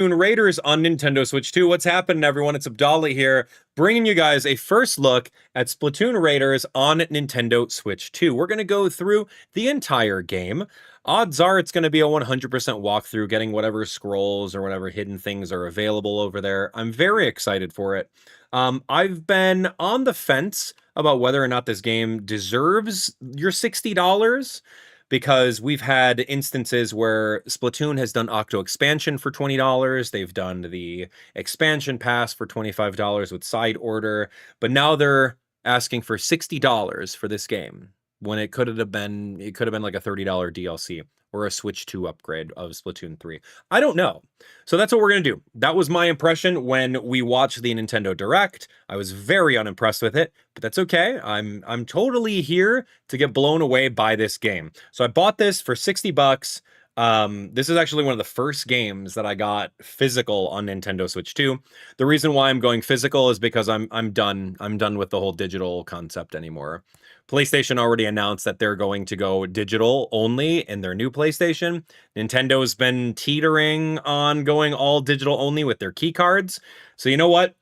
Raiders on Nintendo Switch 2. What's happening, everyone? It's Abdallah here, bringing you guys a first look at Splatoon Raiders on Nintendo Switch 2. We're going to go through the entire game. Odds are it's going to be a 100% walkthrough, getting whatever scrolls or whatever hidden things are available over there. I'm very excited for it. I've been on the fence about whether or not this game deserves your $60. Because we've had instances where Splatoon has done Octo Expansion for $20. They've done the Expansion Pass for $25 with side order. But now they're asking for $60 for this game when it could have been like a $30 DLC or a Switch 2 upgrade of Splatoon 3. I don't know. So that's what we're going to do. That was my impression when we watched the Nintendo Direct. I was very unimpressed with it, but that's okay. I'm totally here to get blown away by this game. So I bought this for 60 bucks. This is actually one of the first games that I got physical on Nintendo Switch 2. The reason why I'm going physical is because I'm done with the whole digital concept anymore. PlayStation already announced that they're going to go digital only in their new PlayStation. Nintendo's been teetering on going all digital only with their key cards. So you know what?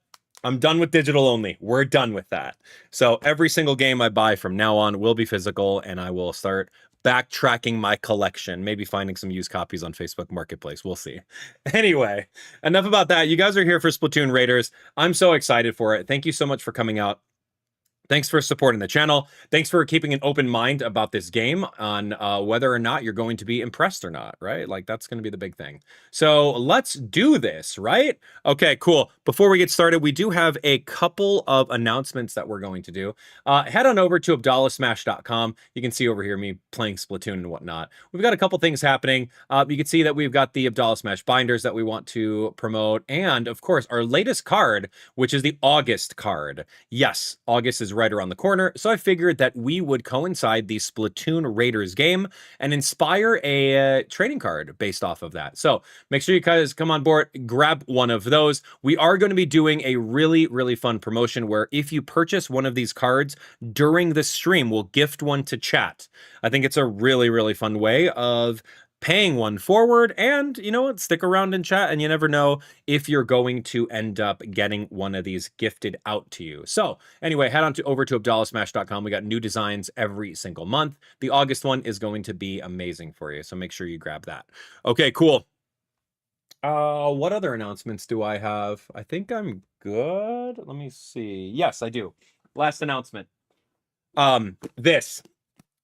I'm done with digital only. We're done with that. So every single game I buy from now on will be physical, and I will start backtracking my collection, maybe finding some used copies on Facebook Marketplace. We'll see. Anyway, enough about that. You guys are here for Splatoon Raiders. I'm so excited for it. Thank you so much for coming out. Thanks for supporting the channel. Thanks for keeping an open mind about this game on whether or not you're going to be impressed or not, right? Like, that's going to be the big thing. So let's do this, right? Okay, cool. Before we get started, we do have a couple of announcements that we're going to do. Head on over to AbdallahSmash.com. You can see over here me playing Splatoon and whatnot. We've got a couple things happening. You can see that we've got the Abdallah Smash binders that we want to promote. And, of course, our latest card, which is the August card. Yes, August is right around the corner, so I figured that we would coincide the Splatoon Raiders game and inspire a trading card based off of that. So make sure you guys come on board, grab one of those. We are going to be doing a really, really fun promotion where if you purchase one of these cards during the stream, we'll gift one to chat. I think it's a really, really fun way of paying one forward, and you know what, stick around and chat, and you never know if you're going to end up getting one of these gifted out to you. So anyway, head on over to AbdallahSmash.com. We got new designs every single month. The August one is going to be amazing for you, so make sure you grab that. Okay, cool. What other announcements do I have? I think I'm good. Let me see. Yes, I do. Last announcement. This.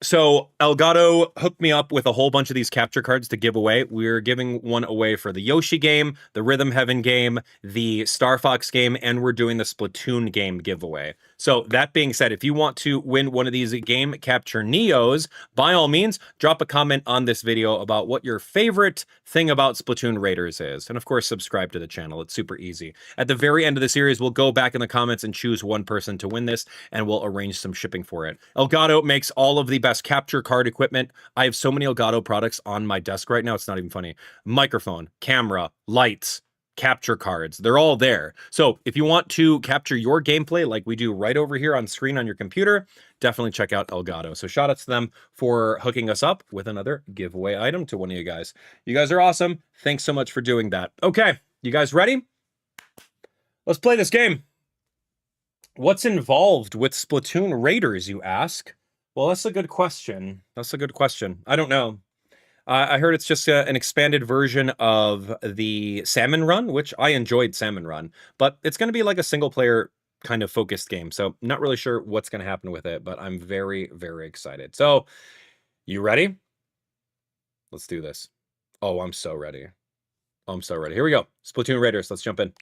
So Elgato hooked me up with a whole bunch of these capture cards to give away. We're giving one away for the Yoshi game, the Rhythm Heaven game, the Star Fox game, and we're doing the Splatoon game giveaway. So that being said, if you want to win one of these game capture Neos, by all means, drop a comment on this video about what your favorite thing about Splatoon Raiders is. And of course, subscribe to the channel. It's super easy. At the very end of the series, we'll go back in the comments and choose one person to win this, and we'll arrange some shipping for it. Elgato makes all of the best capture card equipment. I have so many Elgato products on my desk right now, it's not even funny. Microphone, camera, lights, capture cards, they're all there. So if you want to capture your gameplay like we do right over here on screen on your computer, definitely check out Elgato. So shout out to them for hooking us up with another giveaway item to one of you guys. You guys are awesome. Thanks so much for doing that. Okay, you guys ready? Let's play this game. What's involved with Splatoon Raiders, you ask? Well, that's a good question. That's a good question. I don't know. I heard it's just an expanded version of the Salmon Run, which I enjoyed Salmon Run, but it's going to be like a single player kind of focused game. So not really sure what's going to happen with it, but I'm very, very excited. So you ready? Let's do this. Oh, I'm so ready. I'm so ready. Here we go. Splatoon Raiders. Let's jump in.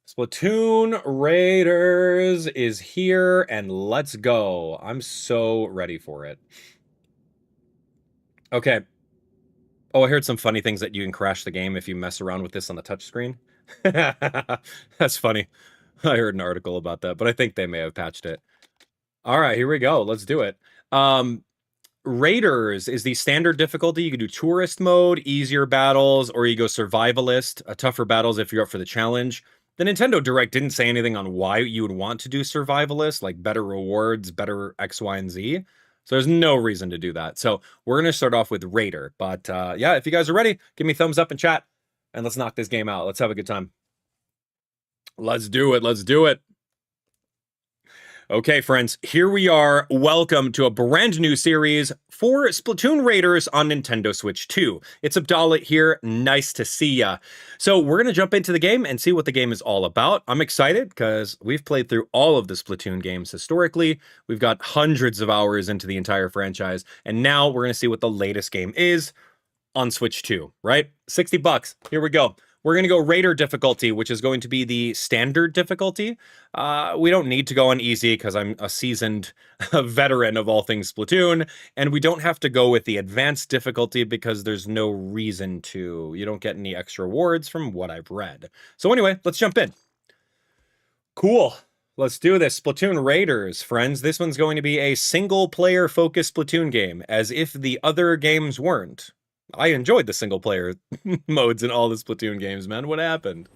Splatoon Raiders is here, and let's go. I'm so ready for it. Okay. Oh, I heard some funny things that you can crash the game if you mess around with this on the touchscreen. That's funny. I heard an article about that, but I think they may have patched it. All right, here we go. Let's do it. Raiders is the standard difficulty. You can do tourist mode, easier battles, or you go survivalist, tougher battles if you're up for the challenge. The Nintendo Direct didn't say anything on why you would want to do survivalist, like better rewards, better X, Y, and Z. So there's no reason to do that. So we're going to start off with Raider. But yeah, if you guys are ready, give me a thumbs up in chat. And let's knock this game out. Let's have a good time. Let's do it. Let's do it. Okay, friends, here we are. Welcome to a brand new series for Splatoon Raiders on Nintendo Switch 2. It's Abdallah here. Nice to see ya. So we're going to jump into the game and see what the game is all about. I'm excited because we've played through all of the Splatoon games historically. We've got hundreds of hours into the entire franchise, and now we're going to see what the latest game is on Switch 2, right? 60 bucks. Here we go. We're going to go Raider difficulty, which is going to be the standard difficulty. We don't need to go on easy because I'm a seasoned veteran of all things Splatoon, and we don't have to go with the advanced difficulty because there's no reason to. You don't get any extra rewards from what I've read. So anyway, let's jump in. Cool. Let's do this. Splatoon Raiders, friends. This one's going to be a single-player focused Splatoon game, as if the other games weren't. I enjoyed the single-player modes in all the Splatoon games, man. What happened?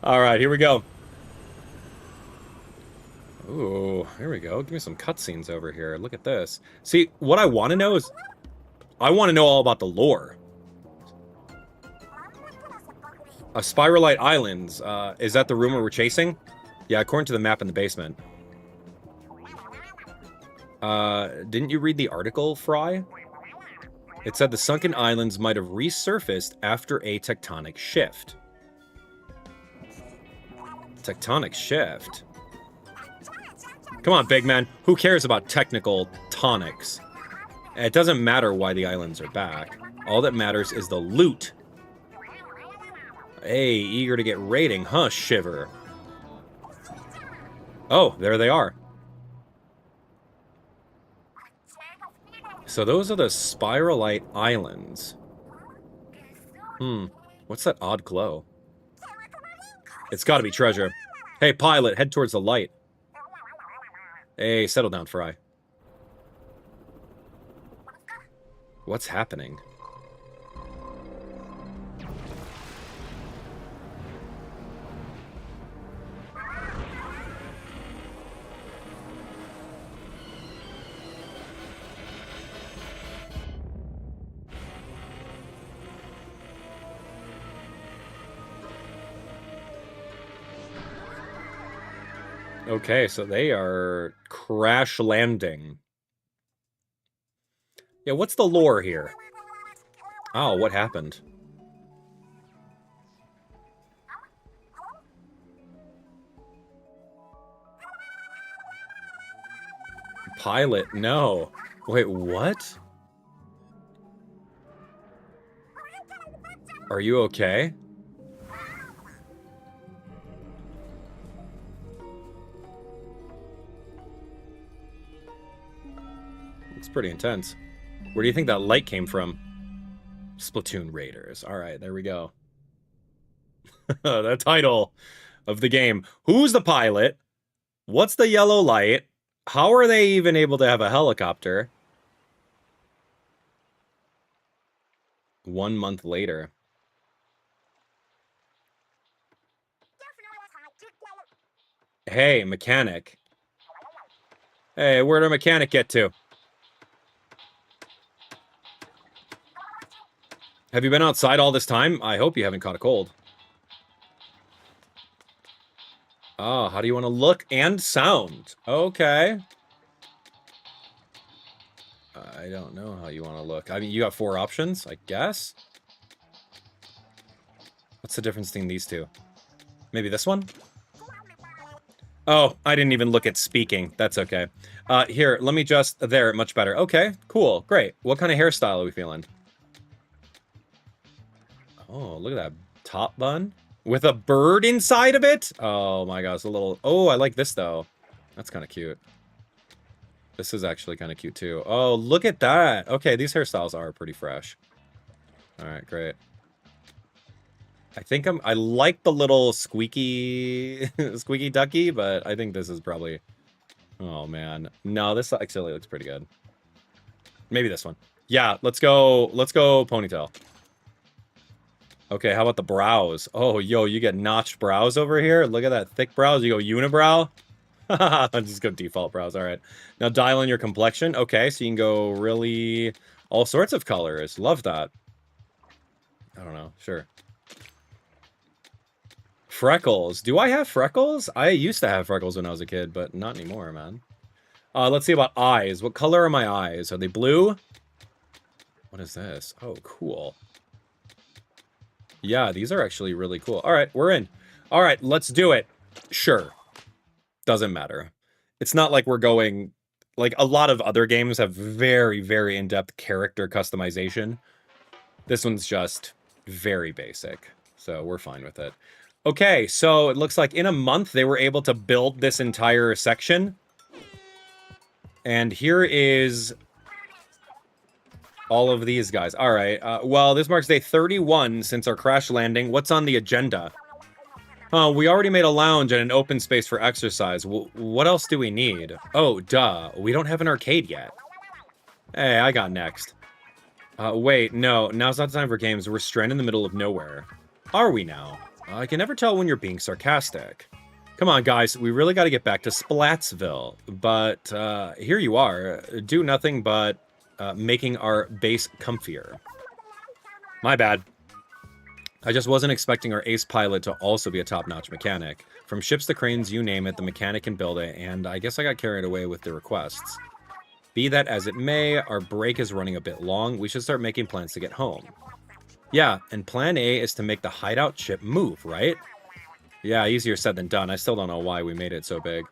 All right, here we go. Ooh, here we go. Give me some cutscenes over here. Look at this. See, what I want to know is... I want to know all about the lore. Spiralite Islands. Is that the rumor we're chasing? Yeah, according to the map in the basement. Didn't you read the article, Fry? It said the sunken islands might have resurfaced after a tectonic shift. Tectonic shift? Come on, big man. Who cares about technical tonics? It doesn't matter why the islands are back. All that matters is the loot. Hey, eager to get raiding, huh, Shiver? Oh, there they are. So those are the Spiralite Islands. What's that odd glow? It's gotta be treasure. Hey, pilot, head towards the light. Hey, settle down, Fry. What's happening? Okay, so they are crash landing. Yeah, what's the lore here? Oh, what happened? Pilot, no. Wait, what? Are you okay? It's pretty intense. Where do you think that light came from? Splatoon Raiders. All right, there we go. The title of the game. Who's the pilot? What's the yellow light? How are they even able to have a helicopter? 1 month later. Hey, mechanic. Hey, where'd our mechanic get to? Have you been outside all this time? I hope you haven't caught a cold. Oh, how do you want to look and sound? Okay. I don't know how you want to look. I mean, you got 4 options, I guess. What's the difference between these two? Maybe this one? Oh, I didn't even look at speaking. That's okay. Here, let me just... There, much better. Okay, cool, great. What kind of hairstyle are we feeling? Oh, look at that top bun. With a bird inside of it? Oh my gosh, a little... Oh, I like this, though. That's kind of cute. This is actually kind of cute, too. Oh, look at that. Okay, these hairstyles are pretty fresh. All right, great. I think I like the little squeaky... squeaky ducky, but I think this is probably... Oh, man. No, this actually looks pretty good. Maybe this one. Yeah, let's go ponytail. Okay, how about the brows? Oh, yo, you get notched brows over here? Look at that thick brows. You go unibrow? Just go default browse. All right. Now dial in your complexion. Okay, so you can go really all sorts of colors. Love that. I don't know. Sure. Freckles. Do I have freckles? I used to have freckles when I was a kid, but not anymore, man. Let's see about eyes. What color are my eyes? Are they blue? What is this? Oh, cool. Yeah, these are actually really cool. All right, we're in. All right, let's do it. Sure. Doesn't matter. It's not like we're going... Like, a lot of other games have very, very in-depth character customization. This one's just very basic, so we're fine with it. Okay, so it looks like in a month they were able to build this entire section. And here is all of these guys. All right, well, this marks day 31 since our crash landing. What's on the agenda? We already made a lounge and an open space for exercise. What else do we need? Oh, duh. We don't have an arcade yet. Hey, I got next. Wait, no. Now's not the time for games. We're stranded in the middle of nowhere. Are we now? I can never tell when you're being sarcastic. Come on, guys. We really got to get back to Splatsville. But, here you are. Do nothing but, making our base comfier. My bad. I just wasn't expecting our ace pilot to also be a top-notch mechanic. From ships to cranes, you name it, the mechanic can build it, and I guess I got carried away with the requests. Be that as it may, our break is running a bit long. We should start making plans to get home. Yeah, and plan A is to make the hideout ship move, right? Yeah, easier said than done. I still don't know why we made it so big.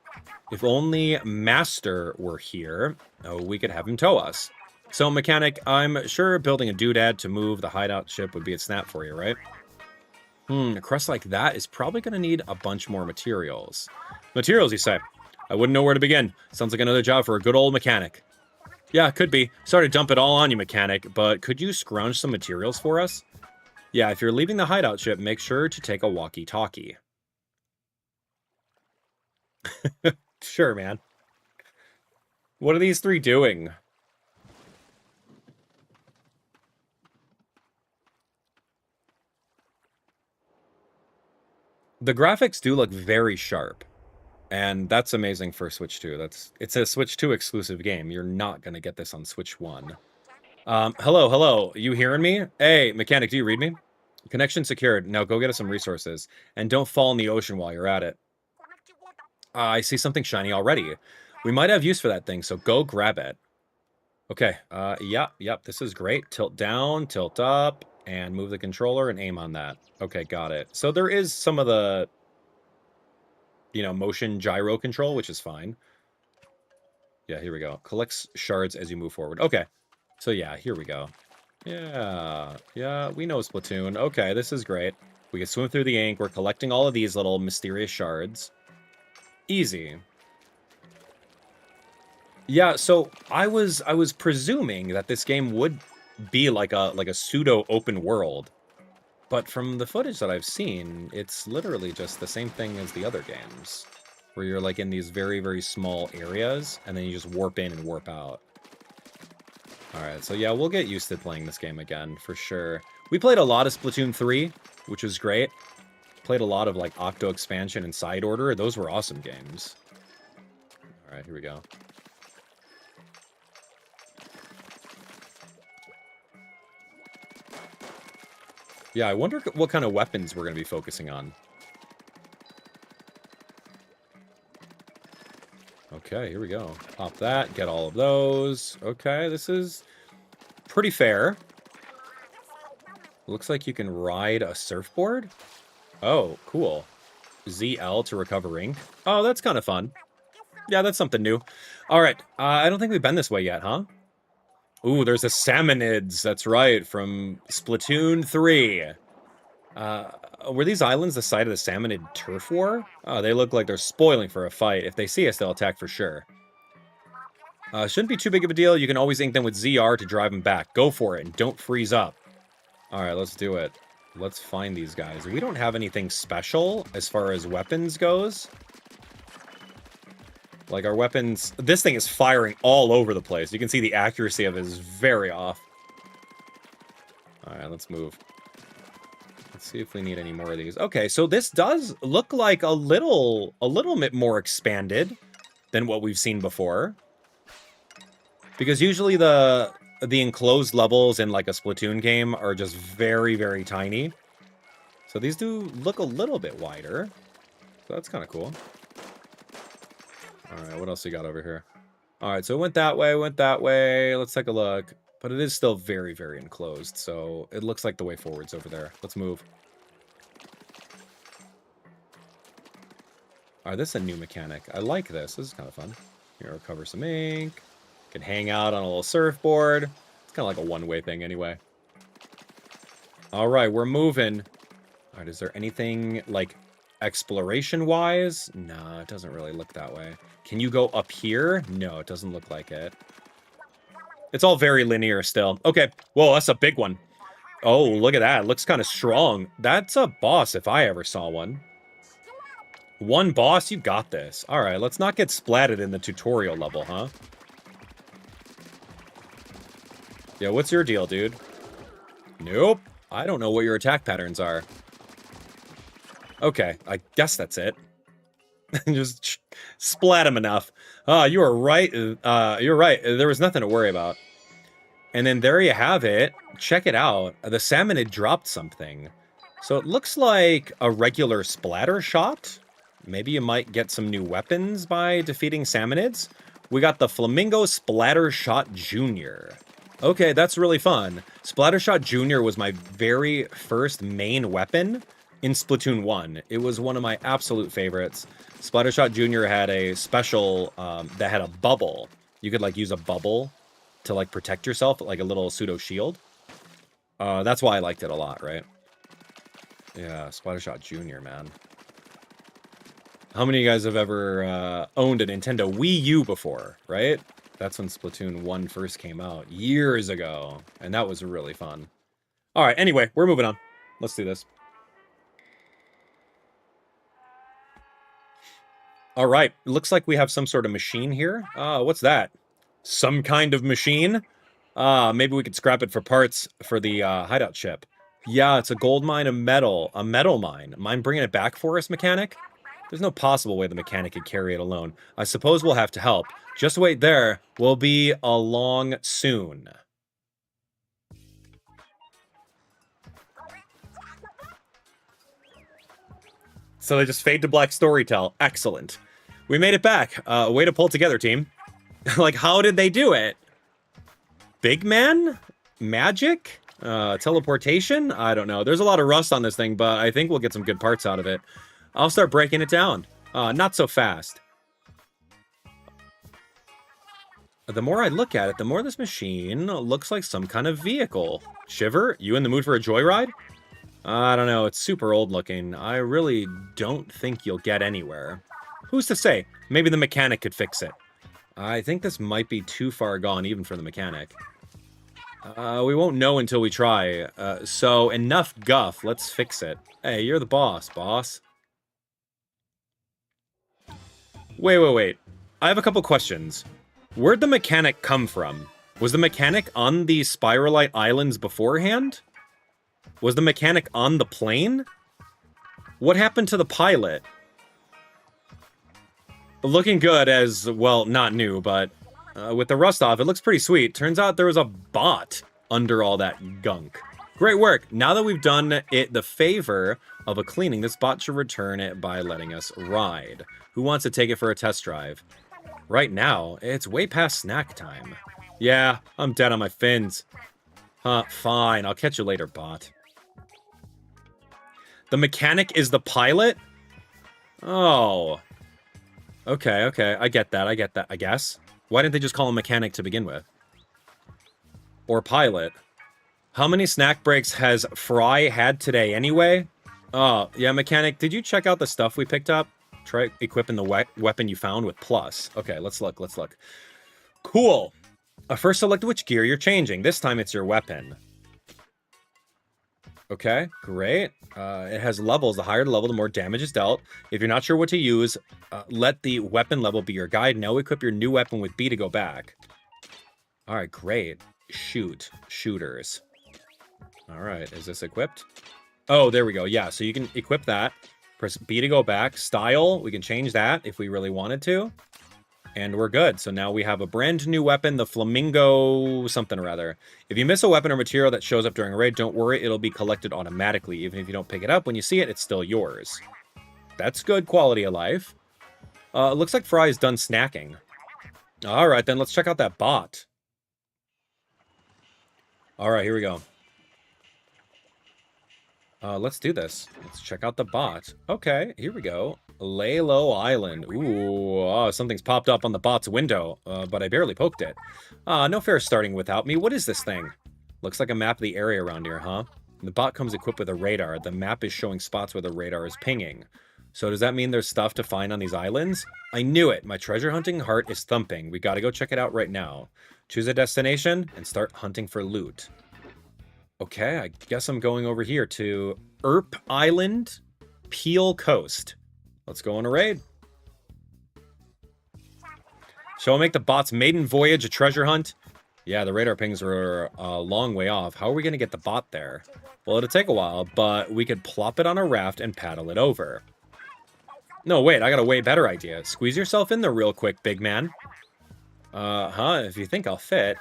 If only Master were here, we could have him tow us. So, mechanic, I'm sure building a doodad to move the hideout ship would be a snap for you, right? A crust like that is probably going to need a bunch more materials. Materials, you say? I wouldn't know where to begin. Sounds like another job for a good old mechanic. Yeah, could be. Sorry to dump it all on you, mechanic, but could you scrounge some materials for us? Yeah, if you're leaving the hideout ship, make sure to take a walkie-talkie. Sure, man. What are these three doing? The graphics do look very sharp, and that's amazing for Switch 2. It's a Switch 2 exclusive game. You're not going to get this on Switch 1. Hello. You hearing me? Hey, mechanic, do you read me? Connection secured. Now go get us some resources. And don't fall in the ocean while you're at it. I see something shiny already. We might have use for that thing, so go grab it. Okay, yep, this is great. Tilt down, tilt up, and move the controller and aim on that. Okay, got it. So there is some of the, motion gyro control, which is fine. Yeah, here we go. Collects shards as you move forward. Okay, so yeah, here we go. Yeah, we know Splatoon. Okay, this is great. We can swim through the ink. We're collecting all of these little mysterious shards. Easy. Yeah, so I was presuming that this game would be like a pseudo open world. But from the footage that I've seen, it's literally just the same thing as the other games, where you're like in these very, very small areas and then you just warp in and warp out. All right, so yeah, we'll get used to playing this game again for sure. We played a lot of Splatoon 3, which was great. Played a lot of like Octo Expansion and Side Order. Those were awesome games. All right, here we go. Yeah, I wonder what kind of weapons we're going to be focusing on. Okay, here we go. Pop that, get all of those. Okay, this is pretty fair. Looks like you can ride a surfboard. Oh, cool. ZL to recover ink. Oh, that's kind of fun. Yeah, that's something new. All right, I don't think we've been this way yet, huh? Ooh, there's a Salmonids. That's right, from Splatoon 3. Were these islands the site of the Salmonid turf war? Oh, they look like they're spoiling for a fight. If they see us, they'll attack for sure. Shouldn't be too big of a deal. You can always ink them with ZR to drive them back. Go for it, and don't freeze up. All right, let's do it. Let's find these guys. We don't have anything special as far as weapons goes. Like, our weapons... This thing is firing all over the place. You can see the accuracy of it is very off. Alright, let's move. Let's see if we need any more of these. Okay, so this does look like a little bit more expanded than what we've seen before. Because usually the enclosed levels in like a Splatoon game are just very, very tiny. So these do look a little bit wider. So that's kind of cool. All right, what else we got over here? All right, so it went that way, went that way. Let's take a look. But it is still very, very enclosed. So it looks like the way forward's over there. Let's move. All right, this is a new mechanic. I like this. This is kind of fun. Here, recover some ink. Can hang out on a little surfboard. It's kind of like a one-way thing anyway. All right, we're moving. All right, is there anything like exploration-wise? No, it doesn't really look that way. Can you go up here? No, it doesn't look like it. It's all very linear still. Okay, whoa, that's a big one. Oh, look at that. It looks kind of strong. That's a boss if I ever saw one. One boss, you got this. All right, let's not get splatted in the tutorial level, huh? Yeah, what's your deal, dude? Nope. I don't know what your attack patterns are. Okay, I guess that's it. Just splat him enough. You were right. You're right. There was nothing to worry about. And then there you have it. Check it out. The salmon had dropped something. So it looks like a regular splatter shot. Maybe you might get some new weapons by defeating salmonids. We got the Flamingo Splatter Shot Jr. Okay, that's really fun. Splatter Shot Jr. was my very first main weapon in Splatoon 1. It was one of my absolute favorites. Splatter Shot Jr. had a special that had a bubble. You could like use a bubble to like protect yourself, like a little pseudo shield. That's why I liked it a lot, right? Yeah, Splatter Shot Jr., man. How many of you guys have ever owned a Nintendo Wii U before, right? That's when Splatoon 1 first came out, years ago. And that was really fun. All right, anyway, we're moving on. Let's do this. All right, looks like we have some sort of machine here. What's that? Some kind of machine? Maybe we could scrap it for parts for the hideout ship. Yeah, it's a gold mine, a metal mine. Mind bringing it back for us, mechanic? There's no possible way the mechanic could carry it alone. I suppose we'll have to help. Just wait there. We'll be along soon. So they just fade to black storytell. Excellent. We made it back. Way to pull together, team. Like, how did they do it? Big man? Magic? Teleportation? I don't know. There's a lot of rust on this thing, but I think we'll get some good parts out of it. I'll start breaking it down. Not so fast. The more I look at it, the more this machine looks like some kind of vehicle. Shiver, you in the mood for a joyride? I don't know, it's super old looking. I really don't think you'll get anywhere. Who's to say? Maybe the mechanic could fix it. I think this might be too far gone even for the mechanic. We won't know until we try. So enough guff, let's fix it. Hey, you're the boss, boss. Wait. I have a couple questions. Where'd the mechanic come from? Was the mechanic on the Spiralite Islands beforehand? Was the mechanic on the plane? What happened to the pilot? Looking good as, well, not new, but with the rust off, it looks pretty sweet. Turns out there was a bot under all that gunk. Great work. Now that we've done it the favor of a cleaning, this bot should return it by letting us ride. Who wants to take it for a test drive? Right now, it's way past snack time. Yeah, I'm dead on my fins. Huh, fine. I'll catch you later, bot. The mechanic is the pilot? Oh. Okay. I get that, I guess. Why didn't they just call him mechanic to begin with? Or pilot? How many snack breaks has Fry had today anyway? Oh, yeah, mechanic, did you check out the stuff we picked up? Try equipping the weapon you found with plus. Okay, let's look. Cool. First select which gear you're changing. This time it's your weapon. Okay, great. It has levels. The higher the level, the more damage is dealt. If you're not sure what to use, let the weapon level be your guide. Now equip your new weapon with B to go back. All right, great. Shooters. All right, is this equipped? Oh, there we go. Yeah, so you can equip that. Press B to go back. Style, we can change that if we really wanted to. And we're good. So now we have a brand new weapon, the Flamingo something or other. If you miss a weapon or material that shows up during a raid, don't worry, it'll be collected automatically. Even if you don't pick it up, when you see it, it's still yours. That's good quality of life. It looks like Fry's done snacking. All right, then let's check out that bot. All right, here we go. Let's do this. Let's check out the bot. Okay, here we go. Lay Low Island. Ooh, something's popped up on the bot's window, but I barely poked it. No fair starting without me. What is this thing? Looks like a map of the area around here, huh? The bot comes equipped with a radar. The map is showing spots where the radar is pinging. So does that mean there's stuff to find on these islands? I knew it. My treasure hunting heart is thumping. We gotta go check it out right now. Choose a destination and start hunting for loot. Okay, I guess I'm going over here to Erp Island, Piel Coast. Let's go on a raid. Shall we make the bot's maiden voyage a treasure hunt? Yeah, the radar pings are a long way off. How are we going to get the bot there? Well, it'll take a while, but we could plop it on a raft and paddle it over. No, wait, I got a way better idea. Squeeze yourself in there real quick, big man. If you think I'll fit.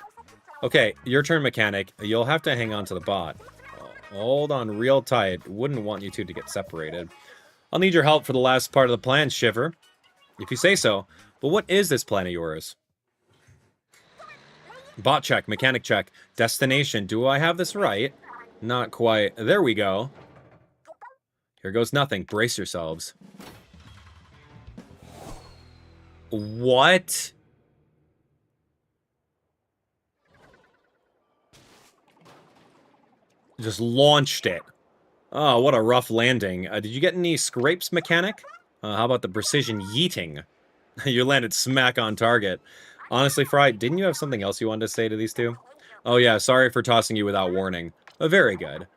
Okay, your turn, mechanic. You'll have to hang on to the bot. Hold on real tight. Wouldn't want you two to get separated. I'll need your help for the last part of the plan, Shiver. If you say so. But what is this plan of yours? Bot check, mechanic check. Destination. Do I have this right? Not quite. There we go. Here goes nothing. Brace yourselves. What? Just launched it. Oh, what a rough landing. Did you get any scrapes, mechanic? How about the precision yeeting? You landed smack on target. Honestly, Fry, didn't you have something else you wanted to say to these two? Oh yeah, sorry for tossing you without warning. Very good.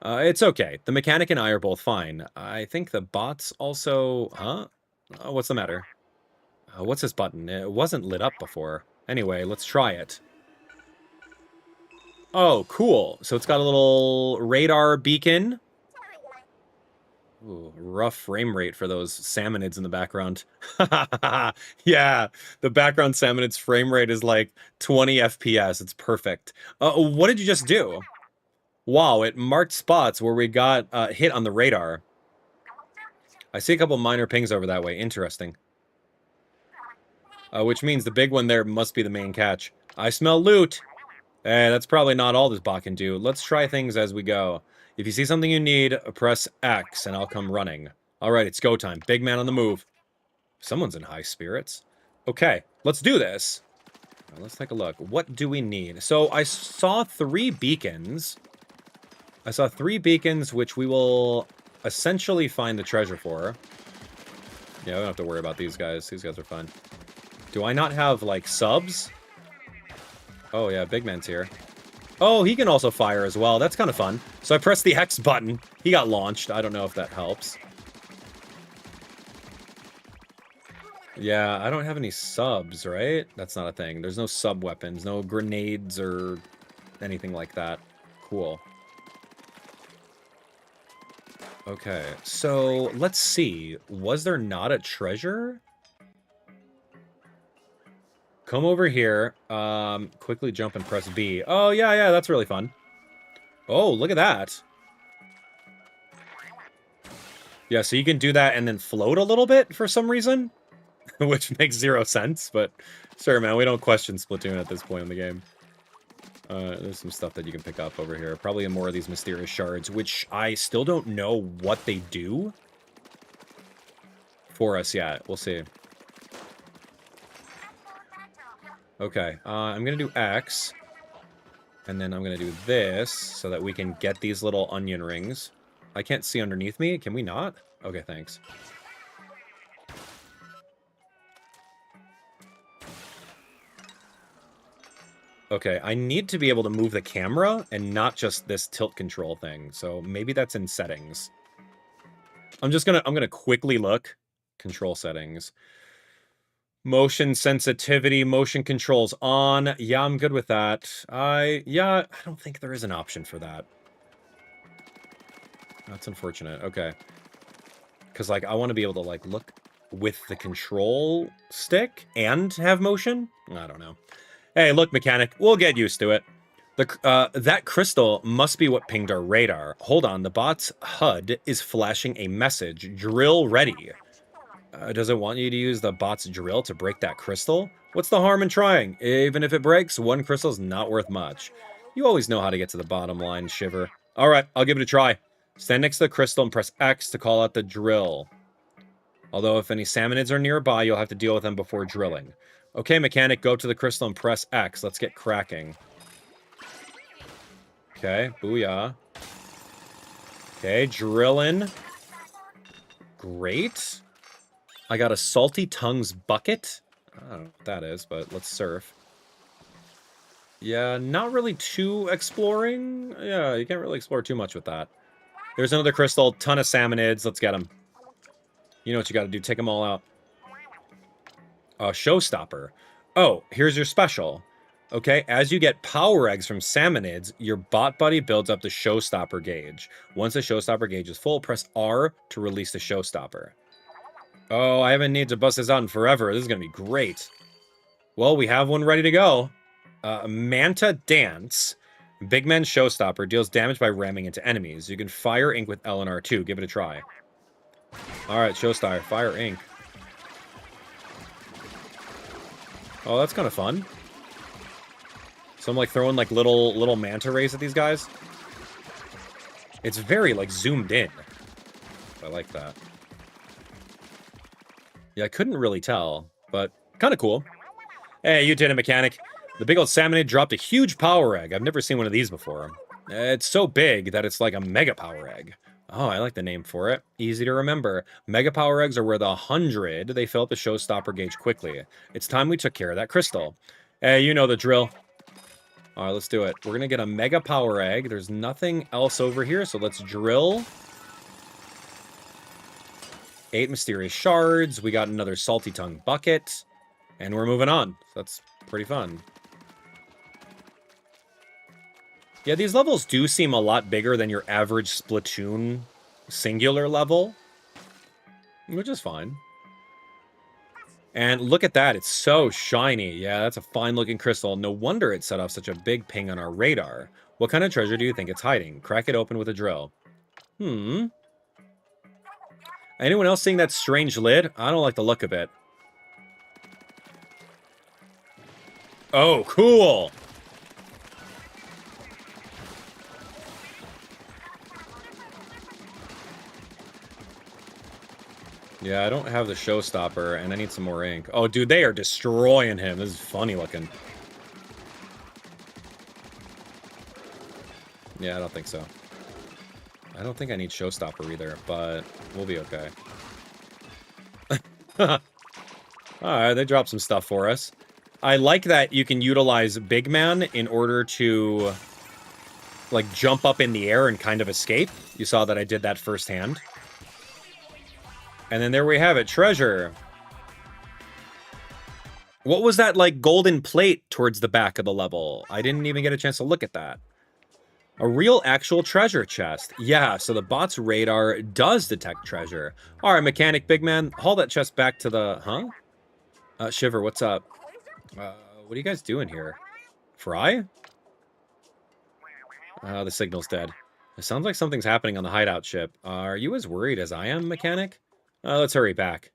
It's okay. The mechanic and I are both fine. I think the bot's also... Huh? What's the matter? What's this button? It wasn't lit up before. Anyway, let's try it. Oh, cool. So it's got a little radar beacon. Ooh, rough frame rate for those salmonids in the background. Yeah, the background salmonid's frame rate is like 20 FPS. It's perfect. What did you just do? Wow, it marked spots where we got hit on the radar. I see a couple minor pings over that way. Interesting. Which means the big one there must be the main catch. I smell loot. That's probably not all this bot can do. Let's try things as we go. If you see something you need, press X and I'll come running. Alright, it's go time. Big man on the move. Someone's in high spirits. Okay, let's do this. Let's take a look. What do we need? So I saw 3 beacons. I saw 3 beacons, which we will essentially find the treasure for. Yeah, we don't have to worry about these guys. These guys are fine. Do I not have, like, subs? Oh, yeah, Big Man's here. Oh, he can also fire as well. That's kind of fun. So I pressed the X button. He got launched. I don't know if that helps. Yeah, I don't have any subs, right? That's not a thing. There's no sub weapons, no grenades or anything like that. Cool. Okay, so let's see. Was there not a treasure? Come over here, quickly jump and press B. Oh, yeah, that's really fun. Oh, look at that. Yeah, so you can do that and then float a little bit for some reason, which makes 0 sense, but sure, man, we don't question Splatoon at this point in the game. There's some stuff that you can pick up over here. Probably more of these mysterious shards, which I still don't know what they do for us yet. We'll see. Okay, I'm gonna do X, and then I'm gonna do this, so that we can get these little onion rings. I can't see underneath me, can we not? Okay, thanks. Okay, I need to be able to move the camera, and not just this tilt control thing, so maybe that's in settings. I'm gonna quickly look. Control settings. Motion sensitivity, motion controls on. Yeah, I'm good with that. I don't think there is an option for that. That's unfortunate. Okay. Because, like, I want to be able to, like, look with the control stick and have motion? I don't know. Hey, look, mechanic. We'll get used to it. That crystal must be what pinged our radar. Hold on, the bot's HUD is flashing a message. Drill ready. Does it want you to use the bot's drill to break that crystal? What's the harm in trying? Even if it breaks, one crystal's not worth much. You always know how to get to the bottom line, Shiver. Alright, I'll give it a try. Stand next to the crystal and press X to call out the drill. Although if any salmonids are nearby, you'll have to deal with them before drilling. Okay, mechanic, go up to the crystal and press X. Let's get cracking. Okay, booyah. Okay, drilling. Great. I got a Salty Tongues bucket. I don't know what that is, but let's surf. Yeah, not really too exploring. Yeah, you can't really explore too much with that. There's another crystal, ton of salmonids. Let's get them. You know what you gotta do, take them all out. Showstopper. Oh, here's your special. Okay, as you get power eggs from salmonids, your bot buddy builds up the showstopper gauge. Once the showstopper gauge is full, press R to release the showstopper. Oh, I haven't needed to bust this out in forever. This is gonna be great. Well, we have one ready to go. Manta Dance. Big Man Showstopper deals damage by ramming into enemies. You can fire ink with L and R2. Give it a try. Alright, Showstopper, fire ink. Oh, that's kind of fun. So I'm like throwing like little manta rays at these guys. It's very like zoomed in. I like that. Yeah, I couldn't really tell, but kind of cool. Hey, you did it, mechanic. The big old salmonid dropped a huge power egg. I've never seen one of these before. It's so big that it's like a mega power egg. Oh, I like the name for it. Easy to remember. Mega power eggs are worth 100. They fill up the showstopper gauge quickly. It's time we took care of that crystal. Hey, you know the drill. All right, let's do it. We're going to get a mega power egg. There's nothing else over here, so let's drill. 8 mysterious shards. We got another salty tongue bucket. And we're moving on. So that's pretty fun. Yeah, these levels do seem a lot bigger than your average Splatoon singular level. Which is fine. And look at that. It's so shiny. Yeah, that's a fine-looking crystal. No wonder it set off such a big ping on our radar. What kind of treasure do you think it's hiding? Crack it open with a drill. Anyone else seeing that strange lid? I don't like the look of it. Oh, cool! Yeah, I don't have the showstopper, and I need some more ink. Oh, dude, they are destroying him. This is funny looking. Yeah, I don't think so. I don't think I need showstopper either, but we'll be okay. Alright, they dropped some stuff for us. I like that you can utilize Big Man in order to, like, jump up in the air and kind of escape. You saw that I did that firsthand. And then there we have it, treasure. What was that, like, golden plate towards the back of the level? I didn't even get a chance to look at that. A real actual treasure chest. Yeah, so the bot's radar does detect treasure. All right, mechanic, big man, haul that chest back to the... Huh? Shiver, what's up? What are you guys doing here? Fry? The signal's dead. It sounds like something's happening on the hideout ship. Are you as worried as I am, mechanic? Let's hurry back.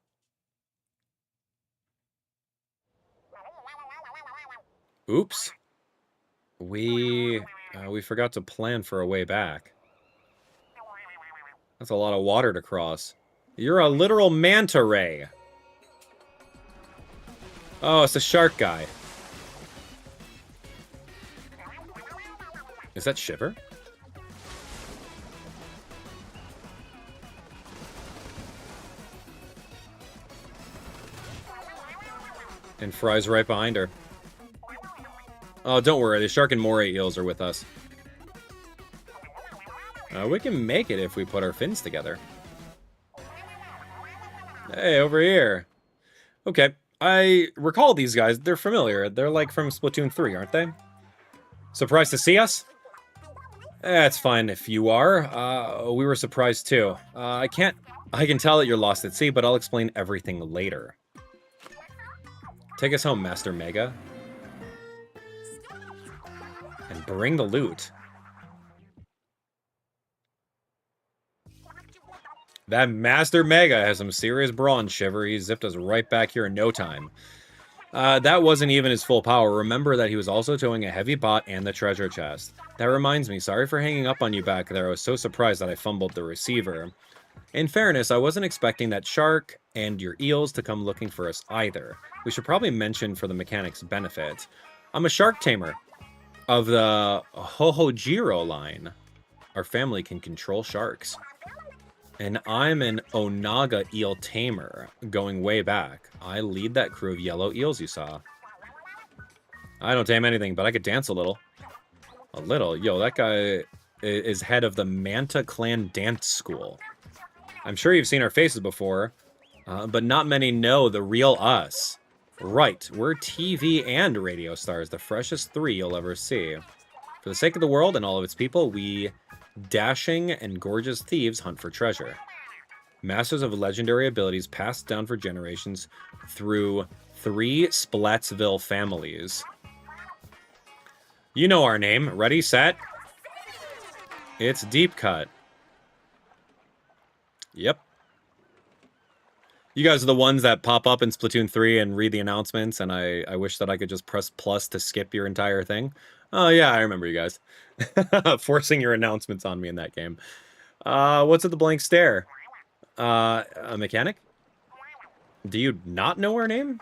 Oops. We forgot to plan for a way back. That's a lot of water to cross. You're a literal manta ray. Oh, it's a shark guy. Is that Shiver? And Fry's right behind her. Oh, don't worry. The shark and moray eels are with us. We can make it if we put our fins together. Hey, over here. Okay. I recall these guys. They're familiar. They're like from Splatoon 3, aren't they? Surprised to see us? That's fine if you are. We were surprised too. I can tell that you're lost at sea, but I'll explain everything later. Take us home, Master Mega. And bring the loot. That Master Mega has some serious brawn, Shiver. He zipped us right back here in no time. That wasn't even his full power. Remember that he was also towing a heavy bot and the treasure chest. That reminds me, sorry for hanging up on you back there. I was so surprised that I fumbled the receiver. In fairness, I wasn't expecting that shark and your eels to come looking for us either. We should probably mention for the mechanic's benefit. I'm a shark tamer of the Hohojiro line. Our family can control sharks. And I'm an Onaga eel tamer, going way back. I lead that crew of yellow eels you saw. I don't tame anything, but I could dance a little. A little? Yo, that guy is head of the Manta Clan Dance School. I'm sure you've seen our faces before, but not many know the real us. Right, we're TV and radio stars, the freshest 3 you'll ever see. For the sake of the world and all of its people, we dashing and gorgeous thieves hunt for treasure. Masters of legendary abilities passed down for generations through 3 Splatsville families. You know our name. Ready, set? It's Deep Cut. Yep. You guys are the ones that pop up in Splatoon 3 and read the announcements, and I wish that I could just press plus to skip your entire thing. Oh, yeah, I remember you guys. Forcing your announcements on me in that game. What's at the blank stare? A mechanic? Do you not know our name?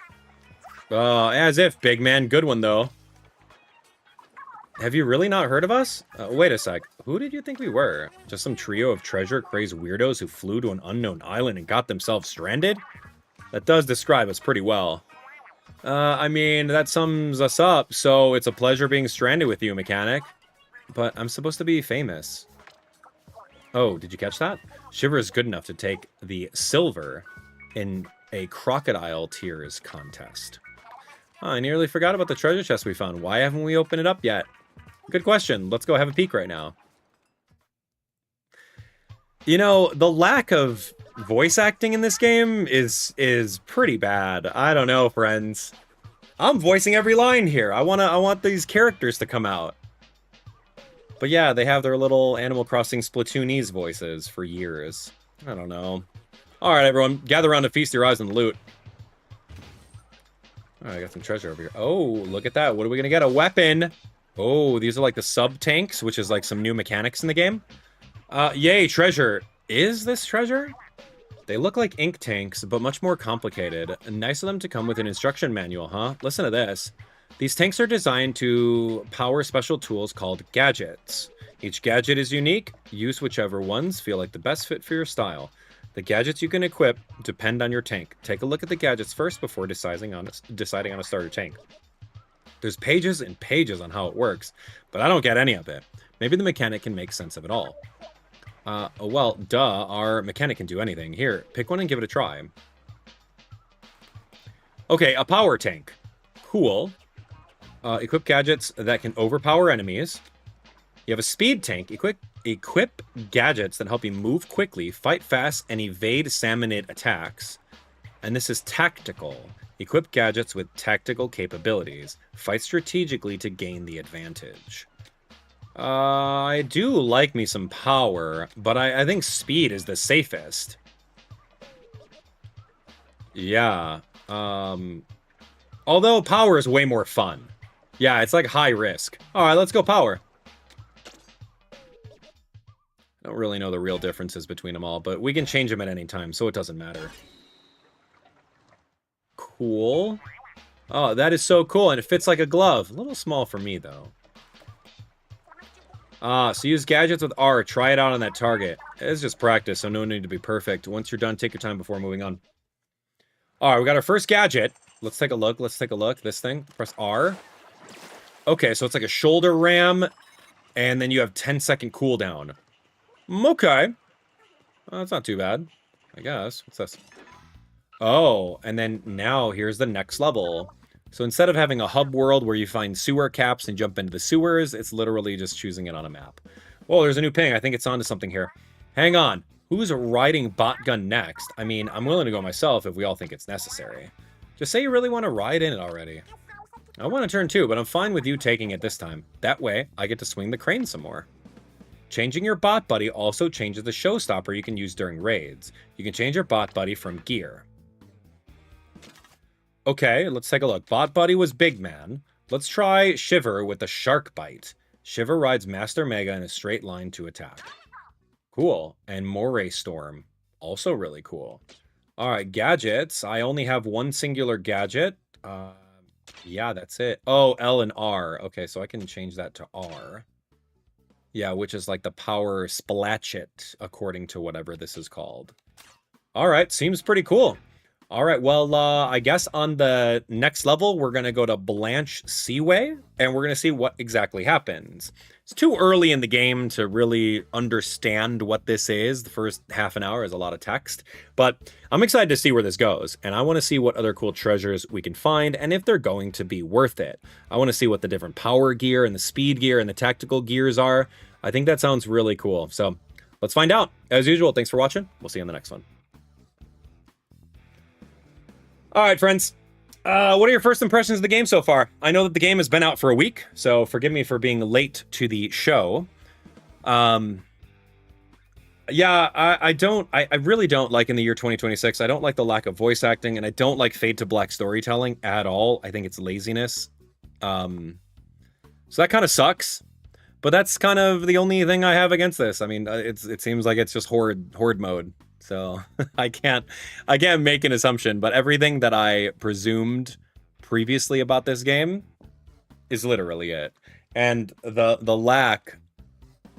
As if, big man. Good one, though. Have you really not heard of us? Wait a sec. Who did you think we were? Just some trio of treasure-crazed weirdos who flew to an unknown island and got themselves stranded? That does describe us pretty well. I mean, that sums us up, so it's a pleasure being stranded with you, mechanic. But I'm supposed to be famous. Oh, did you catch that? Shiver is good enough to take the silver in a crocodile tears contest. Oh, I nearly forgot about the treasure chest we found. Why haven't we opened it up yet? Good question. Let's go have a peek right now. You know, the lack of voice acting in this game is pretty bad. I don't know, friends. I'm voicing every line here. I want these characters to come out. But yeah, they have their little Animal Crossing Splatoonese voices for years. I don't know. All right, everyone, gather around to feast your eyes on the loot. All right, I got some treasure over here. Oh, look at that. What are we gonna get? A weapon. Oh, these are like the sub-tanks, which is like some new mechanics in the game. Yay, treasure. Is this treasure? They look like ink tanks, but much more complicated. Nice of them to come with an instruction manual, huh? Listen to this. These tanks are designed to power special tools called gadgets. Each gadget is unique. Use whichever ones feel like the best fit for your style. The gadgets you can equip depend on your tank. Take a look at the gadgets first before deciding on a starter tank. There's pages and pages on how it works, but I don't get any of it. Maybe the mechanic can make sense of it all. Well, duh, our mechanic can do anything. Here, pick one and give it a try. Okay, a power tank. Cool. Equip gadgets that can overpower enemies. You have a speed tank. Equip gadgets that help you move quickly, fight fast, and evade salmonid attacks. And this is tactical. Equip gadgets with tactical capabilities. Fight strategically to gain the advantage. I do like me some power, but I think speed is the safest. Yeah. Although power is way more fun. Yeah, it's like high risk. Alright, let's go power. I don't really know the real differences between them all, but we can change them at any time, so it doesn't matter. Cool. Oh, that is so cool, and it fits like a glove. A little small for me, though. So use gadgets with R. Try it out on that target. It's just practice, so no need to be perfect. Once you're done, take your time before moving on. Alright, we got our first gadget. Let's take a look. Let's take a look. This thing. Press R. Okay, so it's like a shoulder ram, and then you have 10-second cooldown. Okay. Well, that's not too bad, I guess. What's this? Oh, and then now here's the next level. So instead of having a hub world where you find sewer caps and jump into the sewers, it's literally just choosing it on a map. Oh, there's a new ping. I think it's onto something here. Hang on. Who's riding bot gun next? I mean, I'm willing to go myself if we all think it's necessary. Just say you really want to ride in it already. I want to turn 2, but I'm fine with you taking it this time. That way, I get to swing the crane some more. Changing your bot buddy also changes the showstopper you can use during raids. You can change your bot buddy from gear. Okay, let's take a look. Bot buddy was Big Man. Let's try Shiver with the Shark Bite. Shiver rides Master Mega in a straight line to attack. Cool. And Moray Storm. Also really cool. Alright, gadgets. I only have one singular gadget. Yeah, that's it. Oh, L and R. Okay, so I can change that to R. Yeah, which is like the power splatchet, according to whatever this is called. Alright, seems pretty cool. Alright, well, I guess on the next level, we're going to go to Blansh Seaway, and we're going to see what exactly happens. It's too early in the game to really understand what this is. The first half an hour is a lot of text, but I'm excited to see where this goes, and I want to see what other cool treasures we can find, and if they're going to be worth it. I want to see what the different power gear, and the speed gear, and the tactical gears are. I think that sounds really cool, so let's find out. As usual, thanks for watching. We'll see you in the next one. All right, friends. What are your first impressions of the game so far? I know that the game has been out for a week, so forgive me for being late to the show. Yeah, I really don't like in the year 2026. I don't like the lack of voice acting, and I don't like fade to black storytelling at all. I think it's laziness. So that kind of sucks. But that's kind of the only thing I have against this. I mean, it seems like it's just horde mode. So I can't make an assumption, but everything that I presumed previously about this game is literally it. And the lack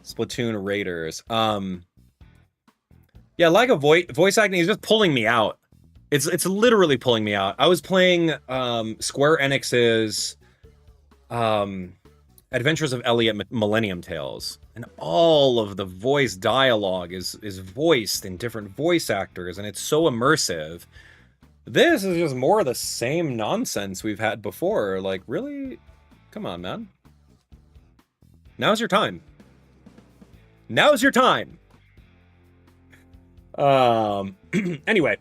Splatoon Raiders. Yeah, lack of voice acting is just pulling me out. It's literally pulling me out. I was playing Square Enix's Adventures of Elliot Millennium Tales, and all of the voice dialogue is voiced in different voice actors, and it's so immersive. This is just more of the same nonsense we've had before. Like, really? Come on, man. Now's your time. Now's your time. Anyway,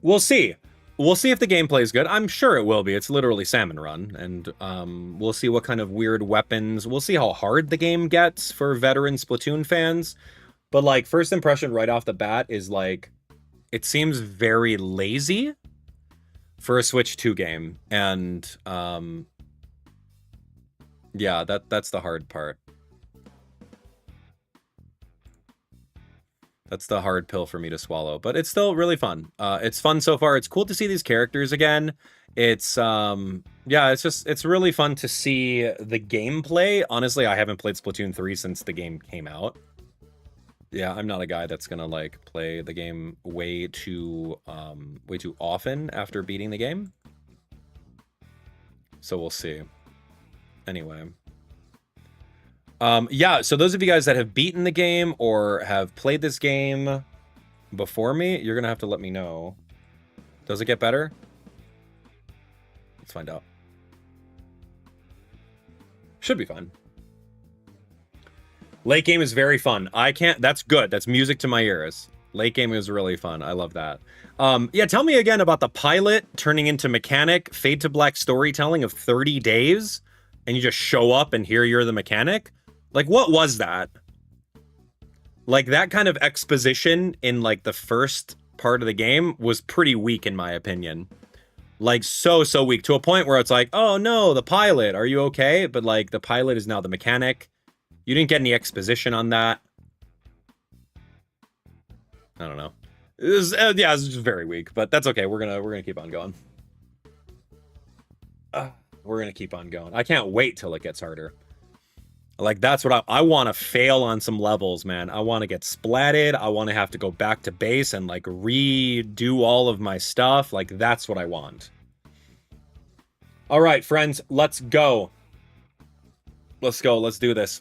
we'll see. We'll see if the gameplay is good. I'm sure it will be. It's literally Salmon Run, and we'll see what kind of weird weapons. We'll see how hard the game gets for veteran Splatoon fans. But, like, first impression right off the bat is, like, it seems very lazy for a Switch 2 game. And, yeah, that's the hard part. That's the hard pill for me to swallow, but it's still really fun. It's fun so far. It's cool to see these characters again. It's, yeah, it's really fun to see the gameplay. Honestly, I haven't played Splatoon 3 since the game came out. Yeah, I'm not a guy that's gonna, like, play the game way too often after beating the game. So we'll see. Anyway. Yeah, so those of you guys that have beaten the game or have played this game before me, you're going to have to let me know. Does it get better? Let's find out. Should be fun. Late game is very fun. That's good. That's music to my ears. Late game is really fun. I love that. Yeah, tell me again about the pilot turning into mechanic, fade to black storytelling of 30 days, and you just show up and here you're the mechanic. Like, what was that? Like, that kind of exposition in, like, the first part of the game was pretty weak, in my opinion. Like, so weak, to a point where it's like, oh, no, the pilot, are you okay? But, like, the pilot is now the mechanic. You didn't get any exposition on that. I don't know. Yeah, it's just very weak, but that's okay. We're gonna keep on going. We're gonna keep on going. I can't wait till it gets harder. Like, that's what I want to fail on some levels, man. I want to get splatted. I want to have to go back to base and, like, redo all of my stuff. Like, that's what I want. All right, friends, let's go. Let's go. Let's do this.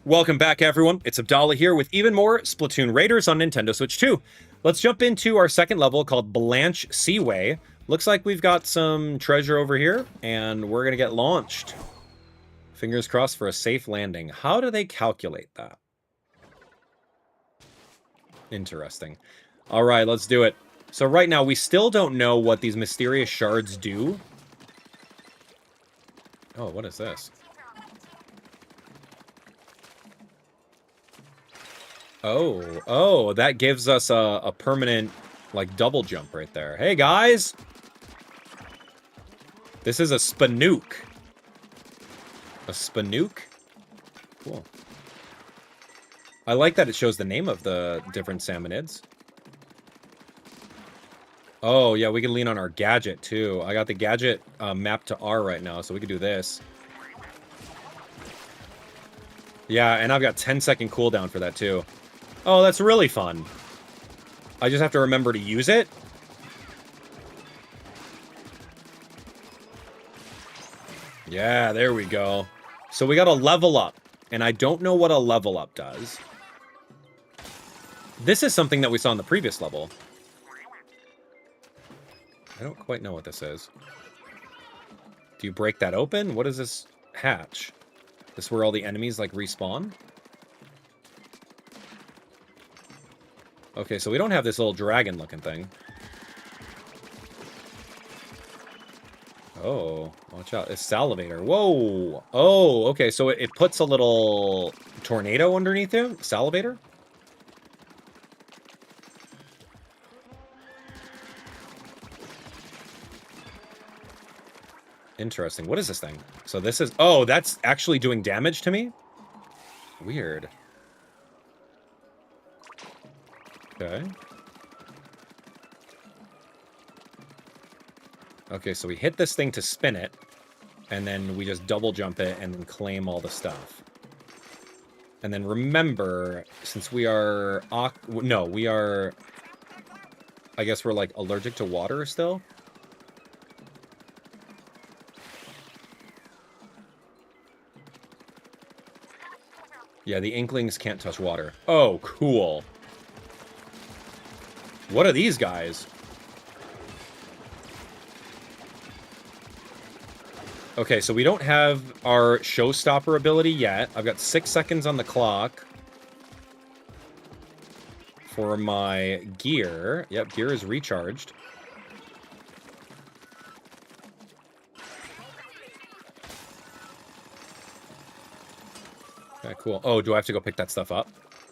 Welcome back, everyone. It's Abdallah here with even more Splatoon Raiders on Nintendo Switch 2. Let's jump into our second level called Blansh Seaway. Looks like we've got some treasure over here, and we're going to get launched. Fingers crossed for a safe landing. How do they calculate that? Interesting. All right, let's do it. So right now, we still don't know what these mysterious shards do. Oh, what is this? Oh, that gives us a permanent, like, double jump right there. Hey, guys! This is a Spanook. A Spanook? Cool. I like that it shows the name of the different salmonids. Oh, yeah, we can lean on our Gadget, too. I got the Gadget mapped to R right now, so we can do this. Yeah, and I've got 10-second cooldown for that, too. Oh, that's really fun. I just have to remember to use it. Yeah, there we go. So we got a level up, and I don't know what a level up does. This is something that we saw in the previous level. I don't quite know what this is. Do you break that open? What is this hatch? This is where all the enemies, like, respawn? Okay, so we don't have this little dragon-looking thing. Oh, watch out. It's Salivator. Whoa! Oh, okay, so it puts a little tornado underneath him? Salivator? Interesting. What is this thing? So this is... Oh, that's actually doing damage to me? Weird. Okay. Okay, so we hit this thing to spin it, and then we just double jump it and then claim all the stuff. And then remember, since we are... No, we are... I guess we're, like, allergic to water still? Yeah, the Inklings can't touch water. Oh, cool. What are these guys? Okay, so we don't have our showstopper ability yet. I've got 6 seconds on the clock for my gear. Yep, gear is recharged. Okay, cool. Oh, do I have to go pick that stuff up?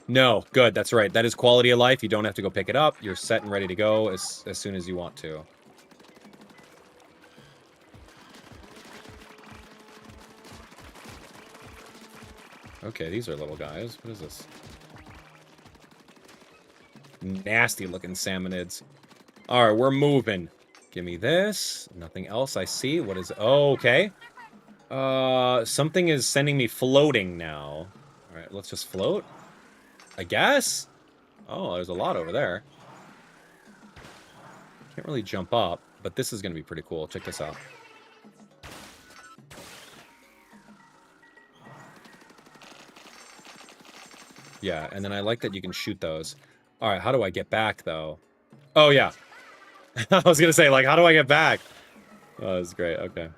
No, good, that's right. That is quality of life. You don't have to go pick it up. You're set and ready to go as soon as you want to. Okay, these are little guys. What is this? Nasty looking salmonids. Alright, we're moving. Give me this. Nothing else I see. What is... Oh, okay. Something is sending me floating now. Alright, let's just float. I guess? Oh, there's a lot over there. Can't really jump up, but this is going to be pretty cool. Check this out. Yeah, and then I like that you can shoot those. Alright, how do I get back, though? Oh, yeah. I was going to say, like, how do I get back? Oh, that's great. Okay.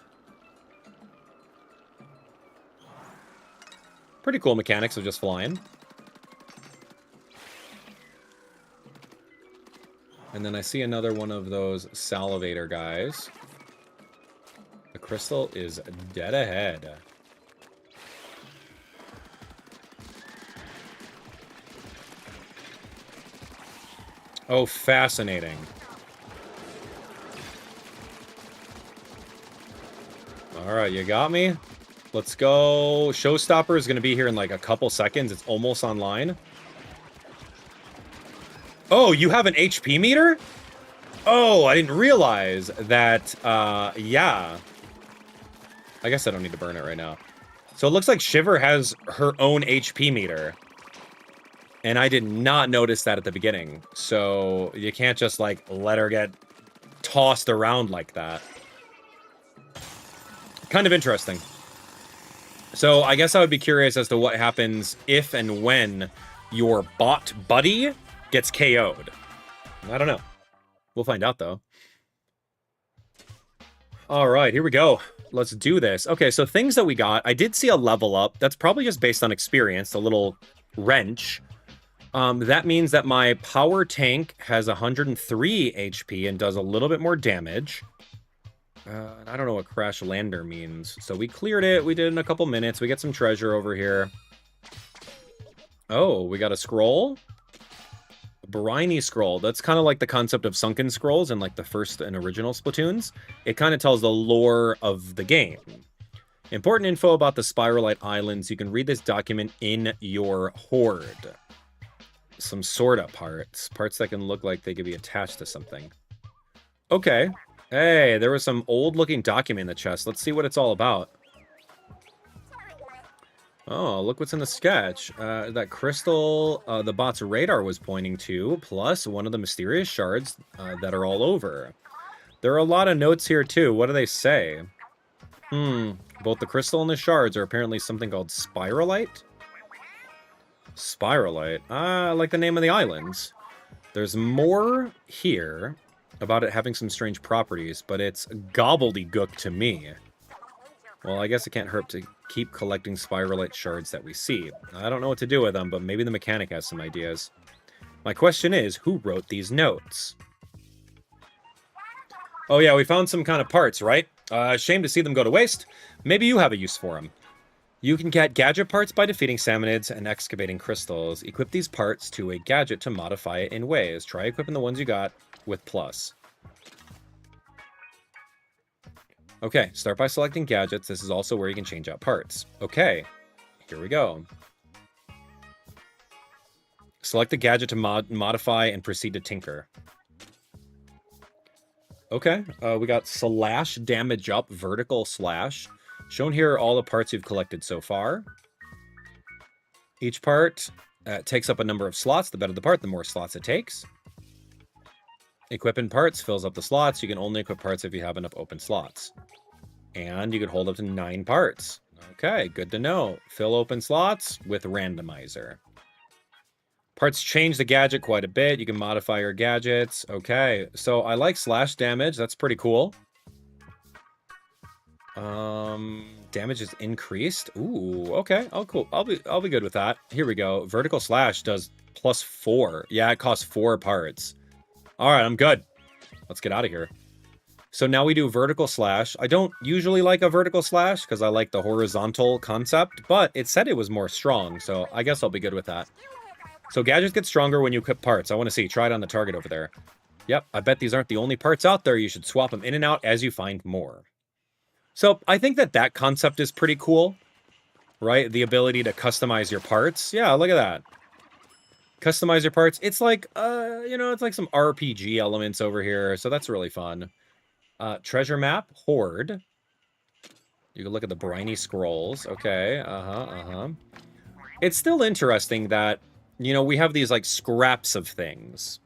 Pretty cool mechanics of just flying. And then I see another one of those salivator guys. The crystal is dead ahead. Oh, fascinating. Alright, you got me? Let's go. Showstopper is going to be here in like a couple seconds. It's almost online. Oh, you have an HP meter? Oh, I didn't realize that, yeah. I guess I don't need to burn it right now. So it looks like Shiver has her own HP meter. And I did not notice that at the beginning. So you can't just, like, let her get tossed around like that. Kind of interesting. So I guess I would be curious as to what happens if and when your bot buddy gets KO'd. I don't know. We'll find out, though. All right, here we go. let's do this. Okay, so things that we got. I did see a level up. That's probably just based on experience. A little wrench. That means that my power tank has 103 HP and does a little bit more damage. I don't know what Crash Lander means. So we cleared it. We did it in a couple minutes. We get some treasure over here. Oh, we got a scroll. A briny scroll. That's kind of like the concept of sunken scrolls in like the first and original Splatoons. It kind of tells the lore of the game. Important info about the Spiralite Islands. You can read this document in your hoard. Some sorta parts. Parts that can look like they could be attached to something. Okay. Hey, there was some old-looking document in the chest. Let's see what it's all about. Oh, look what's in the sketch. That crystal the bot's radar was pointing to, plus one of the mysterious shards that are all over. There are a lot of notes here, too. What do they say? Both the crystal and the shards are apparently something called Spiralite. Spiralite. Like the name of the islands. There's more here about it having some strange properties, but it's gobbledygook to me. Well, I guess it can't hurt to keep collecting Spiralite shards that we see. I don't know what to do with them, but maybe the mechanic has some ideas. My question is, who wrote these notes? Oh yeah, we found some kind of parts, right? Shame to see them go to waste. Maybe you have a use for them. You can get gadget parts by defeating salmonids and excavating crystals. Equip these parts to a gadget to modify it in ways. Try equipping the ones you got with plus. Okay, start by selecting gadgets. This is also where you can change out parts. Okay, here we go. Select the gadget to modify and proceed to tinker. Okay, we got slash damage up, vertical slash. Shown here are all the parts you've collected so far. Each part takes up a number of slots. The better the part, the more slots it takes. Equipping parts fills up the slots. You can only equip parts if you have enough open slots. And you can hold up to 9 parts. Okay, good to know. Fill open slots with randomizer. Parts change the gadget quite a bit. You can modify your gadgets. Okay, so I like slash damage. That's pretty cool. Damage is increased. Ooh, okay. Oh, cool. I'll be good with that. Here we go. Vertical slash does +4. Yeah, it costs 4 parts. All right, I'm good. Let's get out of here. So now we do vertical slash. I don't usually like a vertical slash because I like the horizontal concept, but it said it was more strong, so I guess I'll be good with that. So gadgets get stronger when you equip parts. I want to see. Try it on the target over there. Yep, I bet these aren't the only parts out there. You should swap them in and out as you find more. So I think that concept is pretty cool, right? The ability to customize your parts. Yeah, look at that. Customize your parts. It's like, you know, it's like some RPG elements over here. So that's really fun. Treasure map, hoard. You can look at the briny scrolls. Okay, It's still interesting that, you know, we have these like scraps of things.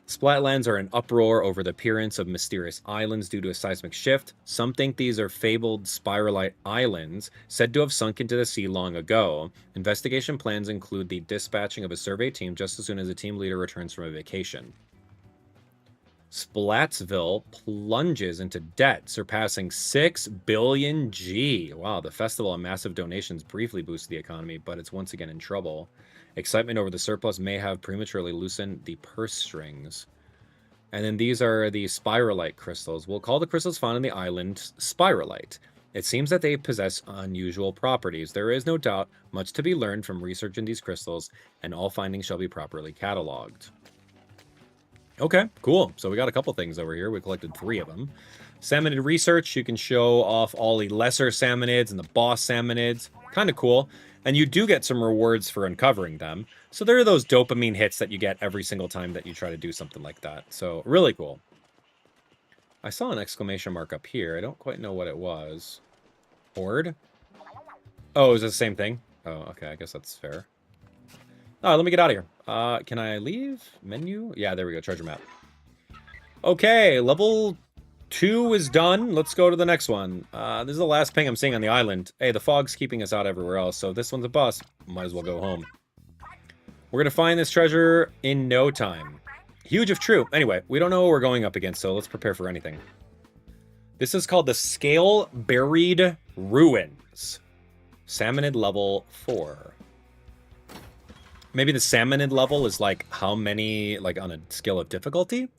Splatlands are in uproar over the appearance of mysterious islands due to a seismic shift. Some think these are fabled Spiralite Islands, said to have sunk into the sea long ago. Investigation plans include the dispatching of a survey team just as soon as a team leader returns from a vacation. Splatsville plunges into debt, surpassing 6 billion G. Wow, the festival and massive donations briefly boosted the economy, but it's once again in trouble. Excitement over the surplus may have prematurely loosened the purse strings. And then these are the Spiralite crystals. We'll call the crystals found on the island Spiralite. It seems that they possess unusual properties. There is no doubt much to be learned from research in these crystals, and all findings shall be properly cataloged. Okay, cool. So we got a couple things over here. We collected 3 of them. Salmonid research. You can show off all the lesser salmonids and the boss salmonids. Kind of cool. And you do get some rewards for uncovering them. So there are those dopamine hits that you get every single time that you try to do something like that. So really cool. I saw an exclamation mark up here. I don't quite know what it was. Hoard? Oh, is it the same thing? Oh, okay. I guess that's fair. Oh, let me get out of here. Can I leave? Menu? Yeah, there we go. Treasure map. Okay, level 2 is done. Let's go to the next one. This is the last ping I'm seeing on the island. Hey, the fog's keeping us out everywhere else, so this one's a bust. Might as well go home. We're gonna find this treasure in no time. Huge if true. Anyway, we don't know what we're going up against, so let's prepare for anything. This is called the Scayl Buried Ruins. Salmonid level 4. Maybe the salmonid level is like how many, like on a scale of difficulty?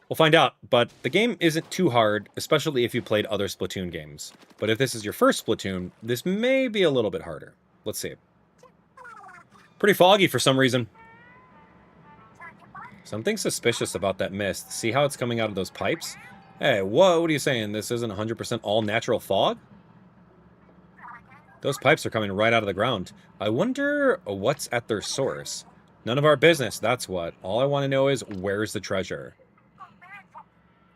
We'll find out, but the game isn't too hard, especially if you played other Splatoon games. But if this is your first Splatoon, this may be a little bit harder. Let's see. Pretty foggy for some reason. Something suspicious about that mist. See how it's coming out of those pipes? Hey, what are you saying? This isn't 100% all natural fog? Those pipes are coming right out of the ground. I wonder what's at their source. None of our business, that's what. All I want to know is, where's the treasure?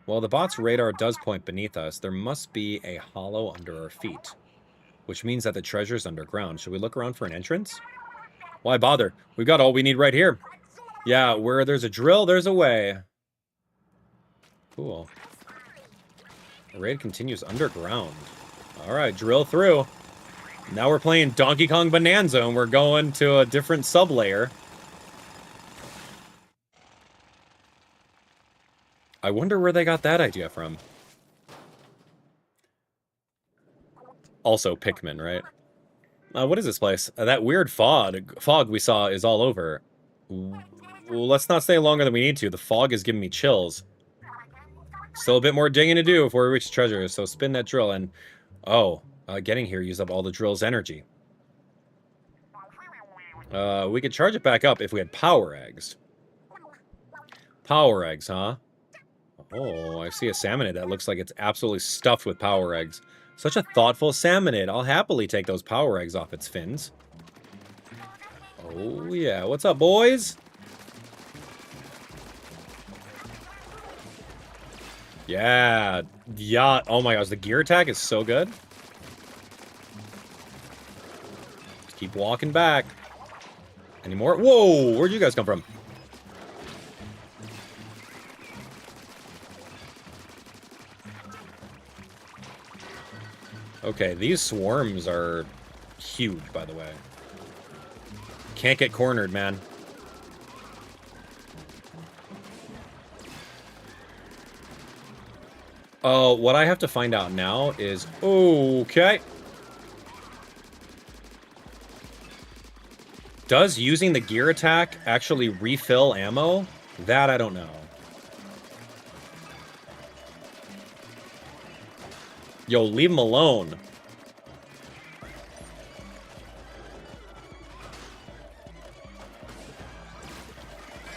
Well, the bot's radar does point beneath us. There must be a hollow under our feet. Which means that the treasure's underground. Should we look around for an entrance? Why bother? We've got all we need right here. Yeah, where there's a drill, there's a way. Cool. The raid continues underground. Alright, drill through. Now we're playing Donkey Kong Bonanza, and we're going to a different sub-layer. I wonder where they got that idea from. Also Pikmin, right? What is this place? That weird fog we saw is all over. Well, let's not stay longer than we need to. The fog is giving me chills. Still a bit more digging to do before we reach treasure, so spin that drill and... Oh, getting here used up all the drill's energy. We could charge it back up if we had power eggs. Power eggs, huh? Oh, I see a salmonid that looks like it's absolutely stuffed with power eggs. Such a thoughtful salmonid. I'll happily take those power eggs off its fins. Oh, yeah. What's up, boys? Yeah. Yeah. Oh my gosh, the gear attack is so good. Just keep walking back. Any more? Whoa! Where'd you guys come from? Okay, these swarms are huge, by the way. Can't get cornered, man. Oh, what I have to find out now is... Okay. Does using the gear attack actually refill ammo? That I don't know. Yo, leave him alone.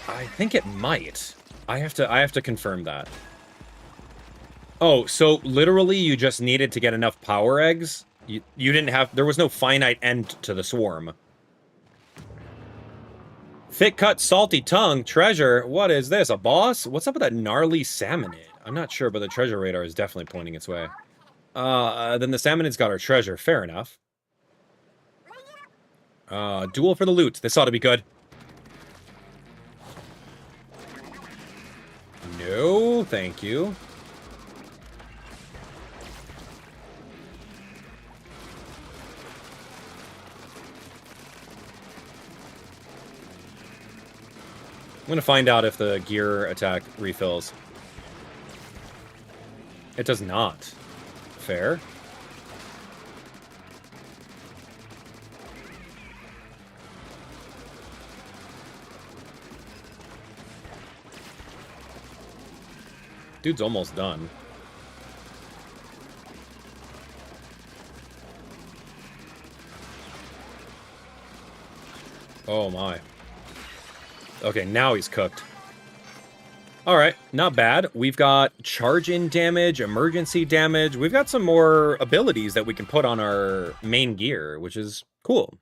I think it might. I have to confirm that. Oh, so literally you just needed to get enough power eggs? You didn't have... There was no finite end to the swarm. Thick cut, salty tongue, treasure. What is this, a boss? What's up with that gnarly salmonid? I'm not sure, but the treasure radar is definitely pointing its way. Then the salmonid's got our treasure. Fair enough. Duel for the loot. This ought to be good. No, thank you. I'm gonna find out if the gear attack refills. It does not. Fair. Dude's almost done. Oh my. Okay, now he's cooked. Alright, not bad. We've got charge-in damage, emergency damage. We've got some more abilities that we can put on our main gear, which is cool.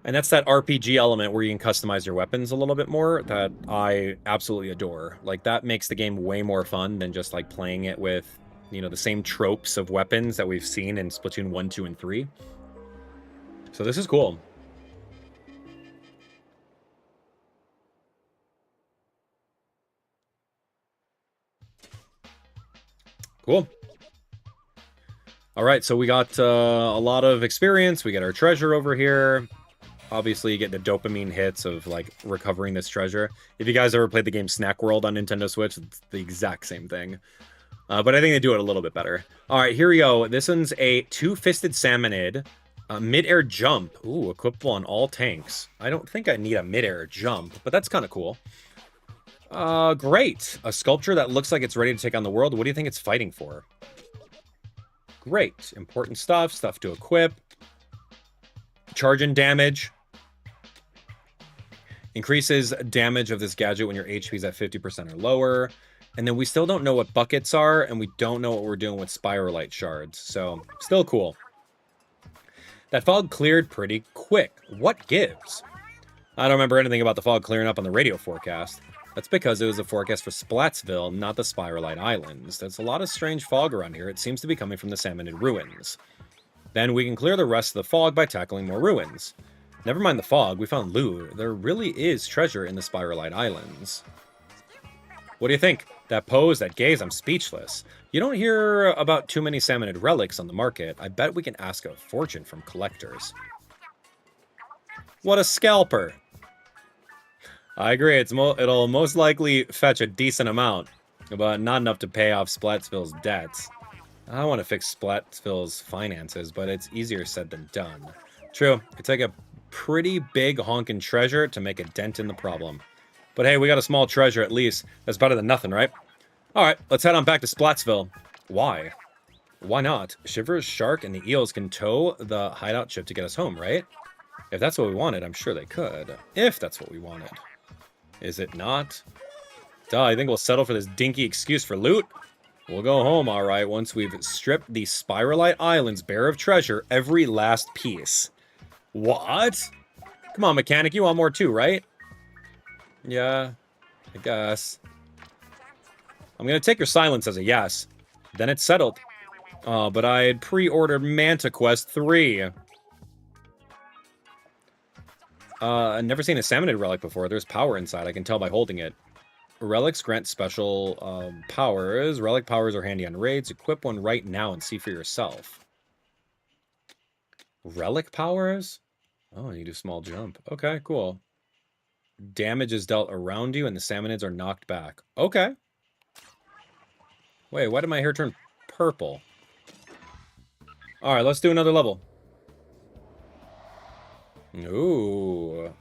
And that's that RPG element where you can customize your weapons a little bit more that I absolutely adore. Like, that makes the game way more fun than just, like, playing it with, you know, the same tropes of weapons that we've seen in Splatoon 1, 2, and 3. So this is cool. Cool. All right, so we got a lot of experience. We got our treasure over here. Obviously, you get the dopamine hits of, like, recovering this treasure. If you guys ever played the game Snack World on Nintendo Switch, it's the exact same thing. But I think they do it a little bit better. All right, here we go. This one's a two-fisted salmonid. Mid-air jump. Ooh, equipable on all tanks. I don't think I need a mid-air jump, but that's kind of cool. Great. A sculpture that looks like it's ready to take on the world. What do you think it's fighting for? Great. Important stuff. Stuff to equip. Charge and damage. Increases damage of this gadget when your HP is at 50% or lower. And then we still don't know what buckets are, and we don't know what we're doing with spiralite shards. So, still cool. That fog cleared pretty quick. What gives? I don't remember anything about the fog clearing up on the radio forecast. That's because it was a forecast for Splatsville, not the Spiralite Islands. There's a lot of strange fog around here. It seems to be coming from the Salmonid ruins. Then we can clear the rest of the fog by tackling more ruins. Never mind the fog, we found loot. There really is treasure in the Spiralite Islands. What do you think? That pose, that gaze, I'm speechless. You don't hear about too many Salmonid relics on the market. I bet we can ask a fortune from collectors. What a scalper! I agree, it'll most likely fetch a decent amount, but not enough to pay off Splatsville's debts. I want to fix Splatsville's finances, but it's easier said than done. True, it take a pretty big honkin' treasure to make a dent in the problem. But hey, we got a small treasure at least. That's better than nothing, right? Alright, let's head on back to Splatsville. Why? Why not? Shiver's Shark and the Eels can tow the hideout ship to get us home, right? If that's what we wanted, I'm sure they could. If that's what we wanted. Is it not? Duh, I think we'll settle for this dinky excuse for loot? We'll go home, alright, once we've stripped the Spiralite Islands bare of treasure, every last piece. What? Come on, mechanic, you want more too, right? Yeah, I guess. I'm gonna take your silence as a yes. Then it's settled. But I had pre-ordered Manta Quest 3. I've never seen a Salmonid relic before. There's power inside, I can tell by holding it. Relics grant special powers. Relic powers are handy on raids. Equip one right now and see for yourself. Relic powers? Oh, you do small jump. Okay, cool. Damage is dealt around you and the Salmonids are knocked back. Okay. Wait, why did my hair turn purple? Alright, let's do another level. Ooh.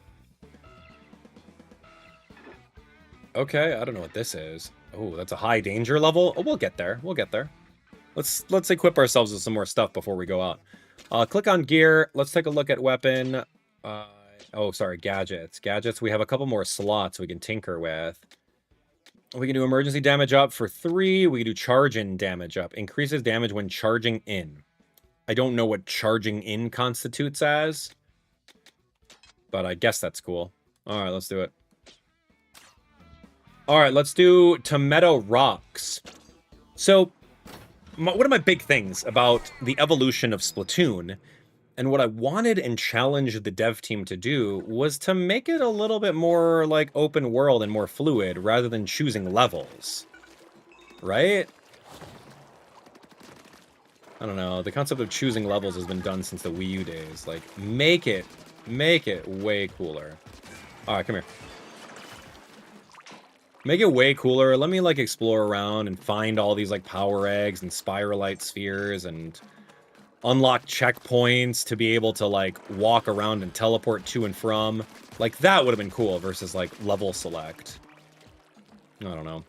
Okay, I don't know what this is. Oh, that's a high danger level. Oh, we'll get there. We'll get there. Let's equip ourselves with some more stuff before we go out. Click on gear. Let's take a look at weapon. Oh, sorry, gadgets. Gadgets, we have a couple more slots we can tinker with. We can do emergency damage up for 3. We can do charge-in damage up. Increases damage when charging in. I don't know what charging in constitutes as, but I guess that's cool. All right, let's do it. All right, let's do Tumetto Rocks. So, one of my big things about the evolution of Splatoon, and what I wanted and challenged the dev team to do, was to make it a little bit more, like, open world and more fluid, rather than choosing levels. Right? I don't know, the concept of choosing levels has been done since the Wii U days. Like, make it way cooler. Alright, come here. Make it way cooler. Let me, like, explore around and find all these, like, power eggs and spiralite spheres and unlock checkpoints to be able to, like, walk around and teleport to and from. Like, that would have been cool versus, like, level select. I don't know.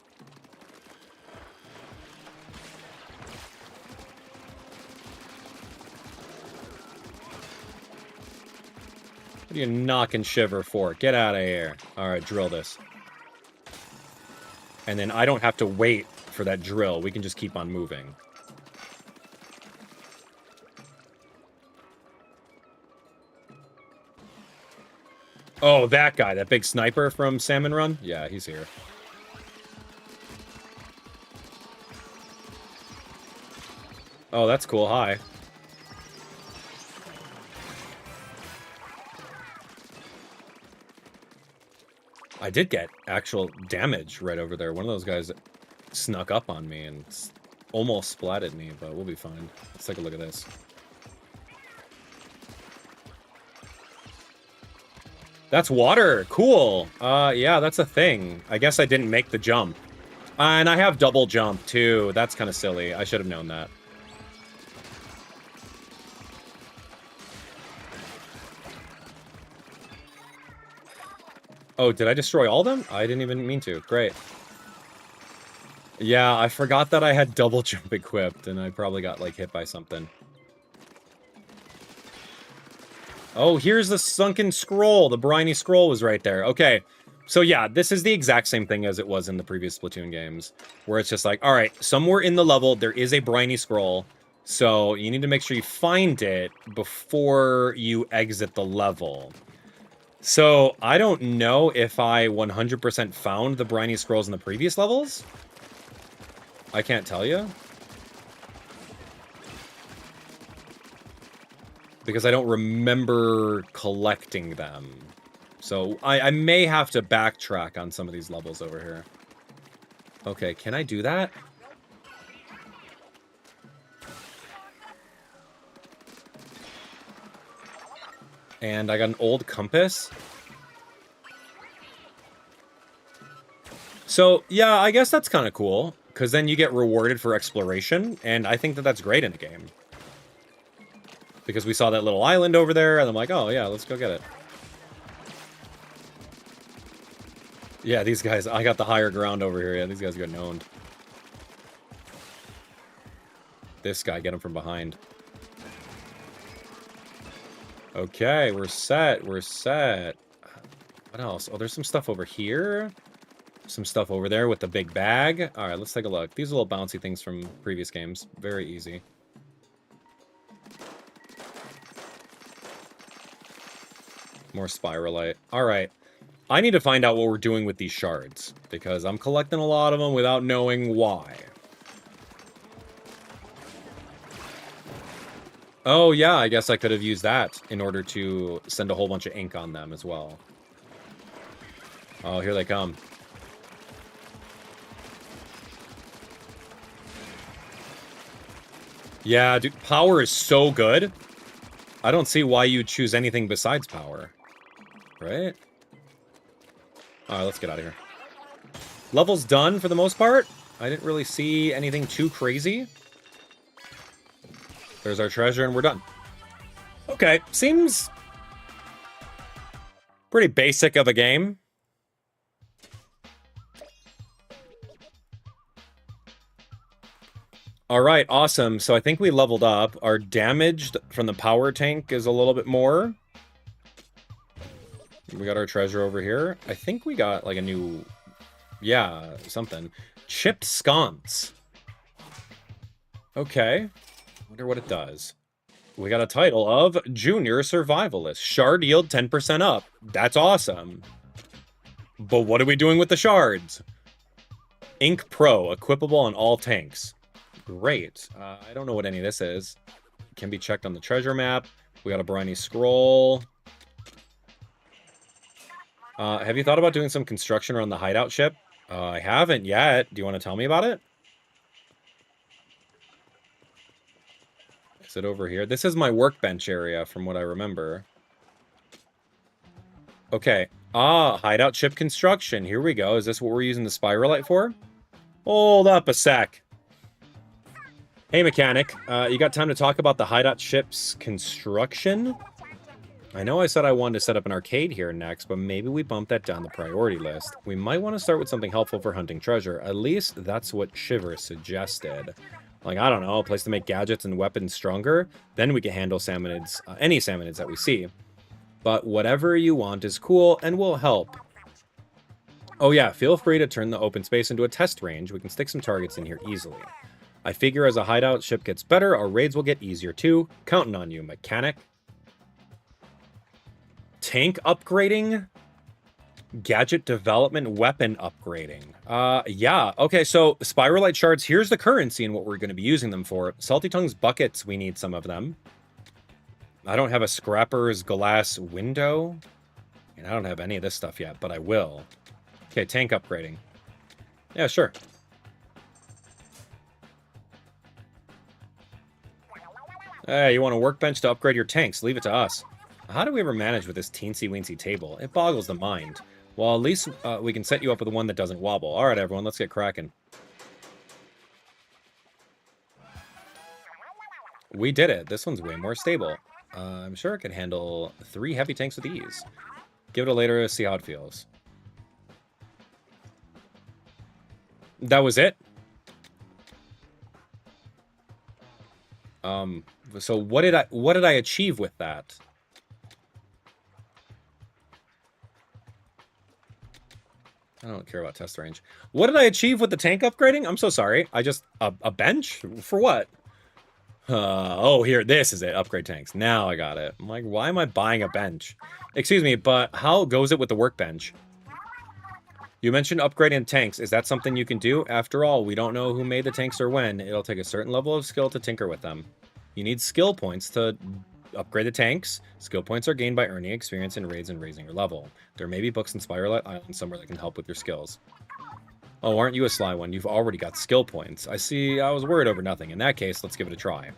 What are you knocking Shiver for? Get out of here. Alright, drill this. And then I don't have to wait for that drill. We can just keep on moving. Oh, that guy. That big sniper from Salmon Run? Yeah, he's here. Oh, that's cool. Hi. I did get actual damage right over there. One of those guys snuck up on me and almost splatted me, but we'll be fine. Let's take a look at this. That's water. Cool. Yeah, that's a thing. I guess I didn't make the jump. And I have double jump, too. That's kind of silly. I should have known that. Oh, did I destroy all of them? I didn't even mean to. Great. Yeah, I forgot that I had double jump equipped, and I probably got, like, hit by something. Oh, here's the sunken scroll. The briny scroll was right there. Okay. So yeah, this is the exact same thing as it was in the previous Splatoon games, where it's just like, all right, somewhere in the level, there is a briny scroll, so you need to make sure you find it before you exit the level. So I don't know if I 100% found the briny scrolls in the previous levels. I can't tell you. Because I don't remember collecting them. So I may have to backtrack on some of these levels over here. Okay, can I do that? And I got an old compass. So, yeah, I guess that's kind of cool. Because then you get rewarded for exploration. And I think that that's great in a game. Because we saw that little island over there. And I'm like, oh, yeah, let's go get it. Yeah, these guys, I got the higher ground over here. Yeah, these guys got owned. This guy, get him from behind. Okay, we're set. We're set. What else? Oh, there's some stuff over here. Some stuff over there with the big bag. All right, let's take a look. These are little bouncy things from previous games. Very easy. More spiralite. All right. I need to find out what we're doing with these shards, because I'm collecting a lot of them without knowing why. Oh, yeah, I guess I could have used that in order to send a whole bunch of ink on them as well. Oh, here they come. Yeah, dude, power is so good. I don't see why you'd choose anything besides power. Right? Alright, let's get out of here. Level's done for the most part. I didn't really see anything too crazy. There's our treasure and we're done. Okay, seems pretty basic of a game. Alright, awesome. So I think we leveled up. Our damage from the power tank is a little bit more. We got our treasure over here. I think we got, like, a new... Yeah, something. Chipped sconce. Okay. Wonder what it does. We got a title of Junior Survivalist. Shard yield 10% up. That's awesome. But what are we doing with the shards? Ink Pro. Equipable on all tanks. Great. I don't know what any of this is. Can be checked on the treasure map. We got a briny scroll. Have you thought about doing some construction around the hideout ship? I haven't yet. Do you want to tell me about it? Is it over here? This is my workbench area, from what I remember. Okay. Hideout ship construction. Here we go. Is this what we're using the spiralite for? Hold up a sec. Hey, mechanic. You got time to talk about the hideout ship's construction? I know I said I wanted to set up an arcade here next, but maybe we bump that down the priority list. We might want to start with something helpful for hunting treasure. At least that's what Shiver suggested. Like, I don't know, a place to make gadgets and weapons stronger. Then we can handle salmonids, any salmonids that we see. But whatever you want is cool and will help. Oh yeah, feel free to turn the open space into a test range. We can stick some targets in here easily. I figure as a hideout ship gets better, our raids will get easier too. Counting on you, mechanic. Tank upgrading? Gadget development, weapon upgrading. Yeah. Okay, so spiralite shards, here's the currency and what we're going to be using them for. Salty Tongue's buckets, we need some of them. I don't have a scrapper's glass window. And I don't have any of this stuff yet, but I will. Okay, tank upgrading. Yeah, sure. Hey, you want a workbench to upgrade your tanks? Leave it to us. How do we ever manage with this teensy-weensy table? It boggles the mind. Well, at least we can set you up with one that doesn't wobble. All right, everyone, let's get cracking. We did it. This one's way more stable. I'm sure it can handle 3 heavy tanks with ease. Give it a later, see how it feels. That was it? So what did I achieve with that? I don't care about test range. What did I achieve with the tank upgrading? I'm so sorry. I just a bench? For what? Oh, here, this is it. Upgrade tanks. Now I got it. I'm like, why am I buying a bench? Excuse me, but how goes it with the workbench? You mentioned upgrading tanks. Is that something you can do? After all, we don't know who made the tanks or when. It'll take a certain level of skill to tinker with them. You need skill points to upgrade the tanks. Skill points are gained by earning experience in raids and raising your level. There may be books in Spirelight Island somewhere that can help with your skills. Oh, aren't you a sly one? You've already got skill points. I see. I was worried over nothing. In that case, let's give it a try.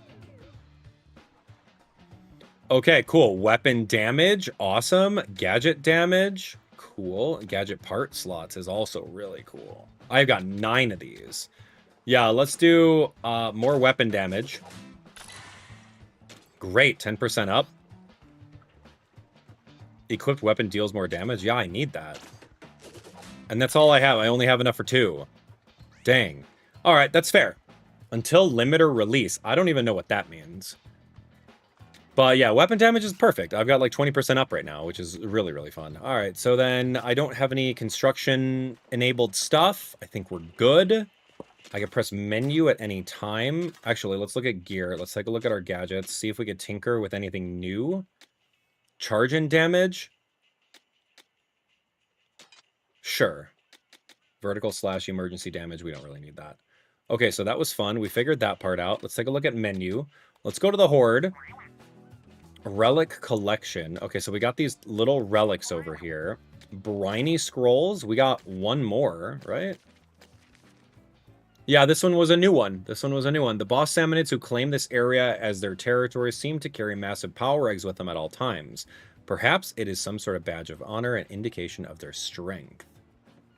Okay, cool. Weapon damage. Awesome. Gadget damage. Cool. Gadget part slots is also really cool. I've got 9 of these. Yeah, let's do more weapon damage. Great. 10% up. Equipped weapon deals more damage. Yeah, I need that. And that's all I have. I only have enough for 2. Dang. All right, that's fair. Until limiter release. I don't even know what that means. But yeah, weapon damage is perfect. I've got like 20% up right now, which is really, really fun. All right, so then I don't have any construction-enabled stuff. I think we're good. I can press menu at any time. Actually, let's look at gear. Let's take a look at our gadgets, see if we could tinker with anything new. Charge-in damage. Sure. Vertical / emergency damage. We don't really need that. Okay, so that was fun. We figured that part out. Let's take a look at menu. Let's go to the Horde. Relic collection. Okay, so we got these little relics over here. Briny scrolls. We got 1 more, right? Yeah, this one was a new one. This one was a new one. The boss salmonids who claim this area as their territory seem to carry massive power eggs with them at all times. Perhaps it is some sort of badge of honor and indication of their strength.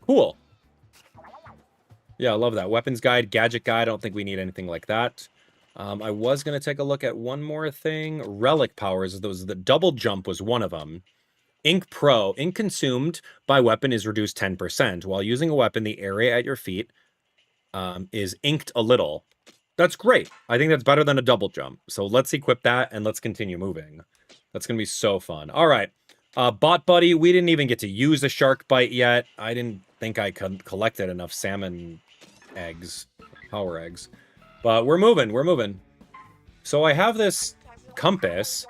Cool. Yeah, I love that. Weapons guide, gadget guide. I don't think we need anything like that. I was going to take a look at one more thing. Relic powers. The double jump was one of them. Ink Pro. Ink consumed by weapon is reduced 10%. While using a weapon, the area at your feet is inked a little. That's great. I think that's better than a double jump. So let's equip that and let's continue moving. That's going to be so fun. All right. Bot Buddy. We didn't even get to use the shark bite yet. I didn't think I collected enough salmon eggs. Power eggs. But we're moving. We're moving. So I have this compass.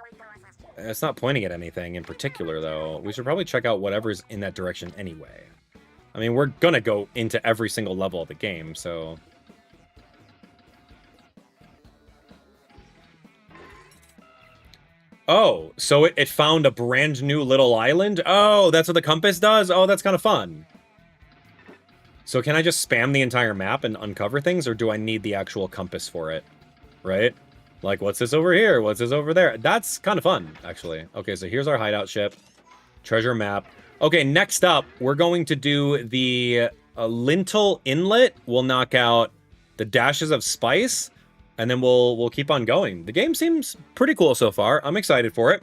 It's not pointing at anything in particular, though. We should probably check out whatever's in that direction anyway. I mean, we're going to go into every single level of the game, so... Oh, so it found a brand new little island? Oh, that's what the compass does? Oh, that's kind of fun. So can I just spam the entire map and uncover things, or do I need the actual compass for it? Right? Like, what's this over here? What's this over there? That's kind of fun, actually. Okay, so here's our hideout ship. Treasure map. Okay, next up, we're going to do the Lintle Inlet. We'll knock out the dashes of spice, and then we'll keep on going. The game seems pretty cool so far. I'm excited for it.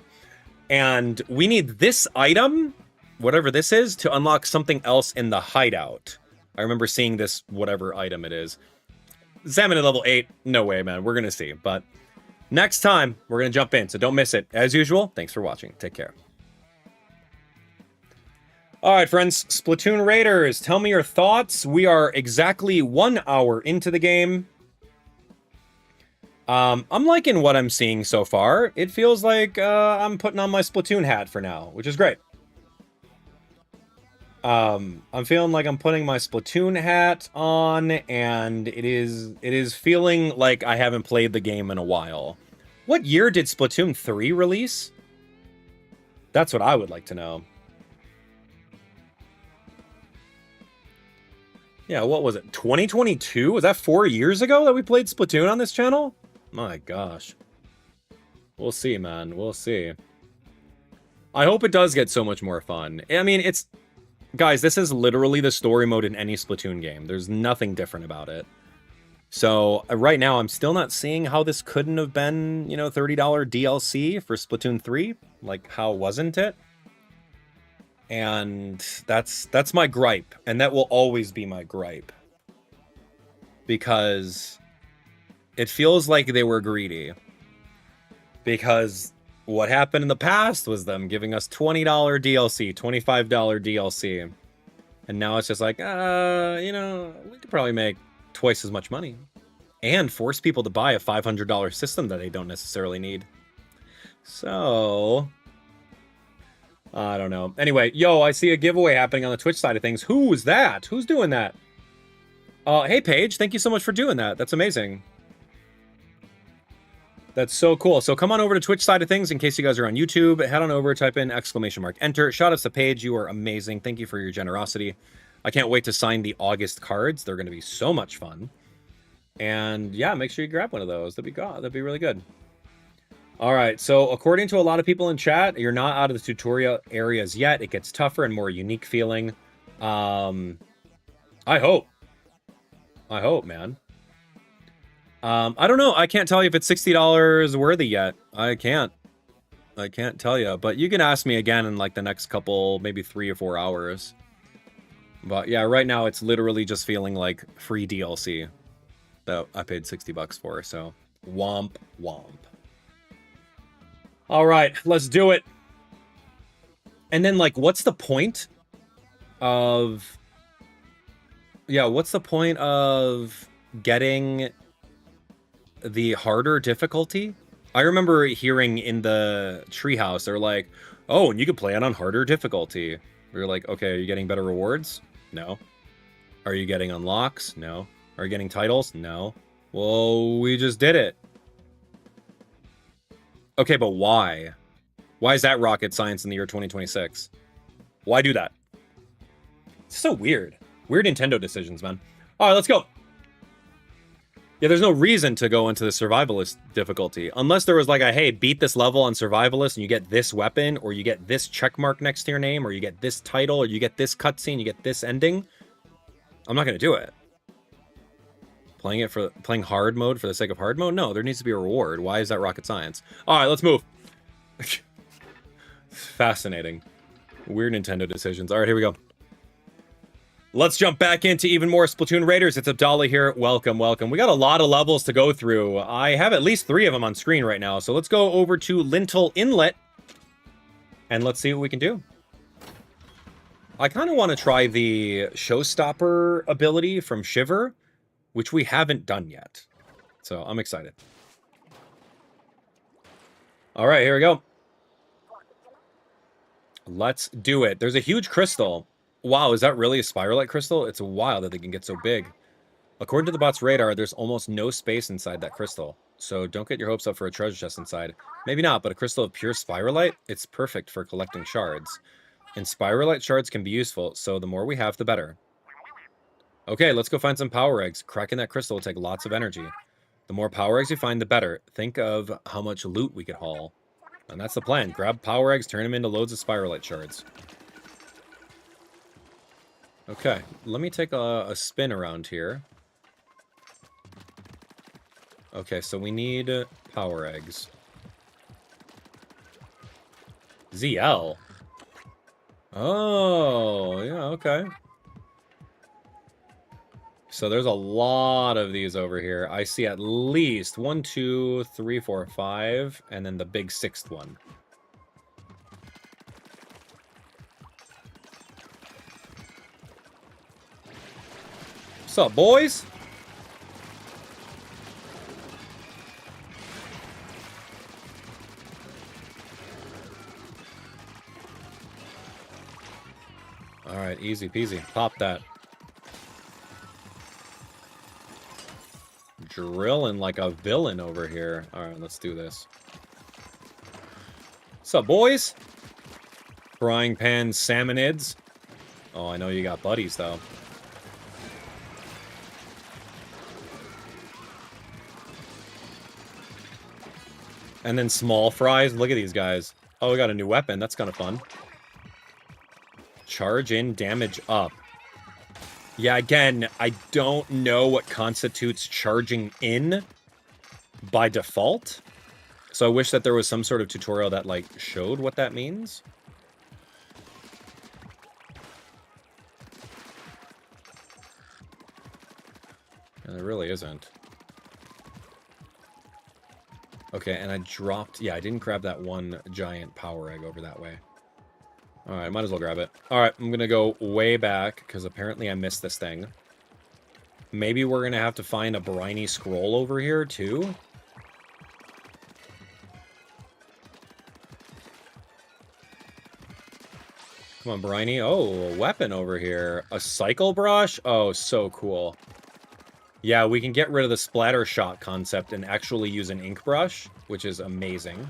And we need this item, whatever this is, to unlock something else in the hideout. I remember seeing this, whatever item it is. Salmon at level 8. No way, man. We're going to see. But next time, we're going to jump in. So don't miss it. As usual, thanks for watching. Take care. All right, friends. Splatoon Raiders, tell me your thoughts. We are exactly 1 hour into the game. I'm liking what I'm seeing so far. It feels like I'm putting on my Splatoon hat for now, which is great. I'm feeling like I'm putting my Splatoon hat on, and it is feeling like I haven't played the game in a while. What year did Splatoon 3 release? That's what I would like to know. Yeah, what was it? 2022? Was that 4 years ago that we played Splatoon on this channel? My gosh. We'll see, man. We'll see. I hope it does get so much more fun. I mean, it's... Guys, this is literally the story mode in any Splatoon game. There's nothing different about it. So, right now, I'm still not seeing how this couldn't have been, you know, $30 DLC for Splatoon 3. Like, how wasn't it? And that's my gripe. And that will always be my gripe. Because it feels like they were greedy. Because what happened in the past was them giving us $20 DLC, $25 DLC. And now it's just like, you know, we could probably make twice as much money. And force people to buy a $500 system that they don't necessarily need. So... I don't know. Anyway, yo, I see a giveaway happening on the Twitch side of things. Who is that? Who's doing that? Hey, Paige, thank you so much for doing that. That's amazing. That's so cool. So come on over to Twitch side of things in case you guys are on YouTube. Head on over, type in !enter. Shout outs to Paige. You are amazing. Thank you for your generosity. I can't wait to sign the August cards. They're going to be so much fun. And yeah, make sure you grab one of those. That'd be really good. All right, so according to a lot of people in chat, you're not out of the tutorial areas yet. It gets tougher and more unique feeling. I hope, man. I don't know. I can't tell you if it's $60 worthy yet. I can't tell you, but you can ask me again in like the next couple, maybe 3 or 4 hours. But yeah, right now it's literally just feeling like free DLC that I paid $60 for. So womp womp. All right, let's do it. And then, like, what's the point of... Yeah, what's the point of getting the harder difficulty? I remember hearing in the treehouse, they're like, oh, and you can play it on harder difficulty. We were like, okay, are you getting better rewards? No. Are you getting unlocks? No. Are you getting titles? No. Well, we just did it. Okay, but why? Why is that rocket science in the year 2026? Why do that? It's so weird. Weird Nintendo decisions, man. All right, let's go. Yeah, there's no reason to go into the survivalist difficulty. Unless there was like a, hey, beat this level on survivalist and you get this weapon, or you get this check mark next to your name, or you get this title, or you get this cutscene, you get this ending. I'm not going to do it. Playing hard mode for the sake of hard mode? No, there needs to be a reward. Why is that rocket science? All right, let's move. Fascinating. Weird Nintendo decisions. All right, here we go. Let's jump back into even more Splatoon Raiders. It's Abdallah here. Welcome, welcome. We got a lot of levels to go through. I have at least 3 of them on screen right now. So let's go over to Lintle Inlet. And let's see what we can do. I kind of want to try the Showstopper ability from Shiver, which we haven't done yet. So I'm excited. All right, here we go. Let's do it. There's a huge crystal. Wow, is that really a Spiralite crystal? It's wild that they can get so big. According to the bot's radar, there's almost no space inside that crystal. So don't get your hopes up for a treasure chest inside. Maybe not, but a crystal of pure Spiralite, it's perfect for collecting shards. And Spiralite shards can be useful, so the more we have, the better. Okay, let's go find some power eggs. Cracking that crystal will take lots of energy. The more power eggs you find, the better. Think of how much loot we could haul. And that's the plan. Grab power eggs, turn them into loads of Spiralite shards. Okay, let me take a spin around here. Okay, so we need power eggs. ZL? Oh, yeah, okay. So there's a lot of these over here. I see at least 1, 2, 3, 4, 5, and then the big 6th one. What's up, boys? All right, easy peasy. Pop that. Drilling like a villain over here. All right, let's do this. What's up, boys? Frying pan salmonids. Oh, I know you got buddies, though. And then small fries. Look at these guys. Oh, we got a new weapon. That's kind of fun. Charge in, damage up. Yeah, again, I don't know what constitutes charging in by default. So I wish that there was some sort of tutorial that, like, showed what that means. And there really isn't. Okay, and I dropped... Yeah, I didn't grab that one giant power egg over that way. Alright, might as well grab it. Alright, I'm gonna go way back, because apparently I missed this thing. Maybe we're gonna have to find a briny scroll over here, too? Come on, briny. Oh, a weapon over here. A cycle brush? Oh, so cool. Yeah, we can get rid of the splatter shot concept and actually use an ink brush, which is amazing.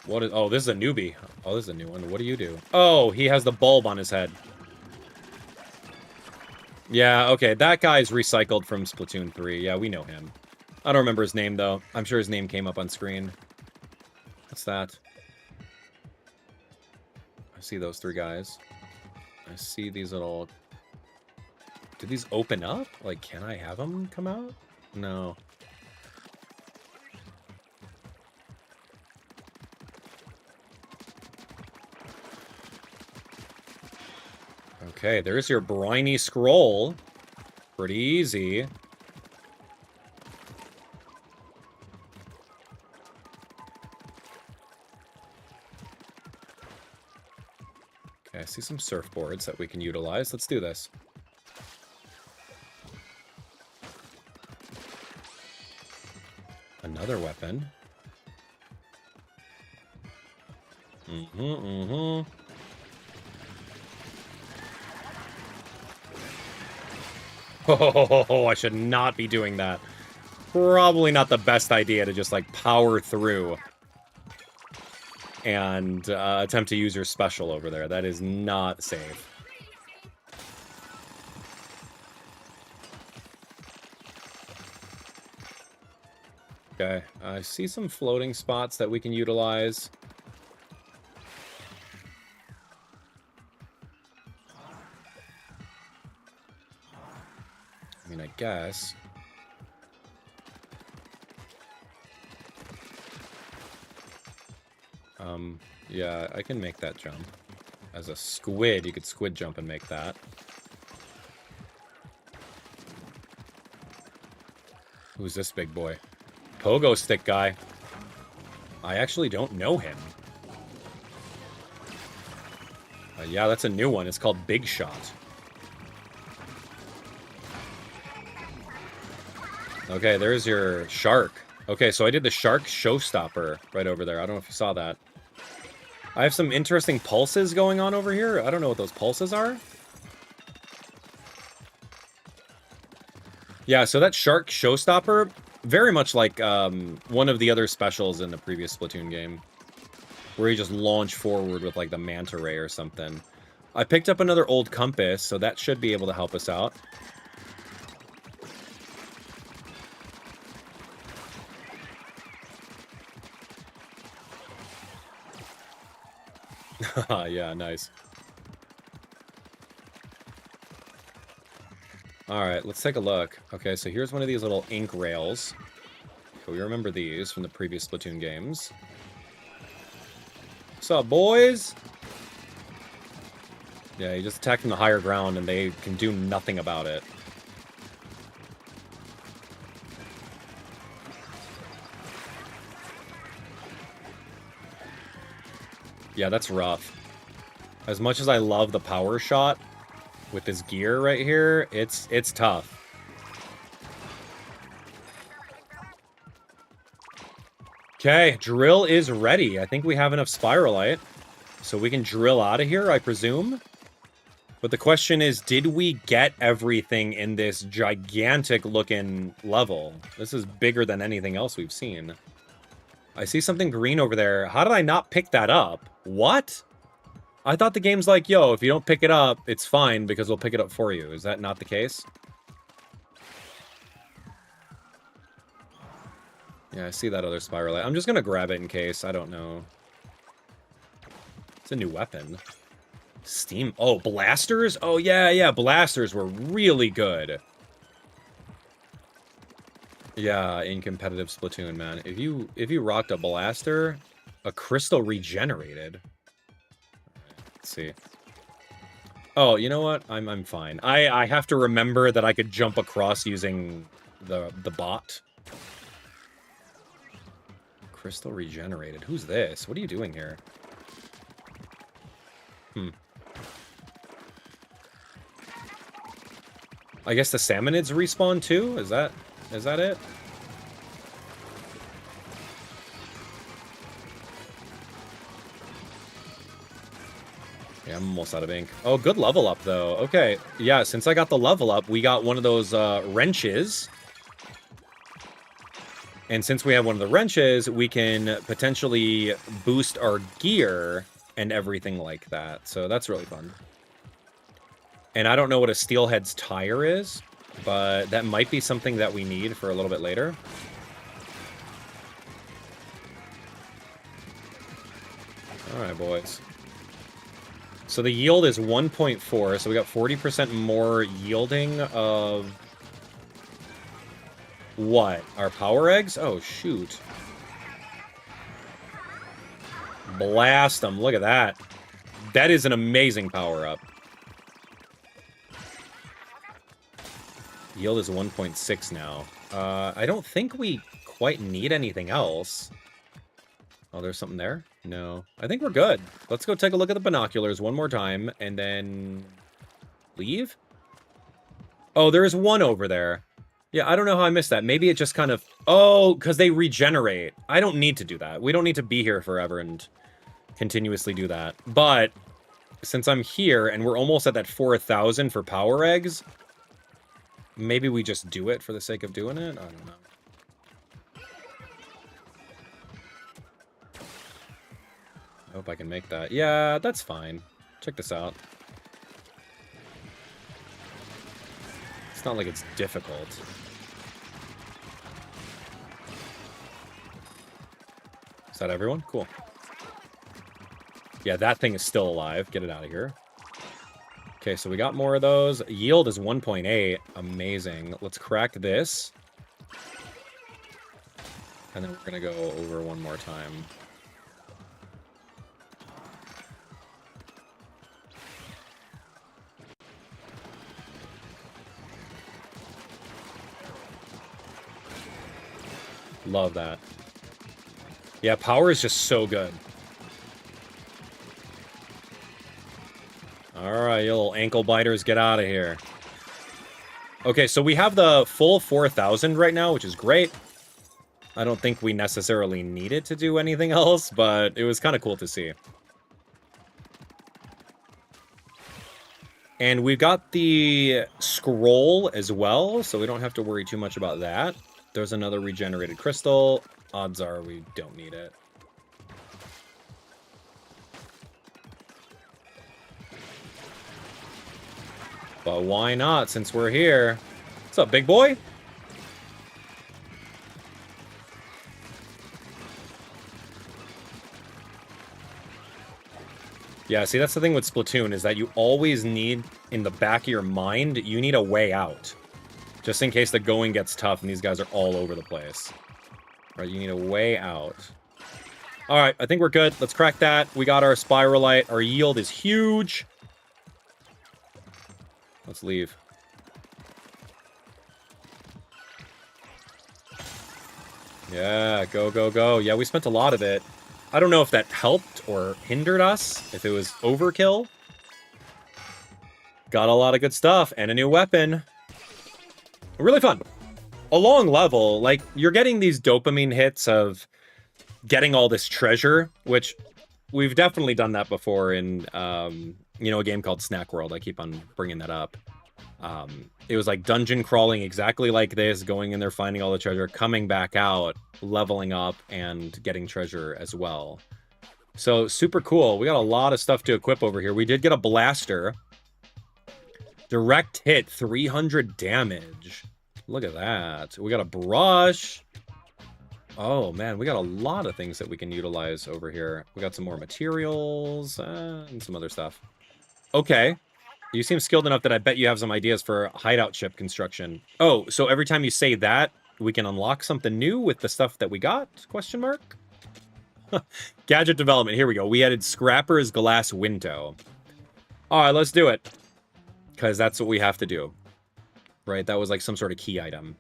What is... Oh, this is a newbie. Oh, this is a new one. What do you do? Oh, he has the bulb on his head. Yeah, okay. That guy's recycled from Splatoon 3. Yeah, we know him. I don't remember his name, though. I'm sure his name came up on screen. What's that? I see those three guys. I see these little... Did these open up? Like, can I have them come out? No. Okay, there's your briny scroll. Pretty easy. Okay, I see some surfboards that we can utilize. Let's do this. Another weapon. Oh, I should not be doing that. Probably not the best idea to just, like, power through and attempt to use your special over there. That is not safe. Okay, I see some floating spots that we can utilize. I mean, I guess. Yeah, I can make that jump. As a squid, you could squid jump and make that. Who's this big boy? Pogo stick guy. I actually don't know him. Yeah, that's a new one. It's called Big Shot. Okay, there's your shark. Okay, so I did the shark showstopper right over there. I don't know if you saw that. I have some interesting pulses going on over here. I don't know what those pulses are. Yeah, so that shark showstopper, very much like one of the other specials in the previous Splatoon game, where you just launch forward with like the manta ray or something. I picked up another old compass, so that should be able to help us out. Yeah, nice. Alright, let's take a look. Okay, so here's one of these little ink rails. So we remember these from the previous Splatoon games. What's up, boys? Yeah, you just attack from the higher ground and they can do nothing about it. Yeah, that's rough. As much as I love the power shot with this gear right here, it's tough. Okay, drill is ready. I think we have enough spiralite, so we can drill out of here, I presume. But the question is, did we get everything in this gigantic-looking level? This is bigger than anything else we've seen. I see something green over there. How did I not pick that up? What? I thought the game's like, yo, if you don't pick it up, it's fine because we'll pick it up for you. Is that not the case? Yeah, I see that other spiral. I'm just gonna grab it in case. I don't know. It's a new weapon. Steam. Oh, blasters? Oh, yeah, yeah. Blasters were really good. Yeah, in competitive Splatoon, man. If you rocked a blaster, a crystal regenerated. Let's see. Oh, you know what? I'm fine. I have to remember that I could jump across using the bot. Crystal regenerated. Who's this? What are you doing here? I guess the salmonids respawn too? Is that it? Yeah, I'm almost out of ink. Oh, good level up though. Okay. Yeah, since I got the level up, we got one of those wrenches. And since we have one of the wrenches, we can potentially boost our gear and everything like that. So that's really fun. And I don't know what a steelhead's tire is, but that might be something that we need for a little bit later. All right, boys. So the yield is 1.4, so we got 40% more yielding of... What? Our power eggs? Oh, shoot. Blast them. Look at that. That is an amazing power-up. Yield is 1.6 now. I don't think we quite need anything else. Oh, there's something there? No. I think we're good. Let's go take a look at the binoculars one more time, and then... leave? Oh, there is one over there. Yeah, I don't know how I missed that. Maybe it just kind of... Oh, because they regenerate. I don't need to do that. We don't need to be here forever and continuously do that. But, since I'm here, and we're almost at that 4,000 for power eggs... Maybe we just do it for the sake of doing it? I don't know. I hope I can make that. Yeah, that's fine. Check this out. It's not like it's difficult. Is that everyone? Cool. Yeah, that thing is still alive. Get it out of here. Okay, so we got more of those. Yield is 1.8. Amazing. Let's crack this. And then we're going to go over one more time. Love that. Yeah, power is just so good. Alright, you little ankle biters, get out of here. Okay, so we have the full 4,000 right now, which is great. I don't think we necessarily needed to do anything else, but it was kind of cool to see. And we've got the scroll as well, so we don't have to worry too much about that. There's another regenerated crystal. Odds are we don't need it. But why not, since we're here? What's up, big boy? Yeah, see, that's the thing with Splatoon, is that you always need, in the back of your mind, you need a way out. Just in case the going gets tough and these guys are all over the place. Right, you need a way out. Alright, I think we're good. Let's crack that. We got our Spiralite. Our yield is huge. Let's leave. Yeah, go, go, go. Yeah, we spent a lot of it. I don't know if that helped or hindered us, if it was overkill. Got a lot of good stuff, and a new weapon. Really fun. A long level, like, you're getting these dopamine hits of getting all this treasure, which we've definitely done that before in, you know, a game called Snack World. I keep on bringing that up. It was like dungeon crawling exactly like this, going in there, finding all the treasure, coming back out, leveling up, and getting treasure as well. So, super cool. We got a lot of stuff to equip over here. We did get a blaster. Direct hit, 300 damage. Look at that. We got a brush. Oh, man, we got a lot of things that we can utilize over here. We got some more materials and some other stuff. Okay. You seem skilled enough that I bet you have some ideas for hideout ship construction. Oh, so every time you say that, we can unlock something new with the stuff that we got? Question mark? Gadget development. Here we go. We added Scrapper's glass window. All right, let's do it. Because that's what we have to do. Right? That was like some sort of key item.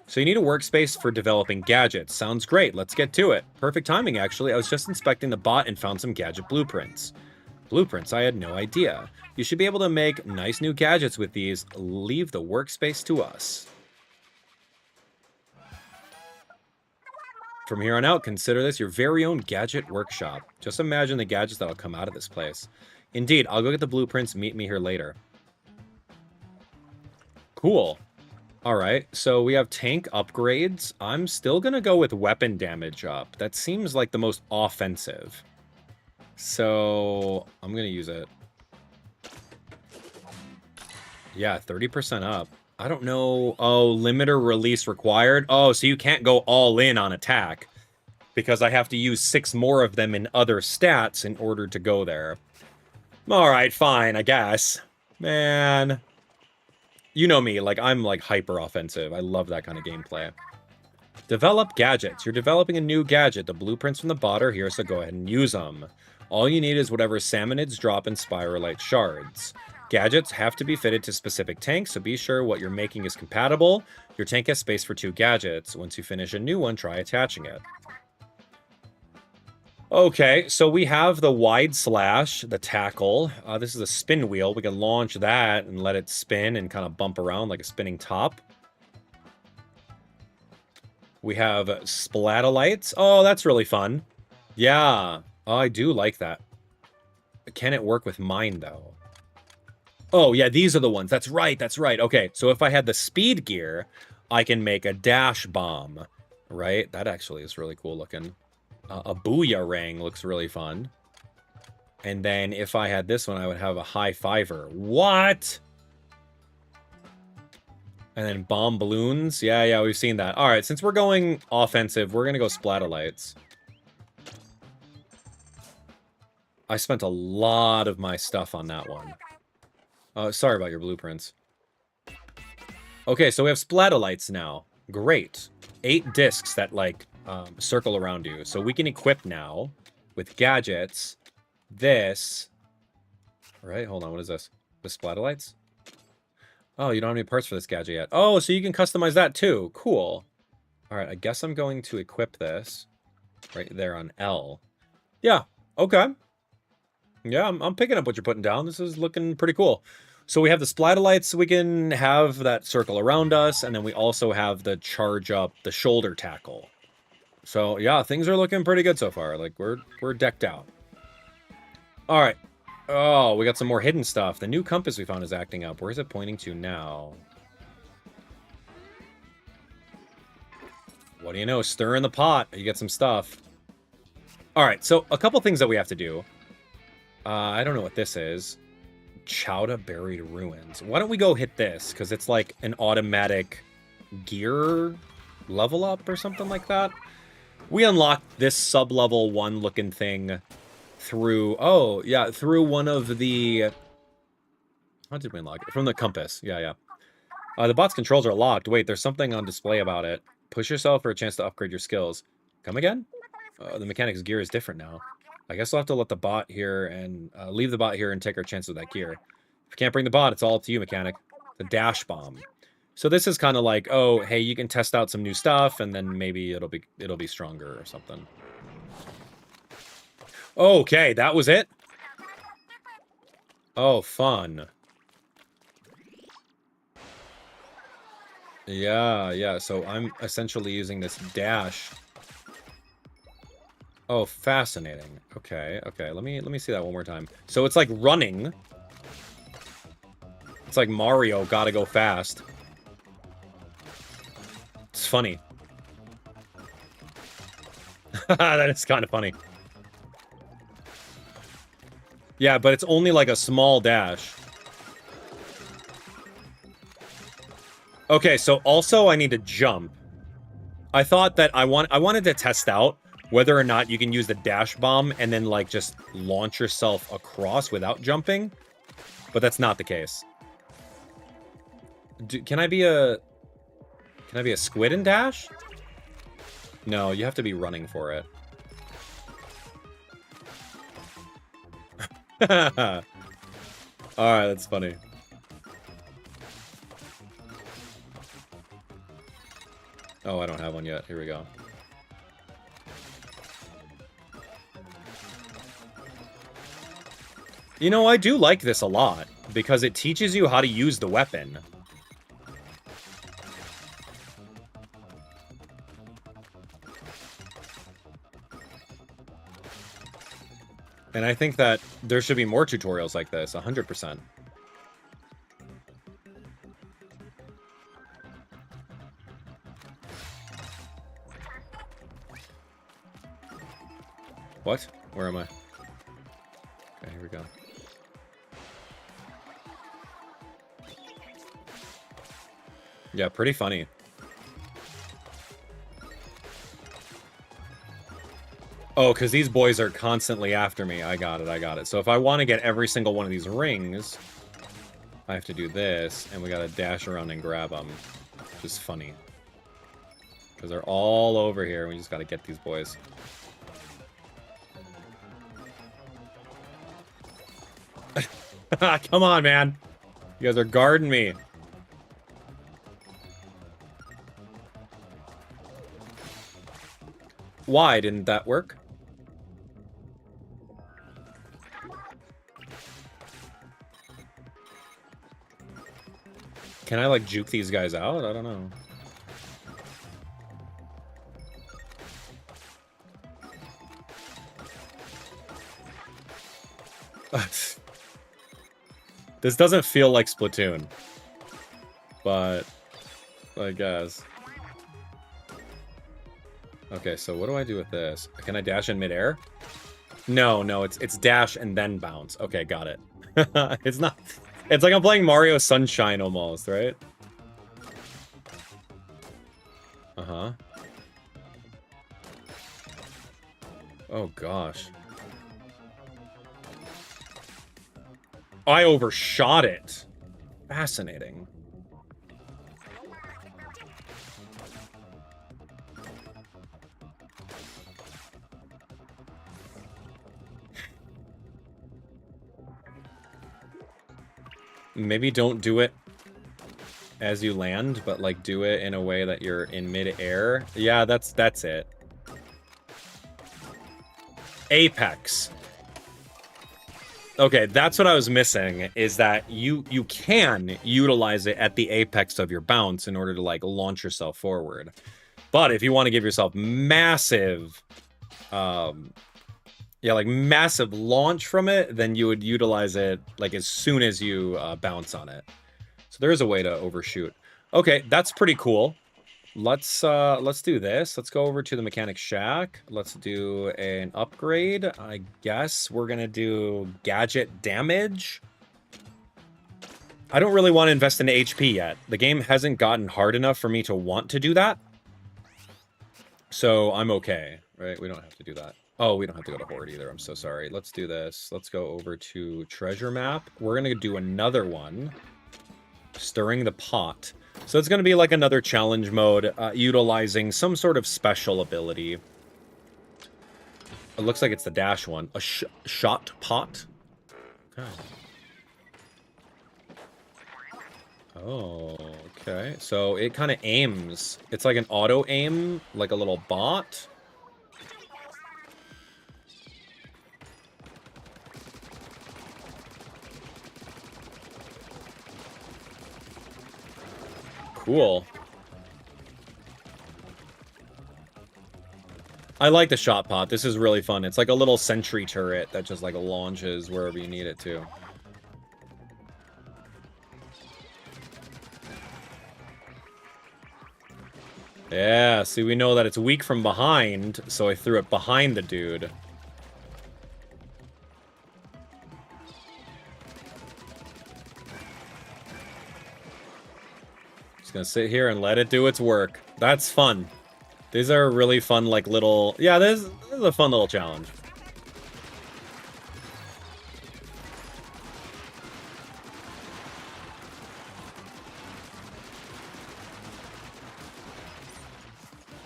So you need a workspace for developing gadgets. Sounds great. Let's get to it. Perfect timing, actually. I was just inspecting the bot and found some gadget blueprints. Blueprints? I had no idea. You should be able to make nice new gadgets with these. Leave the workspace to us. From here on out, consider this your very own gadget workshop. Just imagine the gadgets that'll come out of this place. Indeed, I'll go get the blueprints. Meet me here later. Cool. All right, so we have tank upgrades. I'm still going to go with weapon damage up. That seems like the most offensive. So I'm going to use it. Yeah, 30% up. I don't know. Oh, limiter release required. Oh, so you can't go all in on attack because I have to use 6 more of them in other stats in order to go there. All right, fine, I guess. Man, you know me, like I'm like hyper offensive. I love that kind of gameplay. Develop gadgets. You're developing a new gadget. The blueprints from the bot are here, so go ahead and use them. All you need is whatever salmonids drop in spiralite shards. Gadgets have to be fitted to specific tanks, so be sure what you're making is compatible. Your tank has space for 2 gadgets. Once you finish a new one, try attaching it. Okay, so we have the wide slash, the tackle. This is a spin wheel. We can launch that and let it spin and kind of bump around like a spinning top. We have splatolites. Oh, that's really fun. Yeah, oh, I do like that. Can it work with mine, though? Oh, yeah, these are the ones. That's right, that's right. Okay, so if I had the speed gear, I can make a dash bomb, right? That actually is really cool looking. A Booyarang looks really fun. And then if I had this one, I would have a high fiver. What? And then bomb balloons. Yeah, we've seen that. All right, since we're going offensive, we're going to go splatolites. I spent a lot of my stuff on that one. Sorry about your blueprints. Okay, so we have splatolites now. Great. 8 discs that, like, circle around you. So we can equip now with gadgets. This. All right, hold on. What is this? The splatolites? Oh, you don't have any parts for this gadget yet. Oh, so you can customize that too. Cool. All right, I guess I'm going to equip this right there on L. Yeah, okay. Yeah, I'm picking up what you're putting down. This is looking pretty cool. So we have the splatolites, so we can have that circle around us, and then we also have the charge up the shoulder tackle. So yeah, things are looking pretty good so far. Like we're decked out. All right. Oh, we got some more hidden stuff. The new compass we found is acting up. Where is it pointing to now? What do you know? Stir in the pot. You get some stuff. All right, so a couple things that we have to do. I don't know what this is. Chowda Buried Ruins. Why don't we go hit this? Because it's like an automatic gear level up or something like that. We unlocked this sub-level 1 looking thing through... Oh, yeah, through one of the... How did we unlock it? From the compass. Yeah. The bot's controls are locked. Wait, there's something on display about it. Push yourself for a chance to upgrade your skills. Come again? The mechanic's gear is different now. I guess we'll have to let the bot here and leave the bot here and take our chance with that gear. If you can't bring the bot, it's all up to you, mechanic. The dash bomb. So this is kind of like, oh, hey, you can test out some new stuff, and then maybe it'll be stronger or something. Okay, that was it. Oh, fun. Yeah. So I'm essentially using this dash. Oh, fascinating. Okay. Let me see that one more time. So it's like running. It's like Mario, gotta go fast. It's funny. That is kind of funny. Yeah, but it's only like a small dash. Okay, so also I need to jump. I thought that I wanted to test out whether or not you can use the dash bomb and then like just launch yourself across without jumping, but that's not the case. Can I be a squid and dash? No, you have to be running for it. Alright, that's funny. Oh, I don't have one yet. Here we go. You know, I do like this a lot, because it teaches you how to use the weapon. And I think that there should be more tutorials like this, 100%. What? Where am I? Okay, here we go. Yeah, pretty funny. Oh, because these boys are constantly after me. I got it, I got it. So if I want to get every single one of these rings, I have to do this, and we gotta dash around and grab them. Which is funny. Because they're all over here, and we just gotta get these boys. Come on, man. You guys are guarding me. Why didn't that work? Can I, like, juke these guys out? I don't know. This doesn't feel like Splatoon. But I guess. Okay, so what do I do with this? Can I dash in midair? No, it's dash and then bounce. Okay, got it. It's not... It's like I'm playing Mario Sunshine almost, right? Uh-huh. Oh, gosh. I overshot it. Fascinating. Maybe don't do it as you land, but like do it in a way that you're in mid-air. Yeah, that's it. Apex. Okay, that's what I was missing, is that you can utilize it at the apex of your bounce in order to like launch yourself forward. But if you want to give yourself massive like massive launch from it, then you would utilize it like as soon as you bounce on it. So there is a way to overshoot. Okay, that's pretty cool. Let's do this. Let's go over to the mechanic shack. Let's do an upgrade. I guess we're gonna do gadget damage. I don't really want to invest in HP yet. The game hasn't gotten hard enough for me to want to do that. So I'm okay, right? We don't have to do that. Oh, we don't have to go to Horde either. I'm so sorry. Let's do this. Let's go over to treasure map. We're gonna do another one. Stirring the pot. So it's going to be like another challenge mode, utilizing some sort of special ability. It looks like it's the dash one. A shot pot? Okay. Oh, okay. So it kind of aims. It's like an auto aim, like a little bot. Cool. I like the shot pot. This is really fun. It's like a little sentry turret that just like launches wherever you need it to. Yeah, see, we know that it's weak from behind, so I threw it behind the dude. Gonna sit here and let it do its work. That's fun. These are really fun, like, little... Yeah, this is a fun little challenge.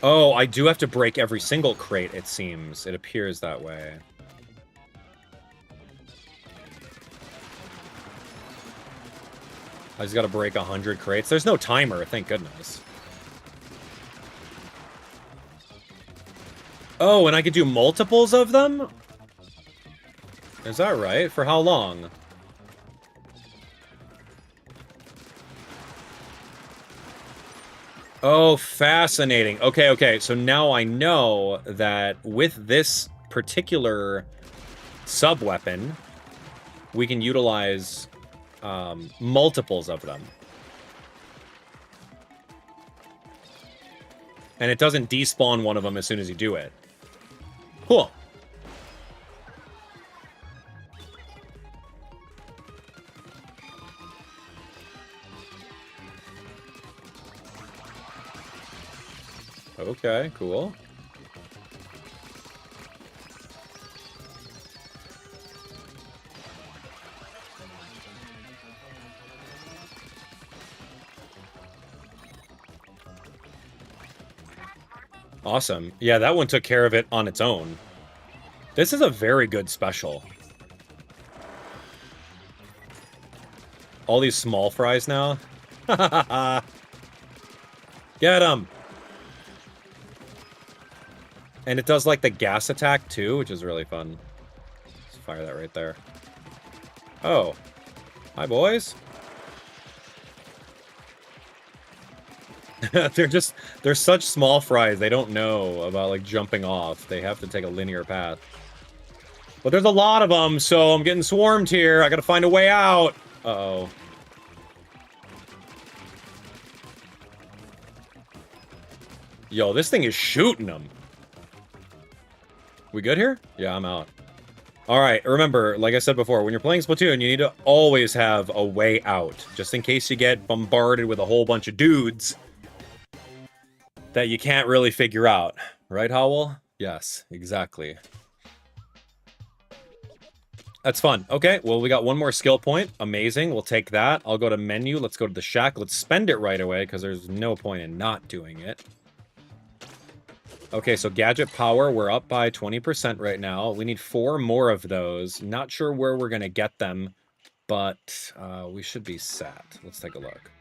Oh, I do have to break every single crate, it seems. It appears that way. I just gotta break 100 crates. There's no timer, thank goodness. Oh, and I could do multiples of them? Is that right? For how long? Oh, fascinating. Okay, okay. So now I know that with this particular sub-weapon, we can utilize multiples of them. And it doesn't despawn one of them as soon as you do it. Cool. Okay, cool. Awesome. Yeah, that one took care of it on its own. This is a very good special. All these small fries now. Get them. And it does, like, the gas attack, too, which is really fun. Let's fire that right there. Oh. Hi, boys. They're such small fries, they don't know about, like, jumping off. They have to take a linear path. But there's a lot of them, so I'm getting swarmed here. I gotta find a way out. Uh-oh. Yo, this thing is shooting them. We good here? Yeah, I'm out. Alright, remember, like I said before, when you're playing Splatoon, you need to always have a way out. Just in case you get bombarded with a whole bunch of dudes that you can't really figure out. Right, Howell? Yes, exactly. That's fun. Okay, well, we got one more skill point. Amazing. We'll take that. I'll go to menu. Let's go to the shack. Let's spend it right away, because there's no point in not doing it. Okay, so gadget power, we're up by 20% right now. We need 4 more of those. Not sure where we're going to get them, but we should be set. Let's take a look.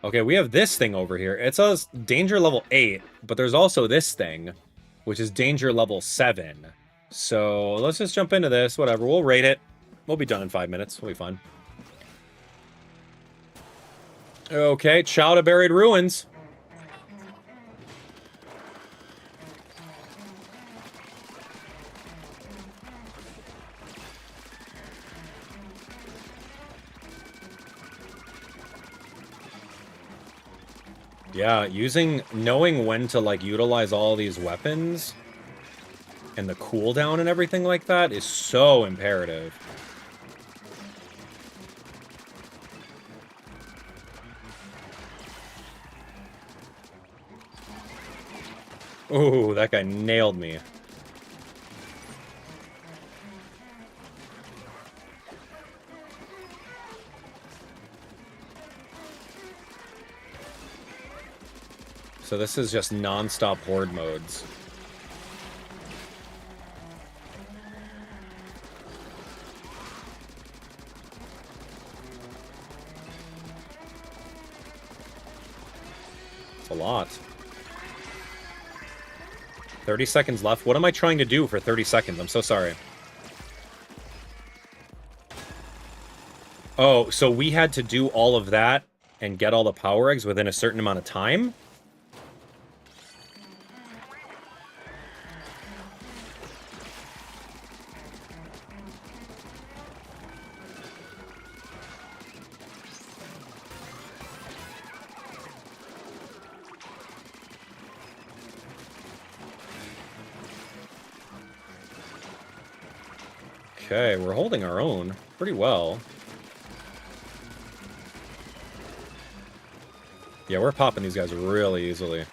Okay, we have this thing over here. It says danger level 8, but there's also this thing, which is danger level 7. So let's just jump into this. Whatever, we'll rate it. We'll be done in 5 minutes. We'll be fine. Okay, Chowda Buried Ruins. Yeah, knowing when to, like, utilize all these weapons and the cooldown and everything like that is so imperative. Ooh, that guy nailed me. So this is just non-stop horde modes. It's a lot. 30 seconds left. What am I trying to do for 30 seconds? I'm so sorry. Oh, so we had to do all of that and get all the power eggs within a certain amount of time? Okay, we're holding our own pretty well. Yeah, we're popping these guys really easily.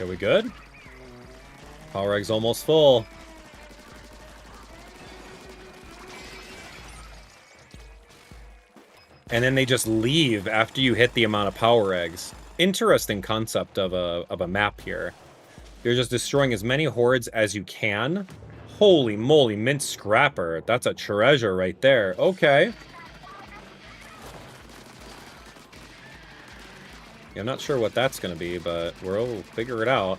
Okay, we good? Power egg's almost full. And then they just leave after you hit the amount of power eggs. Interesting concept of a map here. You're just destroying as many hordes as you can. Holy moly, mint scrapper. That's a treasure right there. Okay. Yeah, I'm not sure what that's going to be, but we'll figure it out.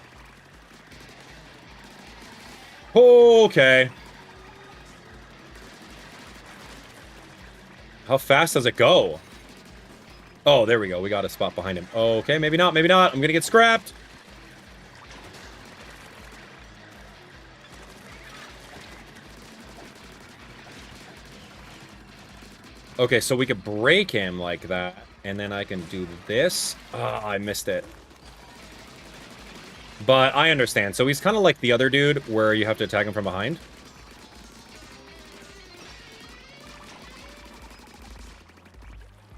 Okay. How fast does it go? Oh, there we go. We got a spot behind him. Okay, maybe not, maybe not. I'm going to get scrapped. Okay, so we could break him like that, and then I can do this. Ah, I missed it. But I understand. So he's kind of like the other dude where you have to attack him from behind.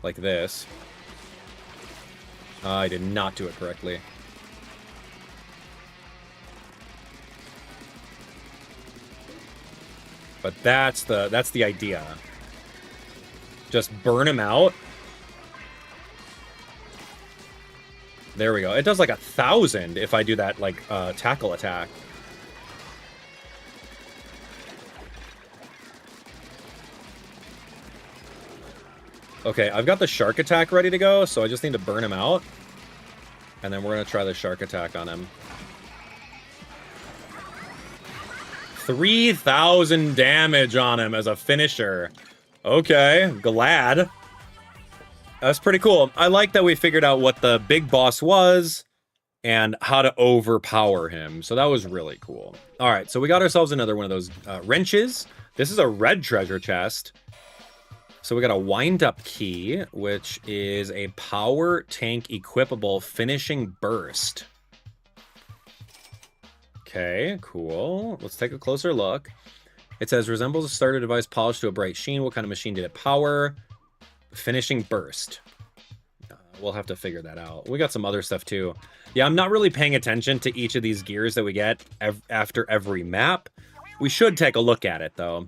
Like this. I did not do it correctly. But that's the idea. Just burn him out. There we go. It does like 1,000 if I do that, like, tackle attack. Okay, I've got the shark attack ready to go, so I just need to burn him out. And then we're going to try the shark attack on him. 3,000 damage on him as a finisher. Okay, glad. That's pretty cool. I like that we figured out what the big boss was and how to overpower him. So that was really cool. All right, so we got ourselves another one of those wrenches. This is a red treasure chest. So we got a wind-up key, which is a power tank equipable finishing burst. Okay, cool. Let's take a closer look. It says, resembles a starter device polished to a bright sheen. What kind of machine did it power? Finishing burst. We'll have to figure that out. We got some other stuff too. Yeah, I'm not really paying attention to each of these gears that we get after every map. We should take a look at it though.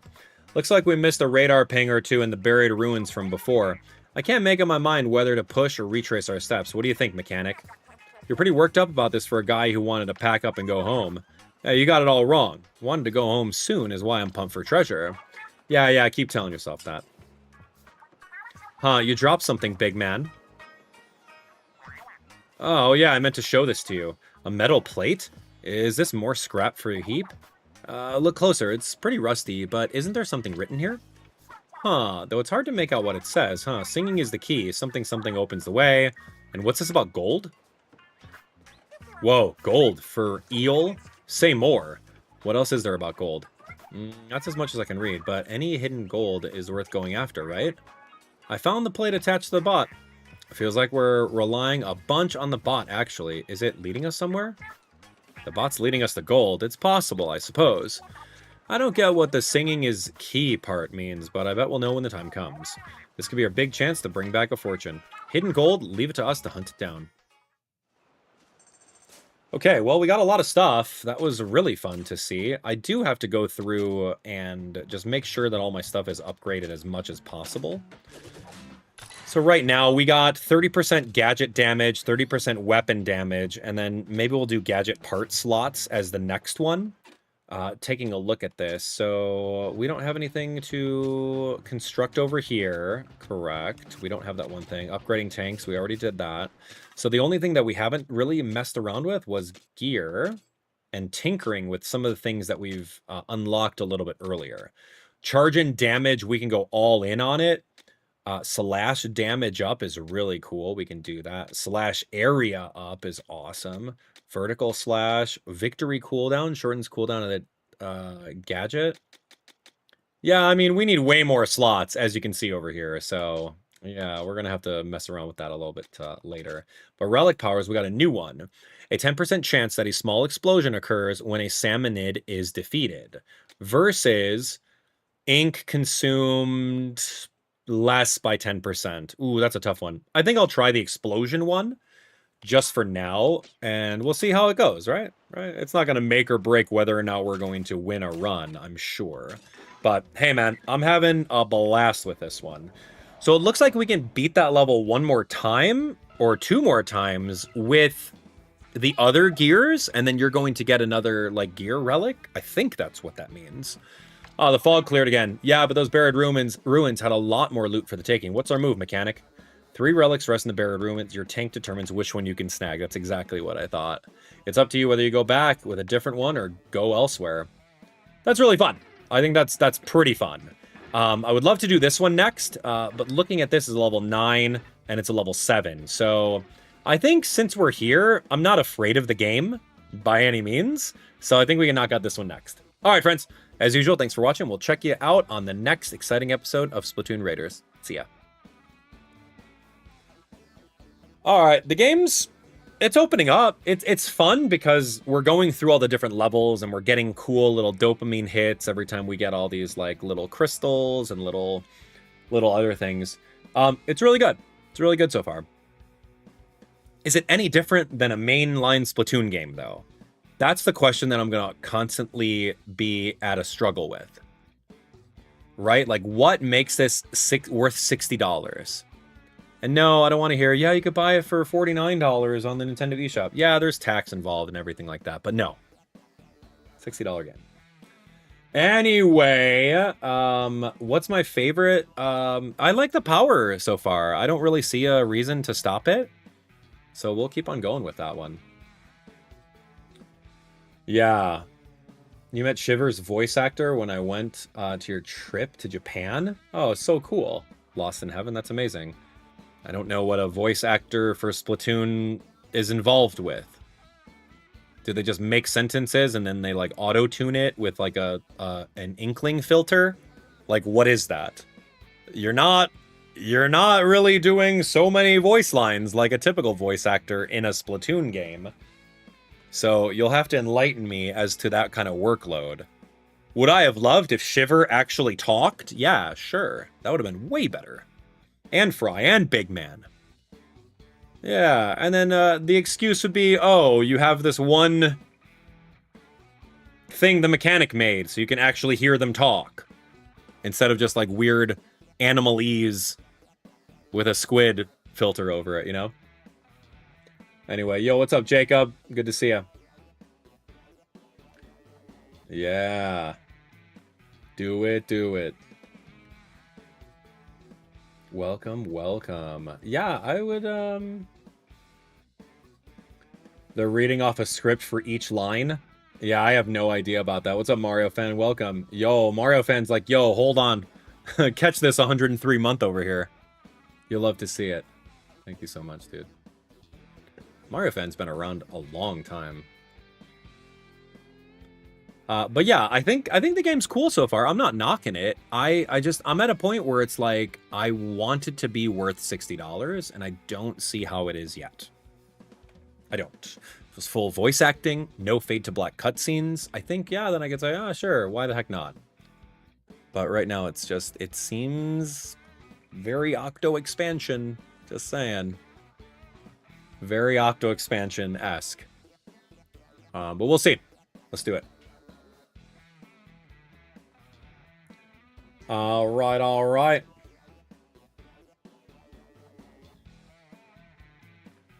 Looks like we missed a radar ping or two in the buried ruins from before. I can't make up my mind whether to push or retrace our steps. What do you think, mechanic? You're pretty worked up about this for a guy who wanted to pack up and go home. Yeah, you got it all wrong. Wanted to go home soon is why I'm pumped for treasure. Yeah, keep telling yourself that. Huh, you dropped something, big man. Oh, yeah, I meant to show this to you. A metal plate? Is this more scrap for a heap? Look closer. It's pretty rusty, but isn't there something written here? Huh, though it's hard to make out what it says, huh? Singing is the key. Something opens the way. And what's this about gold? Whoa, gold for eel? Say more. What else is there about gold? That's as much as I can read, but any hidden gold is worth going after, right? I found the plate attached to the bot. Feels like we're relying a bunch on the bot, actually. Is it leading us somewhere? The bot's leading us to gold. It's possible, I suppose. I don't get what the singing is key part means, but I bet we'll know when the time comes. This could be our big chance to bring back a fortune. Hidden gold, leave it to us to hunt it down. Okay, well, we got a lot of stuff. That was really fun to see. I do have to go through and just make sure that all my stuff is upgraded as much as possible. So right now, we got 30% gadget damage, 30% weapon damage, and then maybe we'll do gadget part slots as the next one. Taking a look at this. So we don't have anything to construct over here. Correct. We don't have that one thing. Upgrading tanks, we already did that. So the only thing that we haven't really messed around with was gear and tinkering with some of the things that we've unlocked a little bit earlier. Charge and damage, we can go all in on it. Slash damage up is really cool. We can do that. Slash area up is awesome. Vertical slash. Victory cooldown. Shortens cooldown of the gadget. Yeah, I mean, we need way more slots, as you can see over here. So, yeah, we're going to have to mess around with that a little bit later. But relic powers, we got a new one. A 10% chance that a small explosion occurs when a salmonid is defeated. Versus ink consumed less by 10%. Ooh, that's a tough one. I think I'll try the explosion one, just for now, and we'll see how it goes, right? It's not going to make or break whether or not we're going to win a run, I'm sure. But hey, man, I'm having a blast with this one. So it looks like we can beat that level one more time or two more times with the other gears, and then you're going to get another like gear relic. I think that's what that means. Oh, the fog cleared again. Yeah, but those buried ruins had a lot more loot for the taking. What's our move, mechanic? 3 relics rest in the buried ruins. Your tank determines which one you can snag. That's exactly what I thought. It's up to you whether you go back with a different one or go elsewhere. That's really fun. I think that's pretty fun. I would love to do this one next, but looking at this is a level 9 and it's a level 7. So I think since we're here, I'm not afraid of the game by any means. So I think we can knock out this one next. All right, friends. As usual, thanks for watching. We'll check you out on the next exciting episode of Splatoon Raiders. See ya. All right, the game's, it's opening up. It's fun because we're going through all the different levels and we're getting cool little dopamine hits every time we get all these like little crystals and little other things. It's really good. It's really good so far. Is it any different than a mainline Splatoon game though? That's the question that I'm gonna constantly be at a struggle with. Right? Like what makes this worth $60? And no, I don't want to hear, yeah, you could buy it for $49 on the Nintendo eShop. Yeah, there's tax involved and everything like that, but no. $60 game. Anyway, what's my favorite? I like the power so far. I don't really see a reason to stop it. So we'll keep on going with that one. Yeah. You met Shiver's voice actor when I went to your trip to Japan? Oh, so cool. Lost in Heaven, that's amazing. I don't know what a voice actor for Splatoon is involved with. Do they just make sentences and then they like auto-tune it with like an inkling filter? Like what is that? You're not really doing so many voice lines like a typical voice actor in a Splatoon game. So you'll have to enlighten me as to that kind of workload. Would I have loved if Shiver actually talked? Yeah, sure. That would have been way better. And Fry, and Big Man. Yeah, and then the excuse would be, oh, you have this one thing the mechanic made, so you can actually hear them talk. Instead of just like weird animalese with a squid filter over it, you know? Anyway, yo, what's up, Jacob? Good to see you. Yeah. Do it, do it. Welcome, welcome. Yeah, I would, they're reading off a script for each line. Yeah, I have no idea about that. What's up, Mario fan? Welcome. Yo, Mario fan's like, yo, hold on. Catch this 103 month over here. You'll love to see it. Thank you so much, dude. Mario fan's been around a long time. But yeah, I think the game's cool so far. I'm not knocking it. I'm at a point where it's like, I want it to be worth $60, and I don't see how it is yet. I don't. It was full voice acting, no fade to black cutscenes. I think, yeah, then I could say, oh, sure, why the heck not? But right now, it's just, it seems very Octo expansion. Just saying. Very Octo expansion-esque. But we'll see. Let's do it. All right, all right.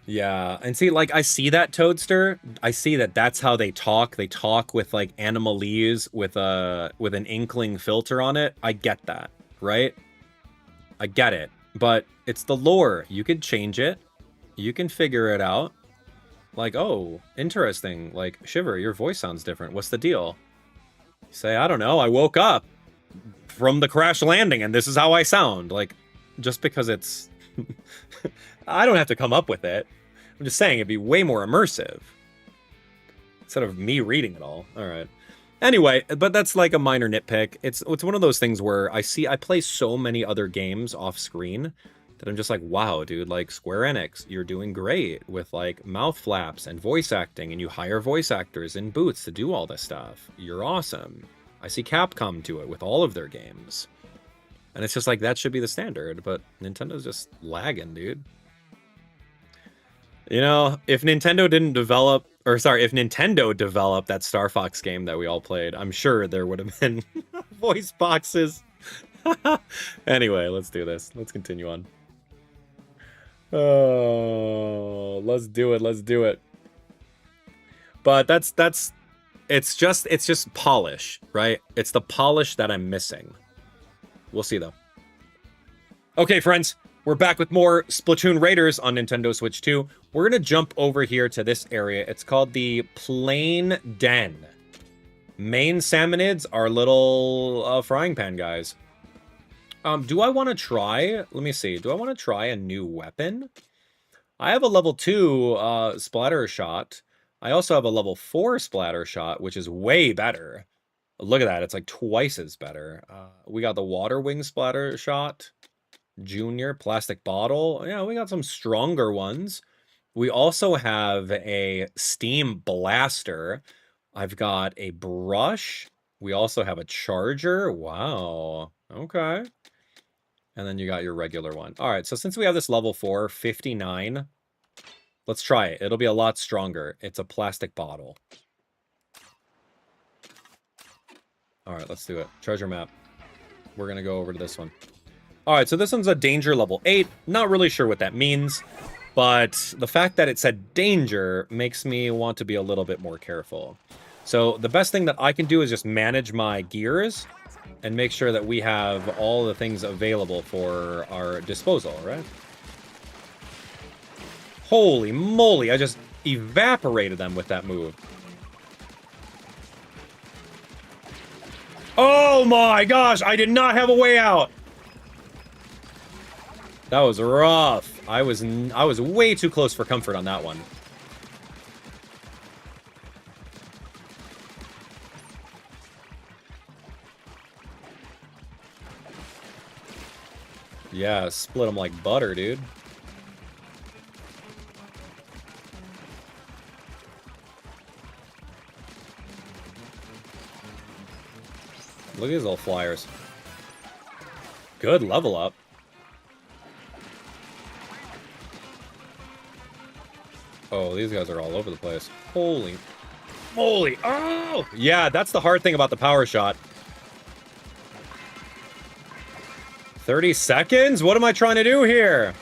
Yeah, and see, like, I see that, Toadster. I see that that's how they talk. They talk with, like, animalese with an inkling filter on it. I get that, right? I get it. But it's the lore. You could change it. You can figure it out. Like, oh, interesting. Like, Shiver, your voice sounds different. What's the deal? Say, I don't know. I woke up from the crash landing and this is how I sound. Like, just because it's I don't have to come up with it. I'm just saying it'd be way more immersive instead of me reading it all. All right, anyway, but that's like a minor nitpick. It's one of those things where I play so many other games off screen that I'm just like, wow, dude, like Square Enix, you're doing great with like mouth flaps and voice acting, and you hire voice actors in booths to do all this stuff. You're awesome. I see Capcom do it with all of their games. And it's just like, that should be the standard, but Nintendo's just lagging, dude. You know, if Nintendo didn't develop, or sorry, if Nintendo developed that Star Fox game that we all played, I'm sure there would have been voice boxes. Anyway, let's do this. Let's continue on. Oh, let's do it. Let's do it. But it's just polish, right? It's the polish that I'm missing. We'll see though. Okay, friends, we're back with more Splatoon Raiders on Nintendo Switch 2. We're gonna jump over here to this area. It's called the Pleyn Den. Main salmonids are little frying pan guys. Do I want to try? Let me see. Do I want to try a new weapon? I have a level 2 splatter shot. I also have a level 4 splatter shot, which is way better. Look at that. It's like twice as better. We got the water wing splatter shot. Junior plastic bottle. Yeah, we got some stronger ones. We also have a steam blaster. I've got a brush. We also have a charger. Wow. Okay. And then you got your regular one. All right, so since we have this level 4, 59, let's try it. It'll be a lot stronger. It's a plastic bottle. All right, let's do it. Treasure map. We're going to go over to this one. All right, so this one's a danger level 8. Not really sure what that means, but the fact that it said danger makes me want to be a little bit more careful. So the best thing that I can do is just manage my gears and make sure that we have all the things available for our disposal, right? Holy moly, I just evaporated them with that move. Oh my gosh, I did not have a way out. That was rough. I was way too close for comfort on that one. Yeah, split them like butter, dude. Look at these little flyers. Good level up. Oh, these guys are all over the place. Holy moly. Oh! Yeah, that's the hard thing about the power shot. 30 seconds? What am I trying to do here?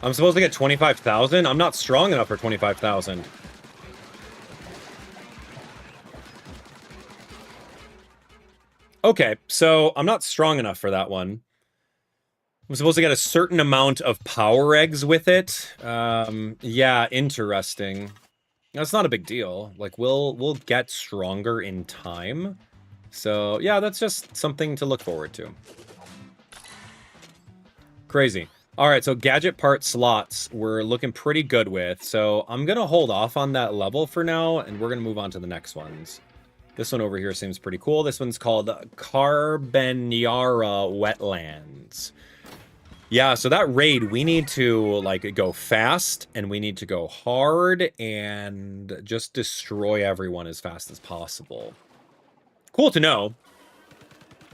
I'm supposed to get 25,000? I'm not strong enough for 25,000. Okay, so I'm not strong enough for that one. I'm supposed to get a certain amount of power eggs with it. Yeah, interesting. That's not a big deal. Like, we'll get stronger in time. So, yeah, that's just something to look forward to. Crazy. All right, so gadget part slots we're looking pretty good with. So I'm going to hold off on that level for now, and we're going to move on to the next ones. This one over here seems pretty cool. This one's called Carbanyara Wetlands. Yeah, so that raid, we need to, like, go fast, and we need to go hard, and just destroy everyone as fast as possible. Cool to know,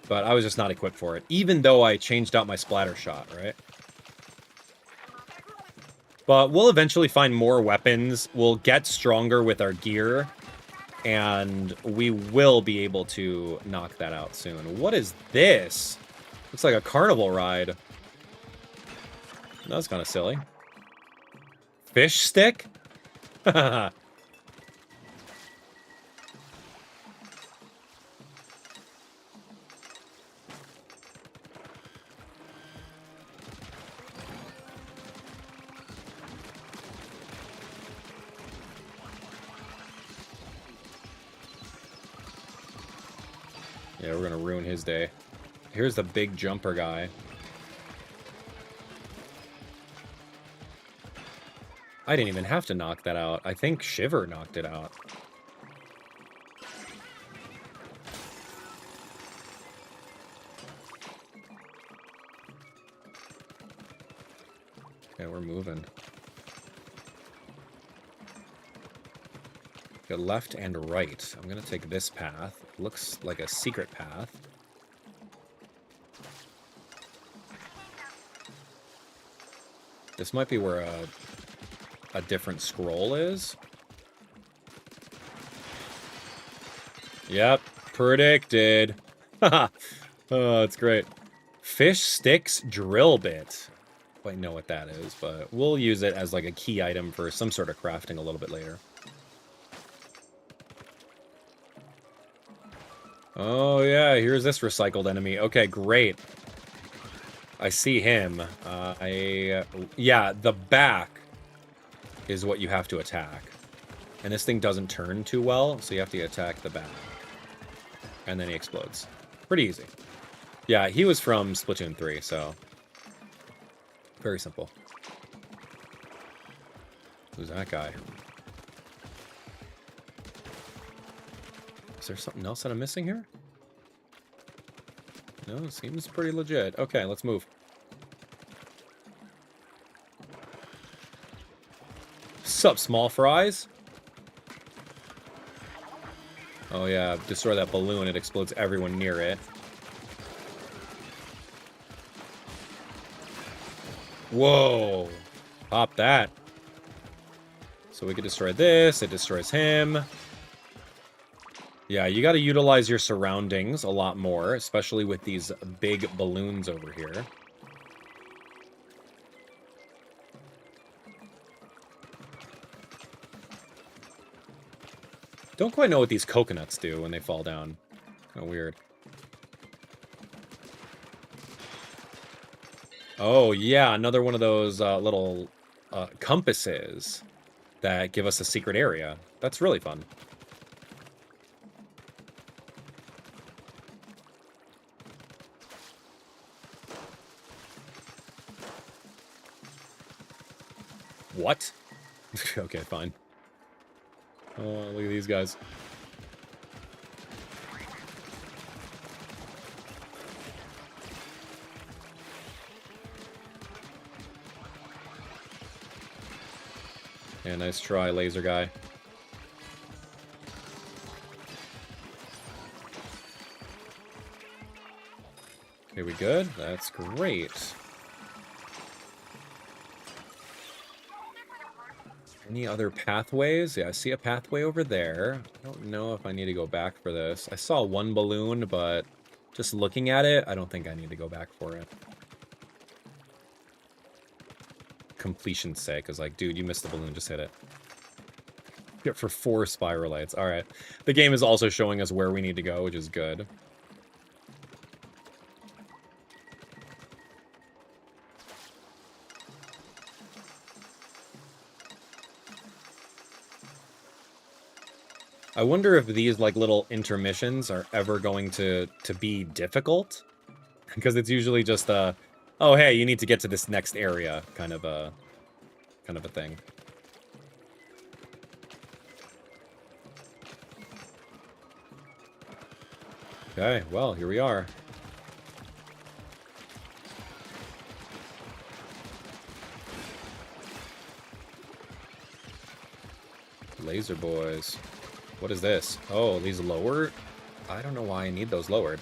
but I was just not equipped for it, even though I changed out my splatter shot, right? But we'll eventually find more weapons, we'll get stronger with our gear, and we will be able to knock that out soon. What is this? Looks like a carnival ride. That's kind of silly. Fish stick? Yeah, we're gonna ruin his day. Here's the big jumper guy. I didn't even have to knock that out. I think Shiver knocked it out. Okay, we're moving. Got left and right. I'm gonna take this path. Looks like a secret path. This might be where a different scroll is. Yep, predicted. Haha. Oh, that's great. Fish sticks drill bit. I don't know what that is, but we'll use it as like a key item for some sort of crafting a little bit later. Oh yeah, here's this recycled enemy. Okay, great. I see him. Yeah, the back is what you have to attack. And this thing doesn't turn too well, so you have to attack the back. And then he explodes. Pretty easy. Yeah, he was from Splatoon 3, so... very simple. Who's that guy? Is there something else that I'm missing here? No, it seems pretty legit. Okay, let's move. Sup, small fries? Oh yeah, destroy that balloon, it explodes everyone near it. Whoa! Pop that. So we can destroy this, it destroys him. Yeah, you gotta utilize your surroundings a lot more, especially with these big balloons over here. Don't quite know what these coconuts do when they fall down. Kind of weird. Oh, yeah, another one of those little compasses that give us a secret area. That's really fun. What? Okay, fine. Oh, look at these guys. Yeah, nice try, laser guy. Okay, we good? That's great. Any other pathways? Yeah, I see a pathway over there. I don't know if I need to go back for this. I saw one balloon, but just looking at it, I don't think I need to go back for it. Completion's sake, I was like, dude, you missed the balloon, just hit it. Get for 4 spiralites. Alright. The game is also showing us where we need to go, which is good. I wonder if these like little intermissions are ever going to be difficult, because it's usually just oh hey, you need to get to this next area kind of a thing. Okay, well, here we are. Laser boys. What is this? Oh, these lower? I don't know why I need those lowered.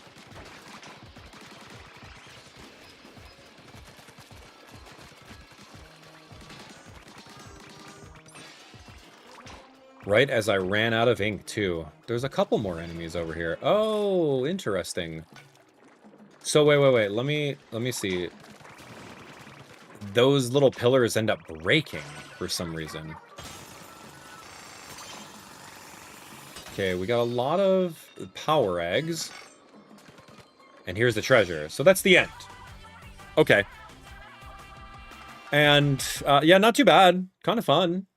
Right as I ran out of ink, too. There's a couple more enemies over here. Oh, interesting. So, wait. Let me see. Those little pillars end up breaking for some reason. Okay, we got a lot of power eggs. And here's the treasure. So that's the end. Okay. And, yeah, not too bad. Kind of fun.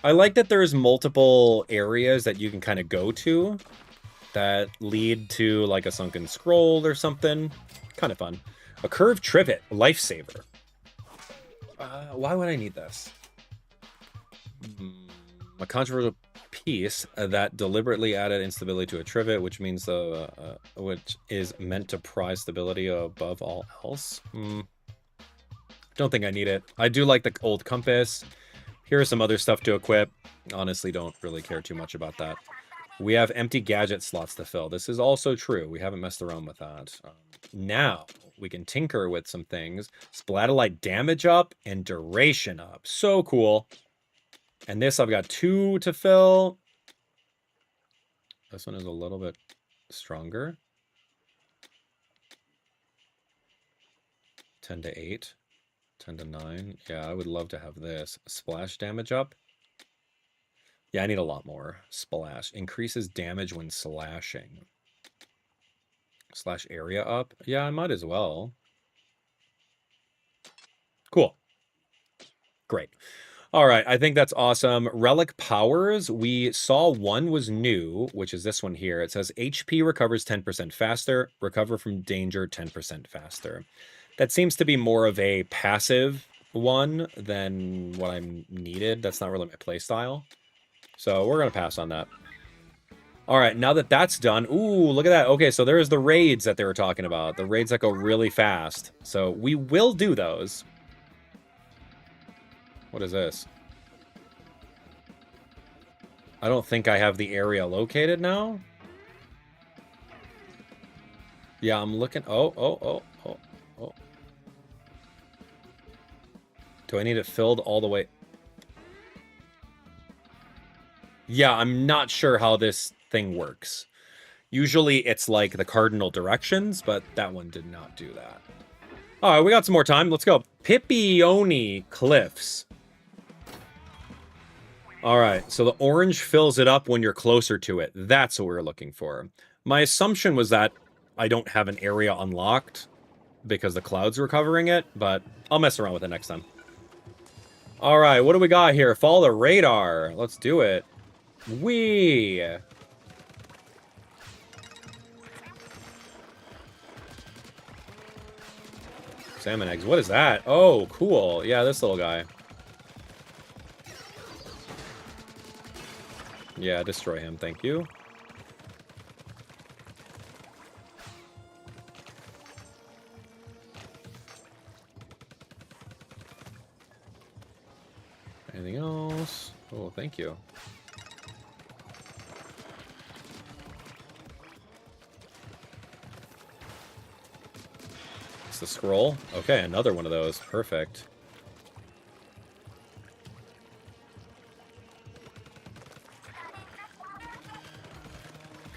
I like that there's multiple areas that you can kind of go to that lead to, like, a sunken scroll or something. Kind of fun. A curved trivet. Lifesaver. Why would I need this? A controversial piece that deliberately added instability to a trivet, which means which is meant to prize stability above all else. Don't think I need it. I do like the old compass. Here's some other stuff to equip. Honestly, don't really care too much about that. We have empty gadget slots to fill. This is also true. We haven't messed around with that. Now, we can tinker with some things. Splatolite damage up and duration up. So cool. And this, I've got 2 to fill. This one is a little bit stronger. 10 to 8. 10 to 9. Yeah, I would love to have this. Splash damage up. Yeah, I need a lot more. Splash. Increases damage when slashing. Slash area up. Yeah, I might as well. Cool. Great. All right, I think that's awesome. Relic powers, we saw one was new, which is this one here. It says HP recovers 10% faster, recover from danger 10% faster. That seems to be more of a passive one than what I'm needed. That's not really my playstyle. So we're going to pass on that. All right, now that that's done, ooh, look at that. Okay, so there's the raids that they were talking about, the raids that go really fast. So we will do those. What is this? I don't think I have the area located now. Yeah, I'm looking. Oh. Do I need it filled all the way? Yeah, I'm not sure how this thing works. Usually it's like the cardinal directions, but that one did not do that. All right, we got some more time. Let's go. Pipyoni Cliffs. All right, so the orange fills it up when you're closer to it. That's what we're looking for. My assumption was that I don't have an area unlocked because the clouds were covering it, but I'll mess around with it next time. All right, what do we got here? Follow the radar. Let's do it. Wee! Salmon eggs. What is that? Oh, cool. Yeah, this little guy. Yeah, destroy him. Thank you. Anything else? Oh, thank you. It's the scroll. Okay, another one of those. Perfect.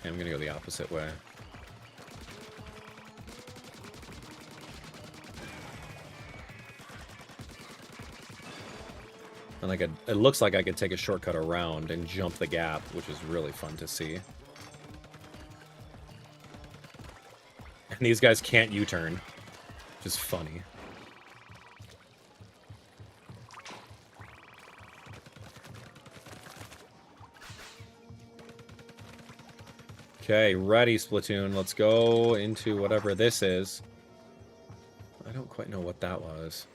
Okay, I'm gonna go the opposite way. And like it looks like I could take a shortcut around and jump the gap, which is really fun to see. And these guys can't U-turn, which is funny. Okay, ready, Splatoon. Let's go into whatever this is. I don't quite know what that was.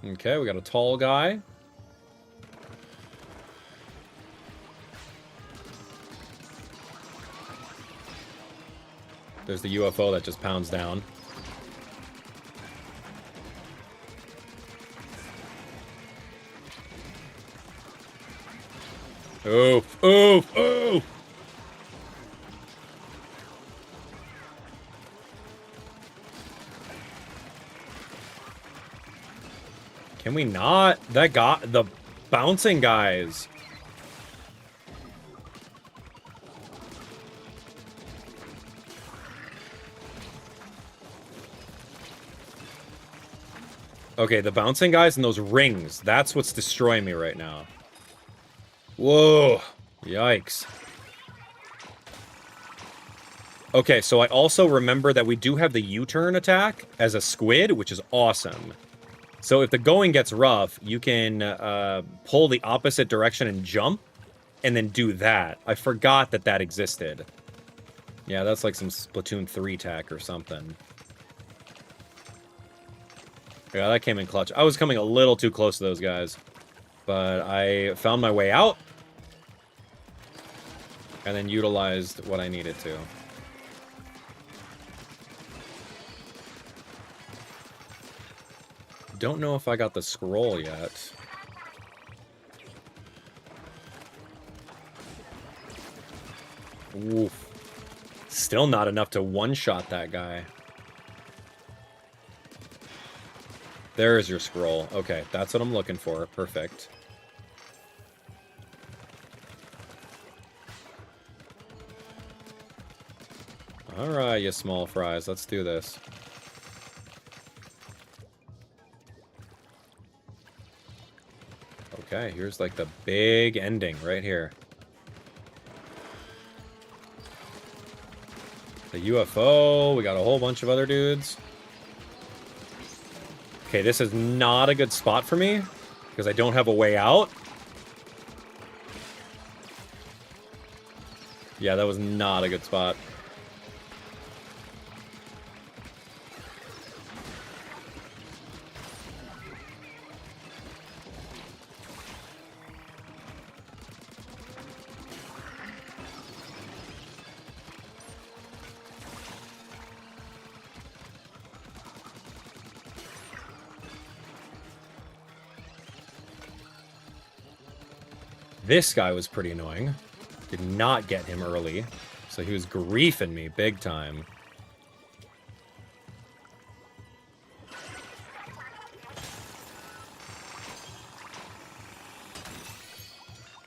Okay, we got a tall guy. There's the UFO that just pounds down. Oof, oof, oof! Can we not? That got the bouncing guys. Okay, the bouncing guys and those rings. That's what's destroying me right now. Whoa. Yikes. Okay, so I also remember that we do have the U-turn attack as a squid, which is awesome. So if the going gets rough, you can pull the opposite direction and jump, and then do that. I forgot that that existed. Yeah, that's like some Splatoon 3 tech or something. Yeah, that came in clutch. I was coming a little too close to those guys, but I found my way out. and then utilized what I needed to. Don't know if I got the scroll yet. Oof. Still not enough to one-shot that guy. There's your scroll. Okay, that's what I'm looking for. Perfect. Alright, you small fries. Let's do this. Okay, here's like the big ending right here. The UFO. We got a whole bunch of other dudes. Okay, this is not a good spot for me because I don't have a way out. Yeah, that was not a good spot. This guy was pretty annoying. Did not get him early. So he was griefing me big time.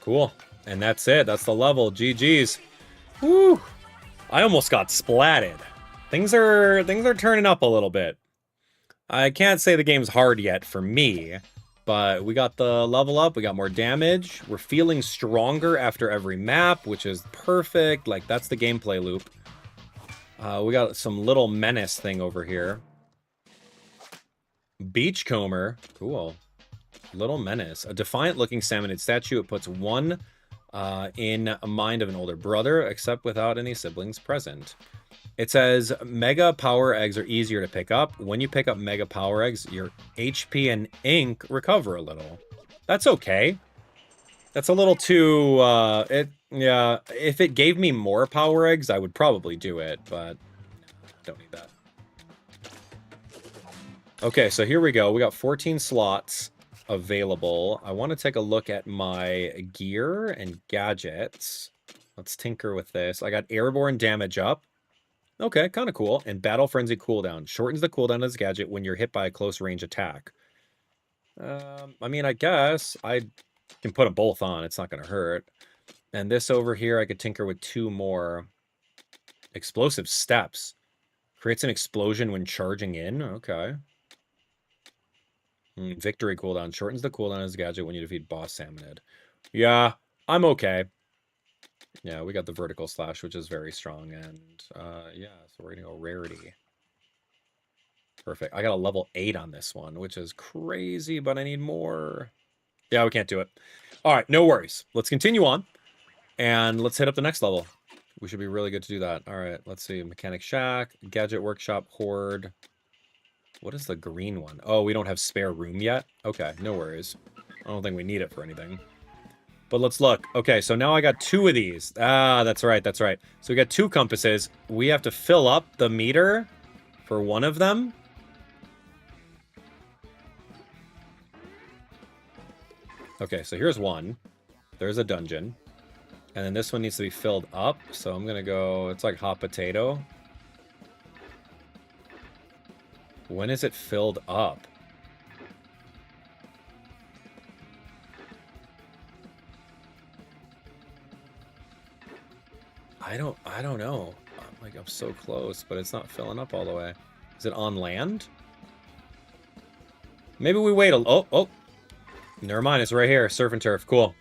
Cool. And that's it. That's the level. GG's. Woo! I almost got splatted. Things are turning up a little bit. I can't say the game's hard yet for me. But we got the level up, we got more damage, we're feeling stronger after every map, which is perfect, like that's the gameplay loop. We got some little menace thing over here. Beachcomber, cool. Little menace, a defiant looking salmonid statue. It puts one in a mind of an older brother, except without any siblings present. It says, Mega Power Eggs are easier to pick up. When you pick up Mega Power Eggs, your HP and ink recover a little. That's okay. That's a little too, yeah, if it gave me more Power Eggs, I would probably do it, but don't need that. Okay, so here we go. We got 14 slots available. I want to take a look at my gear and gadgets. Let's tinker with this. I got airborne damage up. Okay, kind of cool. And Battle Frenzy cooldown. Shortens the cooldown of this gadget when you're hit by a close range attack. I mean, I guess I can put them both on. It's not going to hurt. And this over here, I could tinker with 2 more. Explosive Steps. Creates an explosion when charging in. Okay. Victory cooldown. Shortens the cooldown of this gadget when you defeat boss salmonid. Yeah, I'm okay. Yeah, we got the vertical slash, which is very strong, and yeah, so we're gonna go rarity. Perfect. I got a level 8 on this one, which is crazy, but I need more. Yeah, we can't do it. All right, no worries. Let's continue on, and let's hit up the next level. We should be really good to do that. All right, let's see. Mechanic Shack, Gadget Workshop, Horde. What is the green one? Oh, we don't have spare room yet? Okay, no worries. I don't think we need it for anything. But let's look. Okay, so now I got 2 of these. Ah, that's right, that's right. So we got 2 compasses. We have to fill up the meter for one of them. Okay, so here's one. There's a dungeon. And then this one needs to be filled up. So I'm gonna go, it's like hot potato. When is it filled up? I don't know. I'm so close, but it's not filling up all the way. Is it on land? Maybe we wait a... Oh. Never mind, it's right here. Surf and turf. Cool.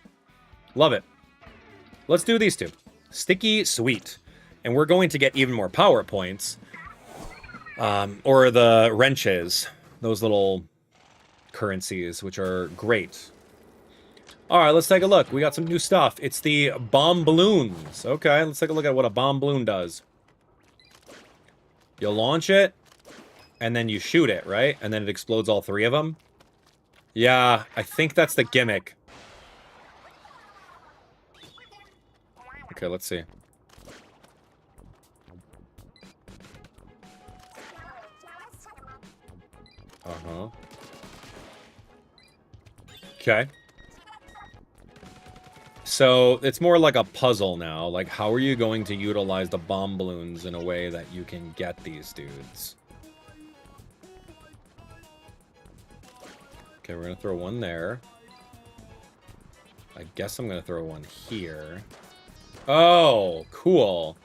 Love it. Let's do these 2. Sticky Sweet. And we're going to get even more power points. Or the wrenches. Those little currencies, which are great. Alright, let's take a look. We got some new stuff. It's the bomb balloons. Okay, let's take a look at what a bomb balloon does. You launch it, and then you shoot it, right? And then it explodes all 3 of them. Yeah, I think that's the gimmick. Okay, let's see. Uh-huh. Okay. So it's more like a puzzle now. Like, how are you going to utilize the bomb balloons in a way that you can get these dudes? Okay, we're gonna throw one there. I guess I'm gonna throw one here. Oh, cool.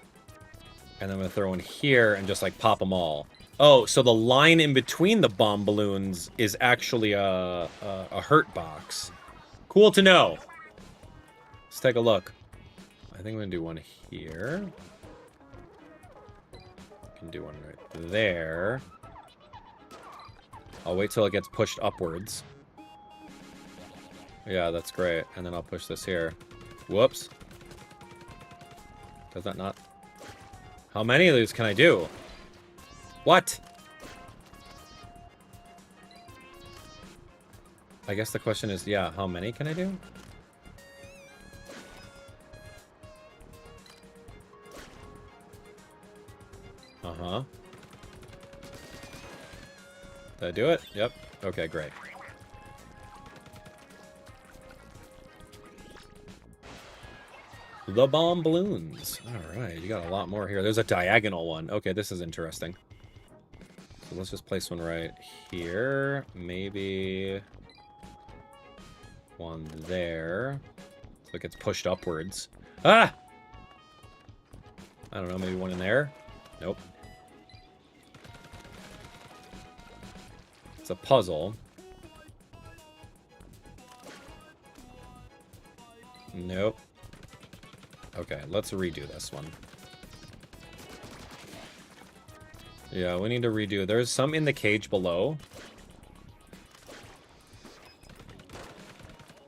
And I'm gonna throw one here and just like pop them all. Oh, so the line in between the bomb balloons is actually a hurt box. Cool to know. Let's take a look. I think I'm gonna do one here. Can do one right there. I'll wait till it gets pushed upwards. Yeah, that's great. And then I'll push this here. Whoops. Does that not? How many of these can I do? What? I guess the question is, yeah, how many can I do? Uh-huh. Did I do it? Yep. Okay, great. The bomb balloons. All right, you got a lot more here. There's a diagonal one. Okay, this is interesting. So let's just place one right here. Maybe one there. So it gets pushed upwards. Ah! I don't know, maybe one in there? Nope. It's a puzzle. Nope. Okay, let's redo this one. Yeah, we need to redo. There's some in the cage below.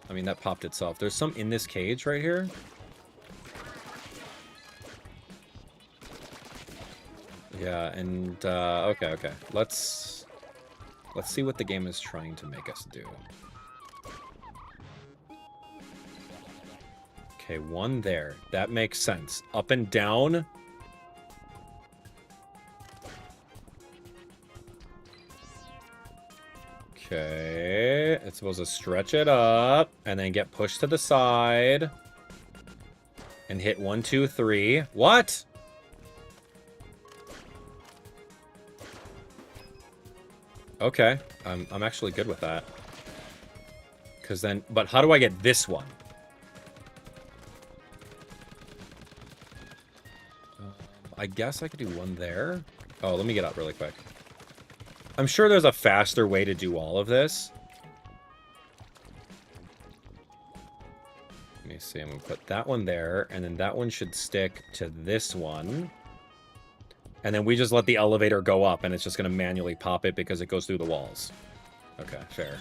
I mean, that popped itself. There's some in this cage right here. Yeah, and, okay. Let's see what the game is trying to make us do. Okay, one there. That makes sense. Up and down. Okay. It's supposed to stretch it up and then get pushed to the side. And hit 1, 2, 3. What? Okay. I'm actually good with that. Because then... But how do I get this one? I guess I could do one there. Oh, let me get up really quick. I'm sure there's a faster way to do all of this. Let me see. I'm going to put that one there, and then that one should stick to this one. And then we just let the elevator go up, and it's just going to manually pop it because it goes through the walls. Okay, fair.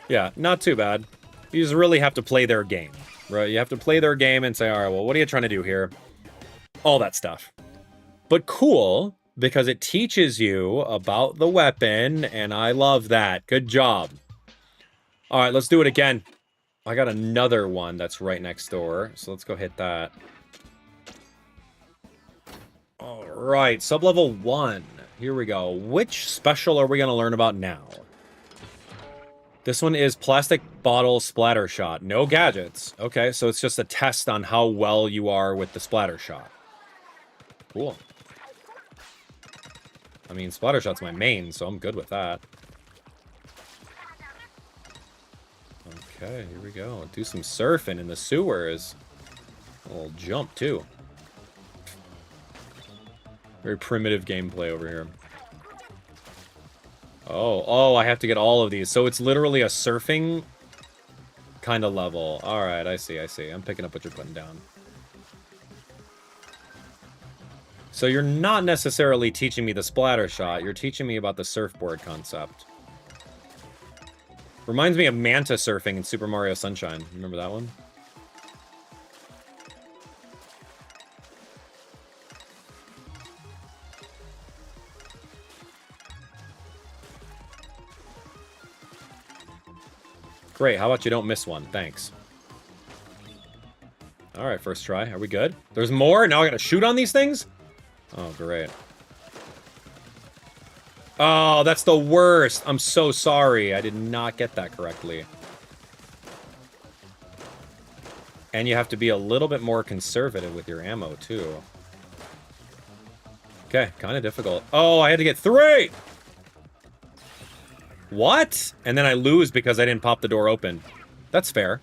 Yeah, not too bad. You just really have to play their game, right? You have to play their game and say, all right, well, what are you trying to do here? All that stuff. But cool, because it teaches you about the weapon, and I love that. Good job. All right, let's do it again. I got another one that's right next door, so let's go hit that. All right, sub-level 1. Here we go. Which special are we going to learn about now? This one is plastic bottle splatter shot. No gadgets. Okay, so it's just a test on how well you are with the splatter shot. Cool. I mean, splatter shot's my main, so I'm good with that. Okay, here we go. Do some surfing in the sewers. A little jump, too. Very primitive gameplay over here. Oh, I have to get all of these. So it's literally a surfing kind of level. All right, I see. I'm picking up what you're putting down. So you're not necessarily teaching me the splatter shot. You're teaching me about the surfboard concept. Reminds me of Manta surfing in Super Mario Sunshine. Remember that one? Great, how about you don't miss one? Thanks. All right, first try. Are we good? There's more? Now I gotta shoot on these things? Oh, great. Oh, that's the worst. I'm so sorry. I did not get that correctly. And you have to be a little bit more conservative with your ammo, too. Okay, kind of difficult. Oh, I had to get 3! What? And then I lose because I didn't pop the door open. That's fair.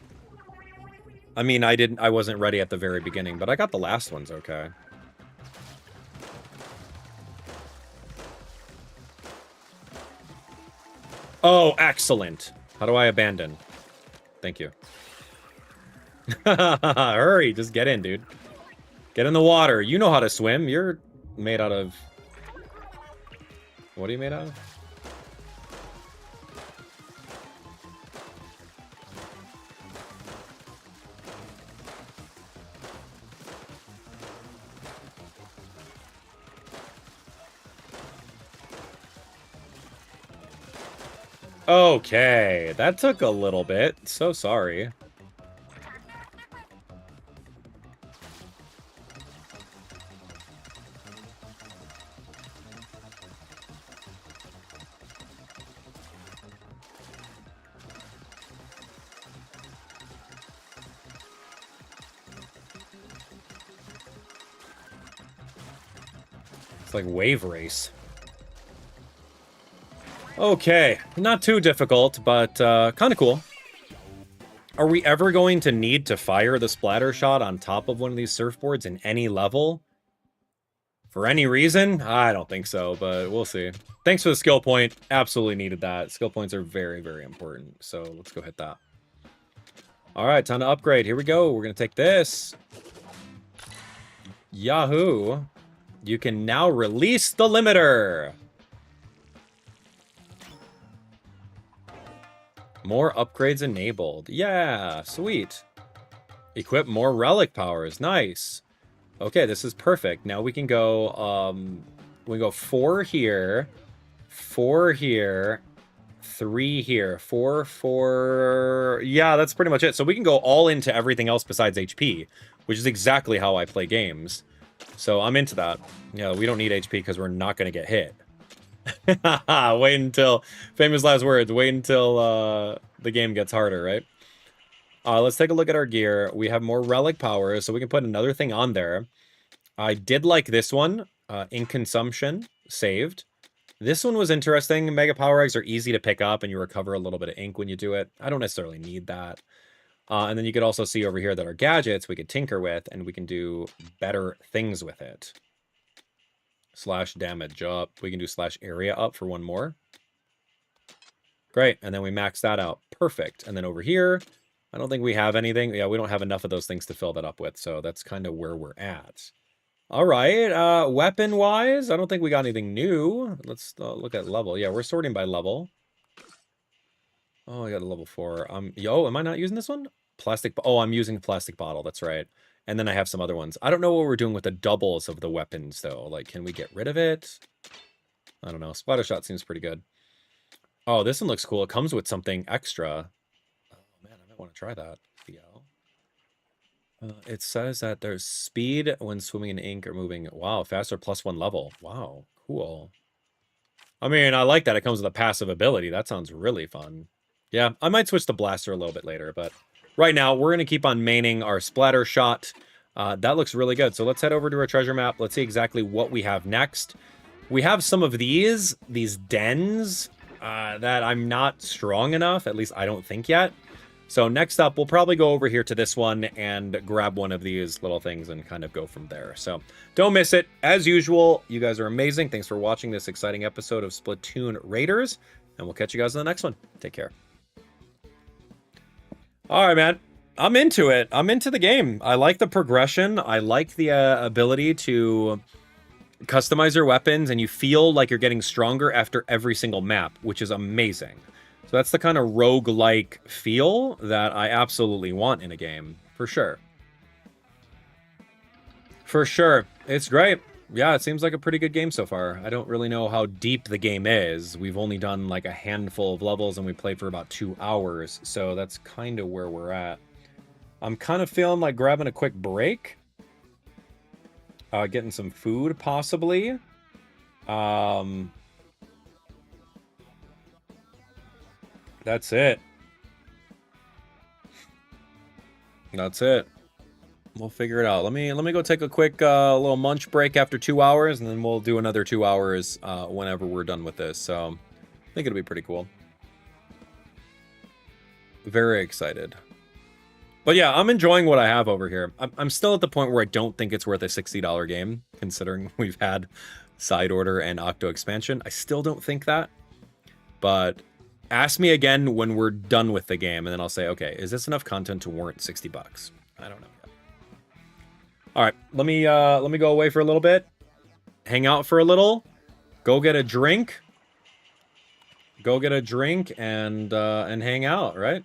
I mean, I wasn't ready at the very beginning, but I got the last ones okay. Oh, excellent. How do I abandon? Thank you. Hurry, just get in, dude. Get in the water. You know how to swim. You're made out of... What are you made out of? Okay, that took a little bit. So sorry. It's like wave race. Okay, not too difficult, but kind of cool. Are we ever going to need to fire the splatter shot on top of one of these surfboards in any level? For any reason? I don't think so, but we'll see. Thanks for the skill point. Absolutely needed that. Skill points are very, very important, so let's go hit that. All right, time to upgrade. Here we go. We're going to take this. Yahoo! You can now release the limiter. More upgrades enabled. Yeah, sweet. Equip more relic powers. Nice. Okay, this is perfect. Now we can go, 4 here, 4 here, 3 here, 4, 4... Yeah, that's pretty much it. So we can go all into everything else besides HP, which is exactly how I play games. So I'm into that. Yeah, we don't need HP because we're not going to get hit. Wait until... Famous last words. Wait until the game gets harder, right? Let's take a look at our gear. We have more relic powers, so we can put another thing on there. I did like this one. Ink consumption. Saved. This one was interesting. Mega power eggs are easy to pick up, and you recover a little bit of ink when you do it. I don't necessarily need that. And then you could also see over here that our gadgets we could tinker with, and we can do better things with it. Slash damage up. We can do slash area up for one more. Great. And then we max that out. Perfect. And then over here, I don't think we have anything. Yeah, we don't have enough of those things to fill that up with. So that's kind of where we're at. All right. Weapon-wise, I don't think we got anything new. Let's look at level. Yeah, we're sorting by level. Oh, I got a level 4. Yo, am I not using this one? Plastic. Oh, I'm using plastic bottle. That's right. And then I have some other ones. I don't know what we're doing with the doubles of the weapons, though. Like, can we get rid of it? I don't know. Splatter shot seems pretty good. Oh, this one looks cool. It comes with something extra. Oh, man, I might want to try that. It says that there's speed when swimming in ink or moving. Wow, faster +1 level. Wow, cool. I mean, I like that it comes with a passive ability. That sounds really fun. Yeah, I might switch to blaster a little bit later, but right now we're going to keep on maining our splatter shot. That looks really good. So let's head over to our treasure map. Let's see exactly what we have next. We have some of these dens that I'm not strong enough. At least I don't think yet. So next up, we'll probably go over here to this one and grab one of these little things and kind of go from there. So don't miss it. As usual, you guys are amazing. Thanks for watching this exciting episode of Splatoon Raiders, and we'll catch you guys in the next one. Take care. All right, man. I'm into it. I'm into the game. I like the progression. I like the ability to customize your weapons, and you feel like you're getting stronger after every single map, which is amazing. So that's the kind of roguelike feel that I absolutely want in a game, for sure. For sure. It's great. Yeah, it seems like a pretty good game so far. I don't really know how deep the game is. We've only done like a handful of levels and we played for about 2 hours, so that's kind of where we're at. I'm kind of feeling like grabbing a quick break. Getting some food, possibly. That's it. That's it. We'll figure it out. Let me go take a quick little munch break after 2 hours, and then we'll do another 2 hours whenever we're done with this. So I think it'll be pretty cool. Very excited. But yeah, I'm enjoying what I have over here. I'm still at the point where I don't think it's worth a $60 game, considering we've had Side Order and Octo expansion. I still don't think that. But ask me again when we're done with the game, and then I'll say, okay, is this enough content to warrant $60? I don't know yet. All right, let me go away for a little bit, hang out for a little, go get a drink, and hang out. Right?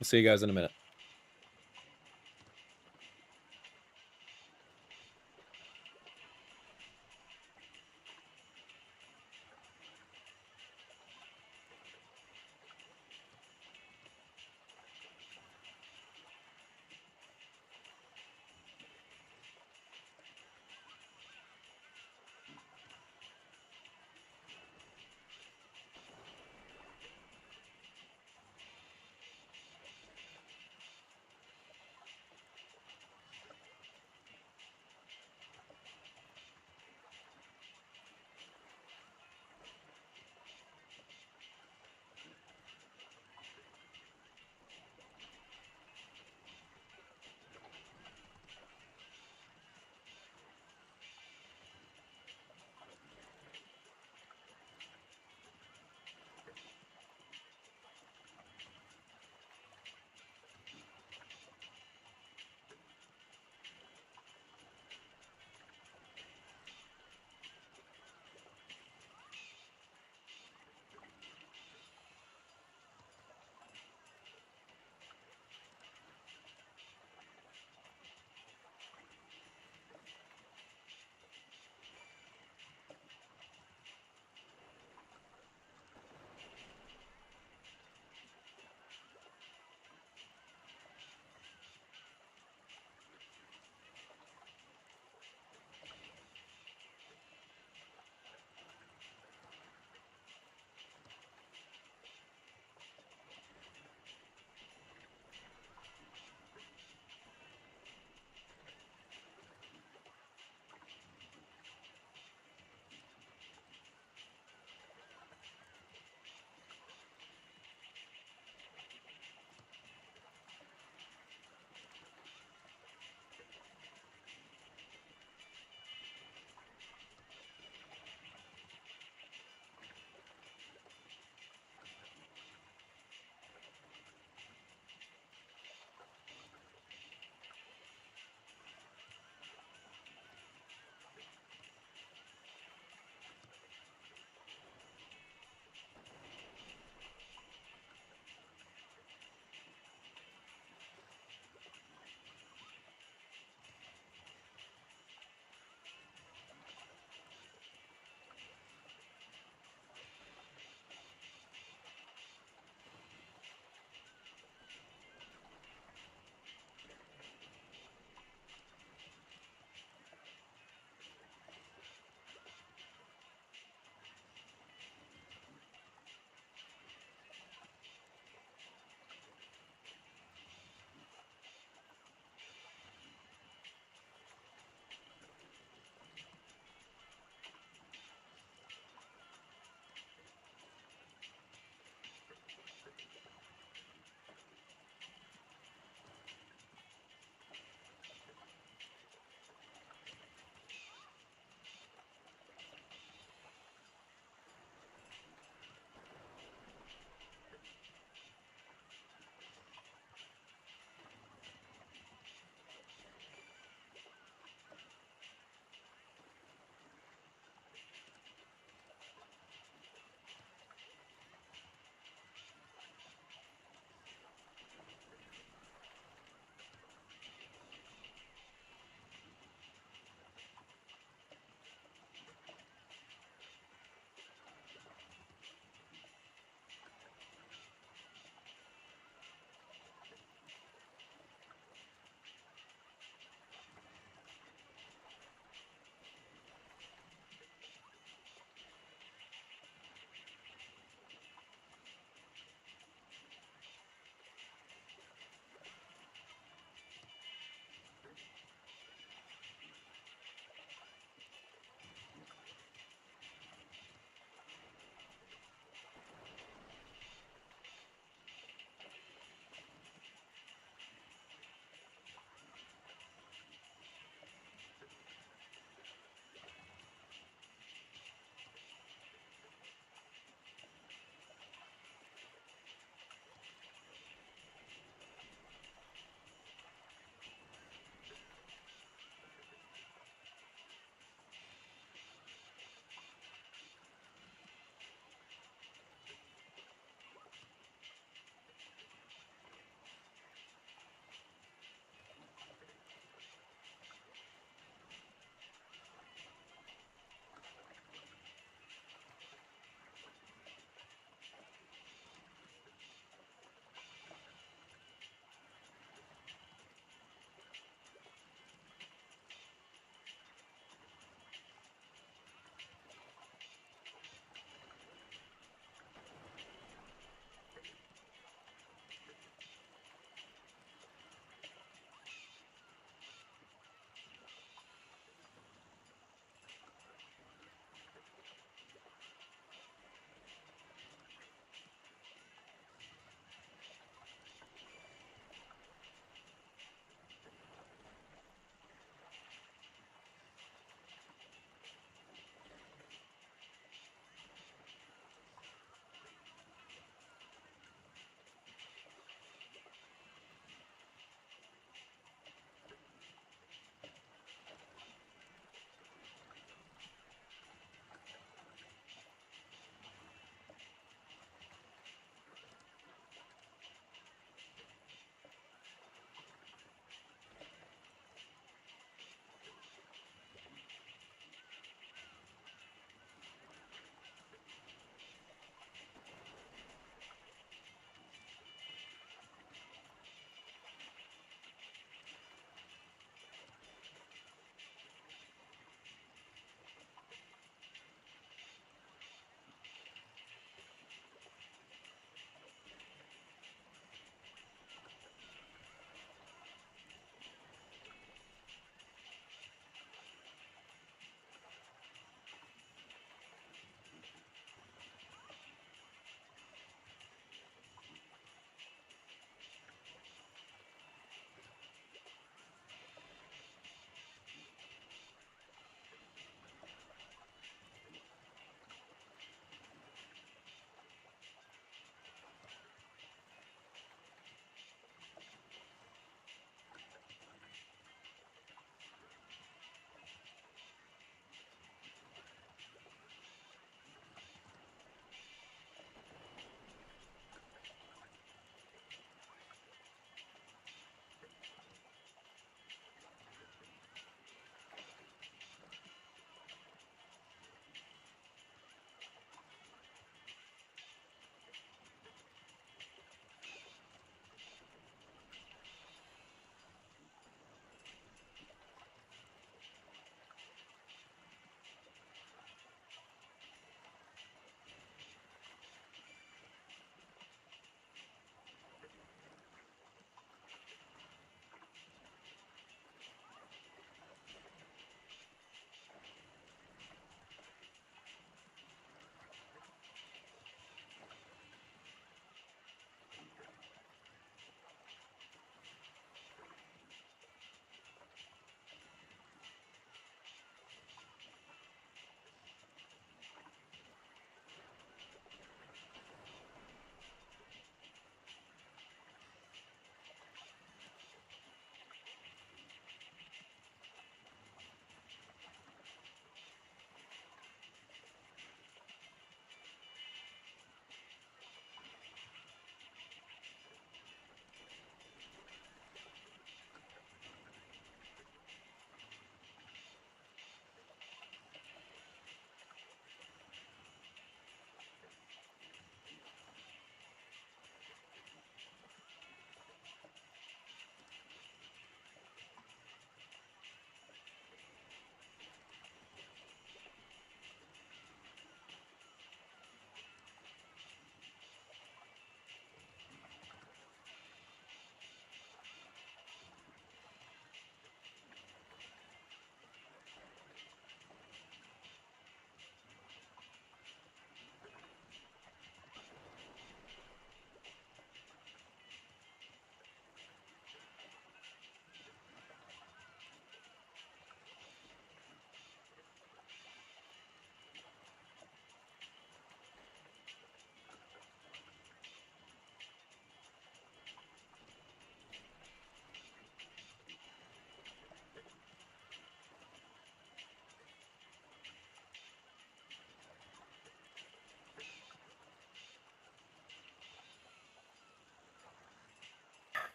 We'll see you guys in a minute.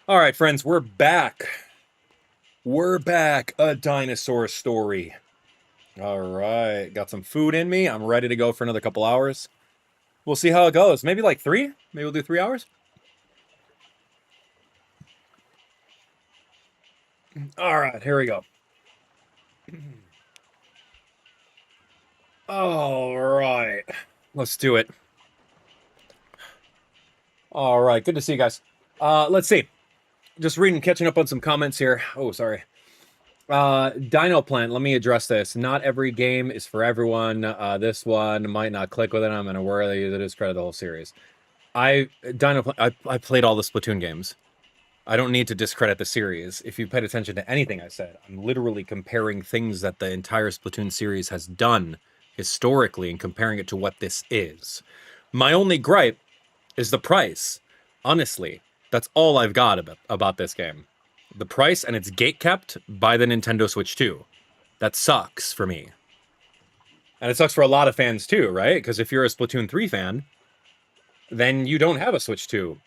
All right, friends, we're back. We're back. A dinosaur story. All right, got some food in me. I'm ready to go for another couple hours. We'll see how it goes. Maybe like 3? Maybe we'll do 3 hours? All right, here we go. All right, let's do it. All right, good to see you guys. Let's see. Just reading, catching up on some comments here. Oh, sorry. Dino Plant, let me address this. Not every game is for everyone. This one might not click with it. I'm going to worry that discredit the whole series. I played all the Splatoon games. I don't need to discredit the series. If you paid attention to anything I said, I'm literally comparing things that the entire Splatoon series has done historically and comparing it to what this is. My only gripe is the price. Honestly, that's all I've got about this game. The price, and it's gate-kept by the Nintendo Switch 2. That sucks for me. And it sucks for a lot of fans too, right? Because if you're a Splatoon 3 fan, then you don't have a Switch 2.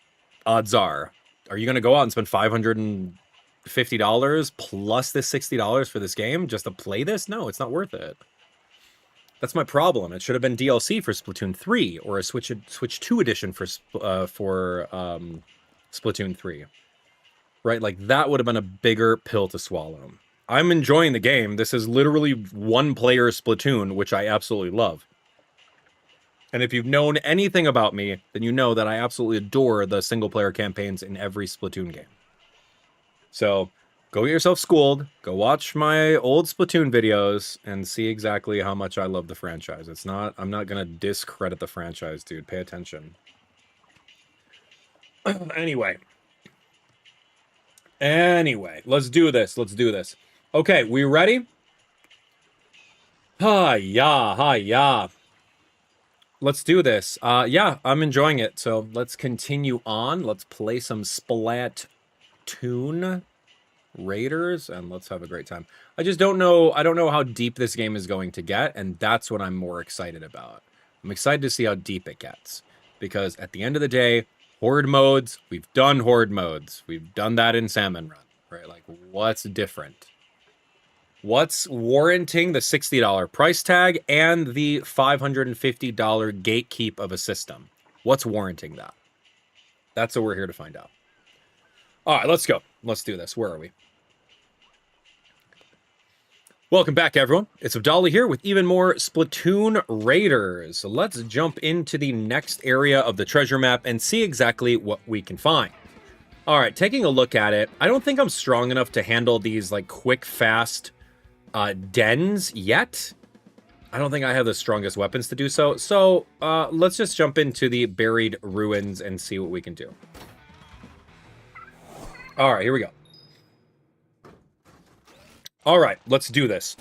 Odds are you going to go out and spend $550 plus this $60 for this game just to play this? No, it's not worth it. That's my problem. It should have been DLC for Splatoon 3 or a Switch 2 edition for Splatoon 3. Right? Like, that would have been a bigger pill to swallow. I'm enjoying the game. This is literally one-player Splatoon, which I absolutely love. And if you've known anything about me, then you know that I absolutely adore the single-player campaigns in every Splatoon game. So, go get yourself schooled, go watch my old Splatoon videos, and see exactly how much I love the franchise. I'm not gonna discredit the franchise, dude. Pay attention. Anyway, let's do this. Okay, we ready? Hi-ya. Let's do this. Yeah, I'm enjoying it. So let's continue on. Let's play some Splatoon Raiders, and let's have a great time. I just don't know. I don't know how deep this game is going to get, and that's what I'm more excited about. I'm excited to see how deep it gets, because at the end of the day, Horde modes, we've done Horde modes. We've done that in Salmon Run, right? Like, what's different? What's warranting the $60 price tag and the $550 gatekeep of a system? What's warranting that? That's what we're here to find out. All right, let's go. Let's do this. Where are we? Welcome back, everyone. It's Abdallah here with even more Splatoon Raiders. So let's jump into the next area of the treasure map and see exactly what we can find. All right, taking a look at it, I don't think I'm strong enough to handle these like quick, fast dens yet. I don't think I have the strongest weapons to do so. So let's just jump into the buried ruins and see what we can do. All right, here we go. All right, let's do this.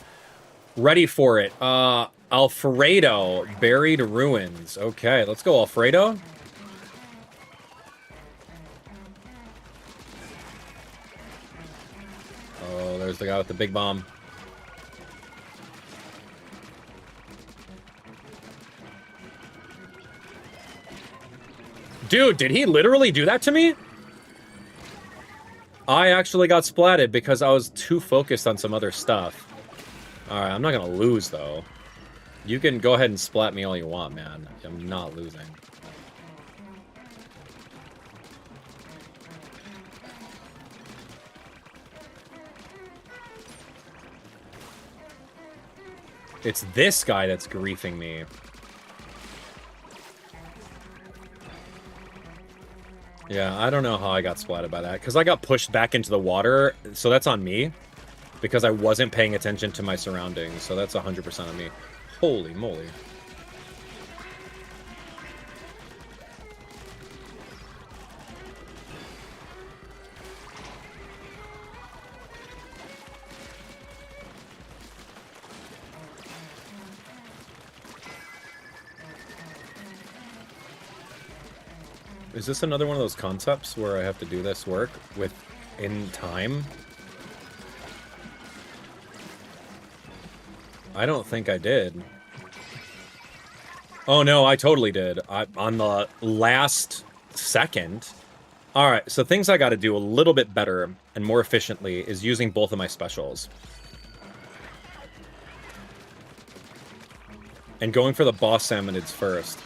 Ready for it. Alphreydo, buried ruins. Okay, let's go, Alphreydo. Oh, there's the guy with the big bomb. Dude, did he literally do that to me? I actually got splatted because I was too focused on some other stuff. Alright, I'm not gonna lose, though. You can go ahead and splat me all you want, man. I'm not losing. It's this guy that's griefing me. Yeah, I don't know how I got splatted by that, because I got pushed back into the water, so that's on me, because I wasn't paying attention to my surroundings, so that's 100% on me. Holy moly. Is this another one of those concepts where I have to do this work in time? I don't think I did. Oh no, I totally did. On the last second, All right, so things I got to do a little bit better and more efficiently is using both of my specials. And going for the boss salmonids first.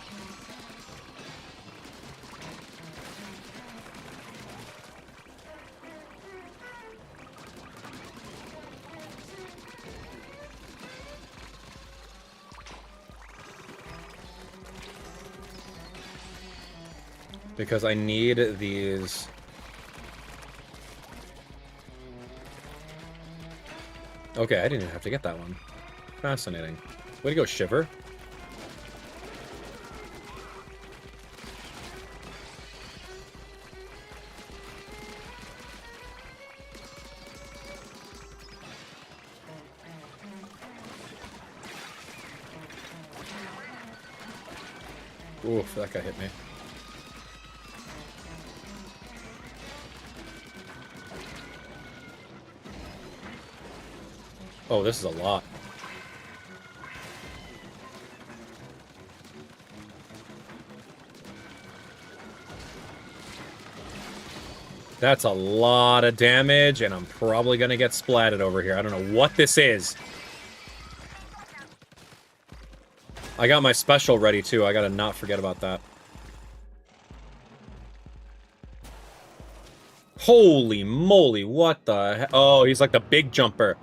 Because I need these. Okay, I didn't even have to get that one. Fascinating. Way to go, Shiver. Oof, that guy hit me. Oh, this is a lot. That's a lot of damage, and I'm probably gonna get splatted over here. I don't know what this is. I got my special ready, too. I gotta not forget about that. Holy moly, what the heck? Oh, he's like the big jumper.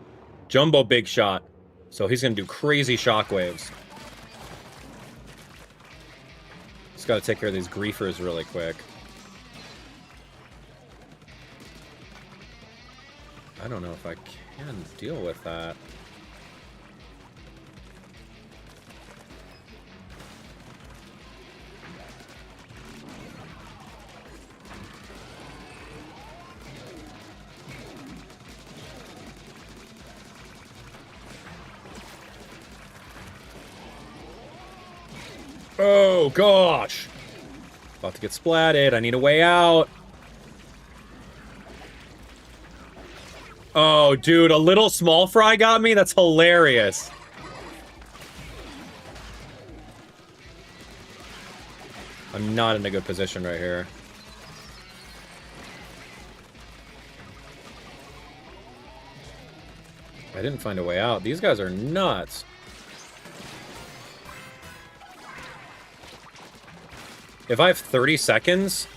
Jumbo big shot. So he's gonna do crazy shockwaves. Just gotta take care of these griefers really quick. I don't know if I can deal with that. Oh, gosh. About to get splatted. I need a way out. Oh, dude, a little small fry got me? That's hilarious. I'm not in a good position right here. I didn't find a way out. These guys are nuts. If I have 30 seconds...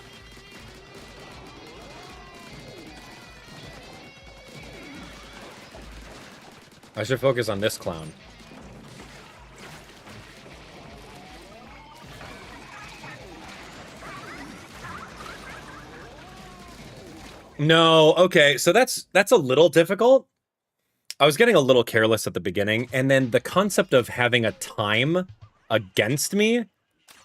I should focus on this clown. No, okay, so that's a little difficult. I was getting a little careless at the beginning, and then the concept of having a time against me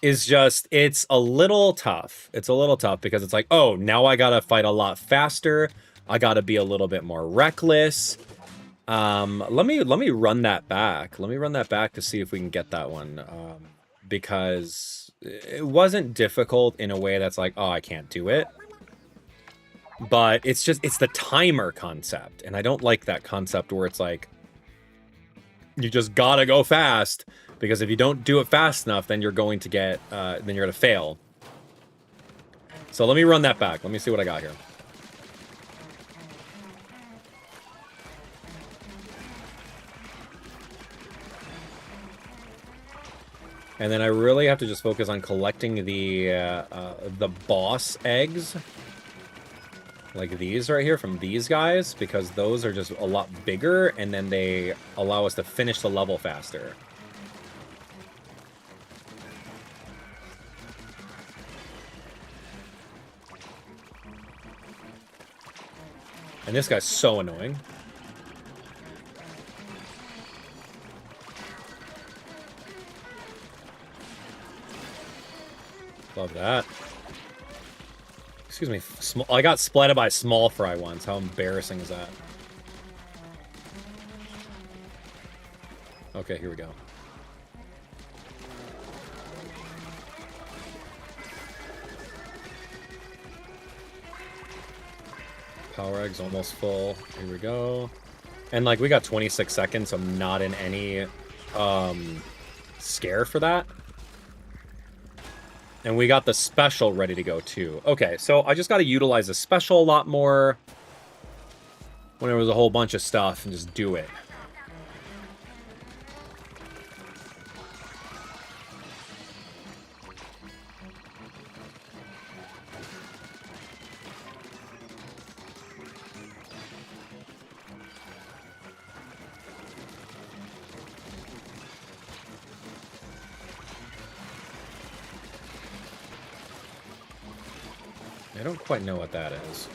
is just, it's a little tough. It's a little tough because it's like, oh, now I gotta fight a lot faster. I gotta be a little bit more reckless. Let me run that back. Let me run that back to see if we can get that one. Because it wasn't difficult in a way that's like, oh, I can't do it. But it's just, it's the timer concept. And I don't like that concept where it's like, you just gotta go fast. Because if you don't do it fast enough, then you're going to get, then you're gonna fail. So let me run that back. Let me see what I got here. And then I really have to just focus on collecting the boss eggs. Like these right here from these guys, because those are just a lot bigger, and then they allow us to finish the level faster. And this guy's so annoying. Love that. Excuse me. I got splatted by small fry once. How embarrassing is that? Okay, here we go. Power egg's almost full. Here we go. And like we got 26 seconds, so I'm not in any scare for that. And we got the special ready to go, too. Okay, so I just got to utilize the special a lot more when there was a whole bunch of stuff and just do it. I don't quite know what that is.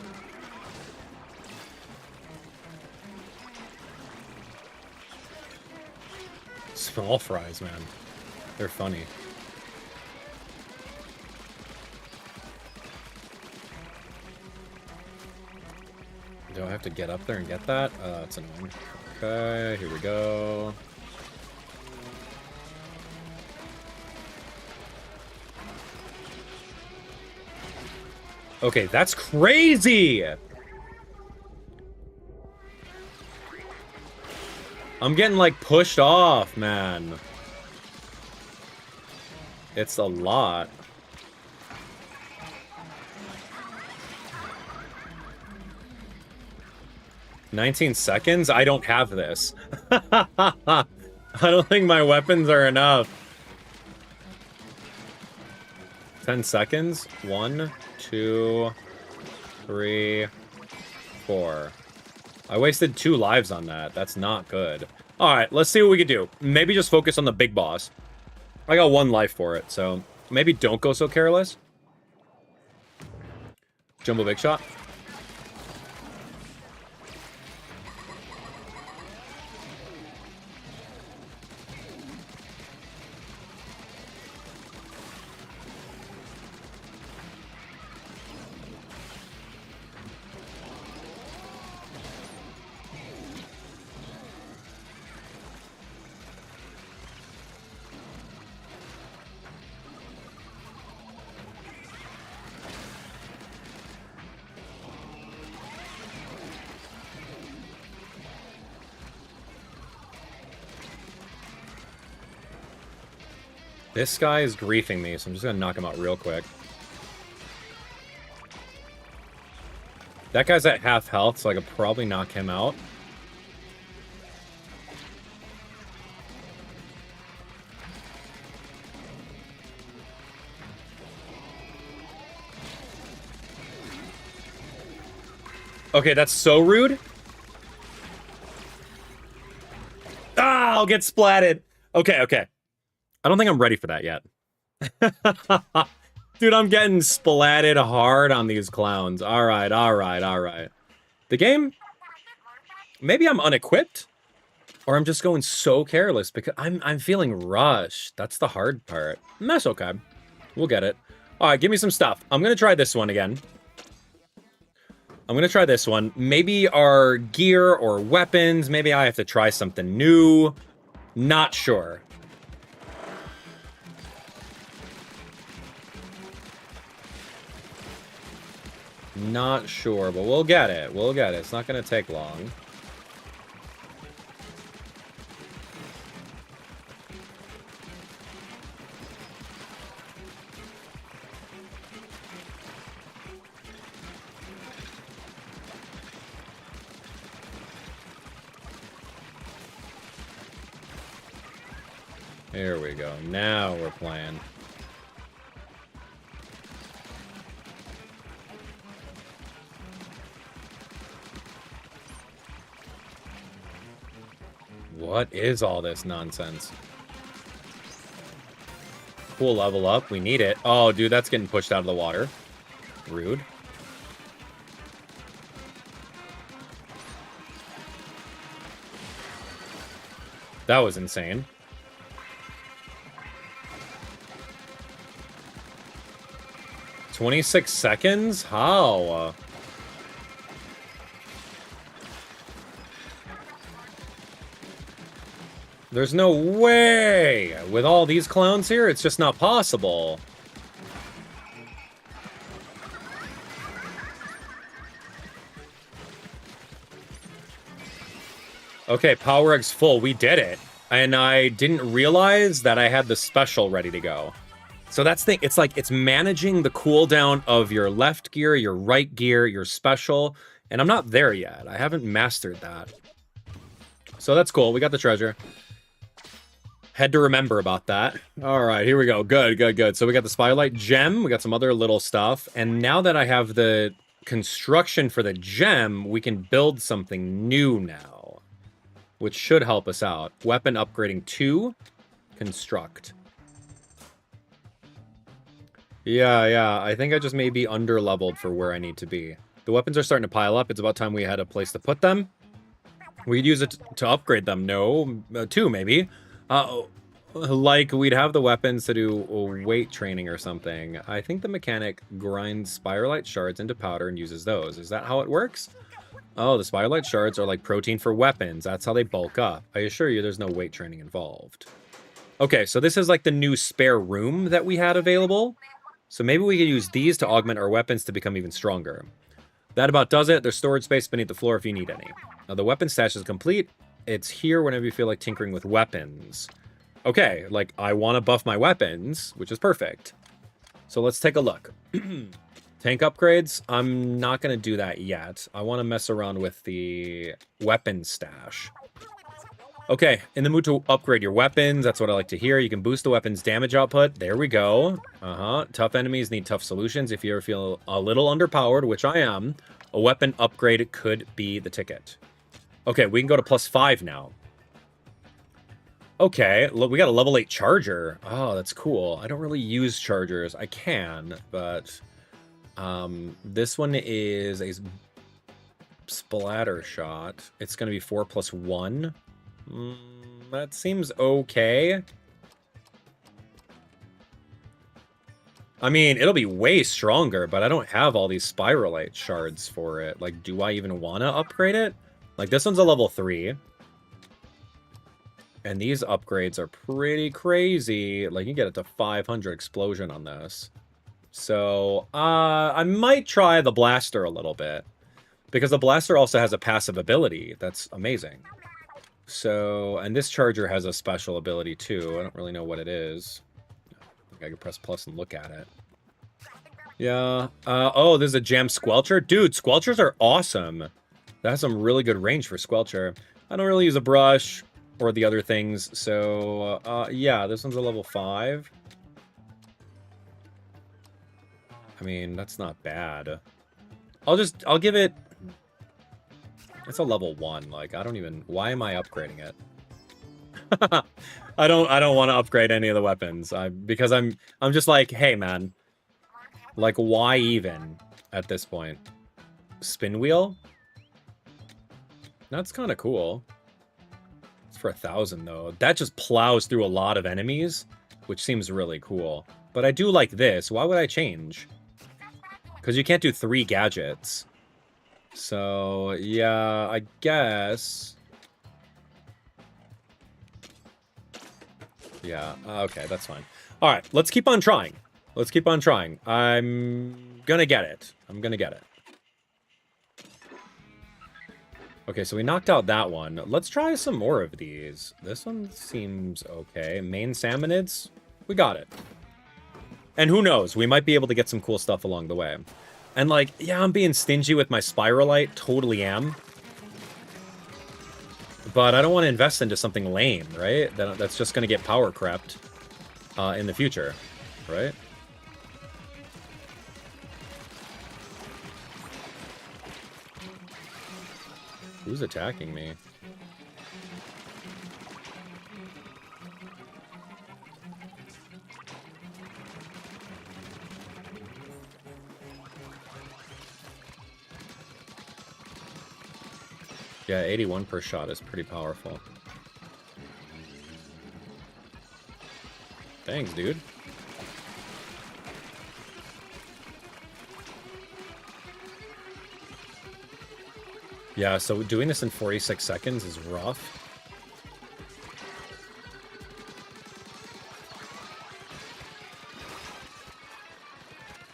Small fries, man. They're funny. Do I have to get up there and get that? That's annoying. Okay, here we go. Okay, that's crazy! I'm getting, like, pushed off, man. It's a lot. $19 seconds? I don't have this. I don't think my weapons are enough. 10 seconds? 1, 2, 3, 4. I wasted 2 lives on that. That's not good. Alright, let's see what we can do. Maybe just focus on the big boss. I got 1 life for it, so maybe don't go so careless. Jumbo big shot. This guy is griefing me, so I'm just gonna knock him out real quick. That guy's at half health, so I could probably knock him out. Okay, that's so rude. Ah, I'll get splatted. Okay, okay. I don't think I'm ready for that yet. Dude, I'm getting splatted hard on these clowns. All right, all right, all right. The game... Maybe I'm unequipped? Or I'm just going so careless because I'm feeling rushed. That's the hard part. And that's okay. We'll get it. All right, give me some stuff. I'm going to try this one again. I'm going to try this one. Maybe our gear or weapons. Maybe I have to try something new. Not sure. Not sure, but we'll get it. We'll get it. It's not going to take long. There we go. Now we're playing. What is all this nonsense? Cool level up. We need it. Oh, dude, that's getting pushed out of the water. Rude. That was insane. $26 seconds? How? There's no way! With all these clowns here, it's just not possible. Okay, power egg's full. We did it. And I didn't realize that I had the special ready to go. So that's the thing. It's like it's managing the cooldown of your left gear, your right gear, your special, and I'm not there yet. I haven't mastered that. So that's cool. We got the treasure. Had to remember about that. All right, here we go. Good, good, good. So we got the Spotlight Gem. We got some other little stuff. And now that I have the construction for the gem, we can build something new now, which should help us out. Weapon upgrading 2. Construct. Yeah. I think I just may be under-leveled for where I need to be. The weapons are starting to pile up. It's about time we had a place to put them. We could use it to upgrade them. No, 2 maybe. Like we'd have the weapons to do weight training or something. I think the mechanic grinds Spiralite shards into powder and uses those. Is that how it works? Oh, the Spiralite shards are like protein for weapons. That's how they bulk up. I assure you there's no weight training involved. Okay, so this is like the new spare room that we had available. So maybe we could use these to augment our weapons to become even stronger. That about does it. There's storage space beneath the floor if you need any. Now the weapon stash is complete. It's here whenever you feel like tinkering with weapons. Okay, like I want to buff my weapons, which is perfect. So let's take a look. Tank upgrades, I'm not going to do that yet. I want to mess around with the weapon stash. Okay, in the mood to upgrade your weapons. That's what I like to hear. You can boost the weapon's damage output. There we go. Tough enemies need tough solutions. If you ever feel a little underpowered, which I am, a weapon upgrade could be the ticket. Okay, we can go to +5 now. Okay, look, we got a level 8 charger. Oh, that's cool. I don't really use chargers. I can, but this one is a splatter shot. It's going to be 4+1. That seems okay. I mean, it'll be way stronger, but I don't have all these Spiralite shards for it. Like, do I even want to upgrade it? Like, this one's a level 3. And these upgrades are pretty crazy. Like, you get it to 500 explosion on this. So, I might try the blaster a little bit. Because the blaster also has a passive ability. That's amazing. So, and this charger has a special ability too. I don't really know what it is. I think I can press plus and look at it. Yeah. Oh, there's a jam squelcher. Dude, squelchers are awesome. That has some really good range for squelcher. I don't really use a brush or the other things. So, yeah, this one's a level 5. I mean, that's not bad. I'll give it... It's a level 1. Like, I don't even... Why am I upgrading it? I don't want to upgrade any of the weapons. Because I'm just like, hey, man. Like, why even at this point? Spin wheel? That's kind of cool. It's for 1,000, though. That just plows through a lot of enemies, which seems really cool. But I do like this. Why would I change? Because you can't do 3 gadgets. So, yeah, I guess... Yeah, okay, that's fine. All right, let's keep on trying. Let's keep on trying. I'm gonna get it. I'm gonna get it. Okay, so we knocked out that one. Let's try some more of these. This one seems okay. Main salmonids, we got it. And who knows, we might be able to get some cool stuff along the way. And like, yeah, I'm being stingy with my Spiralite, totally am. But I don't want to invest into something lame, right? That's just going to get power crept in the future, right? Who's attacking me? Yeah, 81 per shot is pretty powerful. Thanks, dude. Yeah, so doing this in 46 seconds is rough.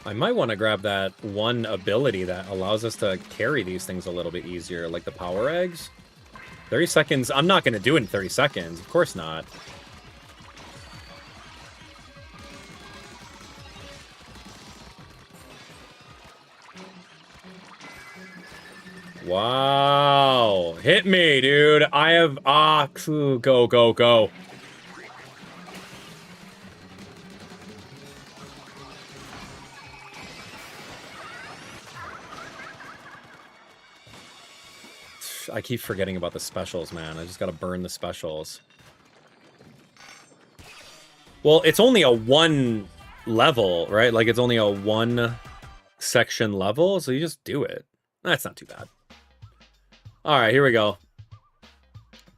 I might want to grab that one ability that allows us to carry these things a little bit easier, like the power eggs. 30 seconds, I'm not going to do it in 30 seconds, of course not. Wow. Hit me, dude. I have... go, go, go. I keep forgetting about the specials, man. I just gotta burn the specials. Well, it's only a 1 level, right? Like, it's only a 1 section level, so you just do it. That's not too bad. All right, here we go.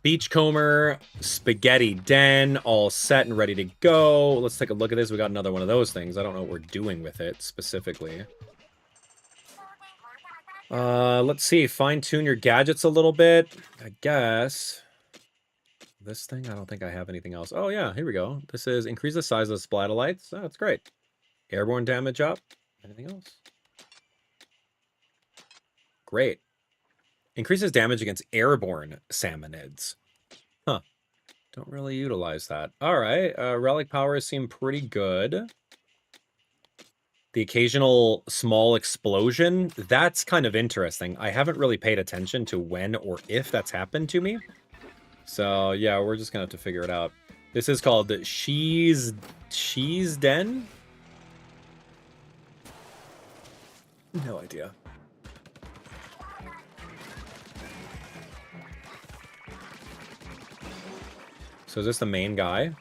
Beachcomber, Spigetty Den, all set and ready to go. Let's take a look at this. We got another one of those things. I don't know what we're doing with it specifically. Let's see. Fine-tune your gadgets a little bit, I guess. This thing? I don't think I have anything else. Oh, yeah. Here we go. This is increase the size of the splatolites. Oh, that's great. Airborne damage up. Anything else? Great. Increases damage against airborne salmonids. Huh. Don't really utilize that. All right. Relic powers seem pretty good. The occasional small explosion. That's kind of interesting. I haven't really paid attention to when or if that's happened to me. So, yeah, we're just going to have to figure it out. This is called Sheeys Den? No idea. So is this the main guy?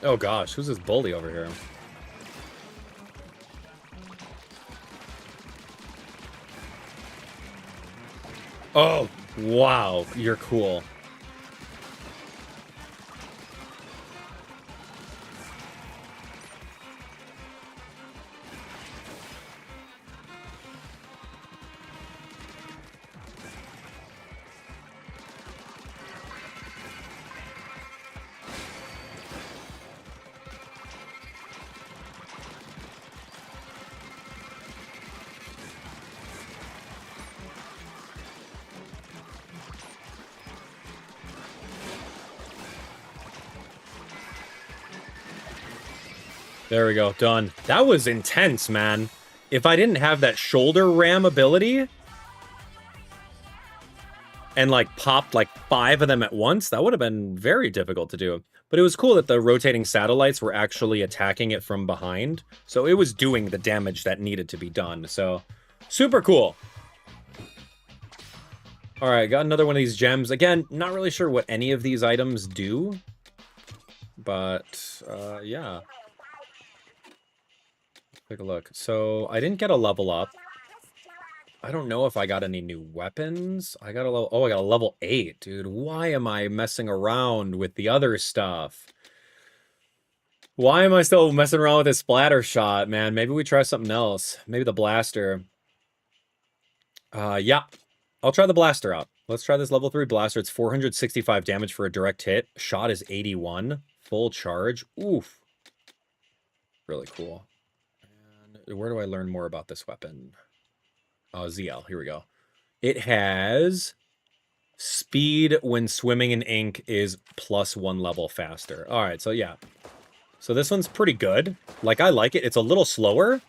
Oh gosh, who's this bully over here? Oh, wow, you're cool. There we go, done. That was intense, man. If I didn't have that shoulder ram ability and like popped like 5 of them at once, that would have been very difficult to do. But it was cool that the rotating satellites were actually attacking it from behind. So it was doing the damage that needed to be done. So super cool. All right, got another one of these gems. Again, not really sure what any of these items do. But yeah. Take a look. So I didn't get a level up. I don't know if I got any new weapons. I got a level... Oh, I got a level 8, dude. Why am I messing around with the other stuff? Why am I still messing around with this splatter shot, man? Maybe we try something else. Maybe the blaster. Yeah. I'll try the blaster out. Let's try this level 3 blaster. It's 465 damage for a direct hit. Shot is 81. Full charge. Oof. Really cool. And where do I learn more about this weapon? ZL. Here we go. It has speed when swimming in ink is +1 level faster. All right, so yeah. So this one's pretty good. Like, I like it. It's a little slower,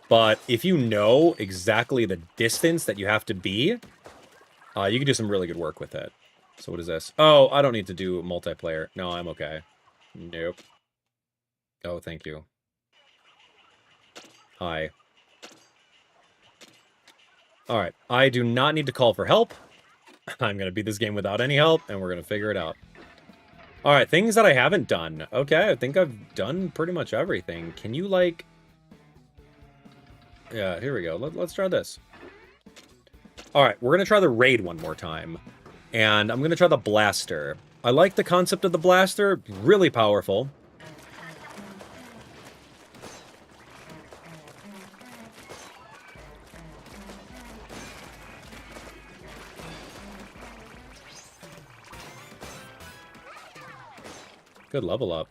but if you know exactly the distance that you have to be, you can do some really good work with it. So what is this? Oh, I don't need to do multiplayer. No, I'm okay. Nope. Oh, thank you. Hi. All right, I do not need to call for help. I'm going to beat this game without any help, and we're going to figure it out. All right, things that I haven't done. Okay, I think I've done pretty much everything. Can you, like... Yeah, here we go. Let's try this. All right, we're going to try the raid one more time. And I'm going to try the blaster. I like the concept of the blaster. Really powerful. Good level up.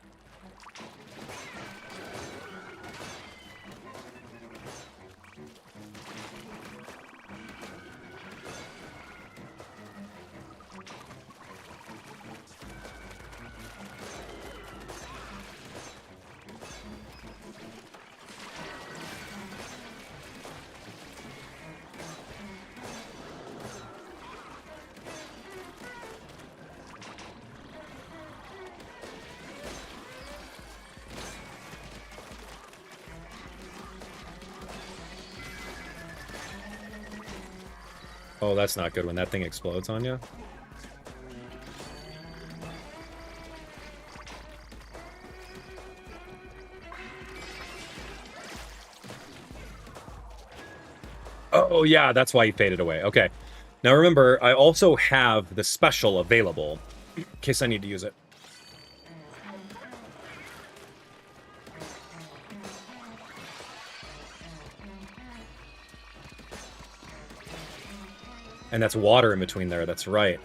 Oh, that's not good when that thing explodes on you. Oh, yeah, that's why he faded away. Okay. Now remember, I also have the special available in case I need to use it. And that's water in between there, that's right.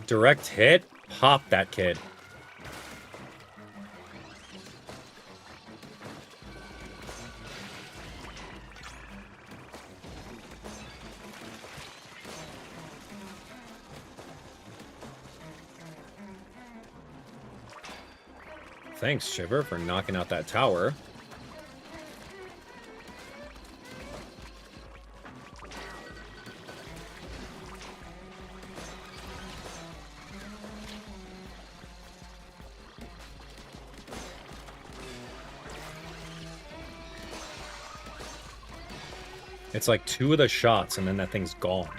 Direct hit? Pop that kid. Thanks, Shiver, for knocking out that tower. It's like 2 of the shots, and then that thing's gone.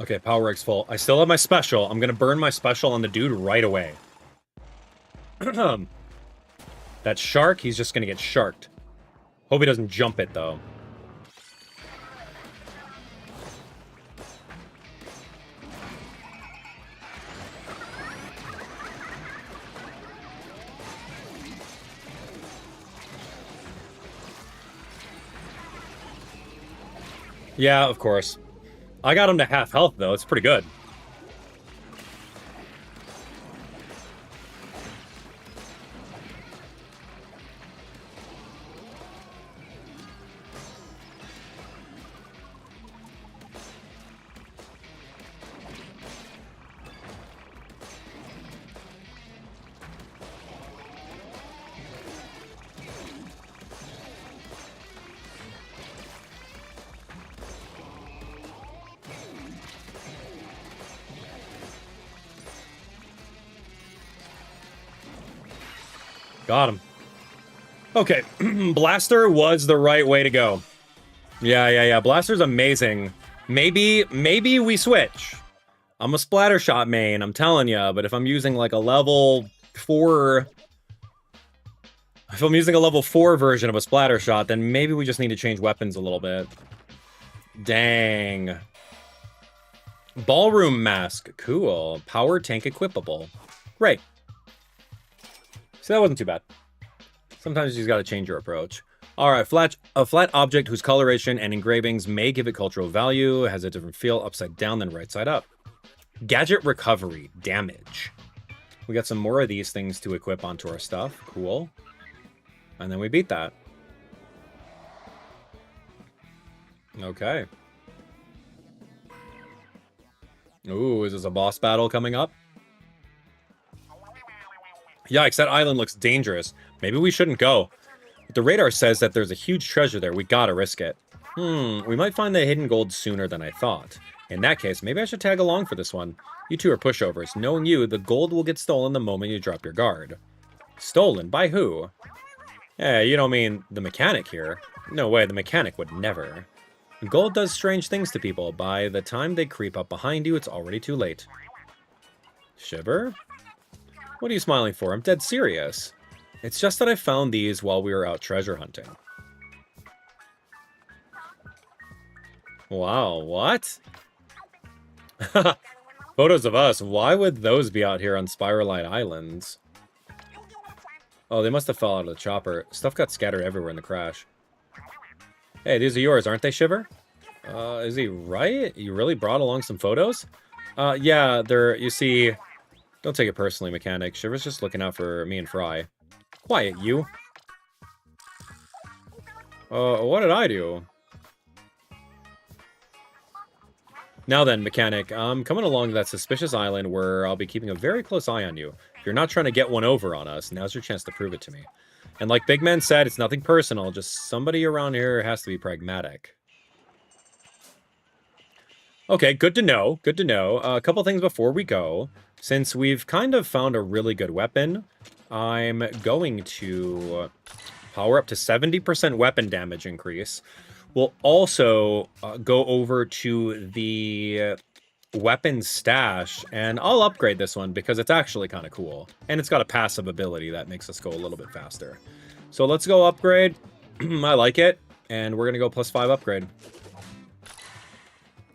Okay, Power X full. I still have my special. I'm gonna burn my special on the dude right away. That shark, he's just gonna get sharked. Hope he doesn't jump it, though. Yeah, of course. I got him to half health, though. It's pretty good. Got him. Okay, Blaster was the right way to go. Yeah. Blaster's amazing. Maybe we switch. I'm a splatter shot main, I'm telling you, but if I'm using like a level 4... If I'm using a level 4 version of a splatter shot, then maybe we just need to change weapons a little bit. Dang. Ballroom mask. Cool. Power tank equipable. Great. So that wasn't too bad. Sometimes you just gotta change your approach. Alright, a flat object whose coloration and engravings may give it cultural value, has a different feel upside down than right side up. Gadget recovery, damage. We got some more of these things to equip onto our stuff. Cool. And then we beat that. Okay. Ooh, is this a boss battle coming up? Yikes, that island looks dangerous. Maybe we shouldn't go. But the radar says that there's a huge treasure there. We gotta risk it. We might find the hidden gold sooner than I thought. In that case, maybe I should tag along for this one. You two are pushovers. Knowing you, the gold will get stolen the moment you drop your guard. Stolen? By who? Eh, you don't mean the mechanic here. No way, the mechanic would never. Gold does strange things to people. By the time they creep up behind you, it's already too late. Shiver? What are you smiling for? I'm dead serious. It's just that I found these while we were out treasure hunting. Wow, what? Photos of us. Why would those be out here on Spiralite Islands? Oh, they must have fell out of the chopper. Stuff got scattered everywhere in the crash. Hey, these are yours, aren't they, Shiver? Is he right? You really brought along some photos? Yeah, they're, you see... Don't take it personally, Mechanic. Shiver's just looking out for me and Fry. Quiet, you. What did I do? Now then, Mechanic, I'm coming along to that suspicious island where I'll be keeping a very close eye on you. If you're not trying to get one over on us, now's your chance to prove it to me. And like Big Man said, it's nothing personal, just somebody around here has to be pragmatic. Okay, good to know, good to know. A couple things before we go. Since we've kind of found a really good weapon, I'm going to power up to 70% weapon damage increase. We'll also go over to the weapon stash, and I'll upgrade this one because it's actually kind of cool. And it's got a passive ability that makes us go a little bit faster. So let's go upgrade. I like it. And we're going to go +5 upgrade.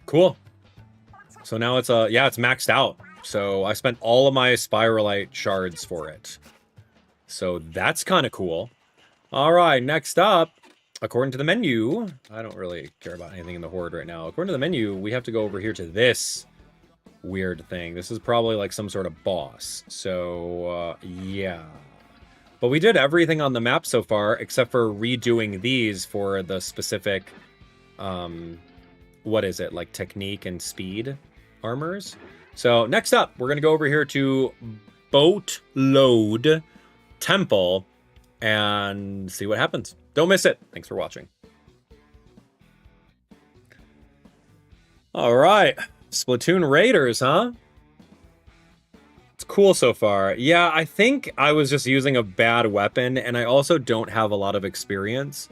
Cool. So now it's, yeah, it's maxed out. So I spent all of my Spiralite shards for it. So that's kind of cool. All right, next up, according to the menu, I don't really care about anything in the Horde right now. According to the menu, we have to go over here to this weird thing. This is probably like some sort of boss. So, yeah. But we did everything on the map so far, except for redoing these for the specific, what is it, like technique and speed armors. So next up, we're going to go over here to Bowtlode Temple and see what happens. Don't miss it. Thanks for watching. All right. Splatoon Raiders, huh? It's cool so far. Yeah, I think I was just using a bad weapon, and I also don't have a lot of experience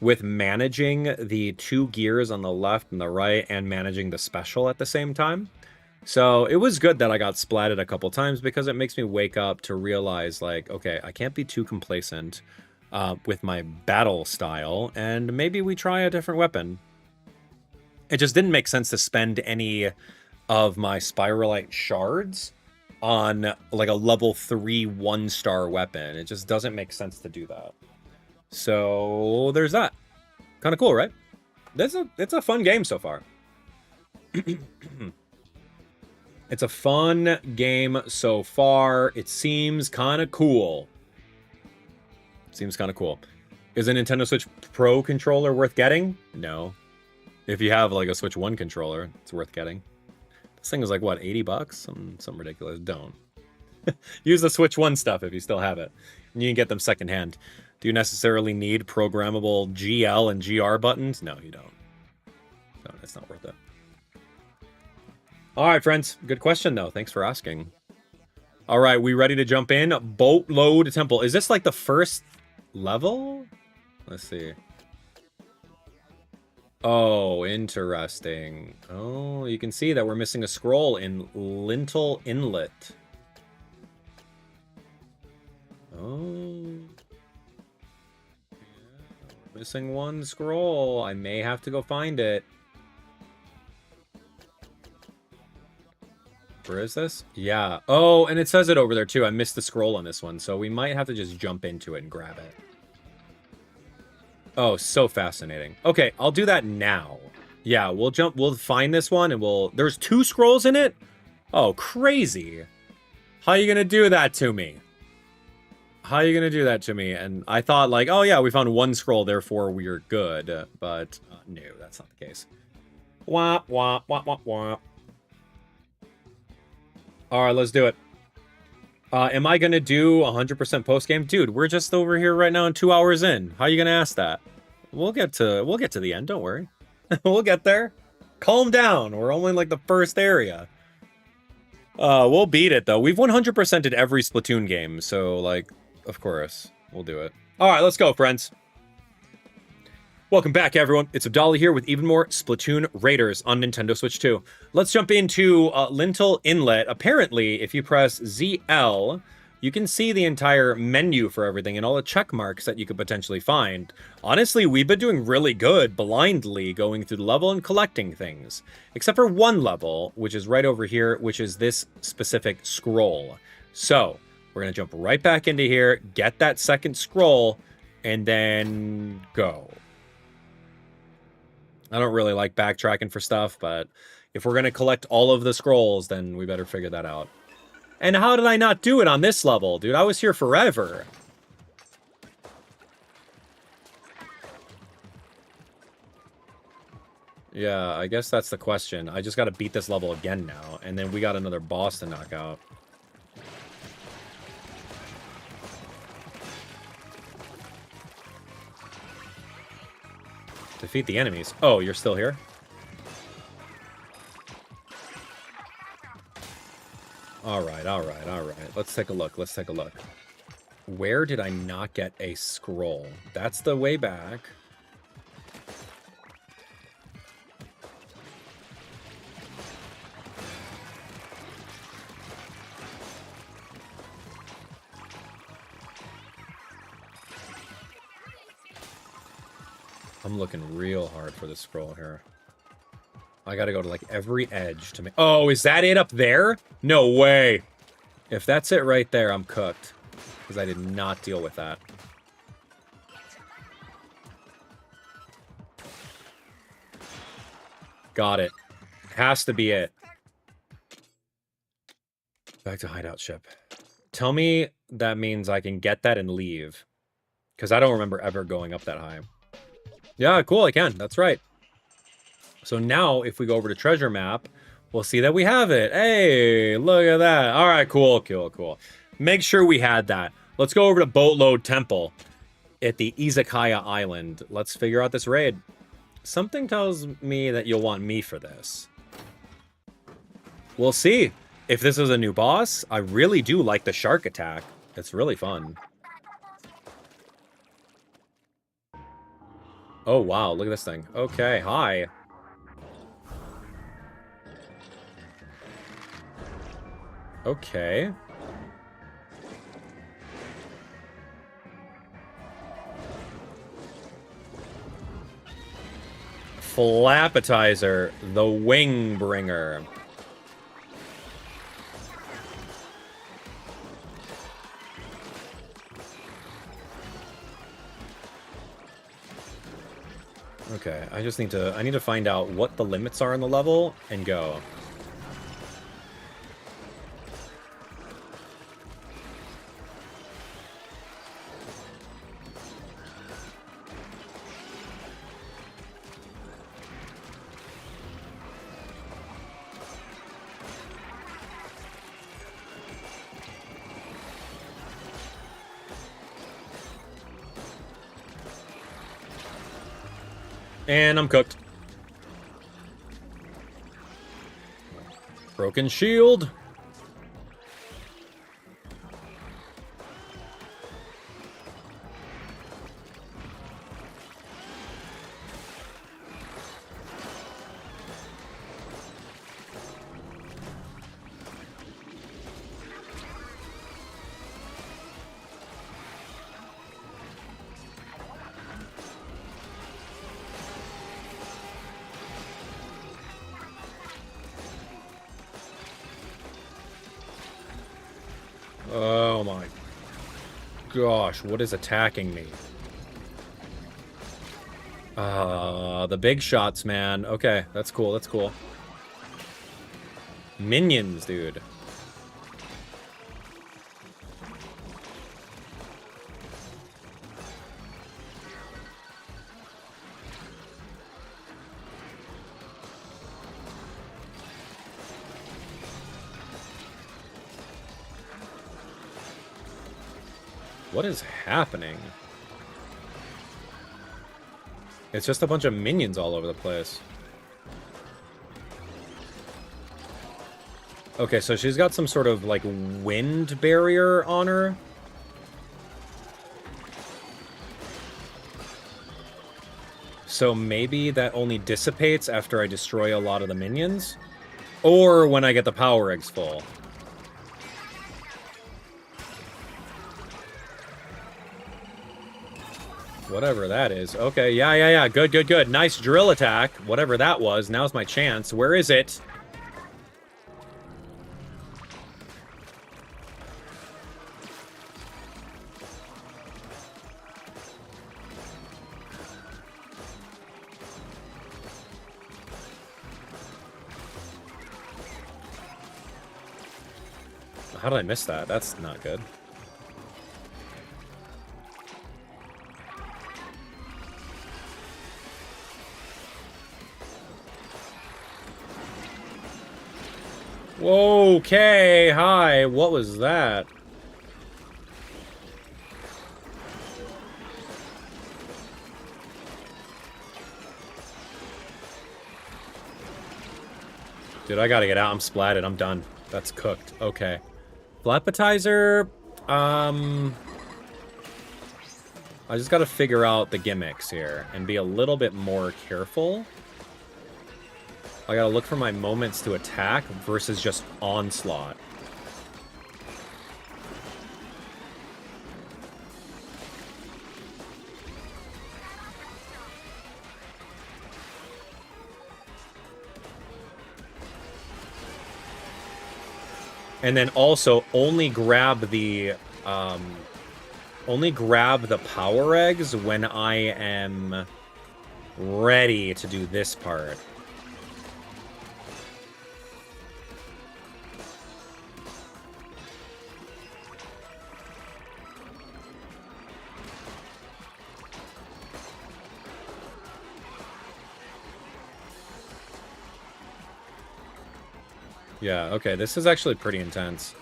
with managing the 2 gears on the left and the right and managing the special at the same time. So it was good that I got splatted a couple times because it makes me wake up to realize, like, okay, I can't be too complacent with my battle style, and maybe we try a different weapon. It just didn't make sense to spend any of my Spiralite shards on like a level 3 1-star weapon. It just doesn't make sense to do that. So there's that. Kind of cool, right? It's a fun game so far. It's a fun game so far. It seems kind of cool. Seems kind of cool. Is a Nintendo Switch Pro controller worth getting? No. If you have like a Switch 1 controller, it's worth getting. This thing is like, what, 80 bucks? Some ridiculous. Don't. Use the Switch 1 stuff if you still have it. And you can get them secondhand. Do you necessarily need programmable GL and GR buttons? No, you don't. No, it's not worth it. All right, friends. Good question, though. Thanks for asking. All right, we ready to jump in? Boatload Temple. Is this like the first level? Let's see. Oh, interesting. Oh, you can see that we're missing a scroll in Lintle Inlet. Oh. Yeah, we're missing one scroll. I may have to go find it. Where is this? Yeah. Oh, and it says it over there too. I missed the scroll on this one, so we might have to just jump into it and grab it. Oh, so fascinating. Okay, I'll do that now. Yeah, we'll find this one and there's 2 scrolls in it? Oh, crazy. How are you gonna do that to me? How are you gonna do that to me? And I thought like, oh yeah, we found 1 scroll, therefore we're good. But no, that's not the case. Wah, wah, wah, wah, wah. All right, let's do it. Am I going to do 100% post-game? Dude, we're just over here right now and 2 hours in. How are you going to ask that? We'll get to the end, don't worry. We'll get there. Calm down. We're only in like the first area. We'll beat it though. We've 100%ed every Splatoon game, so like, of course, we'll do it. All right, let's go, friends. Welcome back, everyone. It's Abdallah here with even more Splatoon Raiders on Nintendo Switch 2. Let's jump into Lintle Inlet. Apparently, if you press ZL, you can see the entire menu for everything and all the check marks that you could potentially find. Honestly, we've been doing really good blindly going through the level and collecting things. Except for one level, which is right over here, which is this specific scroll. So, we're going to jump right back into here, get that second scroll, and then go. I don't really like backtracking for stuff, but if we're going to collect all of the scrolls, then we better figure that out. And how did I not do it on this level? Dude, I was here forever. Yeah, I guess that's the question. I just got to beat this level again now, and then we got another boss to knock out. Defeat the enemies. Oh, you're still here? Alright. Let's take a look. Where did I not get a scroll? That's the way back. I'm looking real hard for the scroll here. I gotta go to, like, every edge to make... Oh, is that it up there? No way. If that's it right there, I'm cooked. Because I did not deal with that. Got it. Has to be it. Back to hideout ship. Tell me that means I can get that and leave. Because I don't remember ever going up that high. Yeah, cool, I can. That's right. So now, if we go over to treasure map, we'll see that we have it. Hey, look at that. All right, cool. Make sure we had that. Let's go over to Bowtlode Temple at the Izakaya Island. Let's figure out this raid. Something tells me that you'll want me for this. We'll see. If this is a new boss, I really do like the shark attack. It's really fun. Oh, wow. Look at this thing. Okay, hi. Okay. Flappetizer, the wing bringer. Okay, I need to find out what the limits are on the level and go. And I'm cooked. Broken shield. Oh my gosh, what is attacking me? The big shots, man. Okay, that's cool, that's cool. Minions, dude. What is happening? It's just a bunch of minions all over the place. Okay, so she's got some sort of, like, wind barrier on her. So maybe that only dissipates after I destroy a lot of the minions? Or when I get the power eggs full. Whatever that is. Okay, yeah. Good. Nice drill attack. Whatever that was. Now's my chance. Where is it? How did I miss that? That's not good. Whoa, okay, hi, what was that? Dude, I gotta get out. I'm splatted. I'm done. That's cooked. Okay. Flappetizer, I just gotta figure out the gimmicks here and be a little bit more careful. I gotta look for my moments to attack versus just onslaught. And then also only grab the power eggs when I am ready to do this part. Yeah, okay, this is actually pretty intense.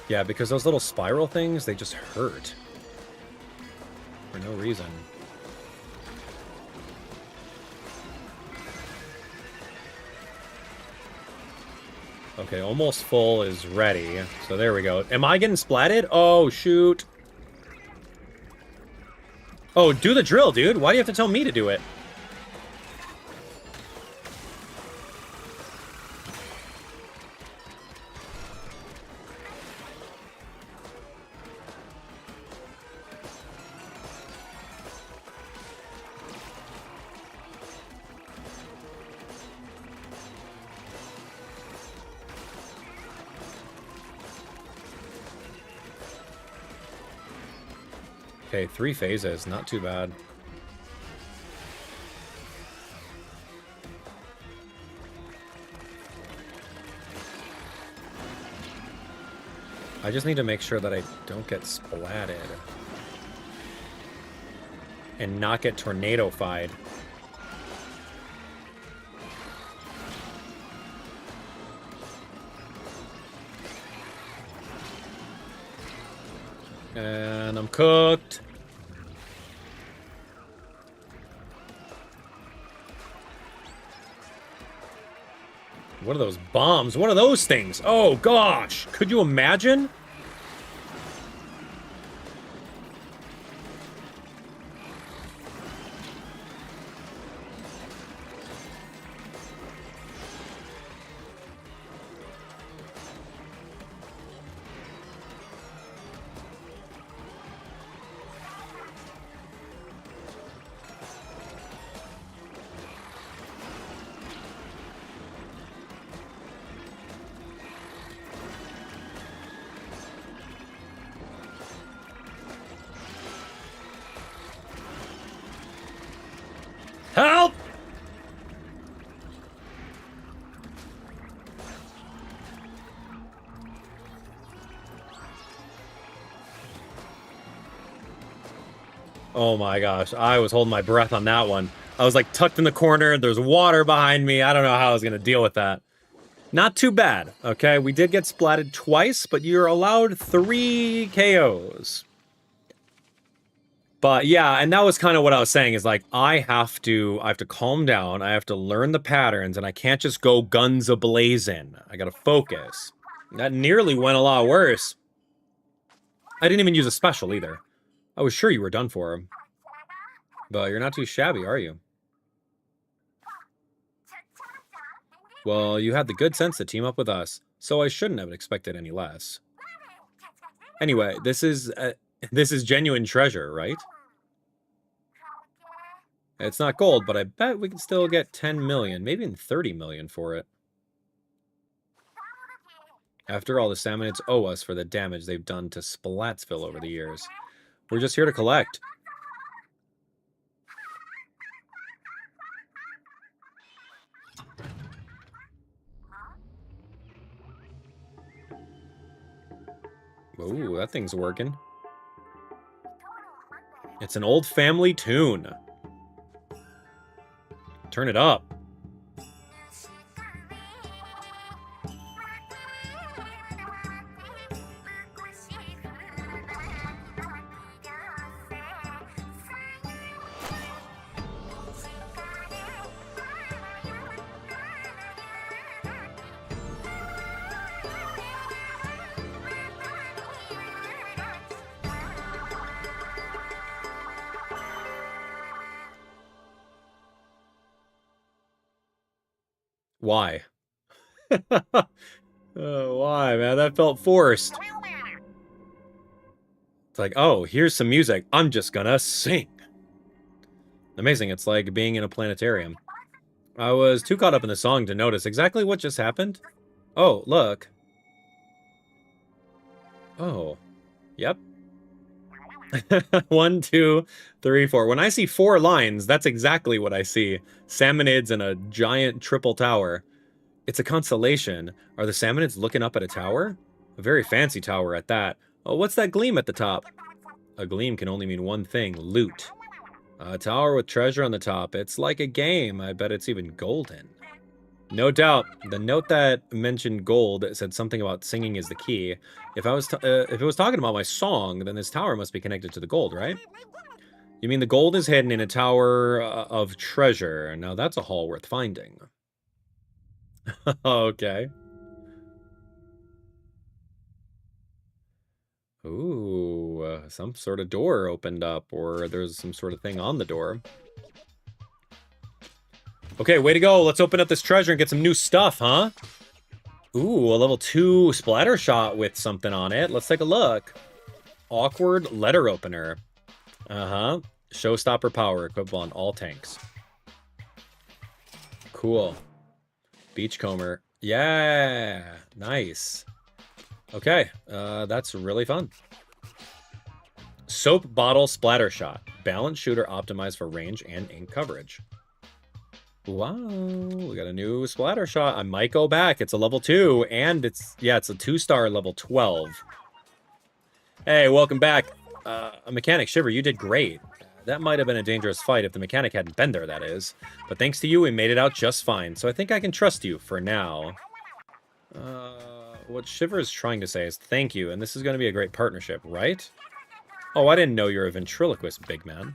Yeah, because those little spiral things, they just hurt. For no reason. Okay, almost full is ready. So there we go. Am I getting splatted? Oh, shoot. Oh, do the drill, dude. Why do you have to tell me to do it? Okay, 3 phases. Not too bad. I just need to make sure that I don't get splatted. And not get tornado-fied. And I'm cooked. What are those bombs? What are those things? Oh, gosh. Could you imagine? Help! Oh my gosh, I was holding my breath on that one. I was like tucked in the corner, there's water behind me, I don't know how I was gonna deal with that. Not too bad, okay? We did get splatted twice, but you're allowed 3 KOs. But yeah, and that was kind of what I was saying, is like, I have to calm down, I have to learn the patterns, and I can't just go guns a-blazing. I gotta focus. That nearly went a lot worse. I didn't even use a special either. I was sure you were done for him. But you're not too shabby, are you? Well, you had the good sense to team up with us, so I shouldn't have expected any less. Anyway, this is genuine treasure, right? It's not gold, but I bet we can still get 10 million, maybe even 30 million for it. After all, the Salmonids owe us for the damage they've done to Splatsville over the years. We're just here to collect. Ooh, that thing's working. It's an old family tune. Turn it up. Why? Why, man? That felt forced. It's like, oh, here's some music. I'm just gonna sing. Amazing. It's like being in a planetarium. I was too caught up in the song to notice exactly what just happened. Oh, look. Oh. Yep. 1, 2, 3, 4. When I see 4 lines, that's exactly what I see. Salmonids and a giant triple tower. It's a constellation. Are the Salmonids looking up at a tower? A very fancy tower at that. Oh, what's that gleam at the top? A gleam can only mean one thing, loot. A tower with treasure on the top. It's like a game. I bet it's even golden. No doubt. The note that mentioned gold said something about singing is the key. If it was talking about my song, then this tower must be connected to the gold, right? You mean the gold is hidden in a tower of treasure. Now that's a haul worth finding. Okay. Ooh, some sort of door opened up, or there's some sort of thing on the door. Okay, way to go. Let's open up this treasure and get some new stuff, huh? Ooh, a level 2 splatter shot with something on it. Let's take a look. Awkward letter opener. Uh-huh. Showstopper power equippable on all tanks. Cool. Beachcomber. Yeah, nice. Okay, that's really fun. Soap bottle splatter shot. Balance shooter optimized for range and ink coverage. Wow, we got a new splatter shot. I might go back. It's a level 2, and it's a 2-star level 12. Hey, welcome back. A mechanic, Shiver, you did great. That might have been a dangerous fight if the mechanic hadn't been there, that is. But thanks to you, we made it out just fine, so I think I can trust you for now. What Shiver is trying to say is thank you, and this is going to be a great partnership, right? Oh, I didn't know you're a ventriloquist, big man.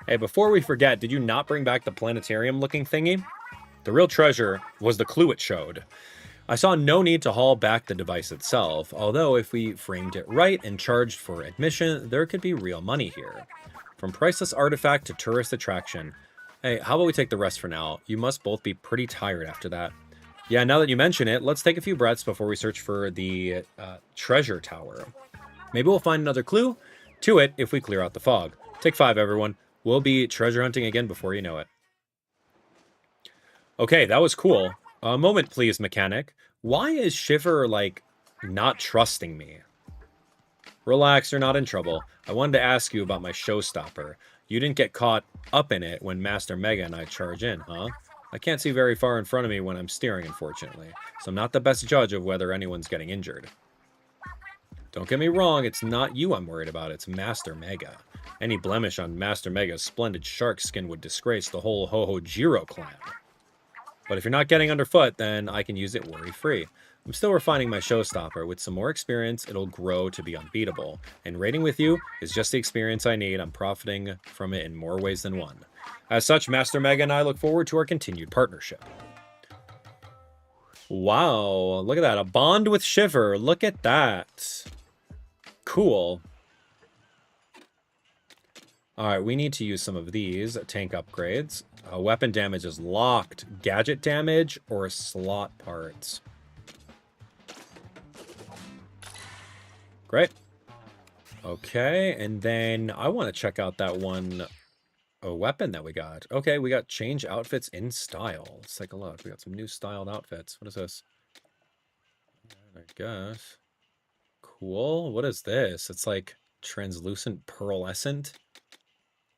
Hey, before we forget, did you not bring back the planetarium-looking thingy? The real treasure was the clue it showed. I saw no need to haul back the device itself, although if we framed it right and charged for admission, there could be real money here. From priceless artifact to tourist attraction. Hey, how about we take the rest for now? You must both be pretty tired after that. Yeah, now that you mention it, let's take a few breaths before we search for the treasure tower. Maybe we'll find another clue to it if we clear out the fog. Take 5, everyone. We'll be treasure hunting again before you know it. Okay, that was cool. A moment, please, mechanic. Why is Shiver, like, not trusting me? Relax, you're not in trouble. I wanted to ask you about my showstopper. You didn't get caught up in it when Master Mega and I charge in, huh? I can't see very far in front of me when I'm steering, unfortunately, so I'm not the best judge of whether anyone's getting injured. Don't get me wrong, it's not you I'm worried about, it's Master Mega. Any blemish on Master Mega's splendid shark skin would disgrace the whole Ho-Ho-Jiro clan. But if you're not getting underfoot, then I can use it worry-free. I'm still refining my showstopper. With some more experience, it'll grow to be unbeatable. And raiding with you is just the experience I need. I'm profiting from it in more ways than one. As such, Master Mega and I look forward to our continued partnership. Wow, look at that. A bond with Shiver. Look at that. Cool. All right, we need to use some of these tank upgrades. Weapon damage is locked. Gadget damage or slot parts. Great. Okay, and then I want to check out that one weapon that we got. Okay, we got change outfits in style. Let's take a look. We got some new styled outfits. What is this? I guess. Cool. What is this? It's like translucent pearlescent.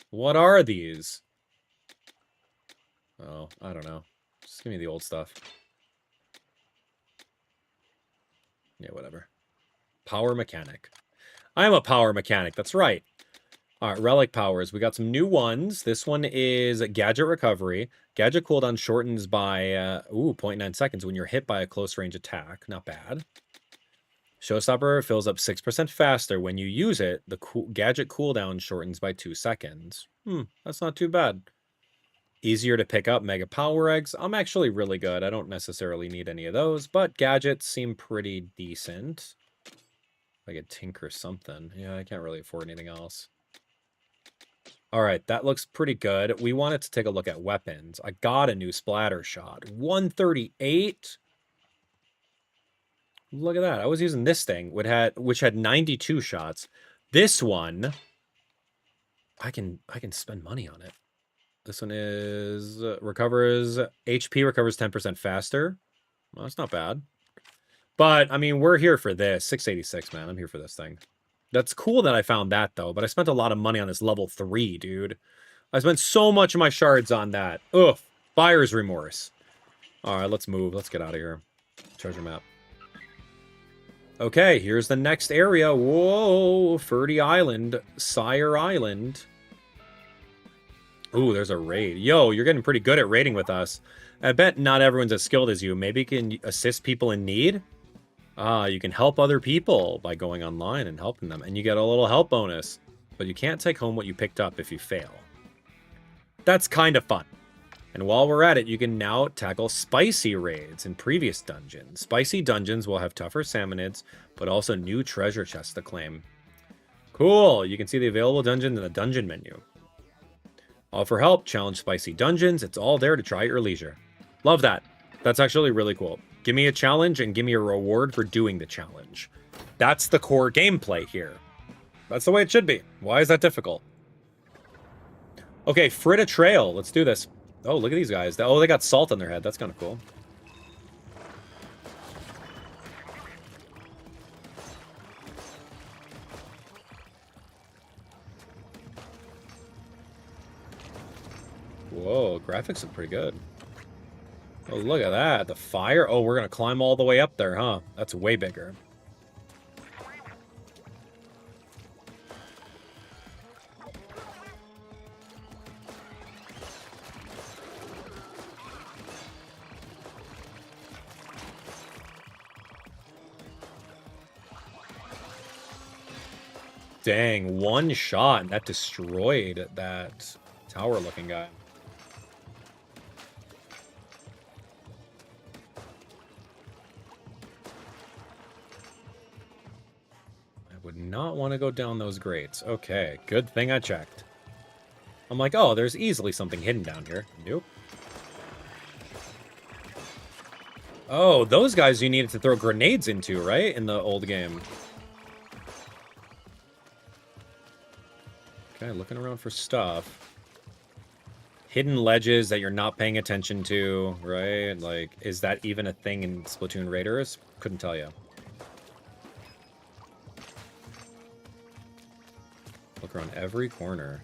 What are these? Oh, I don't know. Just give me the old stuff. Yeah, whatever. Power mechanic. I am a power mechanic. That's right. All right, relic powers. We got some new ones. This one is Gadget Recovery. Gadget cooldown shortens by 0.9 seconds when you're hit by a close range attack. Not bad. Showstopper fills up 6% faster. When you use it, the Gadget cooldown shortens by 2 seconds. That's not too bad. Easier to pick up Mega Power Eggs. I'm actually really good. I don't necessarily need any of those, but gadgets seem pretty decent. I could tinker something. Yeah, I can't really afford anything else. All right, that looks pretty good. We wanted to take a look at weapons. I got a new splatter shot. 138. Look at that. I was using this thing, which had 92 shots. This one, I can spend money on it. This one is HP recovers 10% faster. Well, that's not bad. But, I mean, we're here for this. 686, man. I'm here for this thing. That's cool that I found that, though. But I spent a lot of money on this level 3, dude. I spent so much of my shards on that. Ugh. Buyer's remorse. All right, let's move. Let's get out of here. Treasure map. Okay, here's the next area. Whoa. Fridda Island. Sire Island. Ooh, there's a raid. Yo, you're getting pretty good at raiding with us. I bet not everyone's as skilled as you. Maybe you can assist people in need? You can help other people by going online and helping them. And you get a little help bonus. But you can't take home what you picked up if you fail. That's kind of fun. And while we're at it, you can now tackle spicy raids in previous dungeons. Spicy dungeons will have tougher salmonids, but also new treasure chests to claim. Cool! You can see the available dungeons in the dungeon menu. Offer help, challenge spicy dungeons. It's all there to try at your leisure. Love that. That's actually really cool. Give me a challenge and give me a reward for doing the challenge. That's the core gameplay here. That's the way it should be. Why is that difficult? Okay, Fridda Trail. Let's do this. Oh, look at these guys. Oh, they got salt on their head. That's kind of cool. Whoa, graphics look pretty good. Oh, look at that. The fire. Oh, we're going to climb all the way up there, huh? That's way bigger. Dang, one shot and that destroyed that tower-looking guy. I would not want to go down those grates. Okay, good thing I checked. I'm like, oh, there's easily something hidden down here. Nope. Oh, those guys you needed to throw grenades into, right? In the old game. Okay, looking around for stuff. Hidden ledges that you're not paying attention to, right? Like, is that even a thing in Splatoon Raiders? Couldn't tell you. Look around every corner.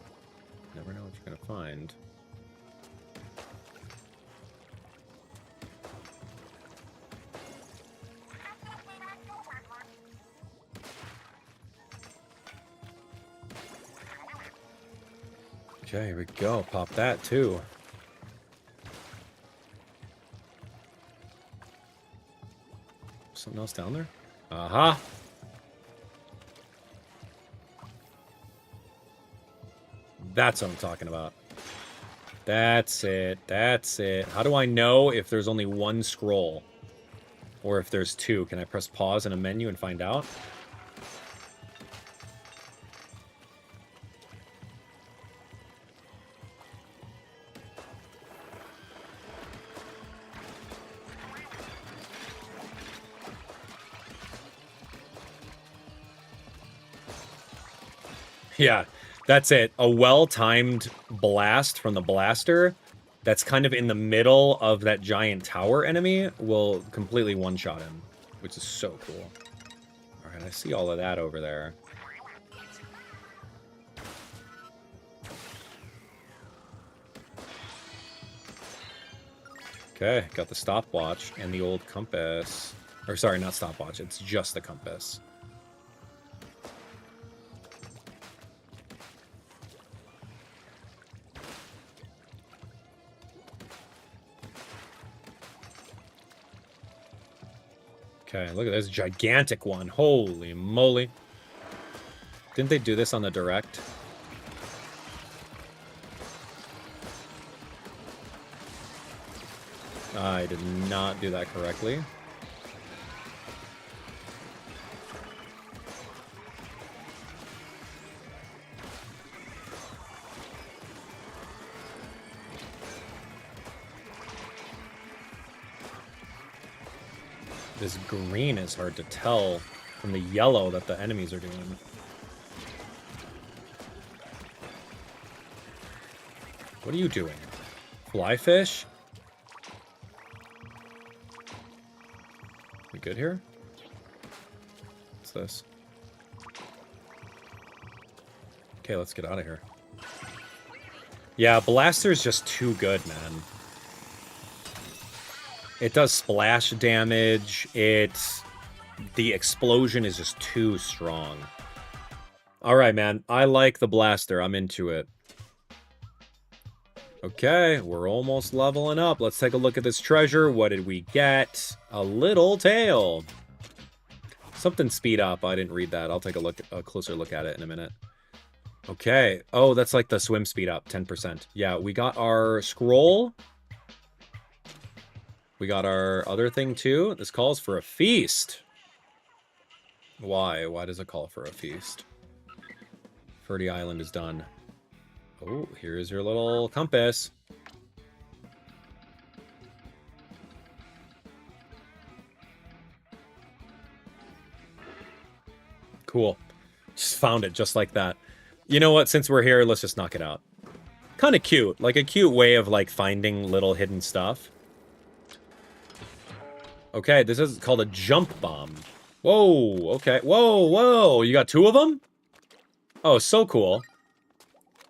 Never know what you're gonna find. Okay, here we go. Pop that, too. Something else down there? Aha! That's what I'm talking about. That's it. That's it. How do I know if there's only one scroll? Or if there's two? Can I press pause in a menu and find out? Yeah, that's it. A well-timed blast from the blaster that's kind of in the middle of that giant tower enemy will completely one-shot him, which is so cool. All right, I see all of that over there. Okay, got the stopwatch and the old compass. Or sorry, not stopwatch, it's just the compass. Okay, look at this gigantic one. Holy moly. Didn't they do this on the direct? I did not do that correctly. This green is hard to tell from the yellow that the enemies are doing. What are you doing? Fly fish? We good here? What's this? Okay, let's get out of here. Yeah, Blaster's just too good, man. It does splash damage. The explosion is just too strong. All right, man. I like the Blaster. I'm into it. Okay, we're almost leveling up. Let's take a look at this treasure. What did we get? A little tail. Something speed up. I didn't read that. I'll take a closer look at it in a minute. Okay. Oh, that's like the swim speed up, 10%. Yeah, we got our scroll. We got our other thing too. This calls for a feast. Why? Why does it call for a feast? Fridda Island is done. Oh, here's your little compass. Cool. Just found it just like that. You know what? Since we're here, let's just knock it out. Kind of cute. Like a cute way of like finding little hidden stuff. Okay, this is called a jump bomb. Whoa, okay. Whoa, whoa. You got two of them? Oh, so cool.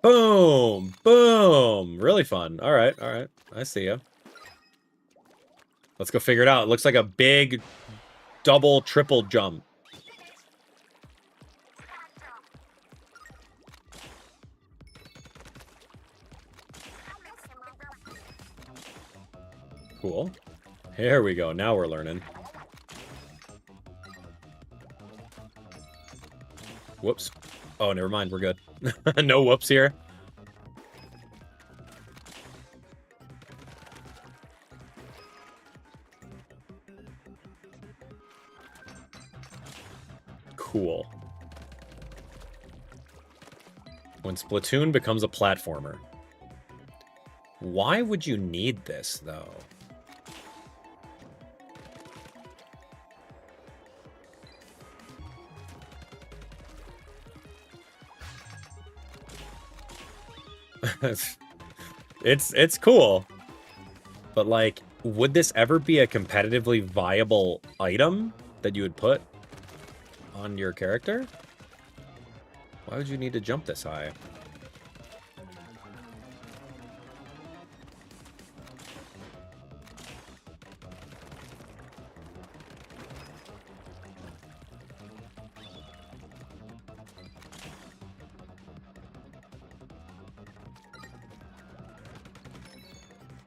Boom, boom. Really fun. All right, all right. I see ya. Let's go figure it out. It looks like a big double, triple jump. Cool. Here we go. Now we're learning. Whoops. Oh, never mind. We're good. No whoops here. Cool. When Splatoon becomes a platformer. Why would you need this, though? It's cool, but like, would this ever be a competitively viable item that you would put on your character? Why would you need to jump this high?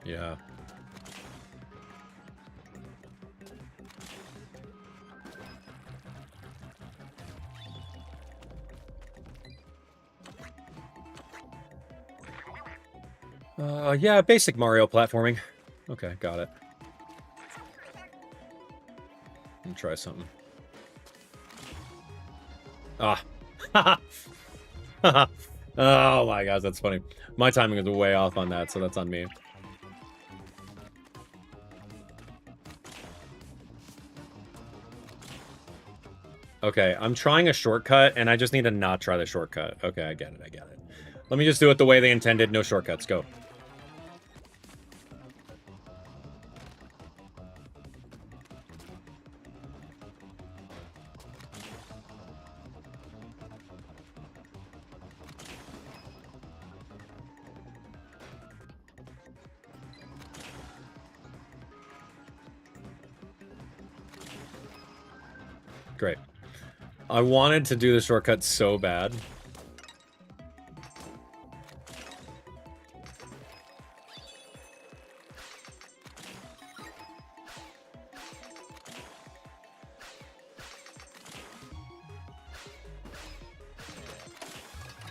Yeah. Yeah, basic Mario platforming. Okay, got it. Let me try something. Ah. Oh my gosh, that's funny. My timing is way off on that, so that's on me. Okay, I'm trying a shortcut, and I just need to not try the shortcut. Okay, I get it, I get it. Let me just do it the way they intended. No shortcuts, go. Great. I wanted to do the shortcut so bad.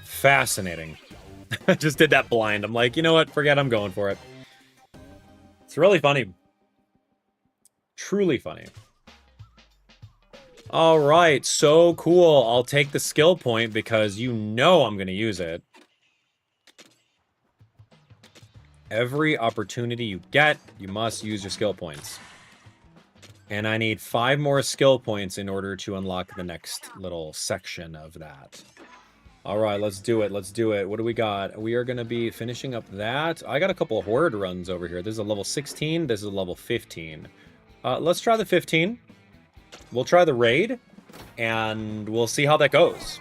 Fascinating. I just did that blind. I'm like, you know what? Forget I'm going for it. It's really funny. Truly funny. All right, so cool. I'll take the skill point because you know I'm going to use it. Every opportunity you get, you must use your skill points. And I need 5 more skill points in order to unlock the next little section of that. All right, let's do it. Let's do it. What do we got? We are going to be finishing up that. I got a couple of horde runs over here. This is a level 16. This is a level 15. Let's try the 15. We'll try the raid, and we'll see how that goes.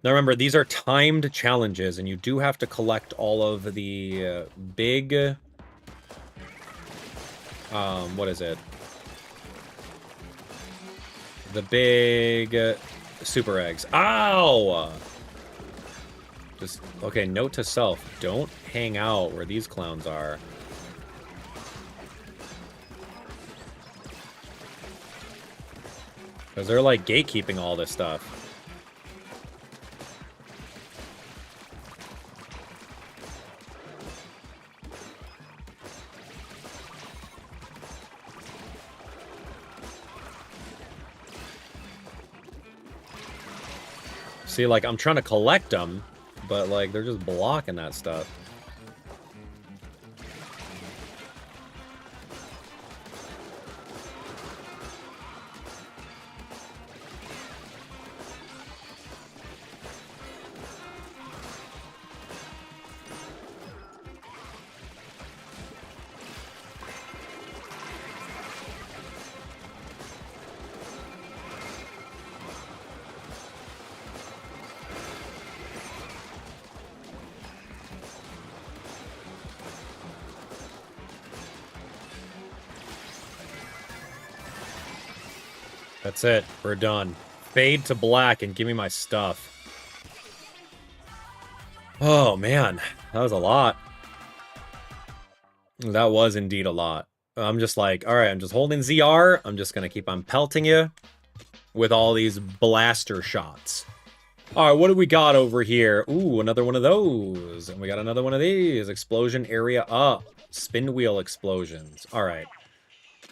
Now remember, these are timed challenges, and you do have to collect all of the big... what is it? The big super eggs. Ow! Just, okay, note to self. Don't hang out where these clowns are. Because they're, like, gatekeeping all this stuff. See, like, I'm trying to collect them, but, like, they're just blocking that stuff. That's it. We're done. Fade to black and give me my stuff. Oh, man. That was a lot. That was indeed a lot. I'm just like, all right, I'm just holding ZR. I'm just going to keep on pelting you with all these blaster shots. All right, what do we got over here? Ooh, another one of those. And we got another one of these. Explosion area up. Spin wheel explosions. All right.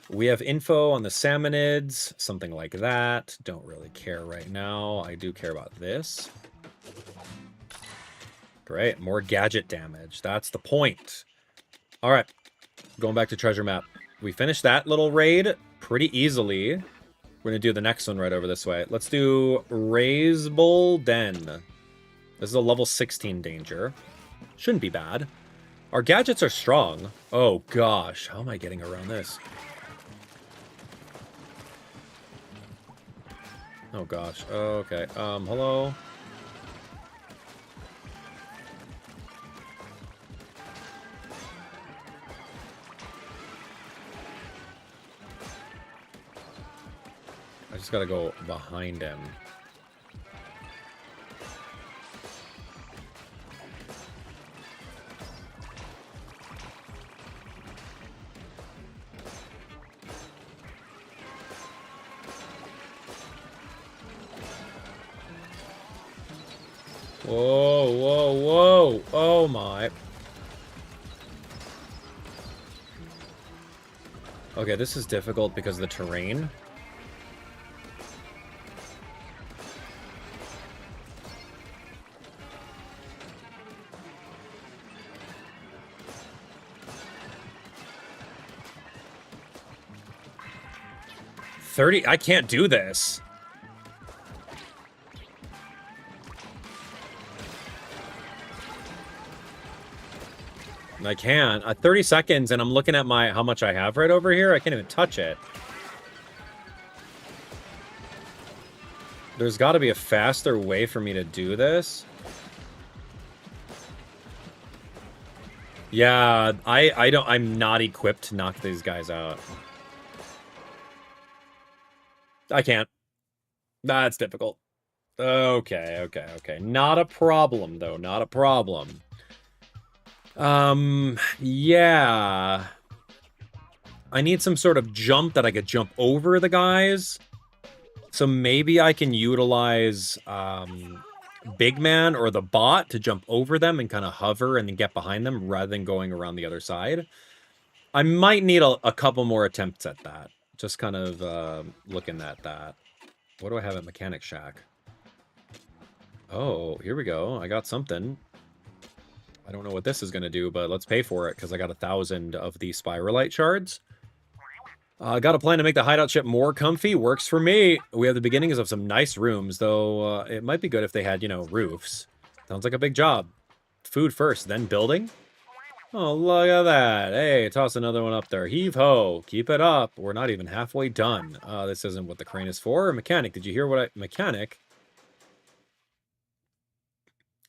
We have info on the salmonids, something like that. Don't really care right now. I do care about this. Great, more gadget damage. That's the point. All right, going back to treasure map. We finished that little raid pretty easily. We're going to do the next one right over this way. Let's do Raisbul Den. This is a level 16 danger. Shouldn't be bad. Our gadgets are strong. Oh, gosh. How am I getting around this? Oh, gosh. Okay. Hello? I just gotta go behind him. Whoa, whoa, whoa. Oh my. Okay, this is difficult because of the terrain. I can't do this. I can't. 30 seconds, and I'm looking at how much I have right over here. I can't even touch it. There's got to be a faster way for me to do this. Yeah, I'm not equipped to knock these guys out. I can't. That's difficult. Okay. Not a problem, though. Not a problem. Yeah. I need some sort of jump that I could jump over the guys. So maybe I can utilize Big Man or the bot to jump over them and kind of hover and then get behind them rather than going around the other side. I might need a couple more attempts at that. Just kind of looking at that. What do I have at Mechanic Shack? Oh, here we go. I got something. I don't know what this is going to do, but let's pay for it because I got 1,000 of the Spiralite shards. I got a plan to make the hideout ship more comfy. Works for me. We have the beginnings of some nice rooms, though it might be good if they had, you know, roofs. Sounds like a big job. Food first, then building. Oh, look at that. Hey, toss another one up there. Heave-ho. Keep it up. We're not even halfway done. This isn't what the crane is for. Mechanic, did you hear what Mechanic?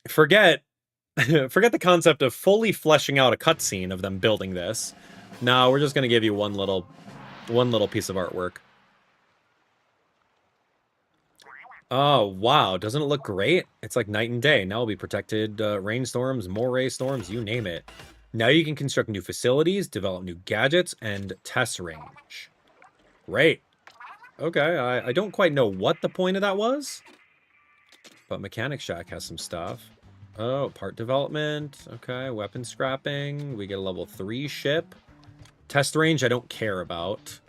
Forget the concept of fully fleshing out a cutscene of them building this. No, we're just going to give you one little piece of artwork. Oh, wow. Doesn't it look great? It's like night and day. Now we'll be protected. Rainstorms, moray storms, you name it. Now you can construct new facilities, develop new gadgets, and test range. Great. Okay, I don't quite know what the point of that was. But Mechanic Shack has some stuff. Oh, part development. Okay, weapon scrapping. We get a level 3 ship. Test range I don't care about.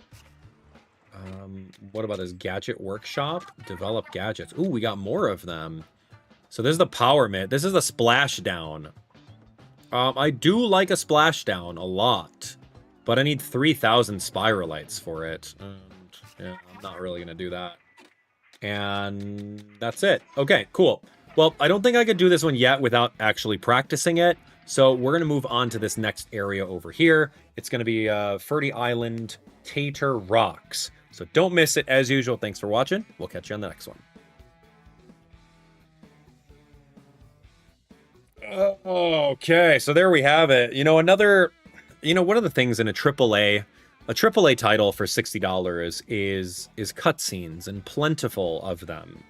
What about his gadget workshop? Develop gadgets. Ooh, we got more of them. So this is the power mitt. This is the splashdown. I do like a splashdown a lot, but I need 3,000 spiralites for it. And yeah, I'm not really gonna do that. And that's it. Okay, cool. Well, I don't think I could do this one yet without actually practicing it. So we're going to move on to this next area over here. It's going to be Fridda Island Taytur Rocks. So don't miss it as usual. Thanks for watching. We'll catch you on the next one. Okay, so there we have it. You know, one of the things in a AAA title for $60 is cutscenes, and plentiful of them.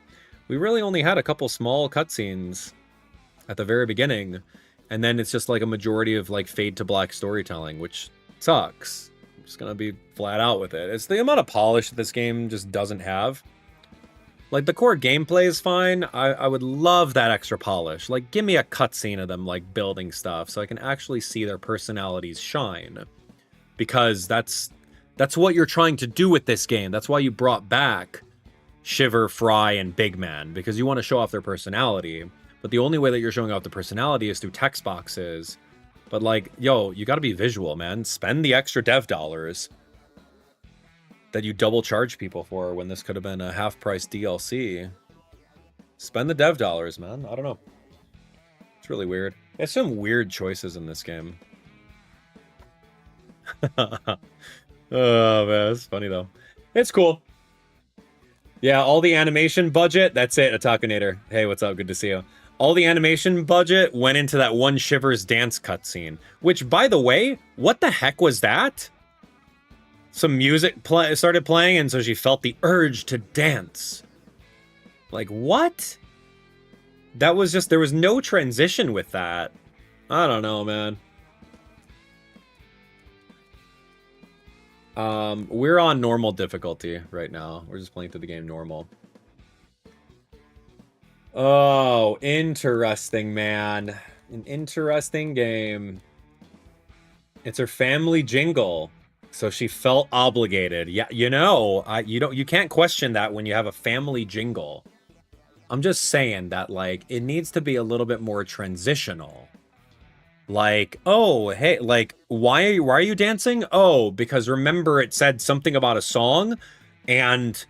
We really only had a couple small cutscenes at the very beginning, and then it's just like a majority of like fade to black storytelling, which sucks. I'm just gonna be flat out with it. It's the amount of polish that this game just doesn't have. Like, the core gameplay is fine. I would love that extra polish. Like, give me a cutscene of them, like, building stuff so I can actually see their personalities shine. Because that's what you're trying to do with this game. That's why you brought back Shiver, Fry, and Big Man. Because you want to show off their personality. But the only way that you're showing off the personality is through text boxes. But, like, yo, you gotta be visual, man. Spend the extra dev dollars that you double charge people for when this could have been a half-price DLC. Spend the dev dollars, man. I don't know. It's really weird. There's some weird choices in this game. Oh, man. It's funny, though. It's cool. Yeah, all the animation budget, that's it, Otakunator. Hey, what's up? Good to see you. All the animation budget went into that one Shivers dance cutscene. Which, by the way, what the heck was that? Some music started playing, and so she felt the urge to dance. Like, what? That was just, there was no transition with that. I don't know, man. We're on normal difficulty right now. We're just playing through the game normal. Oh, interesting, man. An interesting game. It's her family jingle. So she felt obligated. Yeah, you know, you can't question that when you have a family jingle. I'm just saying that, like, it needs to be a little bit more transitional. Like, oh, hey, like, why are you dancing? Oh, because remember it said something about a song, and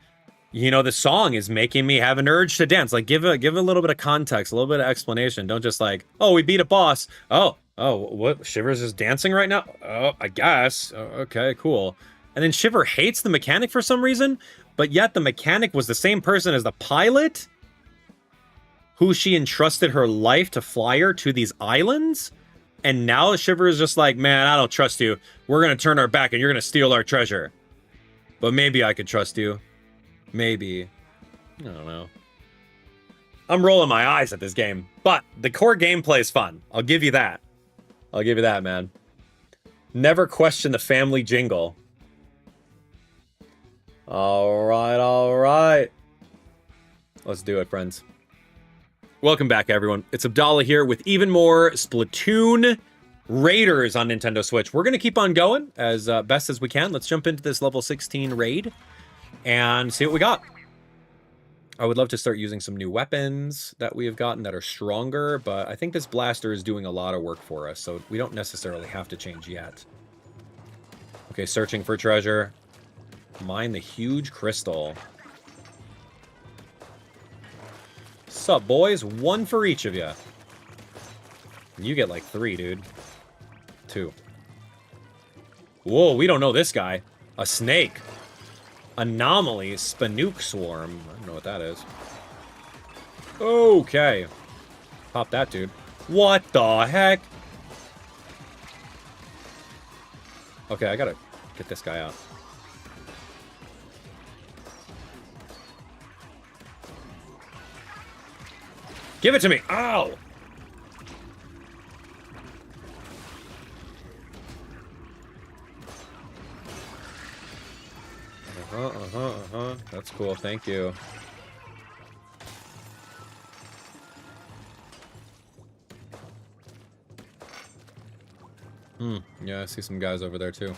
you know the song is making me have an urge to dance. Like, give a little bit of context, a little bit of explanation. Don't just like, oh, we beat a boss. Oh, Oh, what? Shiver's is dancing right now? Oh, I guess. Oh, okay, cool. And then Shiver hates the mechanic for some reason, but yet the mechanic was the same person as the pilot, who she entrusted her life to fly her to these islands? And now Shiver is just like, man, I don't trust you. We're going to turn our back and you're going to steal our treasure. But maybe I could trust you. Maybe. I don't know. I'm rolling my eyes at this game. But the core gameplay is fun. I'll give you that. I'll give you that, man. Never question the family jingle. All right, all right. Let's do it, friends. Welcome back, everyone. It's Abdallah here with even more Splatoon Raiders on Nintendo Switch. We're going to keep on going as best as we can. Let's jump into this level 16 raid and see what we got. I would love to start using some new weapons that we have gotten that are stronger, but I think this blaster is doing a lot of work for us, so we don't necessarily have to change yet. Okay, searching for treasure. Mine the huge crystal. Sup, boys? One for each of you. You get like 3, dude. 2. Whoa, we don't know this guy. A snake. Anomaly. Spanook Swarm. I don't know what that is. Okay. Pop that, dude. What the heck? Okay, I gotta get this guy out. Give it to me! Ow! That's cool, thank you. Yeah, I see some guys over there too.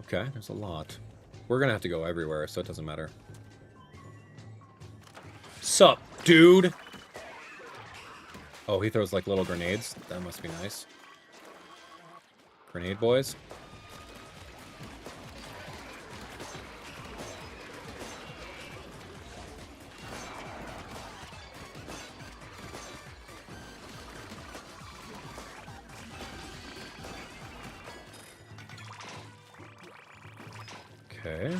Okay, there's a lot. We're gonna have to go everywhere, so it doesn't matter. Sup, dude? Oh, he throws like little grenades. That must be nice. Grenade boys. Okay.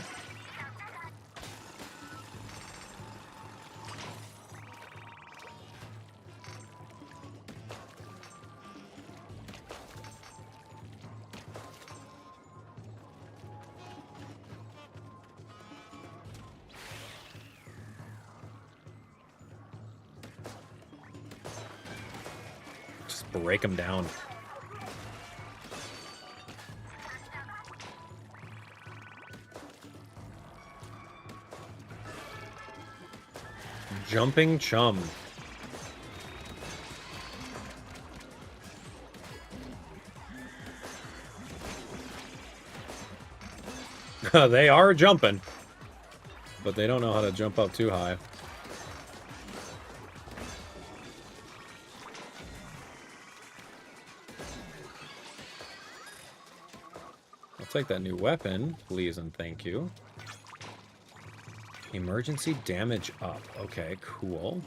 Just break them down. Jumping Chum. They are jumping, but they don't know how to jump up too high. I'll take that new weapon, please and thank you. Emergency damage up. Okay, cool.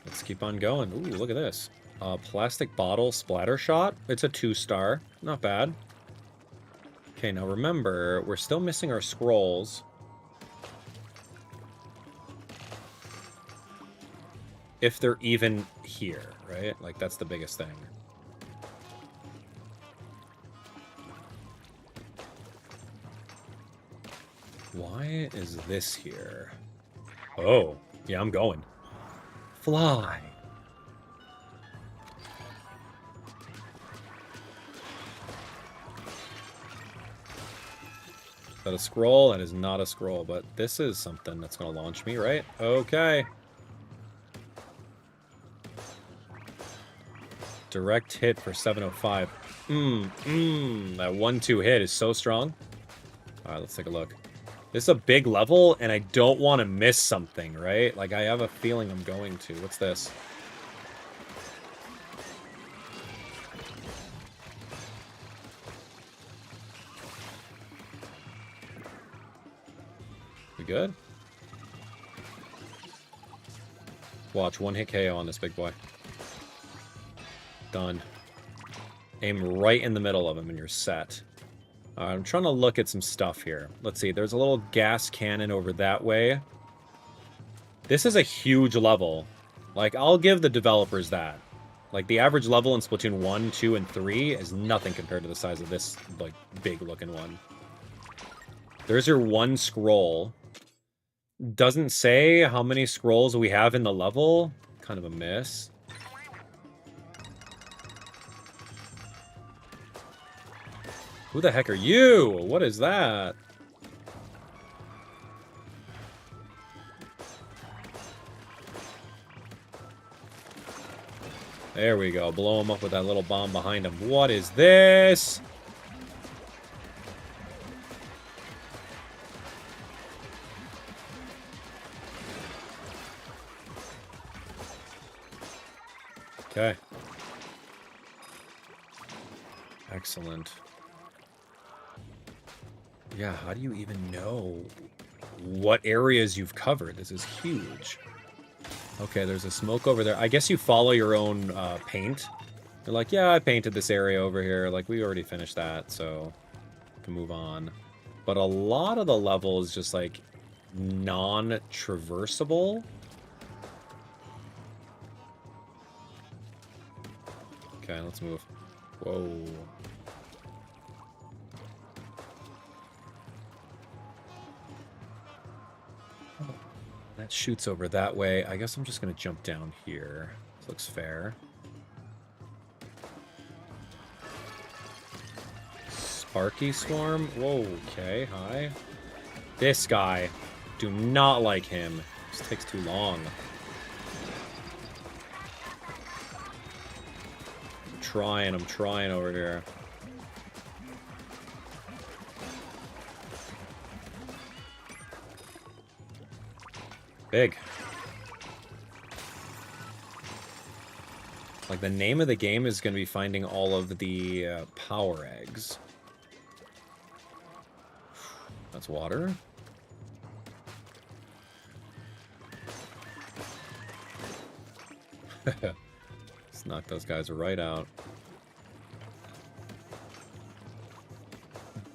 Let's keep on going. Ooh, look at this. Plastic bottle splatter shot. It's a 2-star. Not bad. Okay, now remember, we're still missing our scrolls. If they're even here, right? Like, that's the biggest thing. Why is this here? Oh, yeah, I'm going. Fly. Is that a scroll? That is not a scroll, but this is something that's going to launch me, right? Okay. Direct hit for 705. That 1-2 hit is so strong. All right, let's take a look. This is a big level, and I don't want to miss something, right? Like, I have a feeling I'm going to. What's this? We good? Watch, one hit KO on this big boy. Done. Aim right in the middle of him and you're set. I'm trying to look at some stuff here. Let's see, there's a little gas cannon over that way. This is a huge level. Like, I'll give the developers that. Like, the average level in Splatoon 1, 2, and 3 is nothing compared to the size of this, like, big-looking one. There's your one scroll. Doesn't say how many scrolls we have in the level. Kind of a miss. Who the heck are you? What is that? There we go. Blow him up with that little bomb behind him. What is this? Okay. Excellent. Yeah, how do you even know what areas you've covered? This is huge. Okay, there's a smoke over there. I guess you follow your own paint. You're like, yeah, I painted this area over here. Like, we already finished that, so we can move on. But a lot of the level is just, like, non-traversable. Okay, let's move. Whoa. That shoots over that way. I guess I'm just going to jump down here. This looks fair. Sparky Swarm? Whoa, okay, hi. This guy. Do not like him. This takes too long. I'm trying over here. Big. Like, the name of the game is going to be finding all of the power eggs. That's water. Let's knock those guys right out.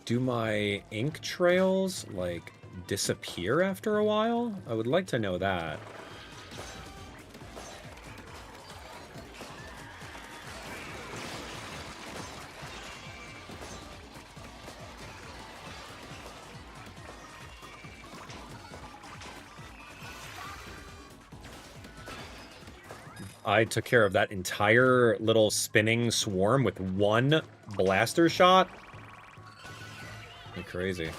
Do my ink trails, like, disappear after a while? I would like to know that. I took care of that entire little spinning swarm with one blaster shot. You're crazy.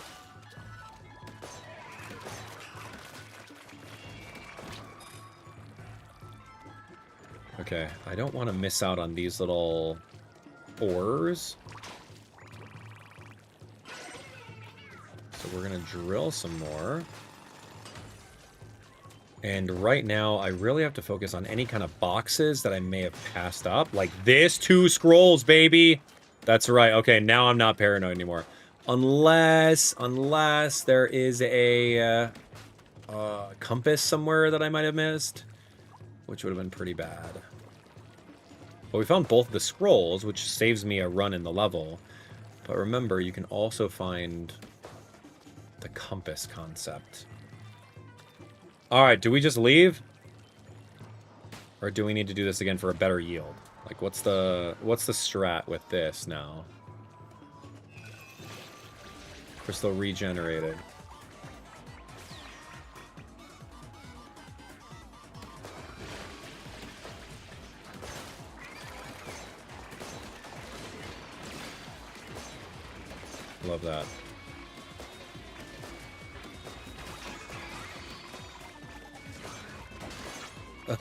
Okay, I don't want to miss out on these little ores. So we're going to drill some more. And right now, I really have to focus on any kind of boxes that I may have passed up. Like this, 2 scrolls, baby! That's right. Okay, now I'm not paranoid anymore. Unless there is a compass somewhere that I might have missed. Which would have been pretty bad. But we found both the scrolls, which saves me a run in the level. But remember, you can also find the compass concept. Alright, do we just leave? Or do we need to do this again for a better yield? Like, what's the strat with this now? Crystal regenerated. Love that.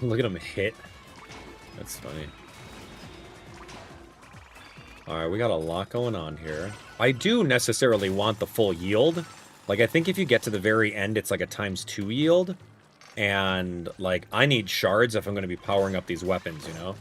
Look at him hit. That's funny. Alright, we got a lot going on here. I do necessarily want the full yield. Like, I think if you get to the very end, it's like a ×2 yield. And, like, I need shards if I'm going to be powering up these weapons, you know?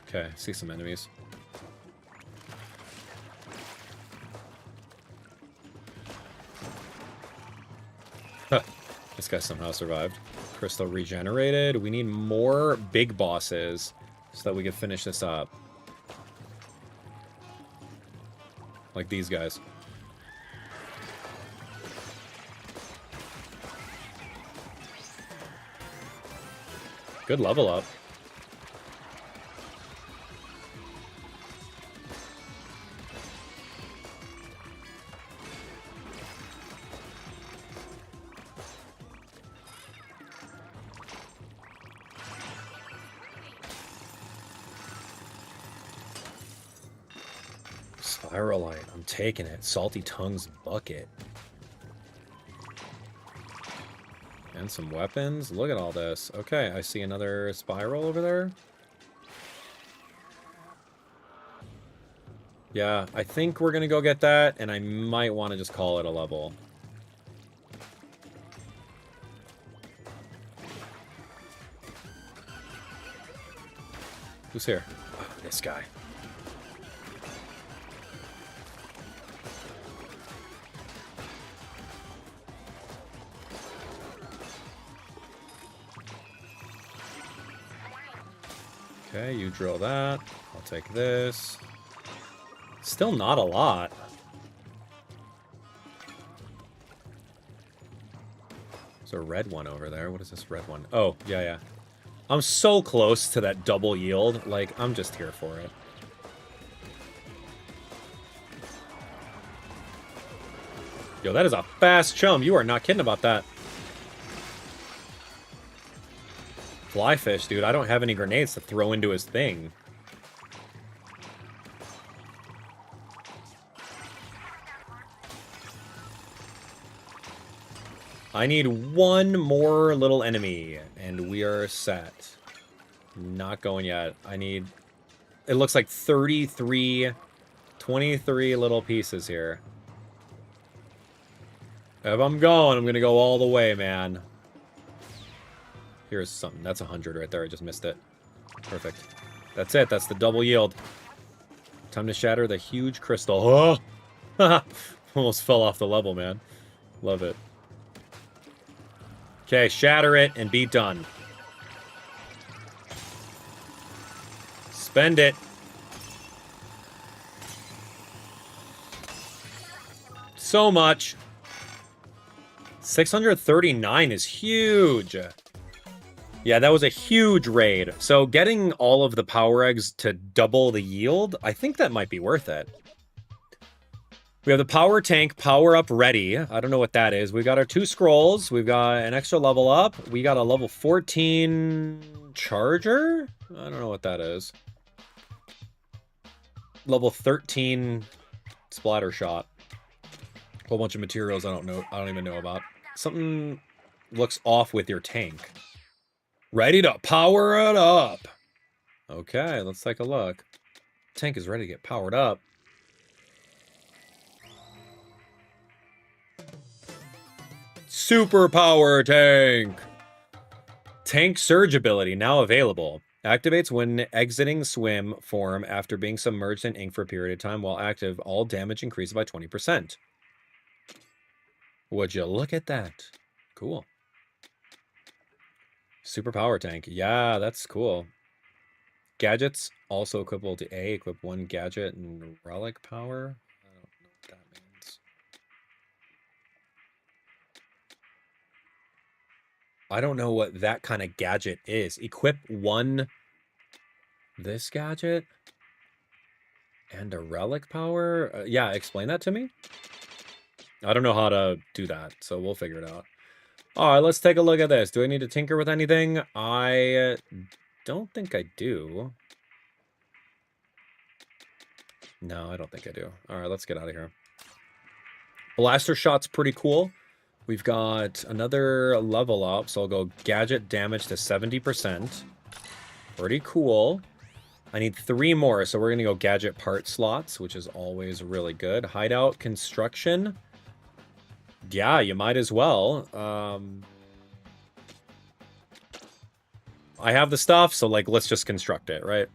Okay, see some enemies. This guy somehow survived. Crystal regenerated. We need more big bosses so that we can finish this up. Like these guys. Good level up. Spiralite, I'm taking it. Salty Tongue's bucket. And some weapons. Look at all this. Okay, I see another spiral over there. Yeah, I think we're gonna go get that, and I might want to just call it a level. Who's here? Oh, this guy. Okay, you drill that. I'll take this. Still not a lot. There's a red one over there. What is this red one? Oh, yeah, yeah. I'm so close to that double yield. Like, I'm just here for it. Yo, that is a fast chum. You are not kidding about that. Flyfish, dude. I don't have any grenades to throw into his thing. I need one more little enemy, and we are set. Not going yet. I need... It looks like 23 little pieces here. If I'm going, I'm going to go all the way, man. Here's something. That's 100 right there. I just missed it. Perfect. That's it. That's the double yield. Time to shatter the huge crystal. Oh! Almost fell off the level, man. Love it. Okay, shatter it and be done. Spend it. So much. 639 is huge. Yeah, that was a huge raid. So getting all of the power eggs to double the yield, I think that might be worth it. We have the power tank power up ready. I don't know what that is. We got our 2 scrolls. We've got an extra level up. We got a level 14 charger. I don't know what that is. Level 13 splatter shot. Whole bunch of materials I don't know. I don't even know about. Something looks off with your tank. Ready to power it up. Okay, let's take a look. Tank is ready to get powered up. Super power tank. Tank surge ability now available. Activates when exiting swim form after being submerged in ink for a period of time. While active, all damage increases by 20%. Would you look at that? Cool. Super power tank. Yeah, that's cool. Gadgets also equipable to A. Equip 1 gadget and relic power. I don't know what that means. I don't know what that kind of gadget is. Equip 1 this gadget and a relic power. Yeah, explain that to me. I don't know how to do that, so we'll figure it out. All right, let's take a look at this. Do I need to tinker with anything? I don't think I do. No, I don't think I do. All right, let's get out of here. Blaster shot's pretty cool. We've got another level up, so I'll go gadget damage to 70%. Pretty cool. I need 3 more, so we're going to go gadget part slots, which is always really good. Hideout construction. Yeah, you might as well. I have the stuff, so, like, let's just construct it, right?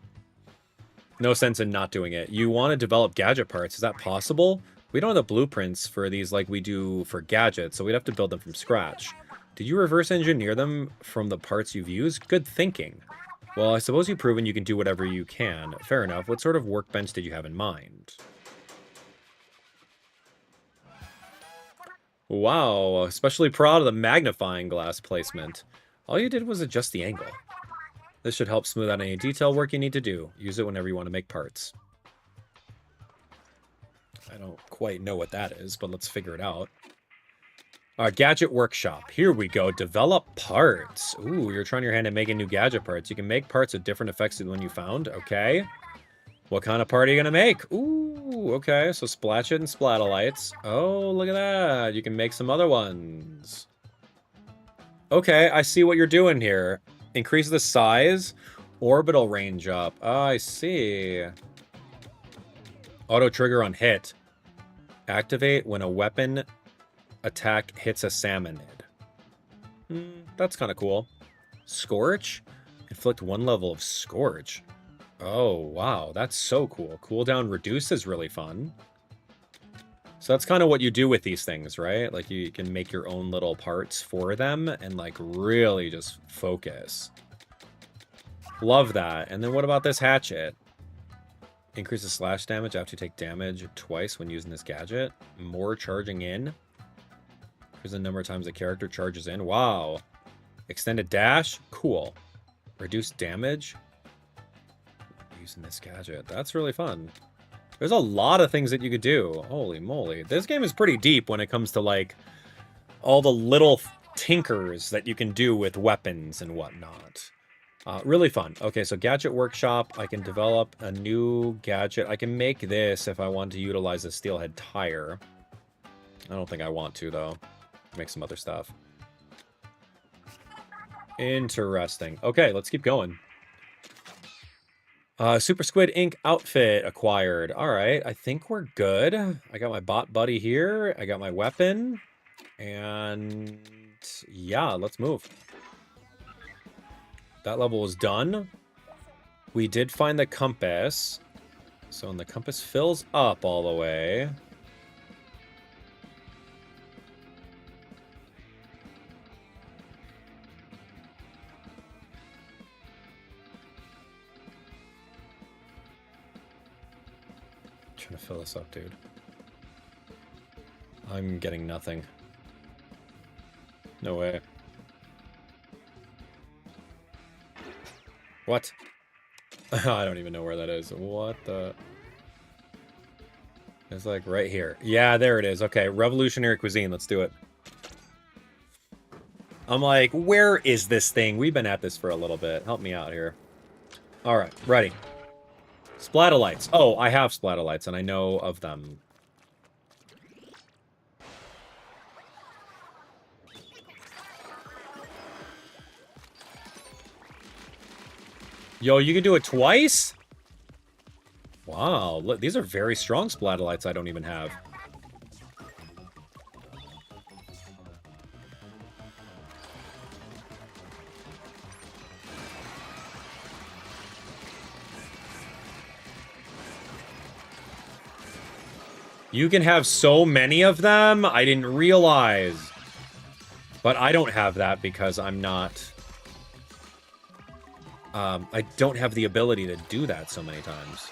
No sense in not doing it. You want to develop gadget parts. Is that possible? We don't have the blueprints for these like we do for gadgets, so we'd have to build them from scratch. Did you reverse engineer them from the parts you've used? Good thinking. Well, I suppose you've proven you can do whatever you can. Fair enough. What sort of workbench did you have in mind? Wow, especially proud of the magnifying glass placement. All you did was adjust the angle. This should help smooth out any detail work you need to do. Use it whenever you want to make parts. I don't quite know what that is, but let's figure it out. Gadget workshop. Here we go. Develop parts. Ooh, you're trying your hand at making new gadget parts. You can make parts with different effects than the one you found. Okay. What kind of part are you going to make? Ooh, okay. So splash it and splatolites. Oh, look at that. You can make some other ones. Okay, I see what you're doing here. Increase the size. Orbital range up. Oh, I see. Auto trigger on hit. Activate when a weapon attack hits a salmonid. That's kind of cool. Scorch? Inflict 1 level of Scorch. Oh, wow. That's so cool. Cooldown reduce is really fun. So that's kind of what you do with these things, right? Like, you can make your own little parts for them and, like, really just focus. Love that. And then what about this hatchet? Increases slash damage after you take damage twice when using this gadget. More charging in. Here's the number of times the character charges in. Wow. Extended dash. Cool. Reduced damage. Using this gadget. That's really fun. There's a lot of things that you could do. Holy moly. This game is pretty deep when it comes to, like, all the little tinkers that you can do with weapons and whatnot. Really fun. Okay, so Gadget Workshop. I can develop a new gadget. I can make this if I want to utilize a steelhead tire. I don't think I want to, though. Make some other stuff. Interesting. Okay, let's keep going. Super Squid Ink outfit acquired. All right, I think we're good. I got my bot buddy here. I got my weapon. And yeah, let's move. That level is done. We did find the compass. So when the compass fills up all the way... Trying to fill this up, dude. I'm getting nothing. No way. What? I don't even know where that is. What the... It's like right here. Yeah, there it is. Okay, Revolutionary Cuisine. Let's do it. I'm like, where is this thing? We've been at this for a little bit. Help me out here. All right, ready. Splatolites. Oh, I have splatolites, and I know of them. Yo, you can do it twice? Wow, look, these are very strong splatolites I don't even have. You can have so many of them? I didn't realize. But I don't have that because I'm not... I don't have the ability to do that so many times.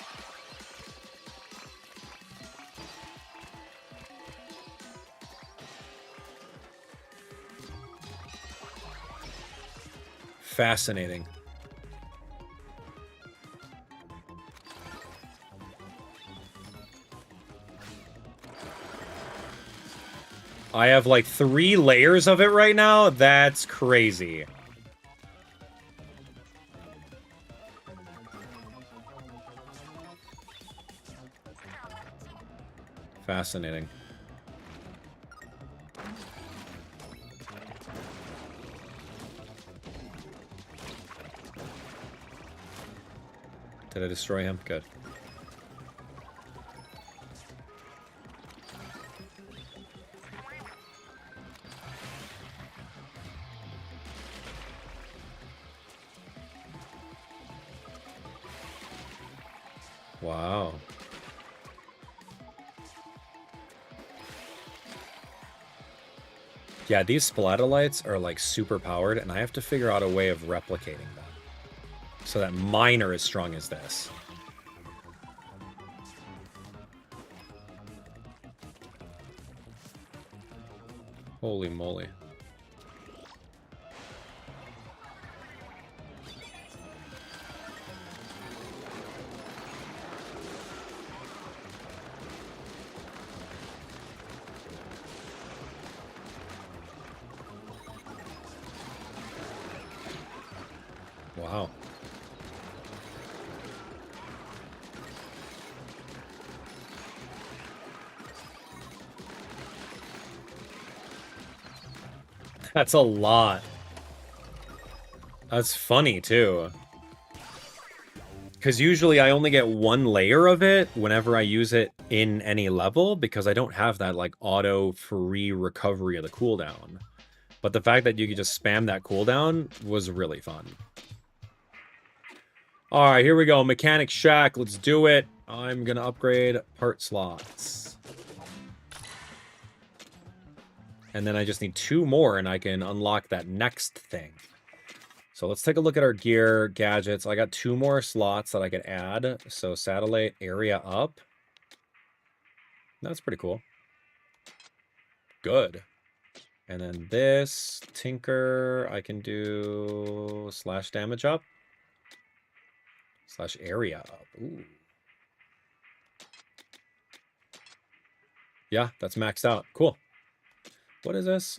Fascinating. I have like 3 layers of it right now? That's crazy. Fascinating. Did I destroy him? Good. Wow. Yeah, these Splatolites are like super powered, and I have to figure out a way of replicating them so that mine are as strong as this. Holy moly. Wow. That's a lot. That's funny, too. Because usually I only get one layer of it whenever I use it in any level, because I don't have that, like, auto-free recovery of the cooldown. But the fact that you could just spam that cooldown was really fun. Alright, here we go. Mechanic Shack. Let's do it. I'm gonna upgrade part slots. And then I just need 2 more, and I can unlock that next thing. So let's take a look at our gear, gadgets. I got 2 more slots that I could add. So satellite area up. That's pretty cool. Good. And then this, Tinker, I can do slash damage up. Slash area up. Ooh. Yeah, that's maxed out. Cool. What is this?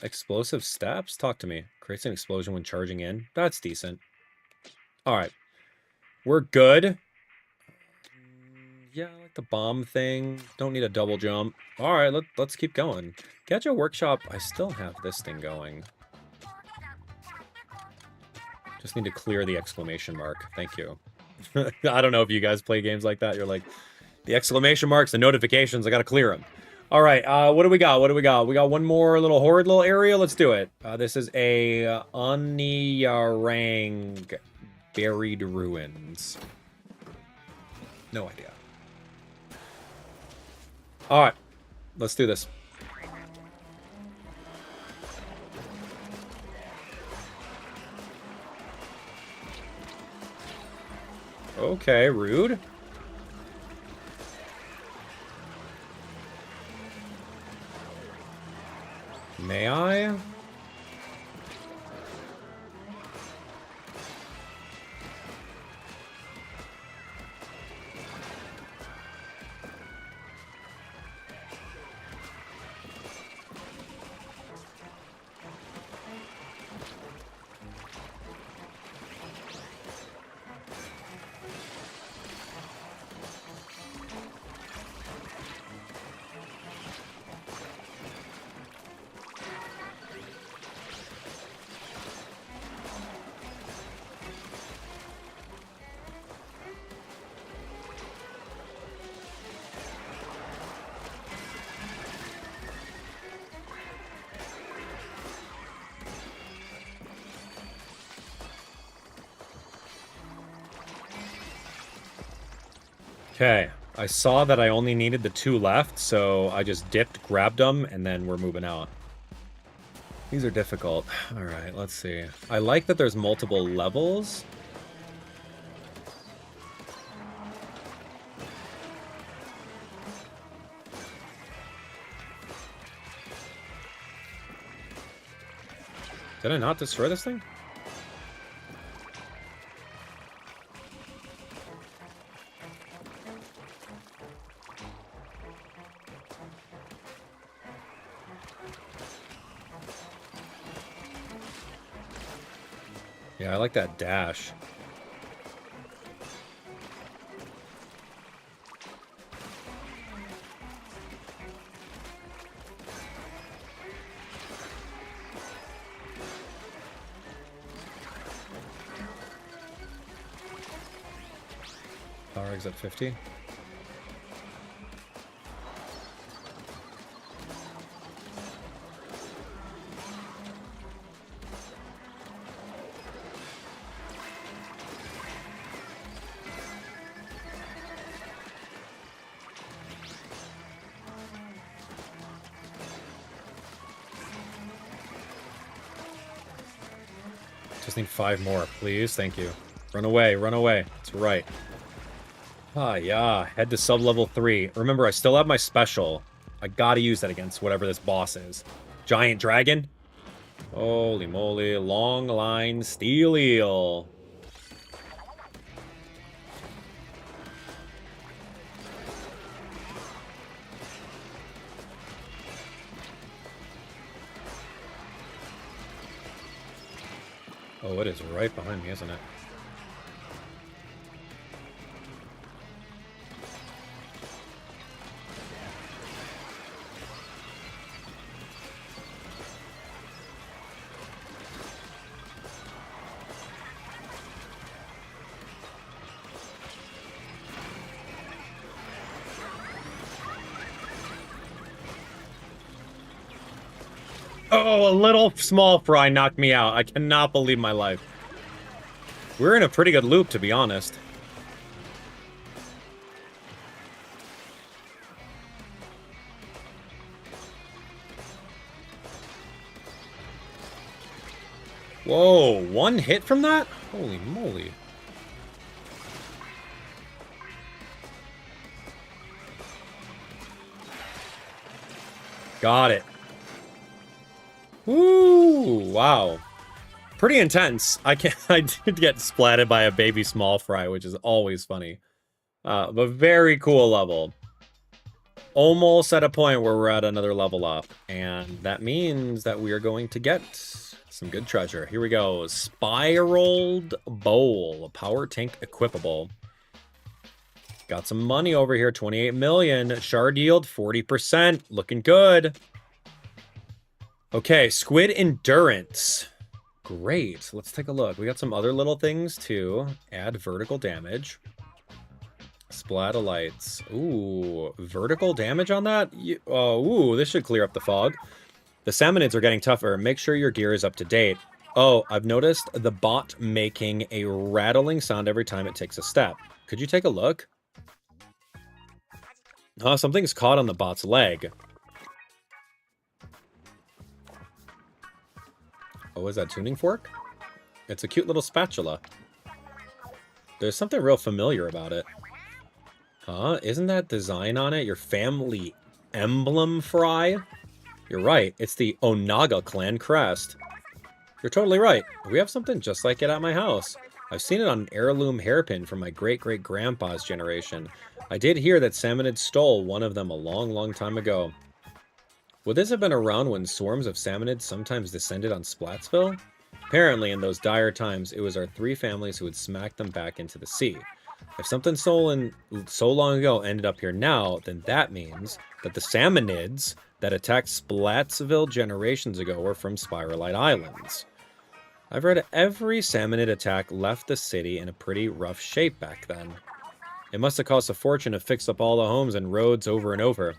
Explosive steps? Talk to me. Creates an explosion when charging in. That's decent. Alright. We're good. Yeah, I like the bomb thing. Don't need a double jump. Alright, let's keep going. Gadget Workshop, I still have this thing going. Just need to clear the exclamation mark. Thank you. I don't know if you guys play games like that. You're like, the exclamation marks, the notifications, I gotta clear them. All right, what do we got? What do we got? We got one more little horrid little area. Let's do it. This is a Unnyarang buried ruins. No idea. All right, let's do this. Okay, rude. May I? Okay, I saw that I only needed the 2 left, so I just dipped, grabbed them, and then we're moving out. These are difficult. All right, let's see. I like that there's multiple levels. Did I not destroy this thing? Yeah, I like that dash. Power eggs at 50. Just need 5 more, please. Thank you. Run away, run away. That's right. Ah, yeah. Head to sub-level 3. Remember, I still have my special. I gotta use that against whatever this boss is. Giant dragon? Holy moly. Long line steel eel. Oh, it is right behind me, isn't it? Oh, a little small fry knocked me out. I cannot believe my life. We're in a pretty good loop, to be honest. Whoa, 1 hit from that? Holy moly. Got it. Woo! Wow. Pretty intense. I did get splatted by a baby small fry, which is always funny. But very cool level. Almost at a point where we're at another level up. And that means that we are going to get some good treasure. Here we go. Spiraled Bowl. Power tank equipable. Got some money over here. 28 million. Shard yield 40%. Looking good. Okay, Squid Endurance. Great. Let's take a look. We got some other little things too. Add vertical damage. Splatolites. Ooh, vertical damage on that? Ooh, this should clear up the fog. The salmonids are getting tougher. Make sure your gear is up to date. Oh, I've noticed the bot making a rattling sound every time it takes a step. Could you take a look? Something's caught on the bot's leg. Oh, is that tuning fork? It's a cute little spatula. There's something real familiar about it. Huh? Isn't that design on it your family emblem, Fry? You're right. It's the Onaga clan crest. You're totally right. We have something just like it at my house. I've seen it on an heirloom hairpin from my great-great-grandpa's generation. I did hear that salmonids stole one of them a long, long time ago. Would this have been around when swarms of salmonids sometimes descended on Splatsville? Apparently, in those dire times, it was our 3 families who would smack them back into the sea. If something stolen so long ago ended up here now, then that means that the salmonids that attacked Splatsville generations ago were from Spiralite Islands. I've read every salmonid attack left the city in a pretty rough shape back then. It must have cost a fortune to fix up all the homes and roads over and over.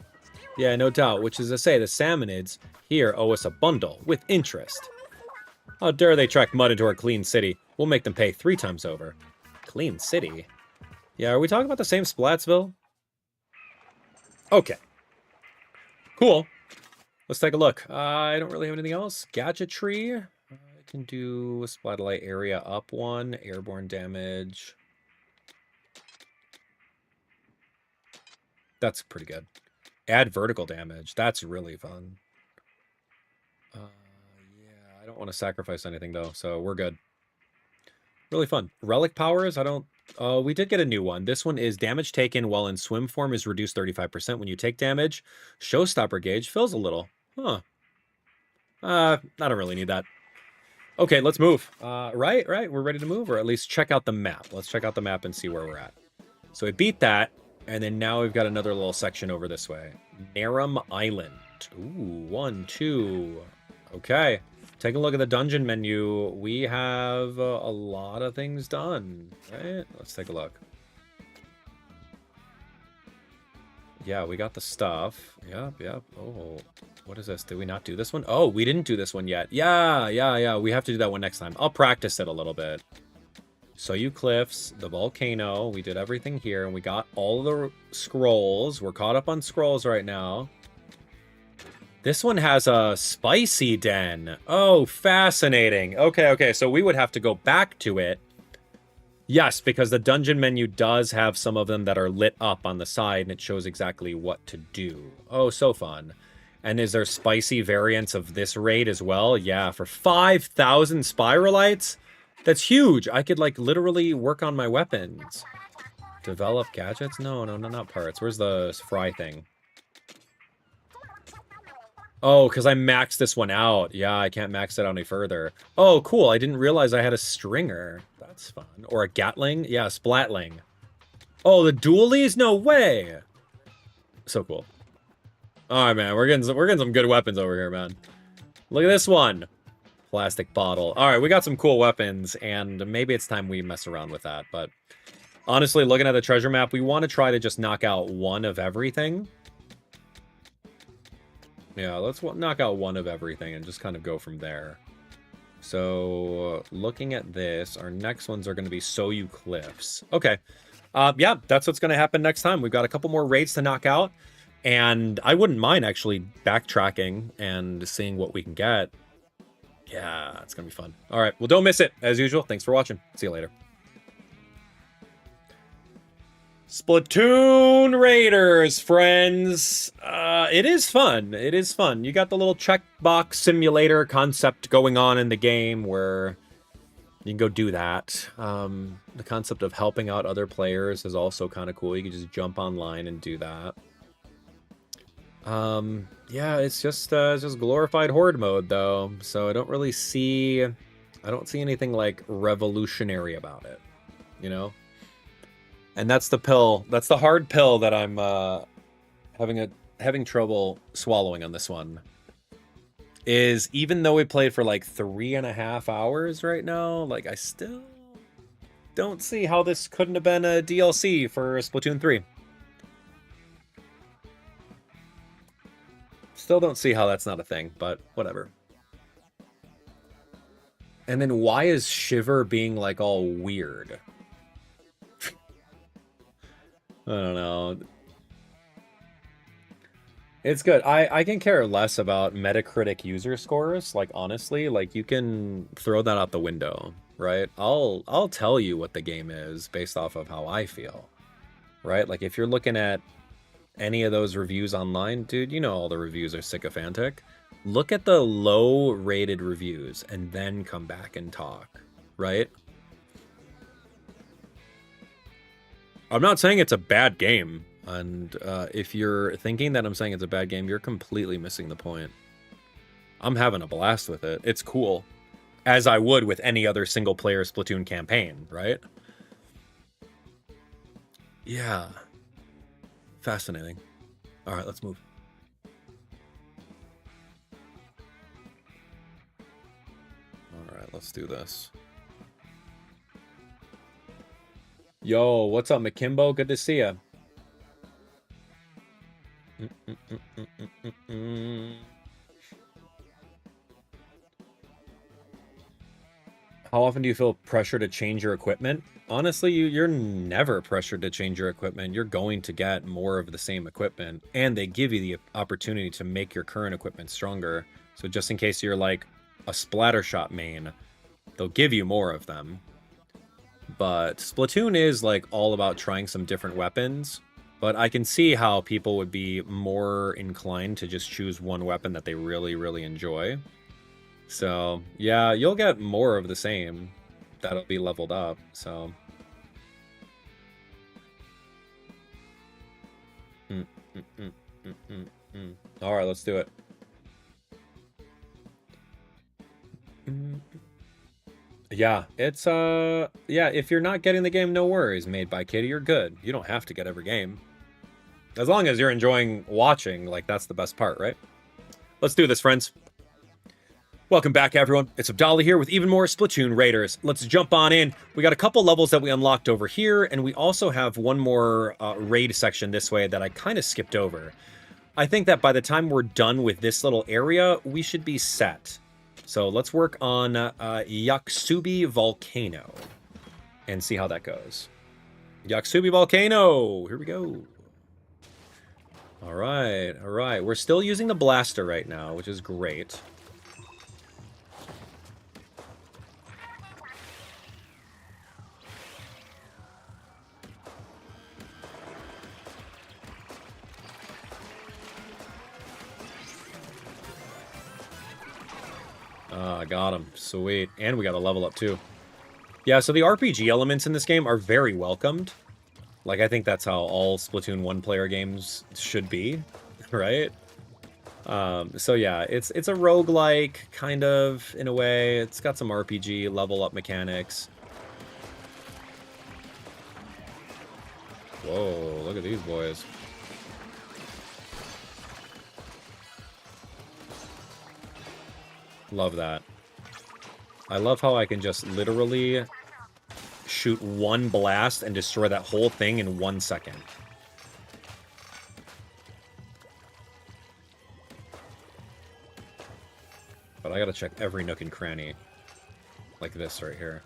Yeah, no doubt, which is to say the salmonids here owe us a bundle, with interest. How dare they track mud into our clean city? We'll make them pay 3 times over. Clean city? Yeah, are we talking about the same Splatsville? Okay. Cool. Let's take a look. I don't really have anything else. Gadgetry. I can do Splatolite area up 1. Airborne damage. That's pretty good. Add vertical damage. That's really fun. Yeah, I don't want to sacrifice anything, though, so we're good. Really fun. Relic powers, I don't... we did get a new one. This one is damage taken while in swim form is reduced 35% when you take damage. Showstopper gauge fills a little. Huh. I don't really need that. Okay, let's move. Right, we're ready to move, or at least check out the map. Let's check out the map and see where we're at. So we beat that, and then now we've got another little section over this way. Narum Island. Ooh, 1, 2. Okay. Take a look at the dungeon menu. We have a lot of things done, right? Let's take a look. Yeah, we got the stuff. Yep. Oh, what is this? Did we not do this one? Oh, we didn't do this one yet. Yeah. We have to do that one next time. I'll practice it a little bit. Soyu Cliffs, the volcano. We did everything here, and we got all the scrolls. We're caught up on scrolls right now. This one has a spicy den. Oh, fascinating. Okay, so we would have to go back to it. Yes, because the dungeon menu does have some of them that are lit up on the side, and it shows exactly what to do. Oh, so fun. And is there spicy variants of this raid as well? Yeah, for 5,000 spiralites? That's huge. I could, like, literally work on my weapons. Develop gadgets? No, not parts. Where's the fry thing? Oh, because I maxed this one out. Yeah, I can't max it out any further. Oh, cool. I didn't realize I had a stringer. That's fun. Or a gatling? Yeah, splatling. Oh, the dualies? No way. So cool. All right, man. We're getting some good weapons over here, man. Look at this one. Plastic bottle. All right, we got some cool weapons, and maybe it's time we mess around with that. But honestly, looking at the treasure map, we want to try to just knock out one of everything. Yeah, let's knock out one of everything and just kind of go from there. So, looking at this, our next ones are going to be Soyu Cliffs. Okay. Yeah, that's what's going to happen next time. We've got a couple more raids to knock out, and I wouldn't mind actually backtracking and seeing what we can get. Yeah, it's going to be fun. All right, well, don't miss it. As usual, thanks for watching. See you later. Splatoon Raiders, friends. It is fun. It is fun. You got the little checkbox simulator concept going on in the game where you can go do that. The concept of helping out other players is also kind of cool. You can just jump online and do that. Yeah, it's just glorified horde mode though. So I don't see anything like revolutionary about it, you know? And that's the pill. That's the hard pill that I'm having trouble swallowing on this one. Is even though we played for like 3.5 hours right now, like I still don't see how this couldn't have been a DLC for Splatoon 3. Still don't see how that's not a thing, but whatever. And then why is Shiver being like all weird? I don't know. It's good. I can care less about Metacritic user scores. Like, honestly, like, you can throw that out the window, right? I'll tell you what the game is based off of how I feel, right? Like, if you're looking at any of those reviews online, dude, you know all the reviews are sycophantic. Look at the low-rated reviews and then come back and talk, right? I'm not saying it's a bad game, and if you're thinking that I'm saying it's a bad game, you're completely missing the point. I'm having a blast with it. It's cool, as I would with any other single-player Splatoon campaign, right? Yeah. Fascinating. All right, let's move. All right, let's do this. Yo, what's up, McKimbo? Good to see ya. How often do you feel pressure to change your equipment? Honestly, you're never pressured to change your equipment. You're going to get more of the same equipment, and they give you the opportunity to make your current equipment stronger. So just in case you're like a Splattershot main, they'll give you more of them. But Splatoon is like all about trying some different weapons, but I can see how people would be more inclined to just choose one weapon that they really, really enjoy. So yeah, you'll get more of the same that'll be leveled up. So all right, let's do it. Yeah, it's yeah, if you're not getting the game, no worries. Made by Kitty, you're good. You don't have to get every game. As long as you're enjoying watching, like, that's the best part, right? Let's do this, friends. Welcome back, everyone. It's Abdallah here with even more Splatoon Raiders. Let's jump on in. We got a couple levels that we unlocked over here, and we also have one more raid section this way that I kind of skipped over. I think that by the time we're done with this little area, we should be set. So let's work on Yaksubi Volcano and see how that goes. Yaksubi Volcano, here we go. All right, all right. We're still using the blaster right now, which is great. I got him. Sweet. And we got a level up, too. Yeah, so the RPG elements in this game are very welcomed. Like, I think that's how all Splatoon 1-player games should be, right? So yeah, it's a roguelike, kind of, in a way. It's got some RPG level-up mechanics. Whoa, look at these boys. Love that. I love how I can just literally shoot one blast and destroy that whole thing in 1 second. But I gotta check every nook and cranny. Like this right here.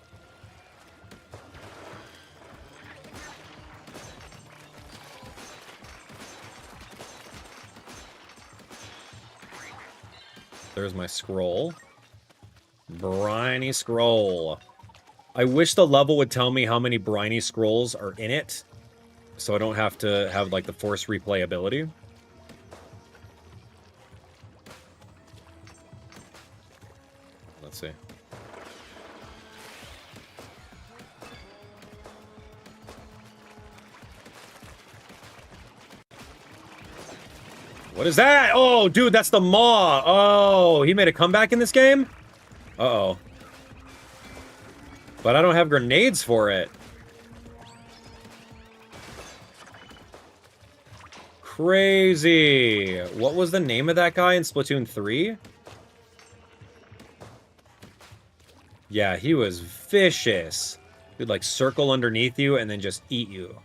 There's my scroll. Briny scroll. I wish the level would tell me how many briny scrolls are in it, so I don't have to have, like, the forced replayability. Let's see. What is that? Oh, dude, that's the Maw. Oh, he made a comeback in this game? Uh-oh. But I don't have grenades for it. Crazy. What was the name of that guy in Splatoon 3? Yeah, he was vicious. He'd, like, circle underneath you and then just eat you.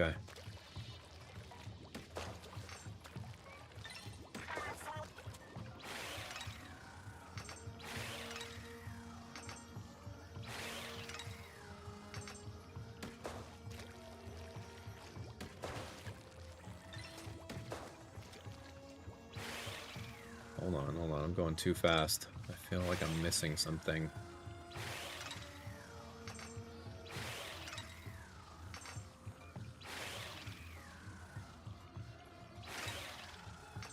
Okay. Hold on, I'm going too fast. I feel like I'm missing something.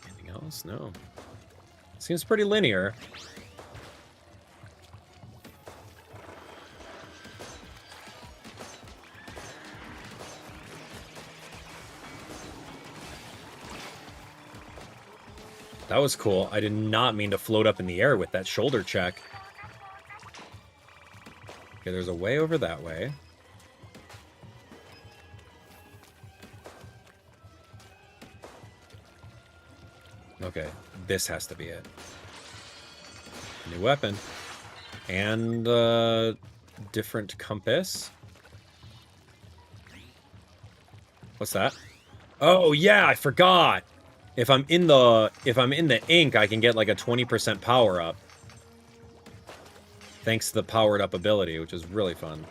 Anything else? No. Seems pretty linear. That was cool. I did not mean to float up in the air with that shoulder check. Okay, there's a way over that way. Okay, this has to be it. New weapon. And, different compass. What's that? Oh, yeah, I forgot! If I'm in the ink, I can get like a 20% power up. Thanks to the powered up ability, which is really fun.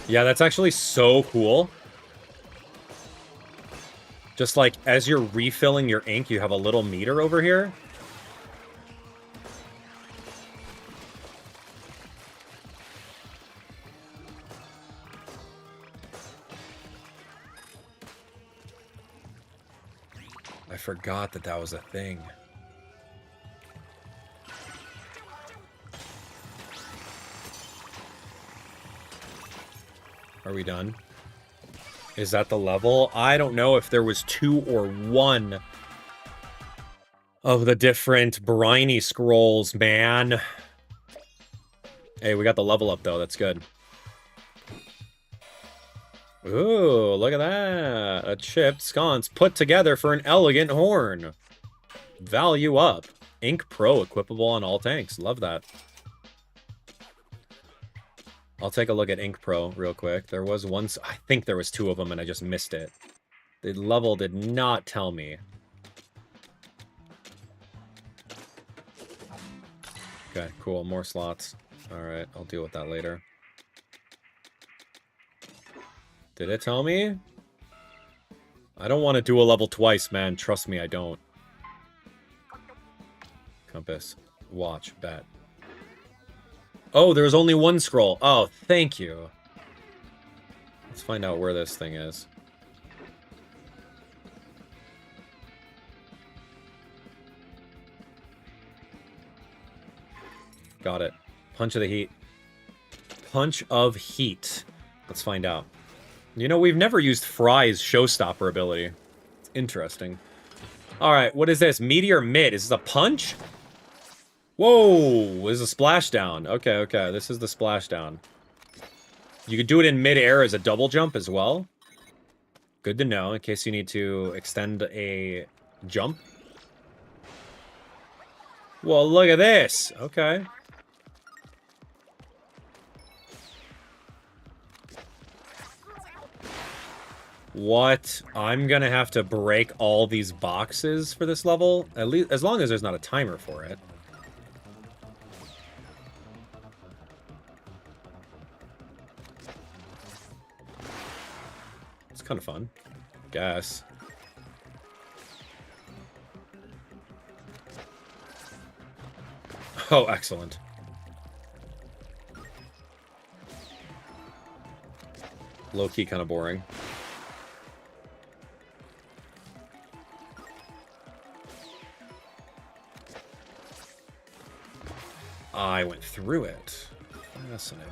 Yeah, that's actually so cool. Just like, as you're refilling your ink, you have a little meter over here. I forgot that that was a thing. Are we done? Is that the level? I don't know if there was 2 or 1 of the different briny scrolls, man. Hey, we got the level up, though. That's good. Ooh, look at that. A chipped sconce put together for an elegant horn. Value up. Ink Pro equipable on all tanks. Love that. I'll take a look at Ink Pro real quick. There was one... I think there was 2 of them and I just missed it. The level did not tell me. Okay, cool. More slots. Alright, I'll deal with that later. Did it tell me? I don't want to do a level twice, man. Trust me, I don't. Compass. Watch. Bet. Oh, there's only 1 scroll. Oh, thank you. Let's find out where this thing is. Got it. Punch of the heat. Punch of heat. Let's find out. You know, we've never used Fry's showstopper ability. It's interesting. Alright, what is this? Meteor mid. Is this a punch? Whoa! This is a splashdown. Okay, okay. This is the splashdown. You could do it in mid-air as a double jump as well. Good to know, in case you need to extend a jump. Well, look at this! Okay. What? I'm gonna have to break all these boxes for this level? At least, as long as there's not a timer for it. It's kind of fun. Guess. Oh, excellent. Low-key kind of boring. I went through it. Fascinating.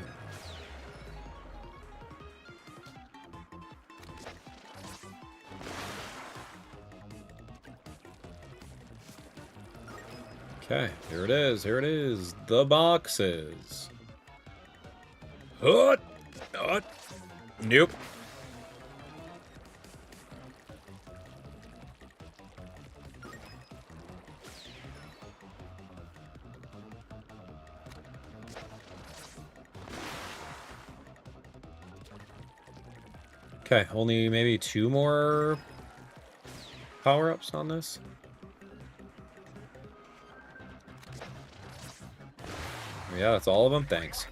Okay, here it is. Here it is. The boxes. Nope. Okay, only maybe 2 more power-ups on this. Yeah, that's all of them. Thanks.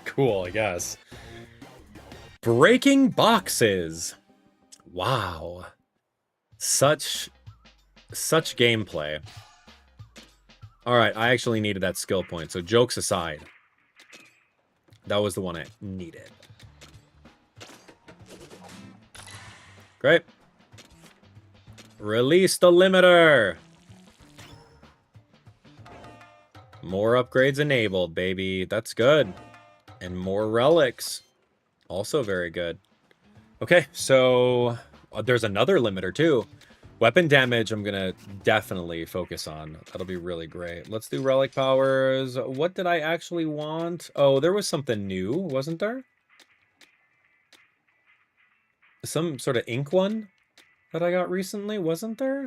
Cool, I guess. Breaking boxes. Wow. Such gameplay. Alright, I actually needed that skill point, so jokes aside. That was the one I needed. Great. Release the limiter! More upgrades enabled, baby. That's good. And more relics. Also very good. Okay, so... there's another limiter, too. Weapon damage, I'm gonna definitely focus on. That'll be really great. Let's do relic powers. What did I actually want? Oh, there was something new, wasn't there? Some sort of ink one that I got recently, wasn't there?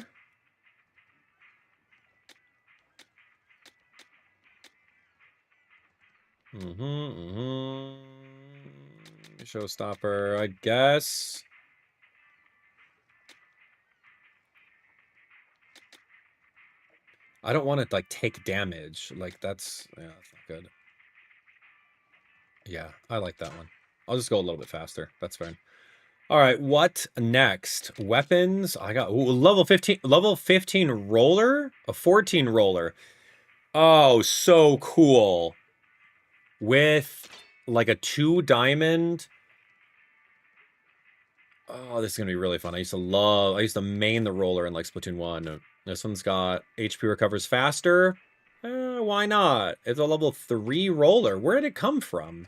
Showstopper, I guess. I don't want to, like, take damage. Like, that's... yeah, that's not good. Yeah, I like that one. I'll just go a little bit faster. That's fine. All right, what next? Weapons. I got... ooh, level 15 roller? A 14 roller. Oh, so cool. With, like, a 2 diamond... oh, this is gonna be really fun. I used to main the roller in, like, Splatoon 1. This one's got HP recovers faster. Why not? It's a level 3 roller. Where did it come from?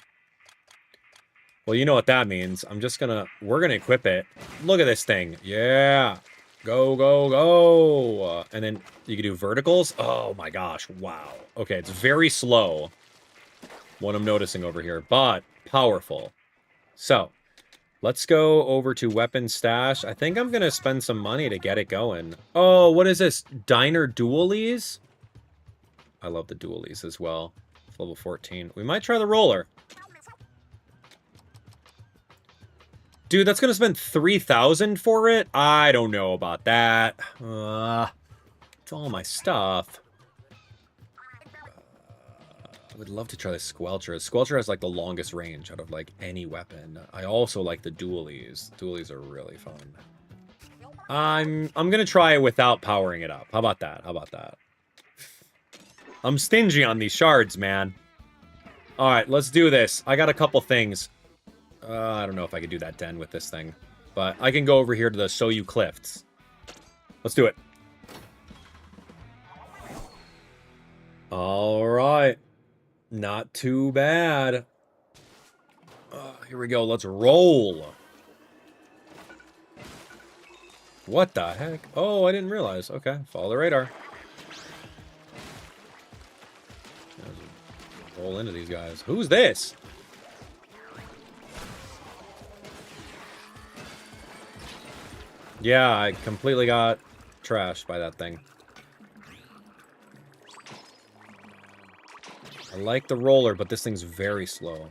Well, you know what that means. We're gonna equip it. Look at this thing. Yeah. Go, go, go. And then you can do verticals. Oh my gosh. Wow. Okay, it's very slow. What I'm noticing over here, but powerful. So, let's go over to weapon stash. I think I'm going to spend some money to get it going. Oh, what is this? Diner dualies? I love the dualies as well. It's level 14. We might try the roller. Dude, that's going to spend 3,000 for it? I don't know about that. It's all my stuff. I would love to try the Squelcher. Squelcher has, like, the longest range out of, like, any weapon. I also like the dualies. Dualies are really fun. I'm gonna try it without powering it up. How about that? How about that? I'm stingy on these shards, man. Alright, let's do this. I got a couple things. I don't know if I could do that den with this thing. But I can go over here to the Soyu Cliffs. Let's do it. Alright. Not too bad. Here we go. Let's roll. What the heck? Oh, I didn't realize. Okay, follow the radar. Roll into these guys. Who's this? Yeah, I completely got trashed by that thing. I like the roller, but this thing's very slow.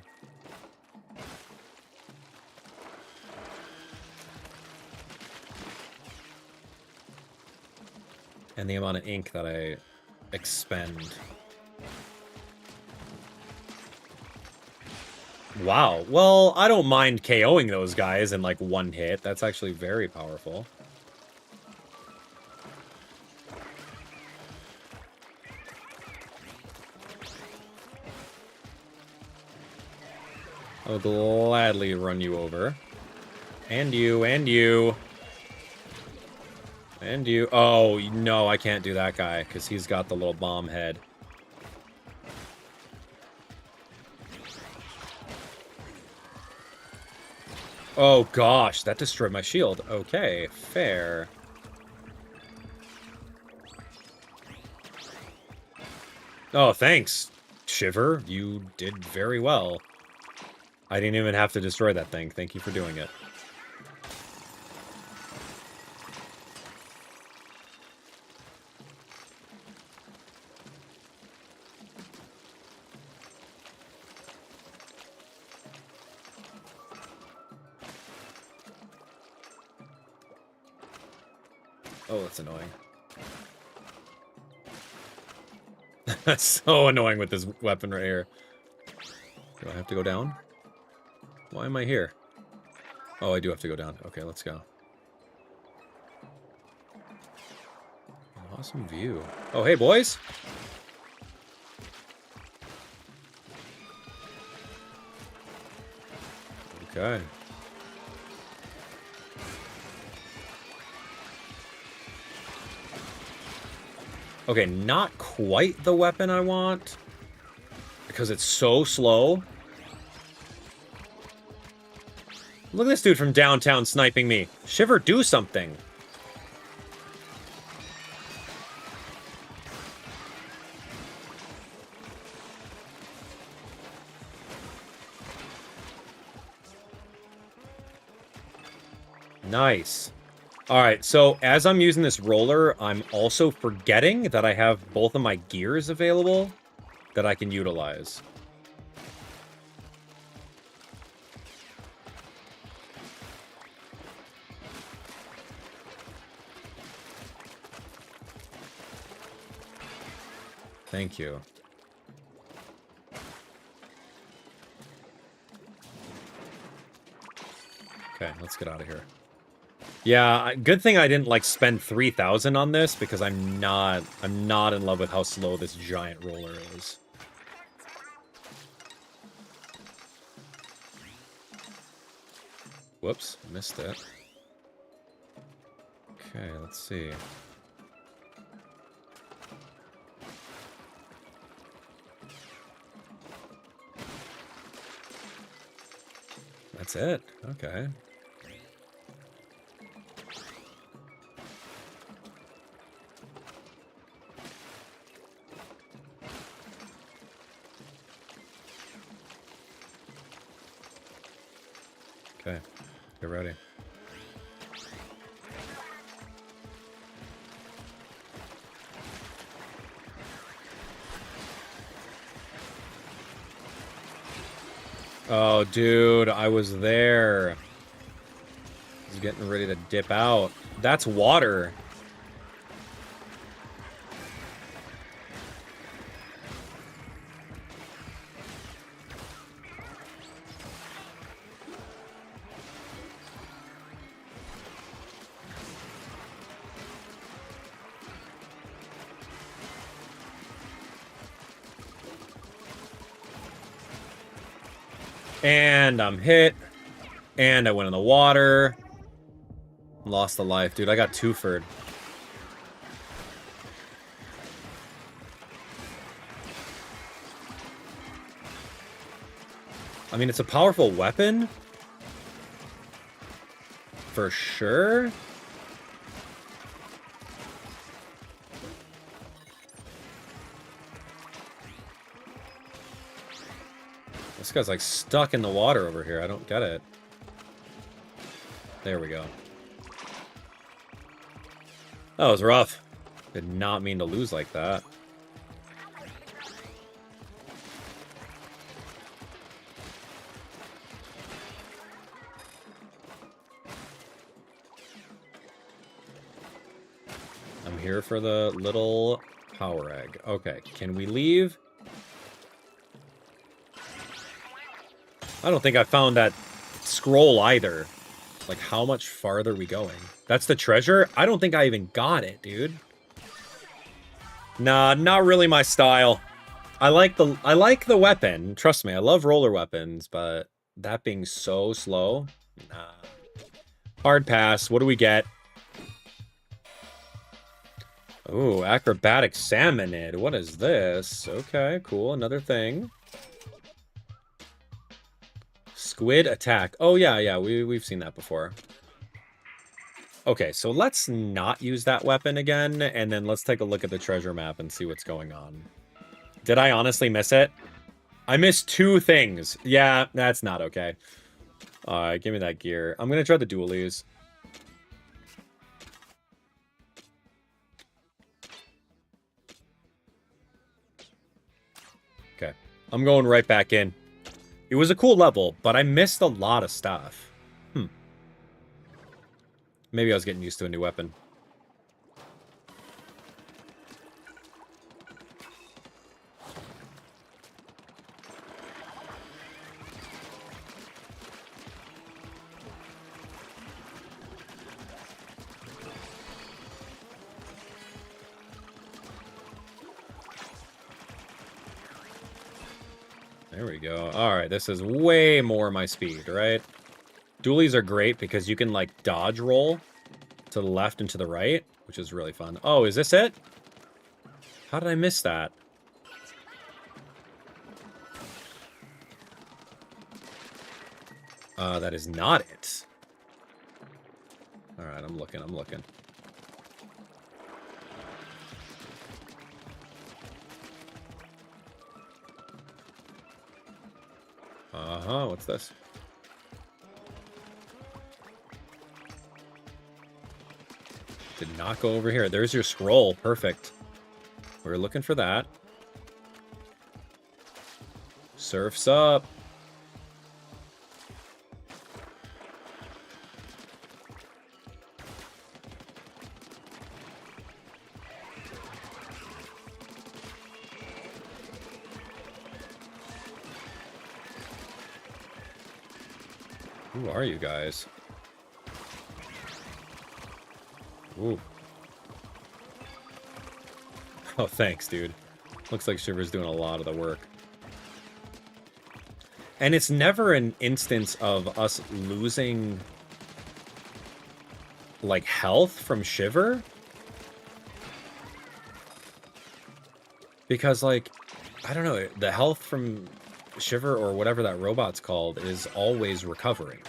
And the amount of ink that I expend. Wow. Well, I don't mind KOing those guys in, like, one hit. That's actually very powerful. I'll gladly run you over. And you, and you. And you. Oh, no, I can't do that guy, because he's got the little bomb head. Oh, gosh, that destroyed my shield. Okay, fair. Oh, thanks, Shiver. You did very well. I didn't even have to destroy that thing. Thank you for doing it. Oh, that's annoying. That's so annoying with this weapon right here. Do I have to go down? Why am I here? Oh, I do have to go down. Okay, let's go. An awesome view. Oh, hey, boys! Okay. Okay, not quite the weapon I want. Because it's so slow. Look at this dude from downtown sniping me. Shiver, do something. Nice. Alright, so as I'm using this roller, I'm also forgetting that I have both of my gears available that I can utilize. Thank you. Okay, let's get out of here. Yeah, good thing I didn't, like, spend 3,000 on this, because I'm not in love with how slow this giant roller is. Whoops, missed it. Okay, let's see. That's it. Okay. Okay, get ready. Oh, dude, I was there. He's getting ready to dip out. That's water. And I'm hit. And I went in the water. Lost the life. Dude, I got two-ferred. I mean, it's a powerful weapon. For sure. This guy's like stuck in the water over here. I don't get it. There we go. That was rough. Did not mean to lose like that. I'm here for the little power egg. Okay, can we leave? I don't think I found that scroll either. Like, how much farther are we going? That's the treasure? I don't think I even got it, dude. Nah, not really my style. I like the weapon. Trust me, I love roller weapons, but that being so slow, nah. Hard pass. What do we get? Ooh, acrobatic salmonid. What is this? Okay, cool. Another thing. Squid attack. Oh, yeah, we've seen that before. Okay, so let's not use that weapon again, and then let's take a look at the treasure map and see what's going on. Did I honestly miss it? I missed two things. Yeah, that's not okay. Alright, give me that gear. I'm gonna try the dualies. Okay, I'm going right back in. It was a cool level, but I missed a lot of stuff. Maybe I was getting used to a new weapon. There we go. Alright, this is way more my speed, right? Dualies are great because you can, like, dodge roll to the left and to the right, which is really fun. Oh, is this it? How did I miss that? That is not it. Alright, I'm looking. Uh-huh, what's this? Did not go over here. There's your scroll. Perfect. We're looking for that. Surf's up. Who are you guys? Ooh. Oh, thanks, dude. Looks like Shiver's doing a lot of the work. And it's never an instance of us losing, like, health from Shiver. Because, like, I don't know, the health from Shiver or whatever that robot's called is always recovering.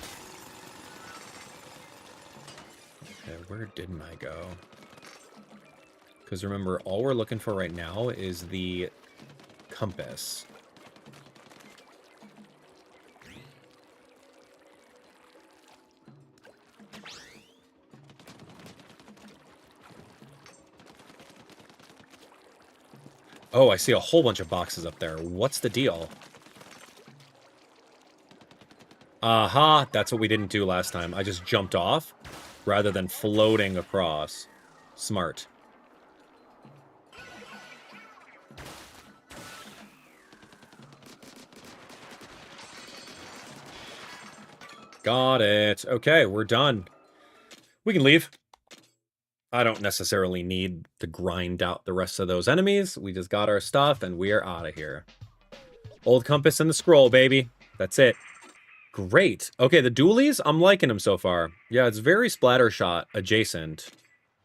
Okay, where didn't I go? Because remember, all we're looking for right now is the compass. Oh, I see a whole bunch of boxes up there. What's the deal? Aha, that's what we didn't do last time. I just jumped off rather than floating across. Smart. Got it. Okay, we're done. We can leave. I don't necessarily need to grind out the rest of those enemies. We just got our stuff, and we are out of here. Old compass and the scroll, baby. That's it. Great. Okay, the dualies, I'm liking them so far. Yeah, it's very splatter shot adjacent.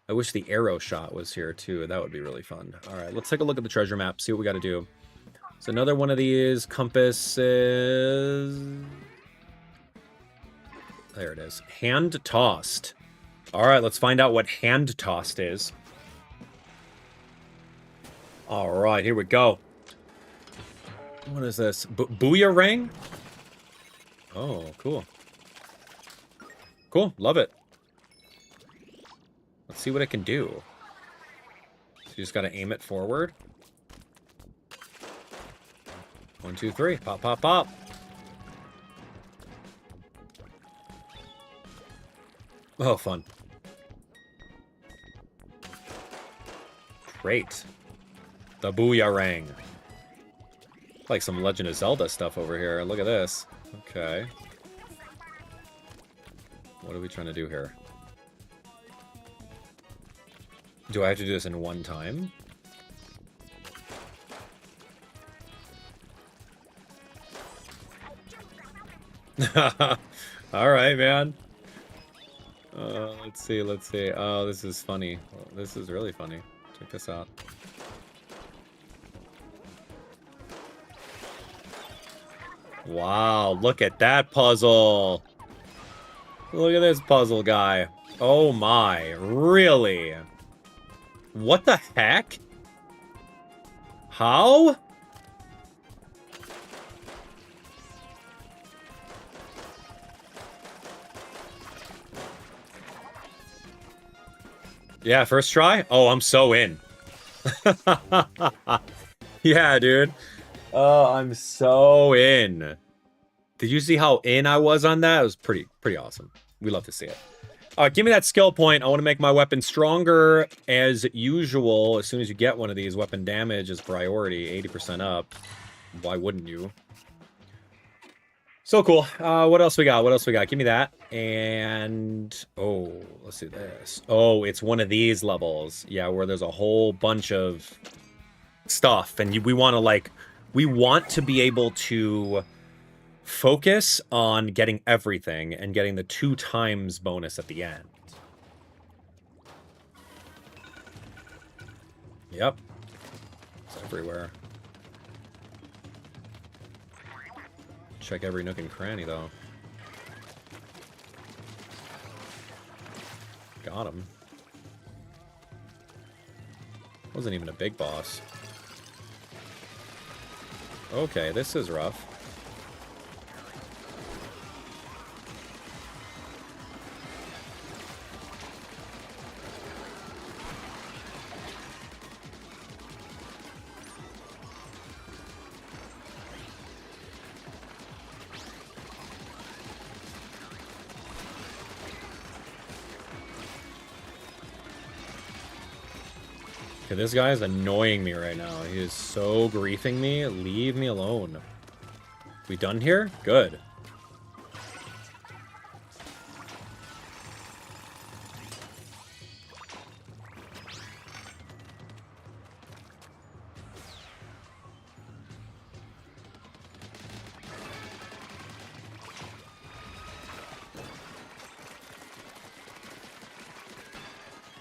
I wish the arrow shot was here, too. That would be really fun. All right, let's take a look at the treasure map, see what we got to do. So another one of these compasses. There it is. Hand-tossed. All right, let's find out what hand-tossed is. All right, here we go. What is this? Booyarang? Oh, cool. Cool, love it. Let's see what it can do. So you just got to aim it forward. 1, 2, 3. Pop, pop, pop. Oh, fun. Great. The Booyarang. Like some Legend of Zelda stuff over here. Look at this. Okay. What are we trying to do here? Do I have to do this in one time? Alright, man. Let's see, let's see. Oh, this is funny. This is really funny. Check this out. Wow, look at that puzzle. Look at this puzzle guy. Oh my, really? What the heck? How? Yeah, first try? Oh, I'm so in. Yeah, dude. Oh, I'm so in. Did you see how in I was on that? It was pretty awesome. We love to see it. All right, give me that skill point. I want to make my weapon stronger as usual. As soon as you get one of these, weapon damage is priority, 80% up. Why wouldn't you? So cool. What else we got? What else we got? Give me that. And, oh, let's see this. Oh, it's one of these levels. Yeah, where there's a whole bunch of stuff. And we want to, like, we want to be able to focus on getting everything and getting the 2 times bonus at the end. Yep. It's everywhere. Check every nook and cranny, though. Got him. Wasn't even a big boss. Okay, this is rough. Okay, this guy is annoying me right now. He is so griefing me. Leave me alone. We done here? Good.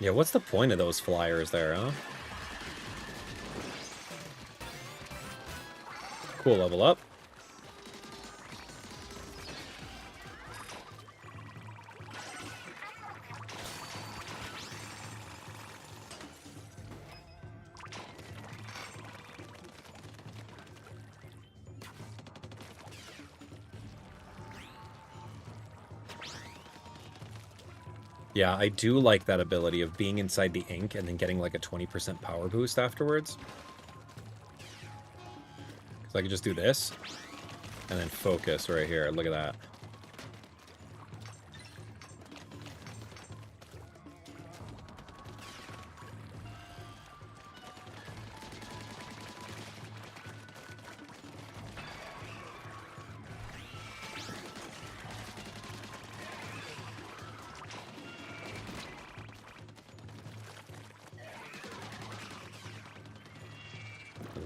Yeah, what's the point of those flyers there, huh? Cool, level up. Yeah, I do like that ability of being inside the ink and then getting like a 20% power boost afterwards. So I can just do this. And then focus right here. Look at that.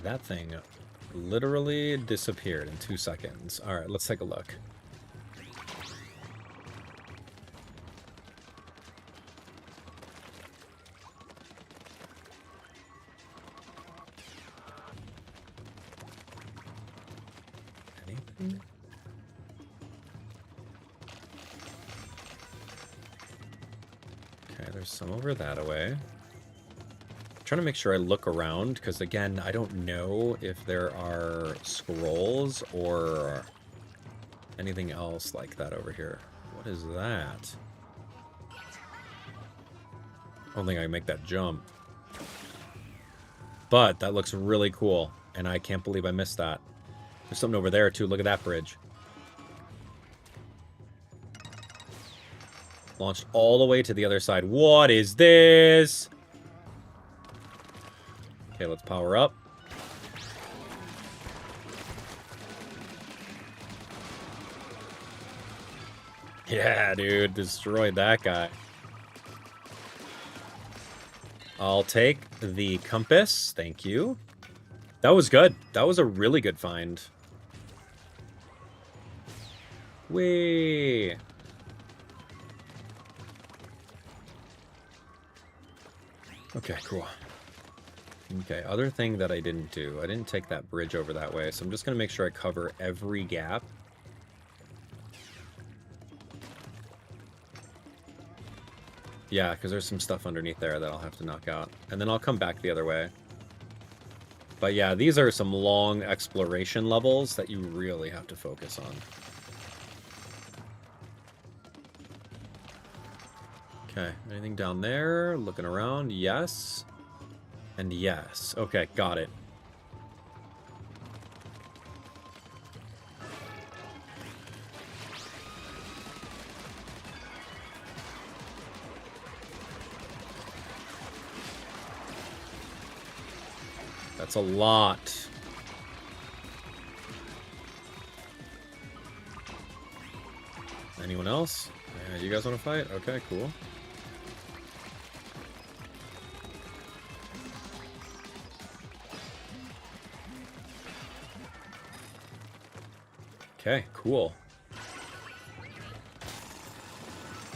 That thing literally disappeared in 2 seconds. All right, let's take a look. Anything? Okay, there's some over that way. Trying to make sure I look around, because again, I don't know if there are scrolls or anything else like that over here. What is that? I don't think I can make that jump. But that looks really cool, and I can't believe I missed that. There's something over there too. Look at that bridge. Launched all the way to the other side. What is this? Okay, let's power up. Yeah, dude, destroyed that guy. I'll take the compass. Thank you. That was good. That was a really good find. Whee! Okay, cool. Okay, other thing that I didn't do. I didn't take that bridge over that way, so I'm just going to make sure I cover every gap. Yeah, because there's some stuff underneath there that I'll have to knock out. And then I'll come back the other way. But yeah, these are some long exploration levels that you really have to focus on. Okay, anything down there? Looking around, yes. And yes. Okay, got it. That's a lot. Anyone else? Yeah, you guys want to fight? Okay, cool. Okay, cool.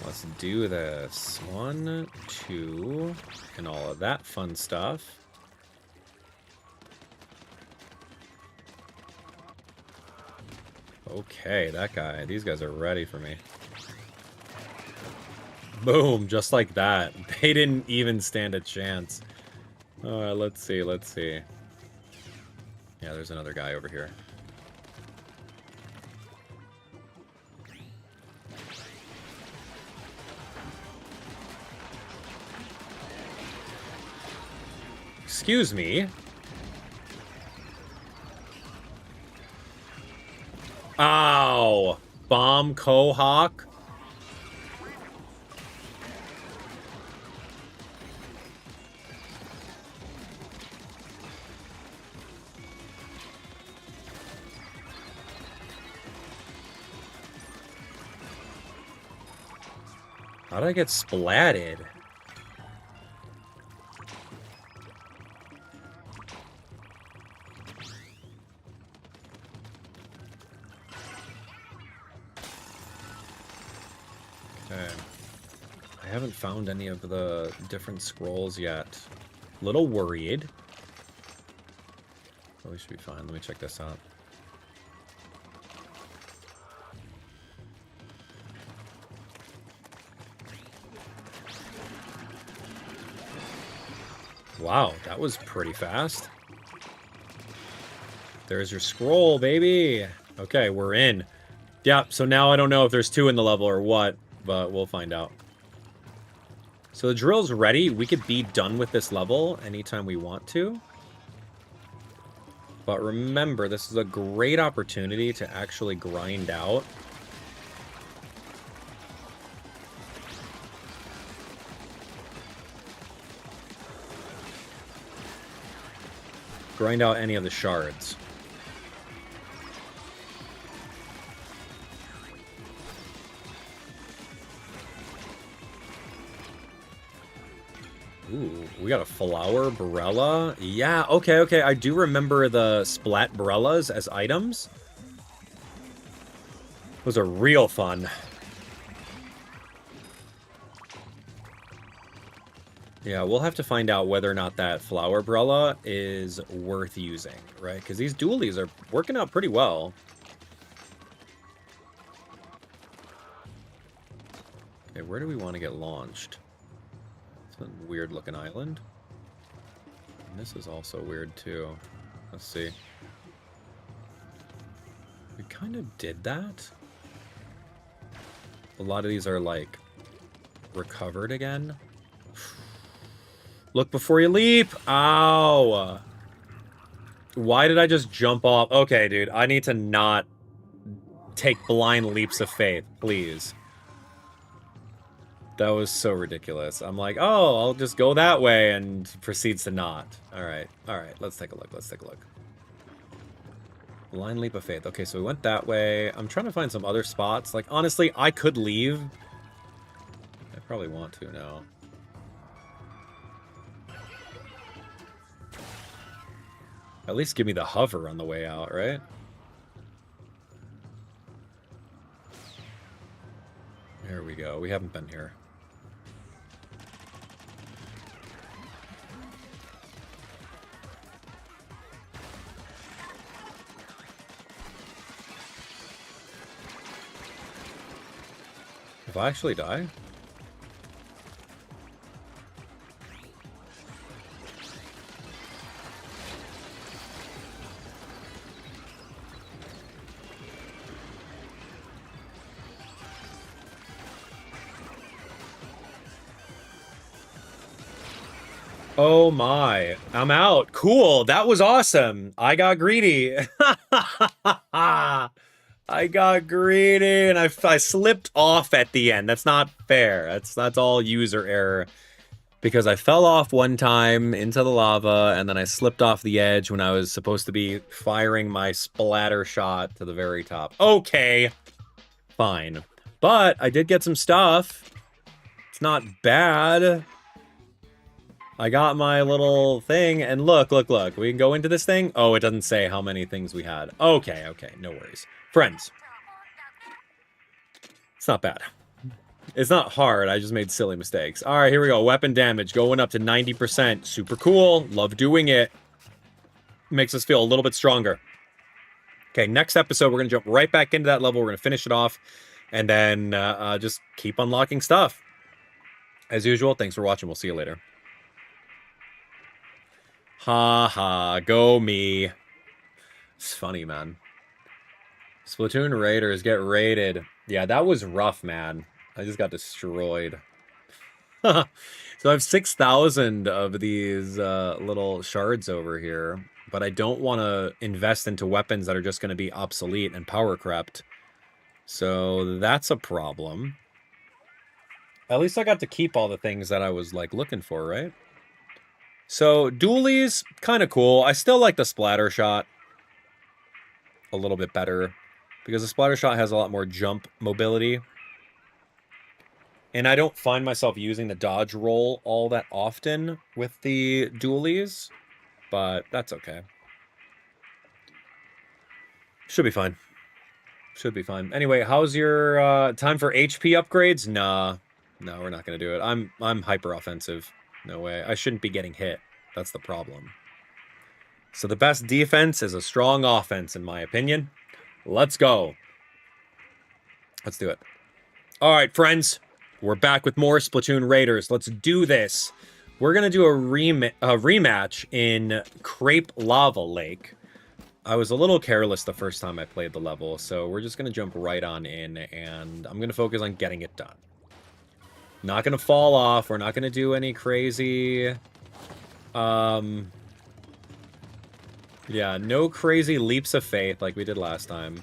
Let's do this. 1, 2, and all of that fun stuff. Okay, that guy. These guys are ready for me. Boom, just like that. They didn't even stand a chance. Let's see, let's see. Yeah, there's another guy over here. Excuse me. Ow! Bomb Cohawk. How did I get splatted? I haven't found any of the different scrolls yet. A little worried. But we should be fine. Let me check this out. Wow, that was pretty fast. There's your scroll, baby. Okay, we're in. Yeah, so now I don't know if there's 2 in the level or what, but we'll find out. So the drill's ready. We could be done with this level anytime we want to. But remember, this is a great opportunity to actually grind out. Grind out any of the shards. Ooh, we got a flower barella. Yeah, okay, okay. I do remember the splat barellas as items. Those are real fun. Yeah, we'll have to find out whether or not that flower barella is worth using, right? Because these dualies are working out pretty well. Okay, where do we want to get launched? It's a weird-looking island. And this is also weird, too. Let's see. We kind of did that. A lot of these are, like, recovered again. Look before you leap! Ow! Why did I just jump off? Okay, dude, I need to not take blind leaps of faith, please. That was so ridiculous. I'm like, oh, I'll just go that way, and proceeds to not. Alright, let's take a look, let's take a look. Blind leap of faith. Okay, so we went that way. I'm trying to find some other spots. Like, honestly, I could leave. I probably want to now. At least give me the hover on the way out, right? There we go. We haven't been here. If I actually die? Oh my, I'm out. Cool, that was awesome. I got greedy. I got greedy and I slipped off at the end. That's not fair. That's all user error. Because I fell off one time into the lava and then I slipped off the edge when I was supposed to be firing my splatter shot to the very top. Okay, fine. But I did get some stuff. It's not bad. I got my little thing, and look. We can go into this thing. Oh, it doesn't say how many things we had. Okay, no worries. Friends. It's not bad. It's not hard, I just made silly mistakes. Alright, here we go. Weapon damage going up to 90%. Super cool. Love doing it. Makes us feel a little bit stronger. Okay, next episode, we're going to jump right back into that level. We're going to finish it off, and then just keep unlocking stuff. As usual, thanks for watching. We'll see you later. Ha ha, go me. It's funny, man. Splatoon Raiders get raided. Yeah, that was rough, man. I just got destroyed. So I have 6,000 of these little shards over here, but I don't want to invest into weapons that are just going to be obsolete and power crept. So that's a problem. At least I got to keep all the things that I was like looking for, right? So dualies, kind of cool. I still like the splatter shot a little bit better because the splatter shot has a lot more jump mobility. And I don't find myself using the dodge roll all that often with the dualies, but that's okay. Should be fine. Should be fine. Anyway, how's your time for HP upgrades? Nah. No, we're not going to do it. I'm hyper offensive. No way. I shouldn't be getting hit. That's the problem. So the best defense is a strong offense, in my opinion. Let's go. Let's do it. All right, friends. We're back with more Splatoon Raiders. Let's do this. We're going to do a rematch in Crepe Lava Lake. I was a little careless the first time I played the level, so we're just going to jump right on in, and I'm going to focus on getting it done. Not going to fall off. We're not going to do any crazy Yeah, no crazy leaps of faith like we did last time.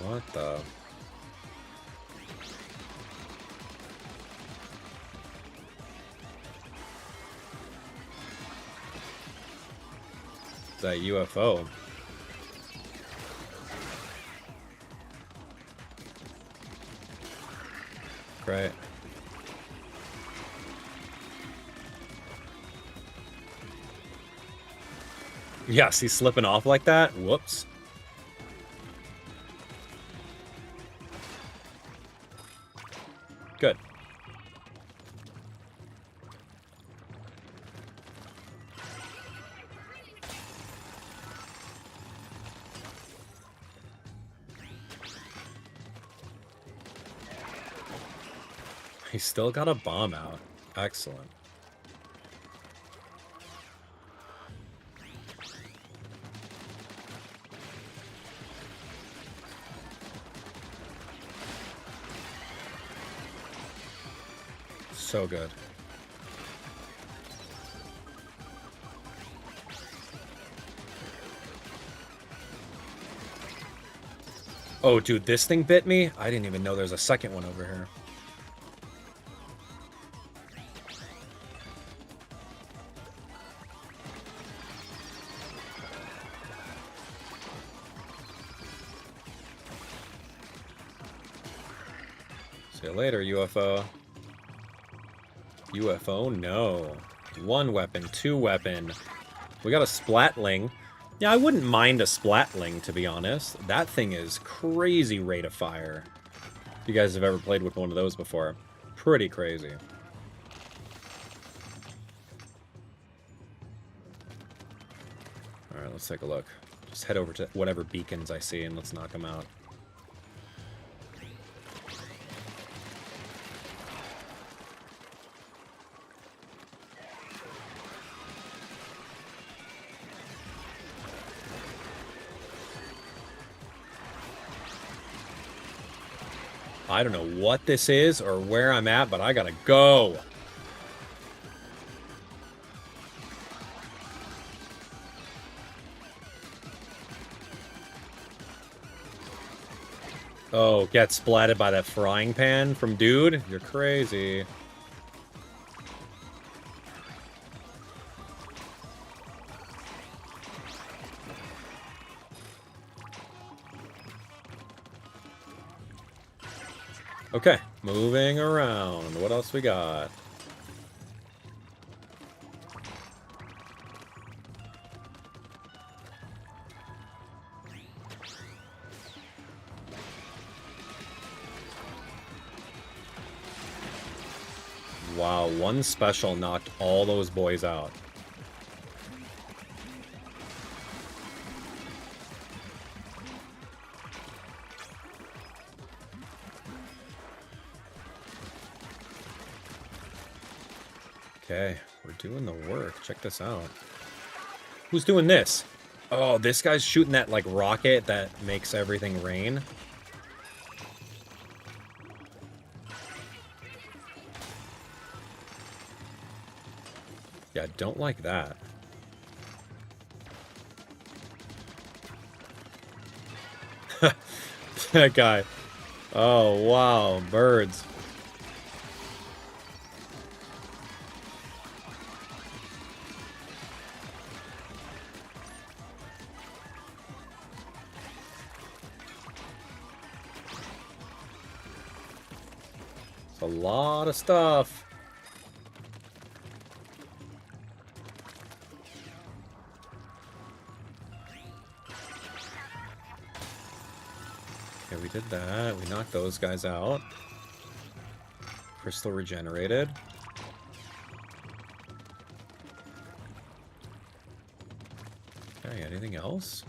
What the... That UFO. Right. Yes, he's slipping off like that. Whoops. Good. He's still got a bomb out. Excellent. So good. Oh, dude, this thing bit me? I didn't even know there's a second one over here. See you later, UFO. UFO? No. 1 weapon, 2 weapon. We got a Splatling. Yeah, I wouldn't mind a Splatling, to be honest. That thing is crazy rate of fire. If you guys have ever played with one of those before. Pretty crazy. Alright, let's take a look. Just head over to whatever beacons I see and let's knock them out. I don't know what this is or where I'm at, but I gotta go. Oh, get splatted by that frying pan from dude? You're crazy. Okay, moving around. What else we got? Wow, 1 special knocked all those boys out. Okay, we're doing the work. Check this out. Who's doing this? Oh, this guy's shooting that, like, rocket that makes everything rain. Yeah, don't like that. That guy. Oh, wow. Birds. It's a lot of stuff. Okay, we did that. We knocked those guys out. Crystal regenerated. Okay, anything else?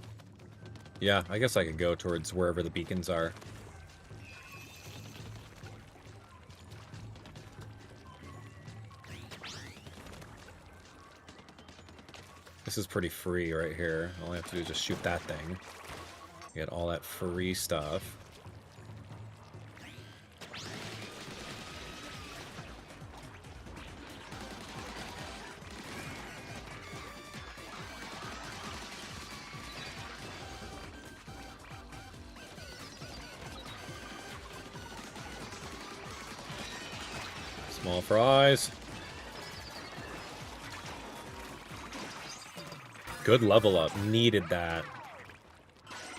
Yeah, I guess I could go towards wherever the beacons are. This is pretty free right here. All I have to do is just shoot that thing. Get all that free stuff. Small fries. Good level up. Needed that.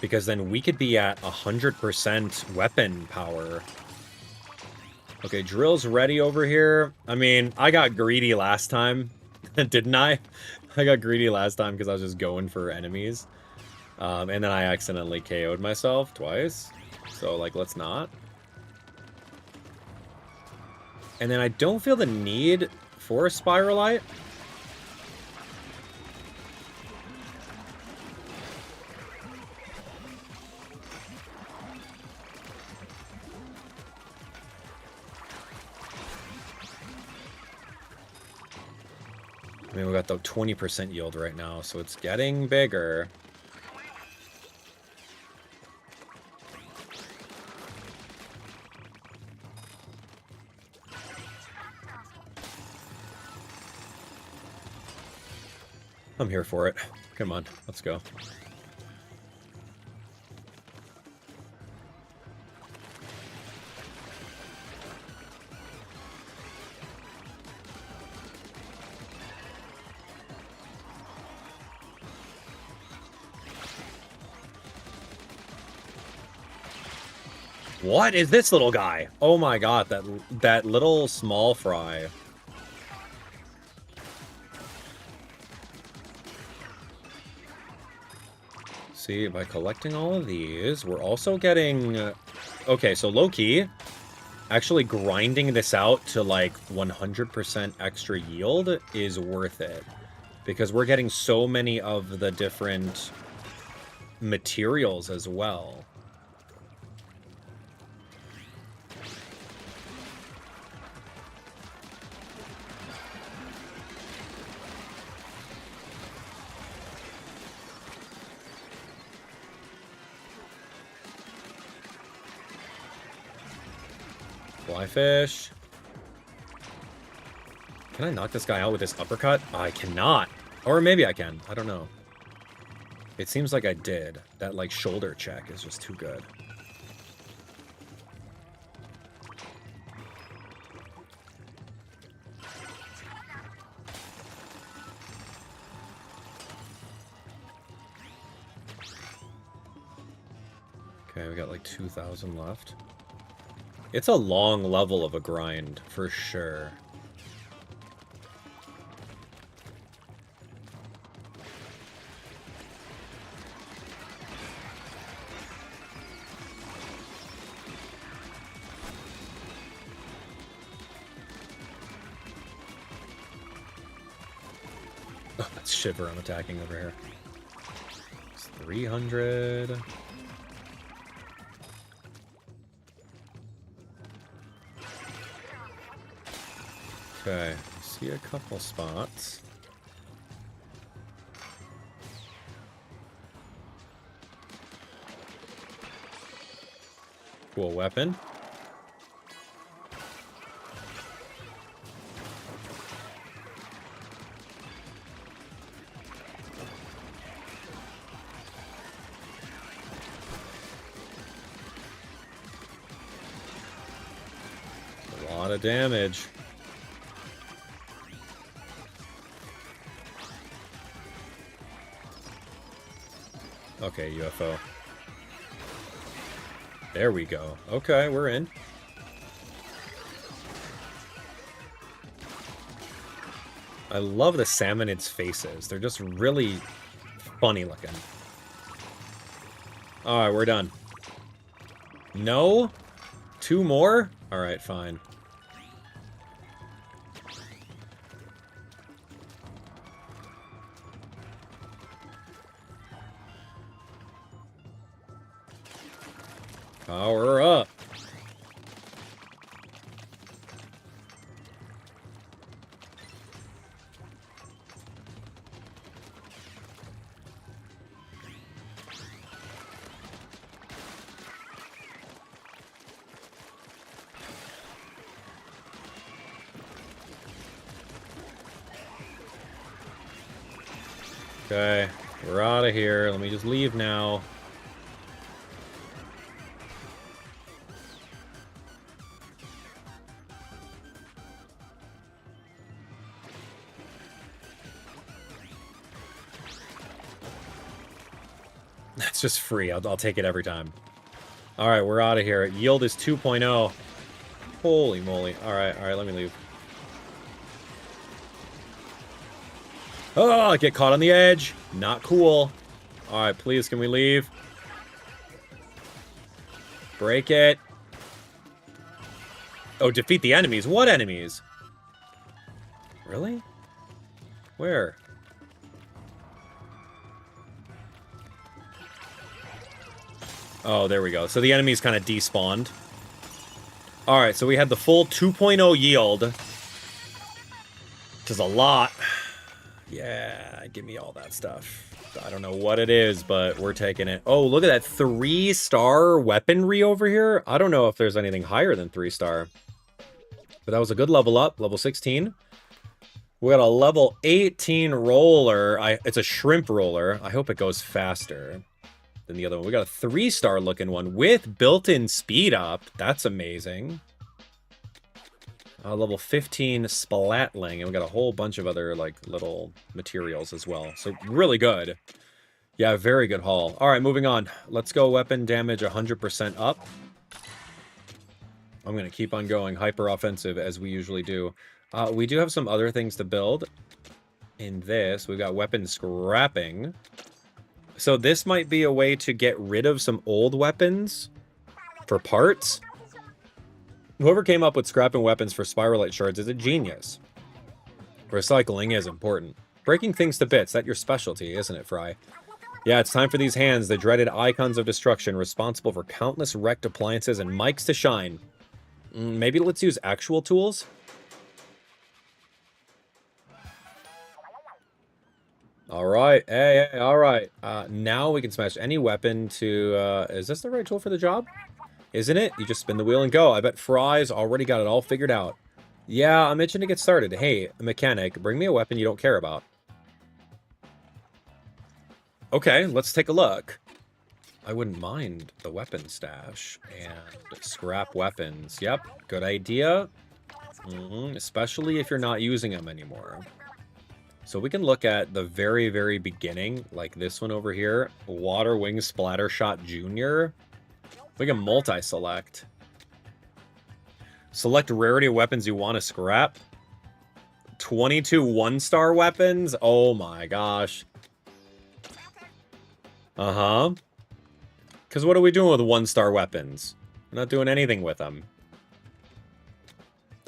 Because then we could be at 100% weapon power. Okay, drill's ready over here. I mean, I got greedy last time. Didn't I? I got greedy last time because I was just going for enemies. And then I accidentally KO'd myself twice. So, like, let's not. And then I don't feel the need for a Spiralite. I mean, we got the 20% yield right now, so it's getting bigger. I'm here for it. Come on, let's go. What is this little guy? Oh my god, that little small fry. See, by collecting all of these, we're also getting... okay, so low-key, actually grinding this out to like 100% extra yield is worth it. Because we're getting so many of the different materials as well. Fish. Can I knock this guy out with this uppercut? I cannot. Or maybe I can. I don't know. It seems like I did. That, like, shoulder check is just too good. Okay, we got like 2,000 left. It's a long level of a grind, for sure. Oh, that's Shiver I'm attacking over here. It's 300... Okay, see a couple spots. Cool weapon. A lot of damage. Okay, UFO. There we go. Okay, we're in. I love the salmonids' faces. They're just really funny looking. Alright, we're done. No? 2 more? Alright, fine. Power up. Okay, we're out of here. Let me just leave now. That's just free. I'll take it every time. All right, we're out of here. Yield is 2.0. Holy moly. All right, let me leave. Oh, I get caught on the edge. Not cool. All right, please, can we leave? Break it. Oh, defeat the enemies. What enemies? Really? Where? Oh, there we go. So the enemies kind of despawned. All right, so we had the full 2.0 yield, which is a lot. Yeah, give me all that stuff. I don't know what it is, but we're taking it. Oh, look at that 3-star weaponry over here. I don't know if there's anything higher than 3-star. But that was a good level up, level 16. We got a level 18 roller. It's a shrimp roller. I hope it goes faster than the other one. We got a 3-star looking one with built-in speed up. That's amazing. Level 15 splatling, and we got a whole bunch of other like little materials as well. So really good. Yeah, very good haul. All right, moving on. Let's go weapon damage 100% up. I'm going to keep on going hyper offensive as we usually do. We do have some other things to build. In this, we've got weapon scrapping. So this might be a way to get rid of some old weapons for parts. Whoever came up with scrapping weapons for spiralite shards is a genius. Recycling is important. Breaking things to bits, that's your specialty, isn't it, Fry? Yeah, it's time for these hands, the dreaded icons of destruction, responsible for countless wrecked appliances and mics to shine. Maybe let's use actual tools? Alright, hey, alright. Now we can smash any weapon to, is this the right tool for the job? Isn't it? You just spin the wheel and go. I bet Fry's already got it all figured out. Yeah, I'm itching to get started. Hey, mechanic, bring me a weapon you don't care about. Okay, let's take a look. I wouldn't mind the weapon stash and scrap weapons. Yep, good idea. Especially if you're not using them anymore. So we can look at the very, very beginning, like this one over here. Water Wing Splattershot Jr. We can multi-select. Select rarity of weapons you want to scrap. 22 1-star weapons? Oh my gosh. Uh-huh. Because what are we doing with 1-star weapons? We're not doing anything with them.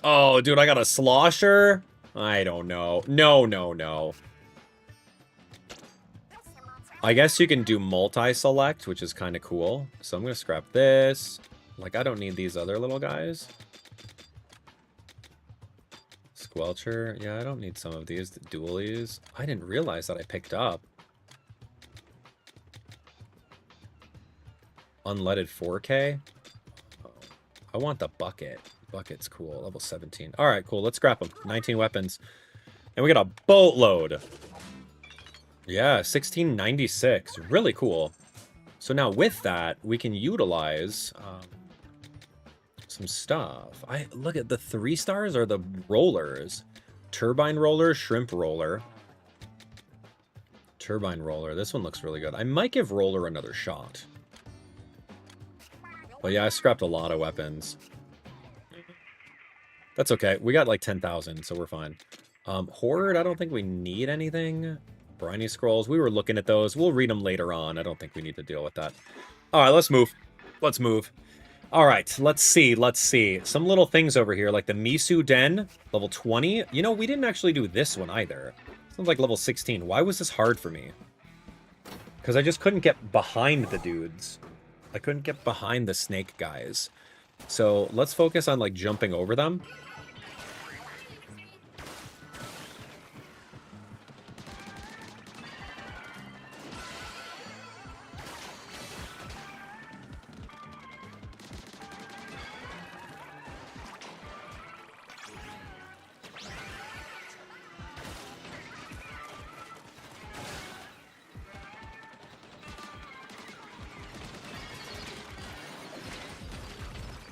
Oh, dude, I got a slosher? I don't know. No. I guess you can do multi-select, which is kind of cool. So I'm going to scrap this. Like, I don't need these other little guys. Squelcher. Yeah, I don't need some of these. The dualies. I didn't realize that I picked up. Unleaded 4K. Oh, I want the bucket. Bucket's cool. Level 17. All right, cool. Let's scrap them. 19 weapons. And we got a boatload. Yeah, 1696. Really cool. So now with that, we can utilize some stuff. Look at the 3-stars are the rollers. Turbine roller, shrimp roller. Turbine roller. This one looks really good. I might give roller another shot. But yeah, I scrapped a lot of weapons. That's okay. We got like 10,000, so we're fine. Horde, I don't think we need anything. Briny scrolls, we were looking at those. We'll read them later on. I don't think we need to deal with that. All right, let's move. Let's move. All right, let's see. Some little things over here, like the Meesu Den, level 20. You know, we didn't actually do this one either. Sounds like level 16. Why was this hard for me? Because I just couldn't get behind the dudes. I couldn't get behind the snake guys. So let's focus on, like, jumping over them.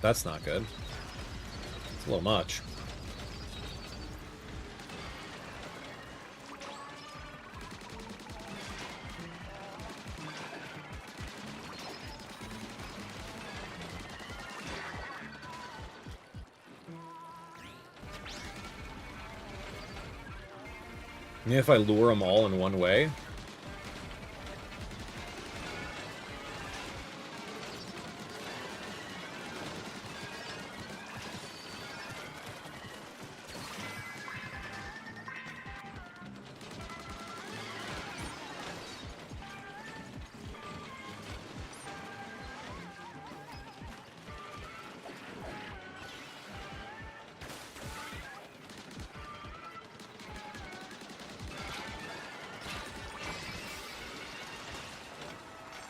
That's not good. It's a little much. Maybe if I lure them all in one way.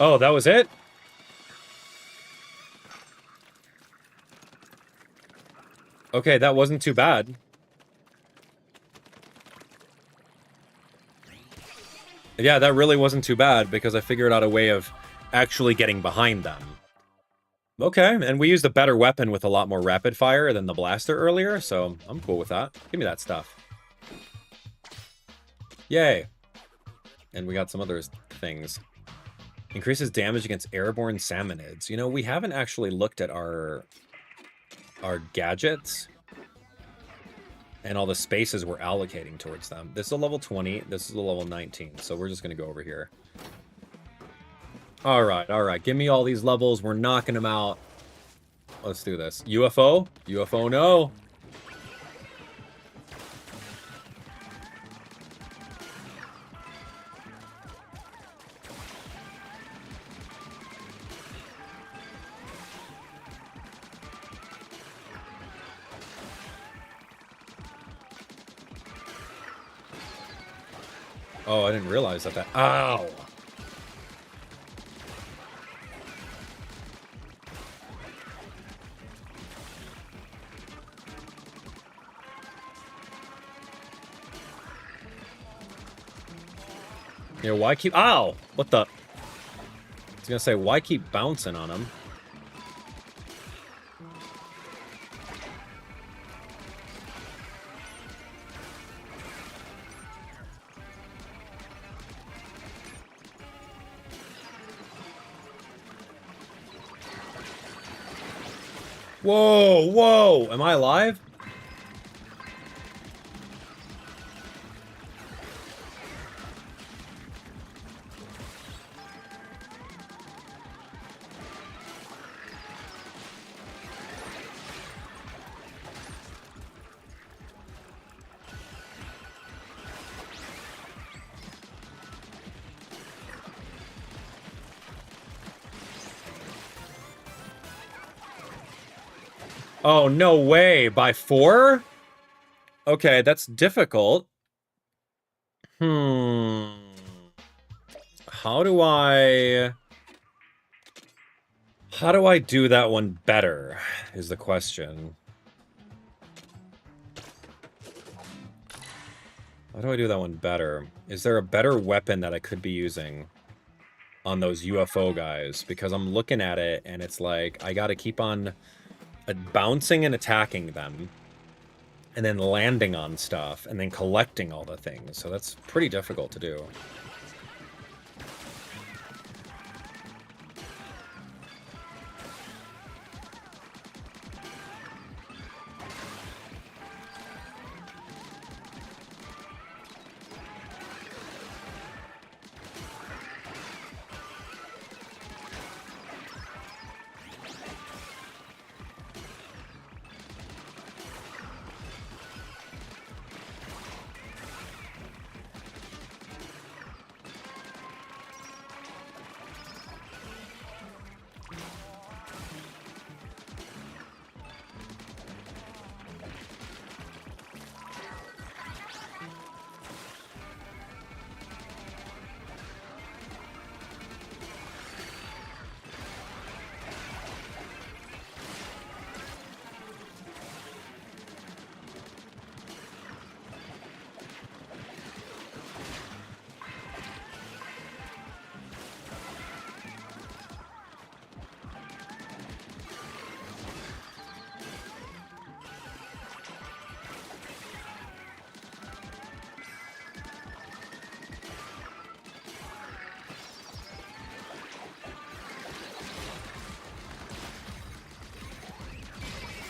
Oh, that was it? Okay, that wasn't too bad. Yeah, that really wasn't too bad because I figured out a way of actually getting behind them. Okay, and we used a better weapon with a lot more rapid fire than the blaster earlier, so I'm cool with that. Give me that stuff. Yay. And we got some other things. Increases damage against airborne salmonids. You know, we haven't actually looked at our gadgets and all the spaces we're allocating towards them. This is a level 20. This is a level 19. So we're just going to go over here. All right. Give me all these levels. We're knocking them out. Let's do this. UFO? UFO, no. Oh, I didn't realize that. Ow! Yeah, why keep... Ow! What the... I was gonna say, why keep bouncing on him? Whoa, whoa! Am I alive? Oh, no way. By 4? Okay, that's difficult. How do I do that one better, is the question. How do I do that one better? Is there a better weapon that I could be using on those UFO guys? Because I'm looking at it, and it's like, I gotta keep on bouncing and attacking them, and then landing on stuff, and then collecting all the things. So that's pretty difficult to do.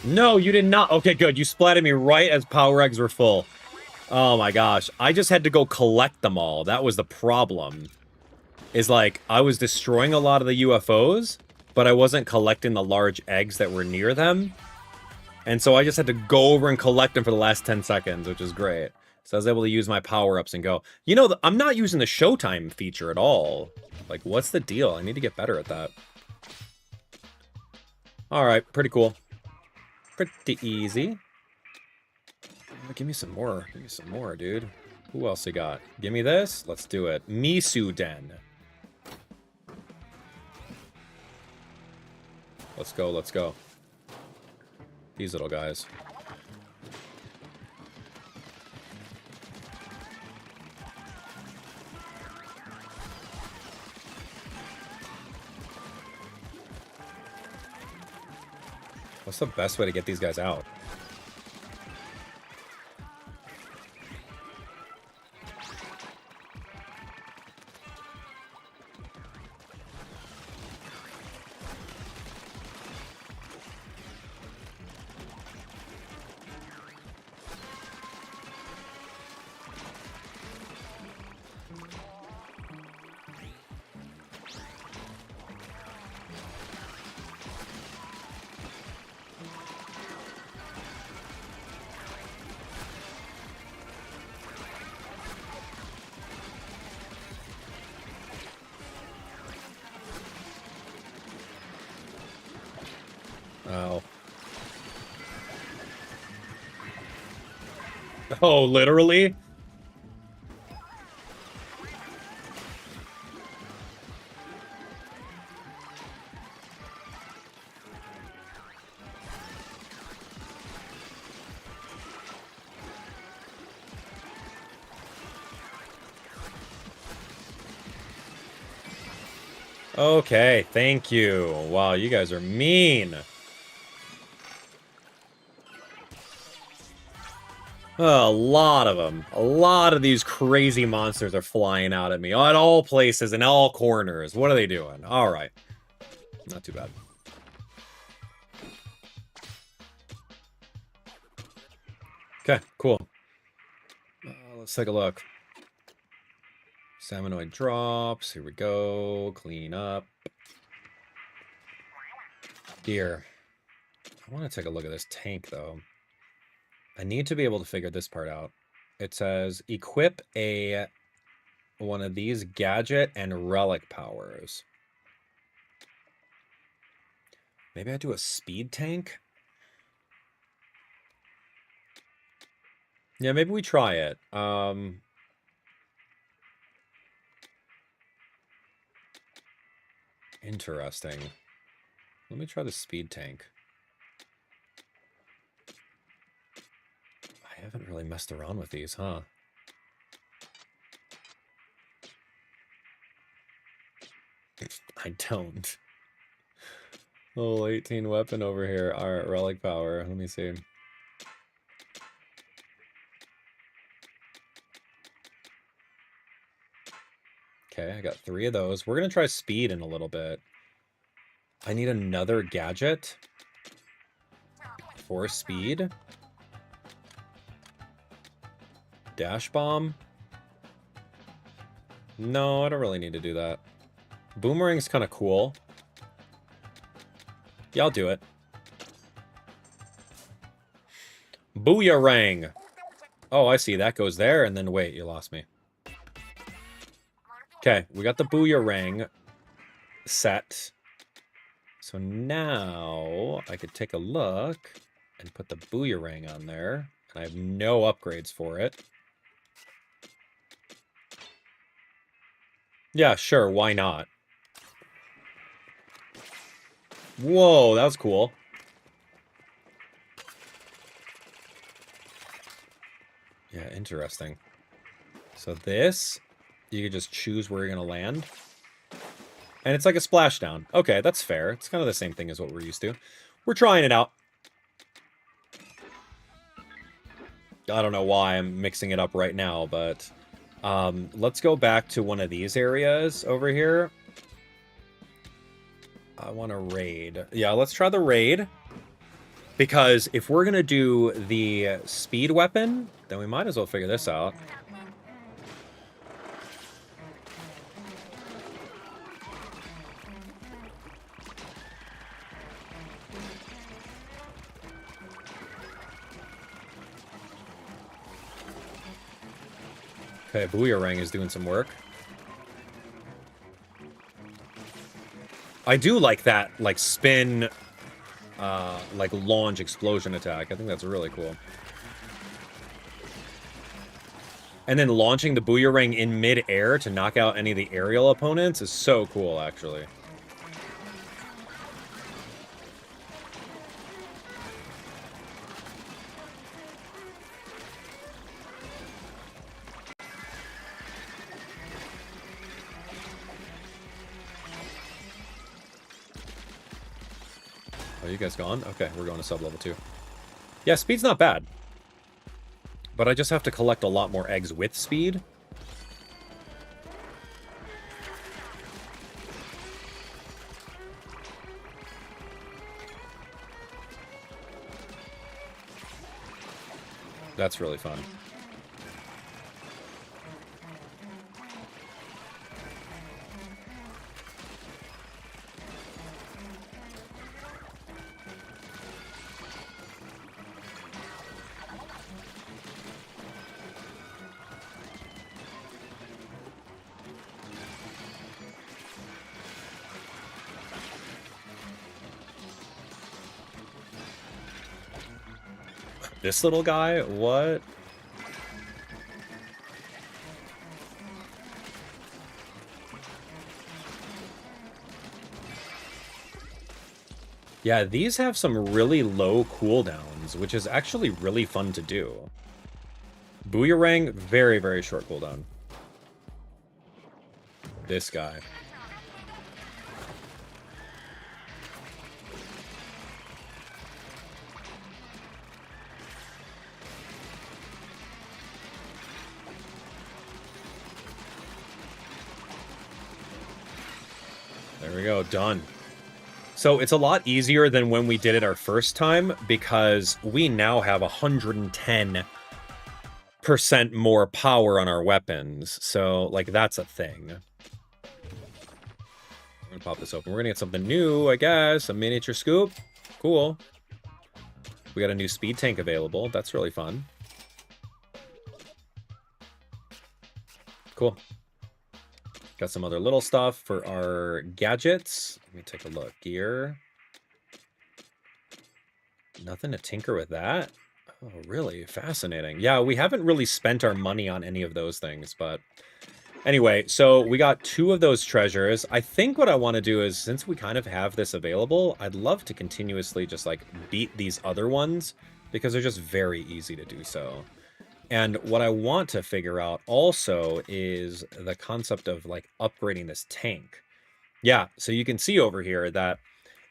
No, you did not. Okay, good. You splatted me right as power eggs were full. Oh my gosh. I just had to go collect them all. That was the problem. Is like, I was destroying a lot of the UFOs, but I wasn't collecting the large eggs that were near them. And so I just had to go over and collect them for the last 10 seconds, which is great. So I was able to use my power-ups and go. You know, I'm not using the Showtime feature at all. Like, what's the deal? I need to get better at that. Alright, pretty cool. Pretty easy. Give me some more. Give me some more, dude. Who else you got? Give me this. Let's do it. Meesu Den. Let's go, let's go. These little guys. What's the best way to get these guys out? Oh. Oh, literally? Okay, thank you. Wow, you guys are mean. Oh, a lot of them. A lot of these crazy monsters are flying out at me. At all places, in all corners. What are they doing? Alright. Not too bad. Okay, cool. Let's take a look. Salmonoid drops. Here we go. Clean up. Gear. I want to take a look at this tank, though. I need to be able to figure this part out. It says, equip one of these gadget and relic powers. Maybe I do a speed tank? Yeah, maybe we try it. Interesting. Let me try the speed tank. I haven't really messed around with these, huh? I don't. Oh, 18 weapon over here. Alright, relic power. Let me see. Okay, I got 3 of those. We're going to try speed in a little bit. I need another gadget for speed. Dash bomb. No, I don't really need to do that. Boomerang's kind of cool. Yeah, I'll do it. Booyarang. Oh, I see. That goes there, and then wait, you lost me. Okay, we got the Booyarang set. So now I could take a look and put the Booyarang on there. And I have no upgrades for it. Yeah, sure, why not? Whoa, that was cool. Yeah, interesting. So this, you can just choose where you're going to land. And it's like a splashdown. Okay, that's fair. It's kind of the same thing as what we're used to. We're trying it out. I don't know why I'm mixing it up right now, but let's go back to one of these areas over here. I want to raid. Yeah, let's try the raid. Because if we're going to do the speed weapon, then we might as well figure this out. Okay, Unnyarang is doing some work. I do like that, like, spin, like, launch explosion attack. I think that's really cool. And then launching the Unnyarang in mid-air to knock out any of the aerial opponents is so cool, actually. Oh, you guys gone? Okay, we're going to sub-level 2. Yeah, speed's not bad. But I just have to collect a lot more eggs with speed. That's really fun. This little guy? What? Yeah, these have some really low cooldowns, which is actually really fun to do. Unnyarang, very, very short cooldown. This guy. There we go, done. So it's a lot easier than when we did it our first time because we now have 110% more power on our weapons. So, like, that's a thing. We're gonna pop this open. We're gonna get something new, I guess. A miniature scoop. Cool. We got a new speed tank available. That's really fun. Cool. Got some other little stuff for our gadgets. Let me take a look. Gear. Nothing to tinker with that. Oh, really? Fascinating. Yeah, we haven't really spent our money on any of those things, but anyway, so we got 2 of those treasures. I think what I want to do is, since we kind of have this available, I'd love to continuously just, like, beat these other ones because they're just very easy to do so. And what I want to figure out also is the concept of, like, upgrading this tank. Yeah, so you can see over here that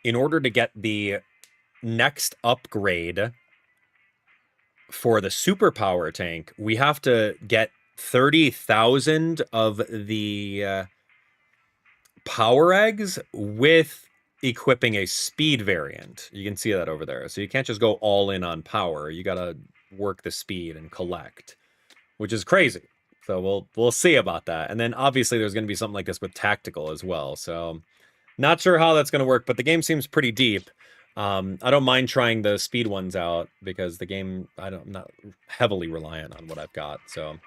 in order to get the next upgrade for the superpower tank, we have to get 30,000 of the power eggs with equipping a speed variant. You can see that over there. So you can't just go all in on power. You got to work the speed and collect, which is crazy. So we'll see about that. And then obviously there's going to be something like this with tactical as well. So not sure how that's going to work, but the game seems pretty deep. I don't mind trying the speed ones out because the game, I'm not heavily reliant on what I've got. So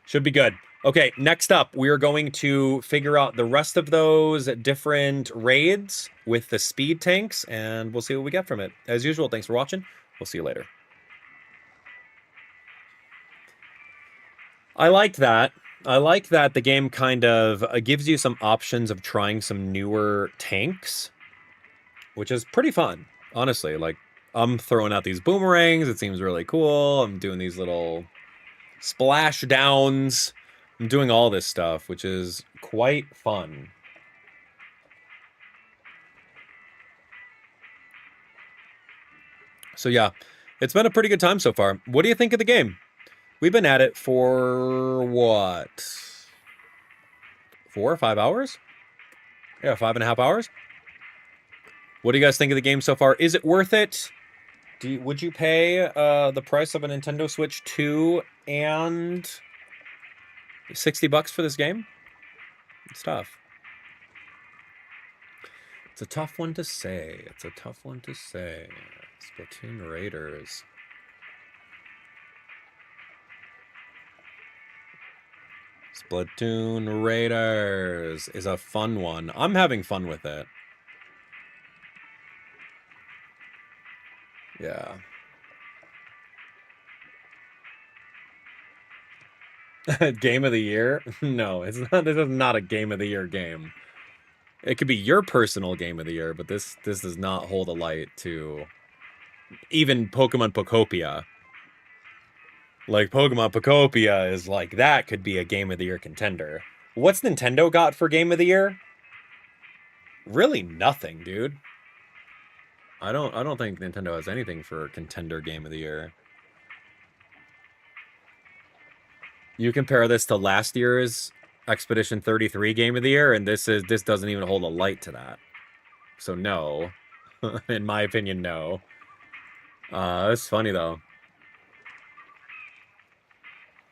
should be good. Okay, next up, we are going to figure out the rest of those different raids with the speed tanks, and we'll see what we get from it. As usual, thanks for watching. We'll see you later. I like that. I like that the game kind of gives you some options of trying some newer tanks, which is pretty fun, honestly. Like, I'm throwing out these boomerangs. It seems really cool. I'm doing these little splash downs. I'm doing all this stuff, which is quite fun. So yeah, it's been a pretty good time so far. What do you think of the game? We've been at it for, what? 4 or 5 hours? Yeah, 5.5 hours. What do you guys think of the game so far? Is it worth it? Would you pay the price of a Nintendo Switch 2 and $60 for this game? It's tough. It's a tough one to say. It's a tough one to say. Splatoon Raiders. Splatoon Raiders is a fun one. I'm having fun with it. Yeah. Game of the year? No, it's not. This is not a game of the year game. It could be your personal game of the year, but this does not hold a light to even Pokemon Pokopia. Like, Pokemon Pokopia is like, that could be a game of the year contender. What's Nintendo got for game of the year? Really nothing, dude. I don't think Nintendo has anything for contender game of the year. You compare this to last year's Expedition 33 game of the year, and this doesn't even hold a light to that. So no. In my opinion, no. It's funny though.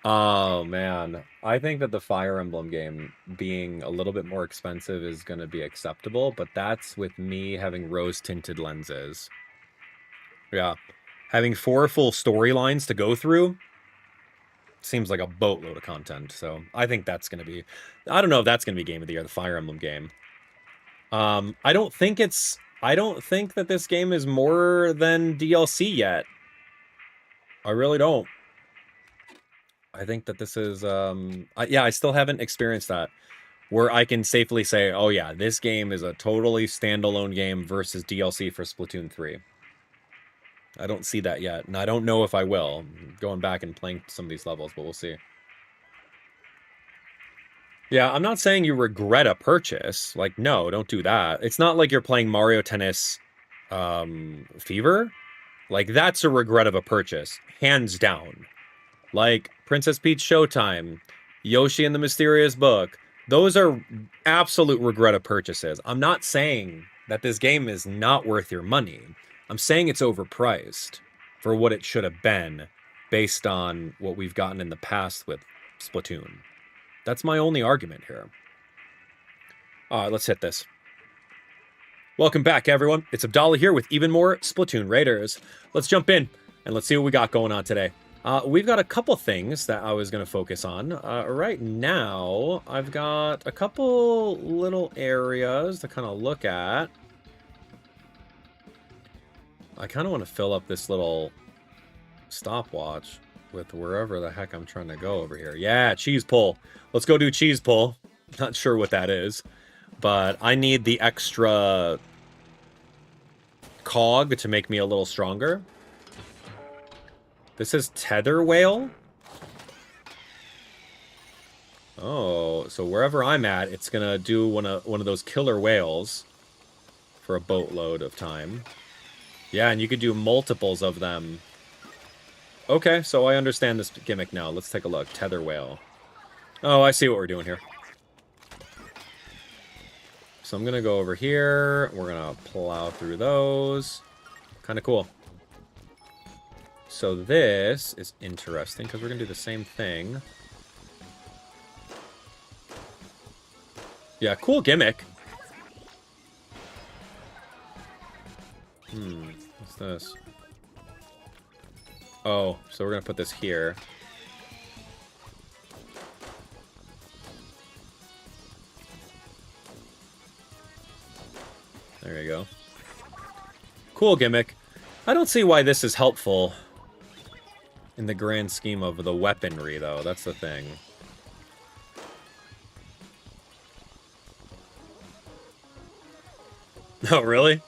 Oh man. I think that the Fire Emblem game being a little bit more expensive is gonna be acceptable, but that's with me having rose-tinted lenses. Yeah. Having 4 full storylines to go through seems like a boatload of content, so I think that's gonna be... I don't know if that's gonna be game of the year, the Fire Emblem game. I don't think that this game is more than DLC yet. I really don't. I think that this is, yeah, I still haven't experienced that, where I can safely say, oh yeah, this game is a totally standalone game versus DLC for Splatoon 3. I don't see that yet, and I don't know if I will. I'm going back and playing some of these levels, but we'll see. Yeah, I'm not saying you regret a purchase. Like, no, don't do that. It's not like you're playing Mario Tennis Fever. Like, that's a regret of a purchase, hands down. Like, Princess Peach Showtime, Yoshi and the Mysterious Book. Those are absolute regret of purchases. I'm not saying that this game is not worth your money. I'm saying it's overpriced for what it should have been based on what we've gotten in the past with Splatoon. That's my only argument here. All right, let's hit this. Welcome back, everyone. It's Abdallah here with even more Splatoon Raiders. Let's jump in and let's see what we got going on today. We've got a couple things that I was going to focus on. Right now, I've got a couple little areas to kind of look at. I kind of want to fill up this little stopwatch with wherever the heck I'm trying to go over here. Yeah, cheese pull. Let's go do cheese pull. Not sure what that is, but I need the extra cog to make me a little stronger. This is tether whale. Oh, so wherever I'm at, it's gonna do one of those killer whales for a boatload of time. Yeah, and you could do multiples of them. Okay, so I understand this gimmick now. Let's take a look. Tether whale. Oh, I see what we're doing here. So I'm gonna go over here. We're gonna plow through those. Kind of cool. So this is interesting because we're gonna do the same thing. Yeah, cool gimmick. What's this? Oh, so we're gonna put this here. There you go. Cool gimmick. I don't see why this is helpful in the grand scheme of the weaponry, though. That's the thing. Oh, really?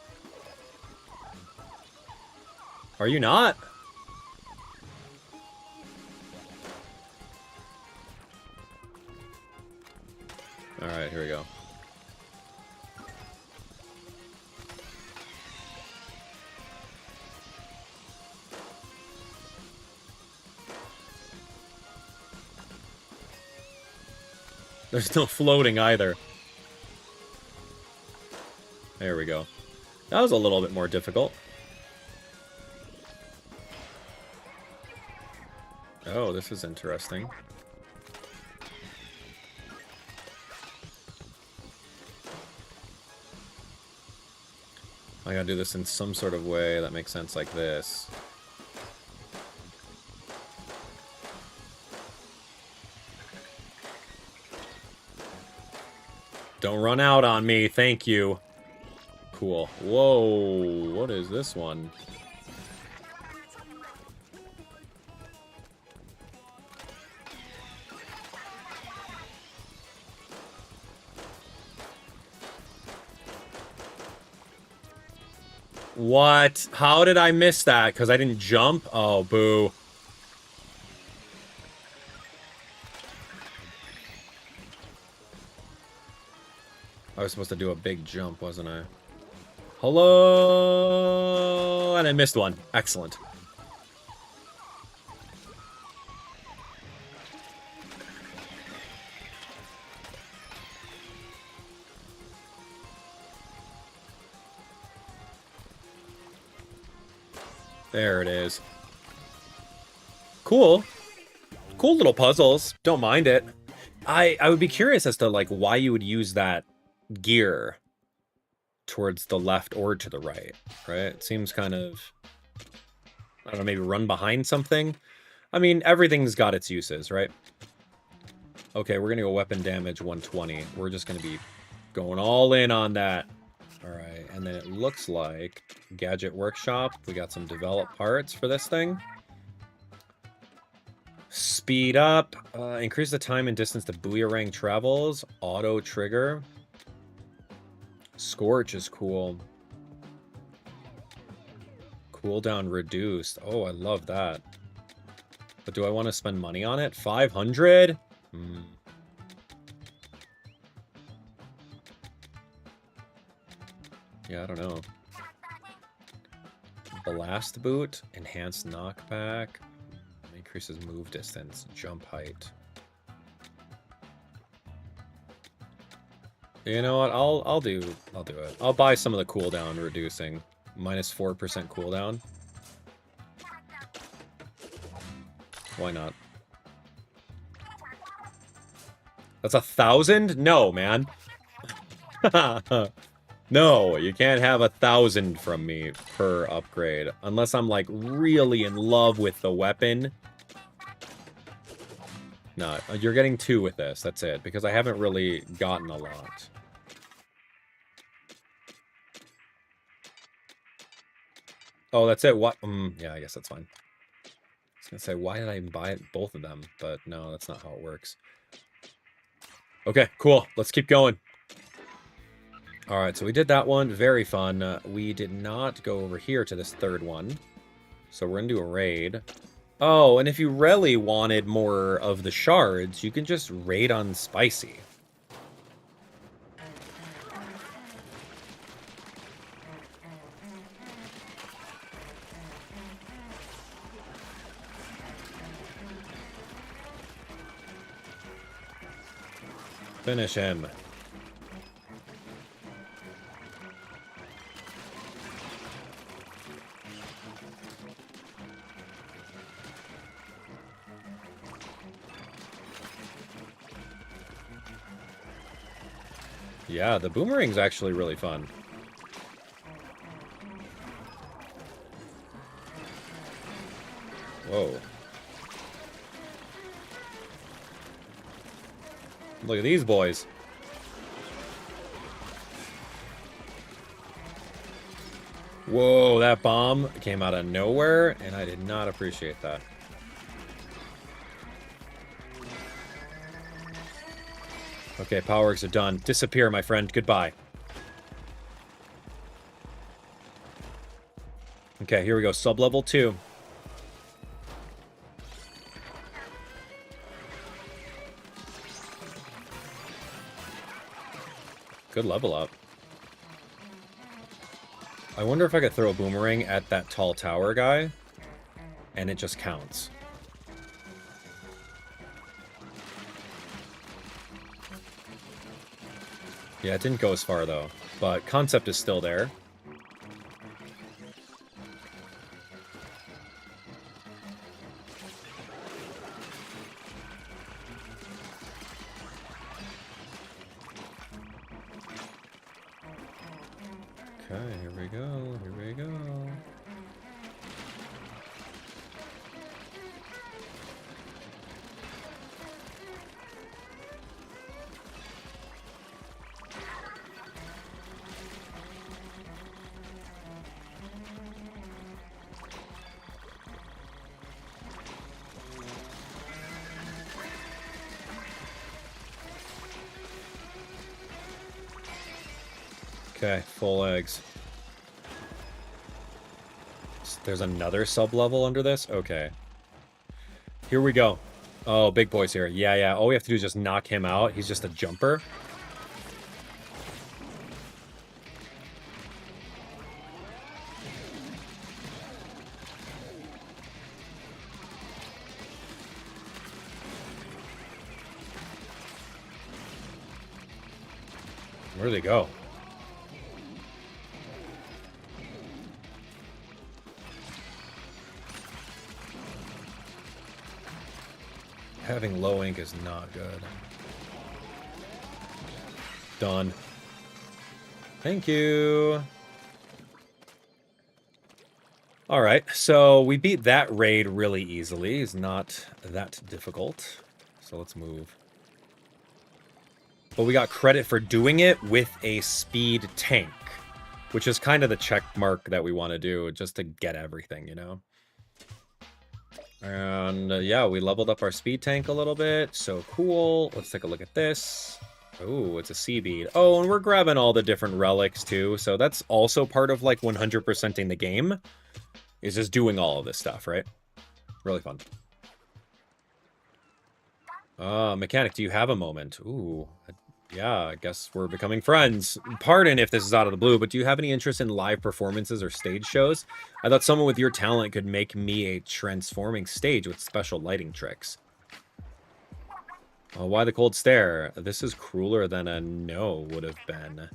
Are you not? Alright, here we go. There's no floating either. There we go. That was a little bit more difficult. Oh, this is interesting. I gotta do this in some sort of way that makes sense, like this. Don't run out on me, thank you. Cool. Whoa, what is this one? What? How did I miss that? Because I didn't jump? Oh, boo. I was supposed to do a big jump, wasn't I? Hello? And I missed one. Excellent. There it is. Cool. Cool little puzzles. Don't mind it. I would be curious as to, like, why you would use that gear towards the left or to the right, right? It seems kind of, I don't know, maybe run behind something? I mean, everything's got its uses, right? Okay, we're gonna go weapon damage 120. We're just gonna be going all in on that. All right, and then it looks like Gadget Workshop. We got some developed parts for this thing. Speed up. Increase the time and distance the Booyarang travels. Auto trigger. Scorch is cool. Cooldown reduced. Oh, I love that. But do I want to spend money on it? 500? Yeah, I don't know. Blast boot. Enhanced knockback. Increases move distance. Jump height. You know what? I'll do it. I'll buy some of the cooldown reducing. Minus 4% cooldown. Why not? That's 1,000? No, man. No, you can't have 1,000 from me per upgrade. Unless I'm, like, really in love with the weapon. No, you're getting 2 with this. That's it. Because I haven't really gotten a lot. Oh, that's it? What? Yeah, I guess that's fine. I was gonna say, why did I buy both of them? But no, that's not how it works. Okay, cool. Let's keep going. Alright, so we did that one. Very fun. We did not go over here to this third one. So we're gonna do a raid. Oh, and if you really wanted more of the shards, you can just raid on Spicy. Finish him. Yeah, the boomerang's actually really fun. Whoa. Look at these boys. Whoa, that bomb came out of nowhere, and I did not appreciate that. Okay, powerworks are done. Disappear, my friend. Goodbye. Okay, here we go. Sub-level 2. Good level up. I wonder if I could throw a boomerang at that tall tower guy, and it just counts. Yeah, it didn't go as far, though. But concept is still there. Okay, here we go. Here we go. Okay, full eggs. There's another sub-level under this? Okay. Here we go. Oh, big boy's here. Yeah, yeah. All we have to do is just knock him out. He's just a jumper. Where do they go? Having low ink is not good. Done. Thank you. All right, so we beat that raid really easily. It's not that difficult. So let's move. But we got credit for doing it with a speed tank, which is kind of the check mark that we want to do just to get everything, you know? And yeah, we leveled up our speed tank a little bit. So cool. Let's take a look at this. Oh, it's a sea bead. Oh, and we're grabbing all the different relics too. So that's also part of like 100%ing the game. Is just doing all of this stuff, right? Really fun. Mechanic, do you have a moment? Ooh, yeah, I guess we're becoming friends. Pardon if this is out of the blue, but do you have any interest in live performances or stage shows? I thought someone with your talent could make me a transforming stage with special lighting tricks. Why the cold stare? This is crueler than a no would have been.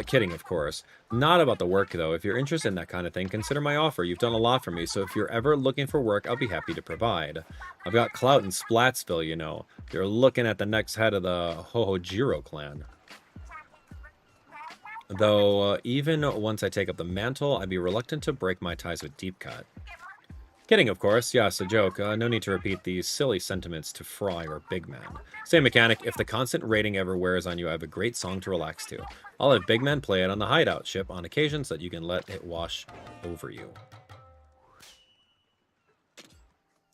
Kidding, of course. Not about the work, though. If you're interested in that kind of thing, consider my offer. You've done a lot for me, so if you're ever looking for work, I'll be happy to provide. I've got clout in Splatsville, you know. You're looking at the next head of the Hohojiro clan. Though, even once I take up the mantle, I'd be reluctant to break my ties with Deep Cut. Kidding, of course. Yes, a joke. No need to repeat these silly sentiments to Fry or Big Man. Say, Mechanic, if the constant raiding ever wears on you, I have a great song to relax to. I'll have Big Man play it on the hideout ship on occasion so that you can let it wash over you.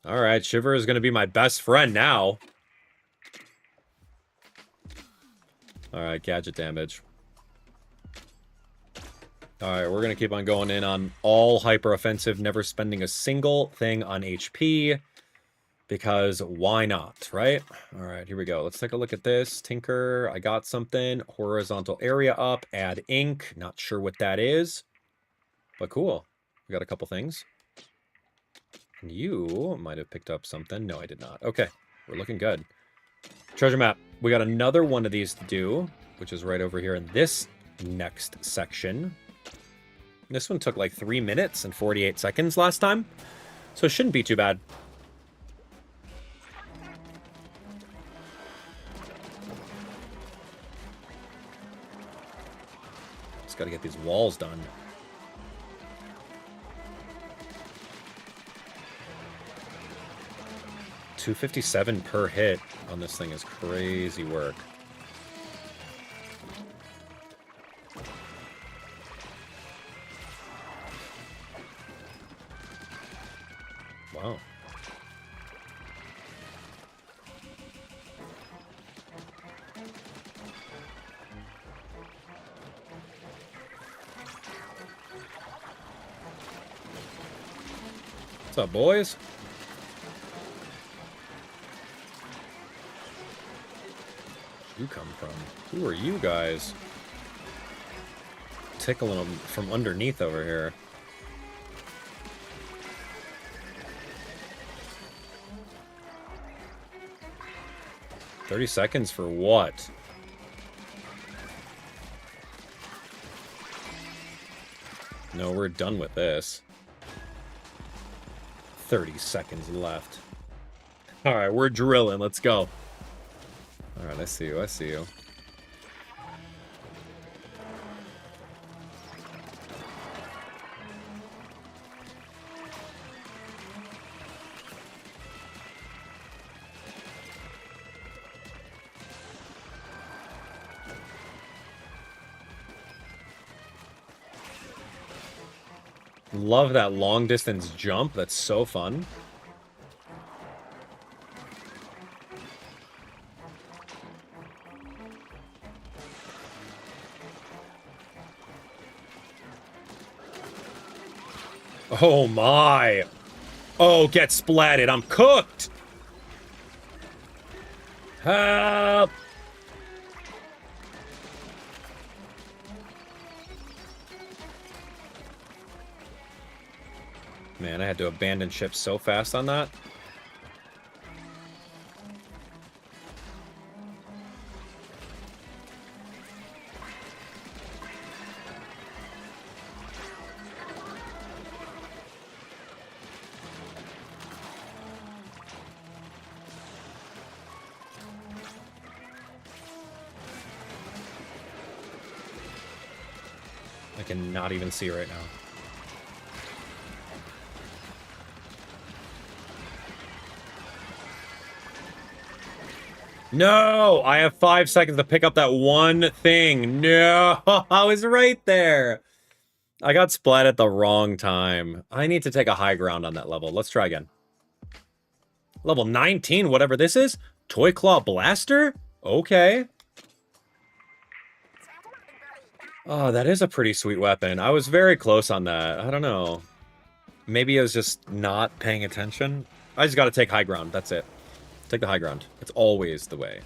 Alright, Shiver is going to be my best friend now. Alright, gadget damage. Alright, we're going to keep on going in on all hyper-offensive, never spending a single thing on HP. Because why not, right? Alright, here we go. Let's take a look at this. Tinker, I got something. Horizontal area up, add ink. Not sure what that is. But cool. We got a couple things. And you might have picked up something. No, I did not. Okay, we're looking good. Treasure map. We got another one of these to do, which is right over here in this next section. This one took like 3 minutes and 48 seconds last time, so it shouldn't be too bad. Just gotta get these walls done. $257 per hit on this thing is crazy work. Wow. What's up, boys? Where'd you come from? Who are you guys? Tickling them from underneath over here. $30 seconds for what? No, we're done with this. 30 seconds left. Alright, we're drilling. Let's go. Alright, I see you. I see you. Love that long distance jump. That's so fun. Oh my. Oh, get splatted. I'm cooked. Help. Man, I had to abandon ship so fast on that. I cannot even see right now. No! I have 5 seconds to pick up that one thing. No! I was right there. I got splat at the wrong time. I need to take a high ground on that level. Let's try again. Level 19, whatever this is? Toy Claw Blaster? Okay. Oh, that is a pretty sweet weapon. I was very close on that. I don't know. Maybe I was just not paying attention. I just gotta take high ground. That's it. Take the high ground. It's always the way.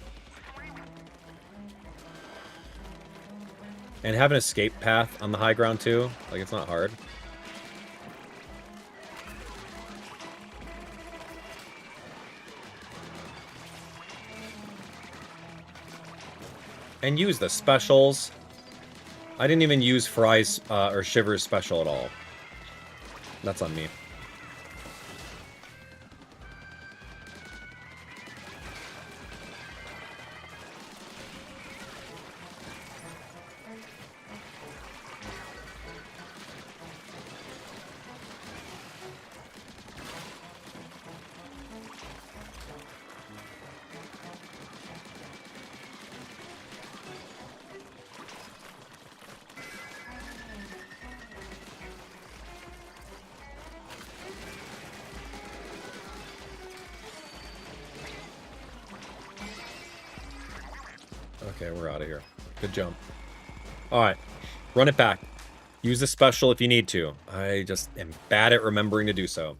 And have an escape path on the high ground too. Like, it's not hard. And use the specials. I didn't even use Fry's or Shiver's special at all. That's on me. Okay, we're out of here. Good jump. Alright. Run it back. Use the special if you need to. I just am bad at remembering to do so.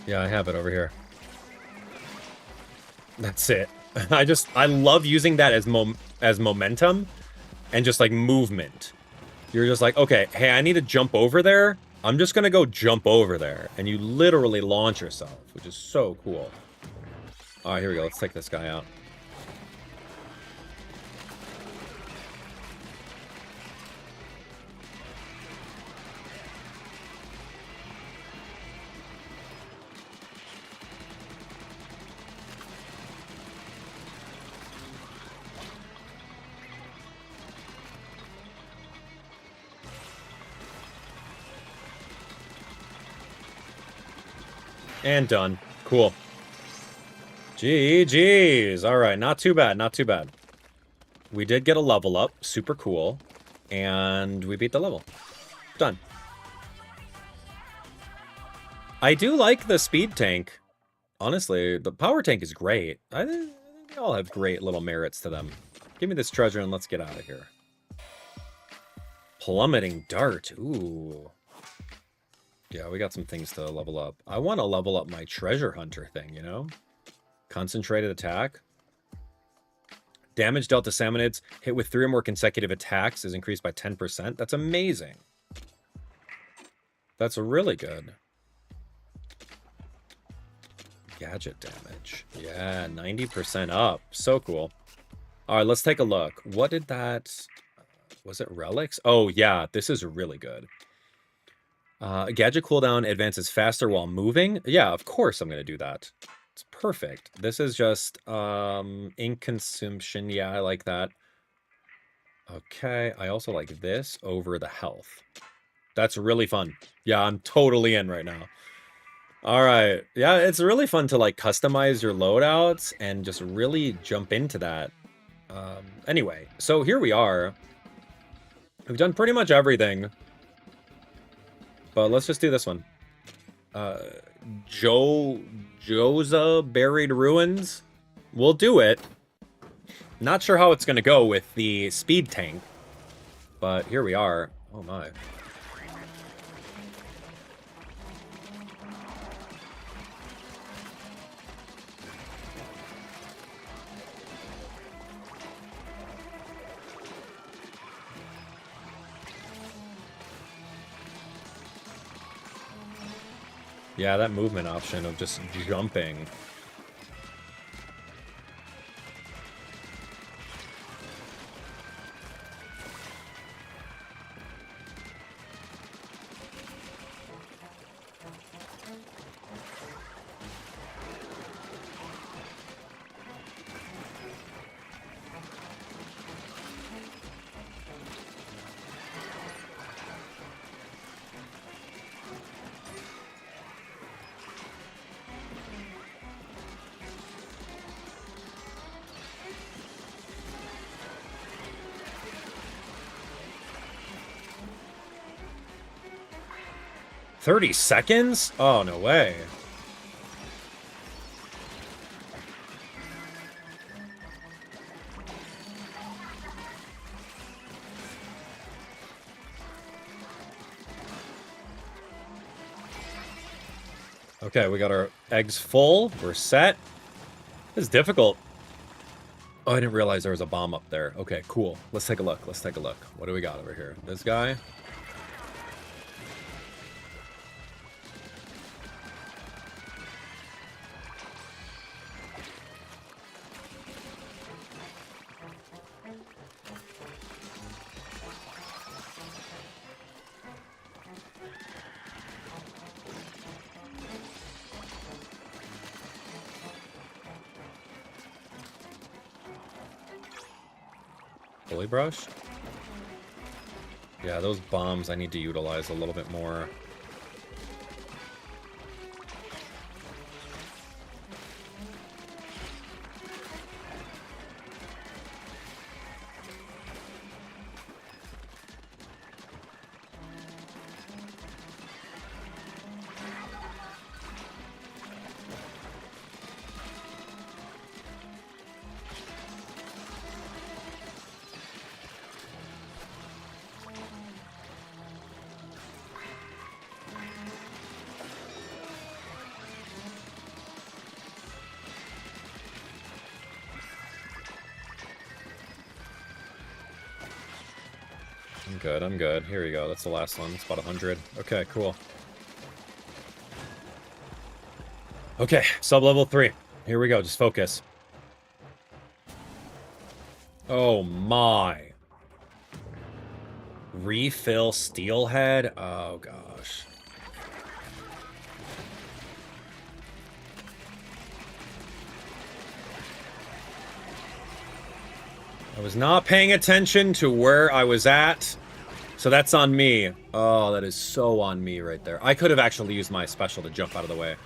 Yeah, I have it over here. That's it. I love using that as momentum and just like movement. You're just like, okay, hey, I need to jump over there. I'm just gonna go jump over there. And you literally launch yourself, which is so cool. All right, here we go. Let's take this guy out. And done. Cool. GG's. All right, not too bad, not too bad. We did get a level up. Super cool. And we beat the level. Done. I do like the speed tank. Honestly, the power tank is great. I think They all have great little merits to them. Give me this treasure and let's get out of here. Plummeting dart. Ooh. Yeah, we got some things to level up. I want to level up my treasure hunter thing, you know? Concentrated attack. Damage dealt to salmonids hit with 3 or more consecutive attacks is increased by 10%. That's amazing. That's really good. Gadget damage. Yeah, 90% up. So cool. All right, let's take a look. What did that... Was it relics? Oh, yeah, this is really good. Gadget cooldown advances faster while moving. Yeah, of course I'm going to do that. It's perfect. This is just ink consumption. Yeah, I like that. Okay, I also like this over the health. That's really fun. Yeah, I'm totally in right now. All right. Yeah, it's really fun to like customize your loadouts and just really jump into that. Anyway, so here we are. We've done pretty much everything. But let's just do this one. Joza Buried Ruins. We'll do it. Not sure how it's going to go with the speed tank. But here we are. Oh my. Yeah, that movement option of just jumping. $30 seconds? Oh, no way. Okay, we got our eggs full. We're set. This is difficult. Oh, I didn't realize there was a bomb up there. Okay, cool. Let's take a look. Let's take a look. What do we got over here? This guy? Fully brushed? Yeah, those bombs I need to utilize a little bit more. I'm good, I'm good. Here we go. That's the last one. It's about 100. Okay, cool. Okay, sub-level 3. Here we go. Just focus. Oh my. Refill Steelhead? Oh gosh. I was not paying attention to where I was at, so that's on me. Oh, that is so on me right there. I could have actually used my special to jump out of the way.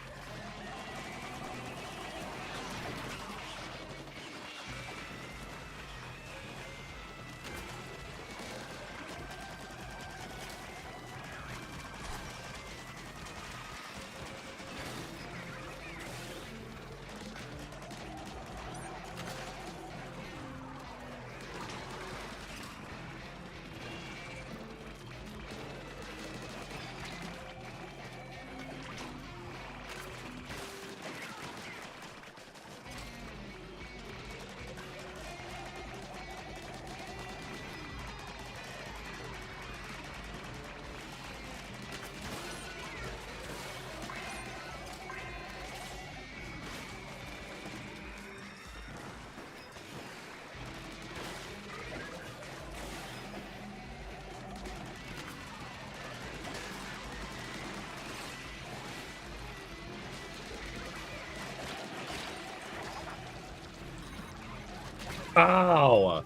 Ow!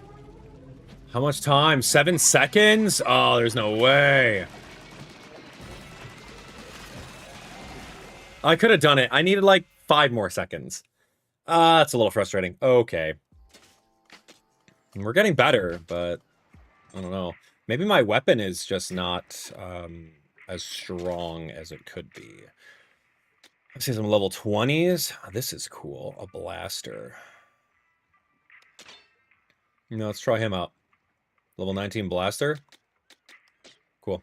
How much time? 7 seconds? Oh, there's no way. I could have done it. I needed like 5 more seconds. That's a little frustrating. Okay. We're getting better, but I don't know. Maybe my weapon is just not as strong as it could be. Let's see some level 20s. Oh, this is cool. A blaster. No, let's try him out. Level 19 blaster. Cool.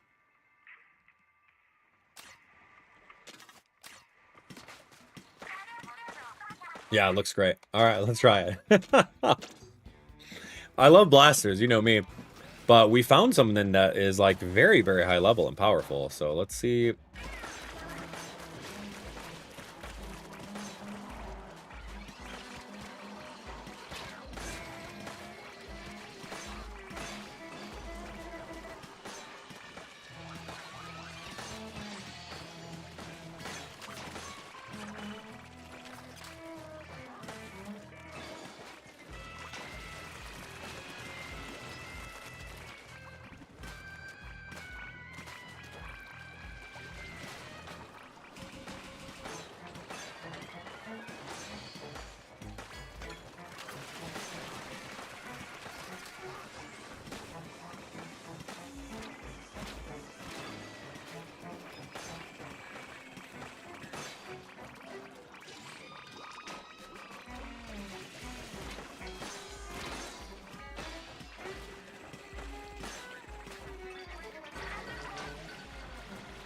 Yeah, it looks great. All right, let's try it. I love blasters, you know me. But we found something that is like very, very high level and powerful. So let's see.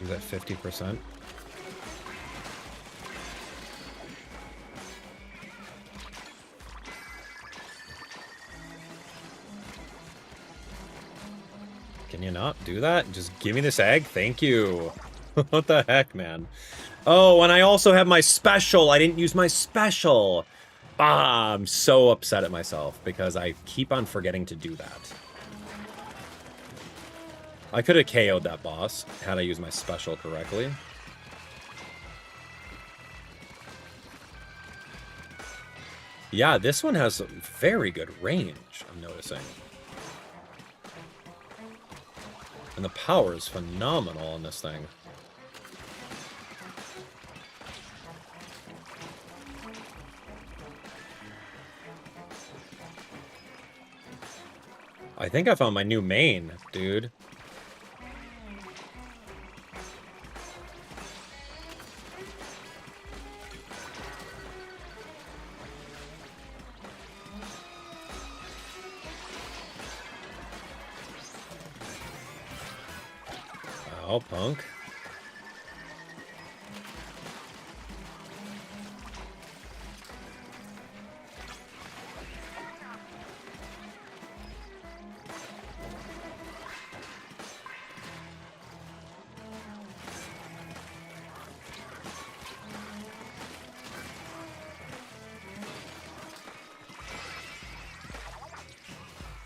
Is that 50%? Can you not do that? Just give me this egg? Thank you. What the heck, man? Oh, and I also have my special. I didn't use my special. Ah, I'm so upset at myself because I keep on forgetting to do that. I could have KO'd that boss had I used my special correctly. Yeah, this one has very good range, I'm noticing. And the power is phenomenal on this thing. I think I found my new main, dude. Oh, punk.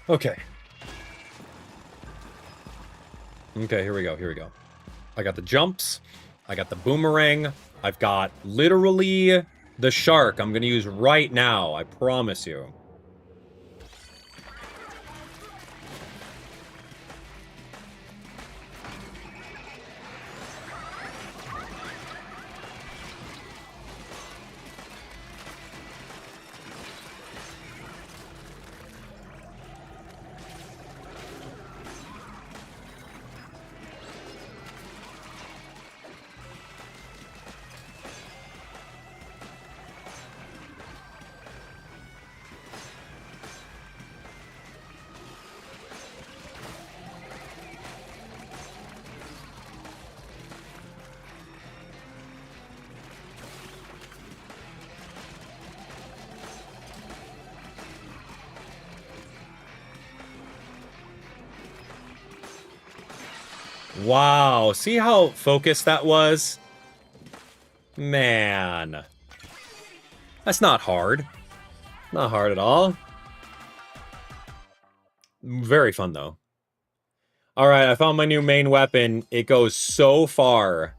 Okay. Okay, here we go, here we go. I got the jumps, I got the boomerang, I've got literally the shark I'm gonna use right now, I promise you. Wow, see how focused that was? Man. That's not hard. Not hard at all. Very fun, though. Alright, I found my new main weapon. It goes so far.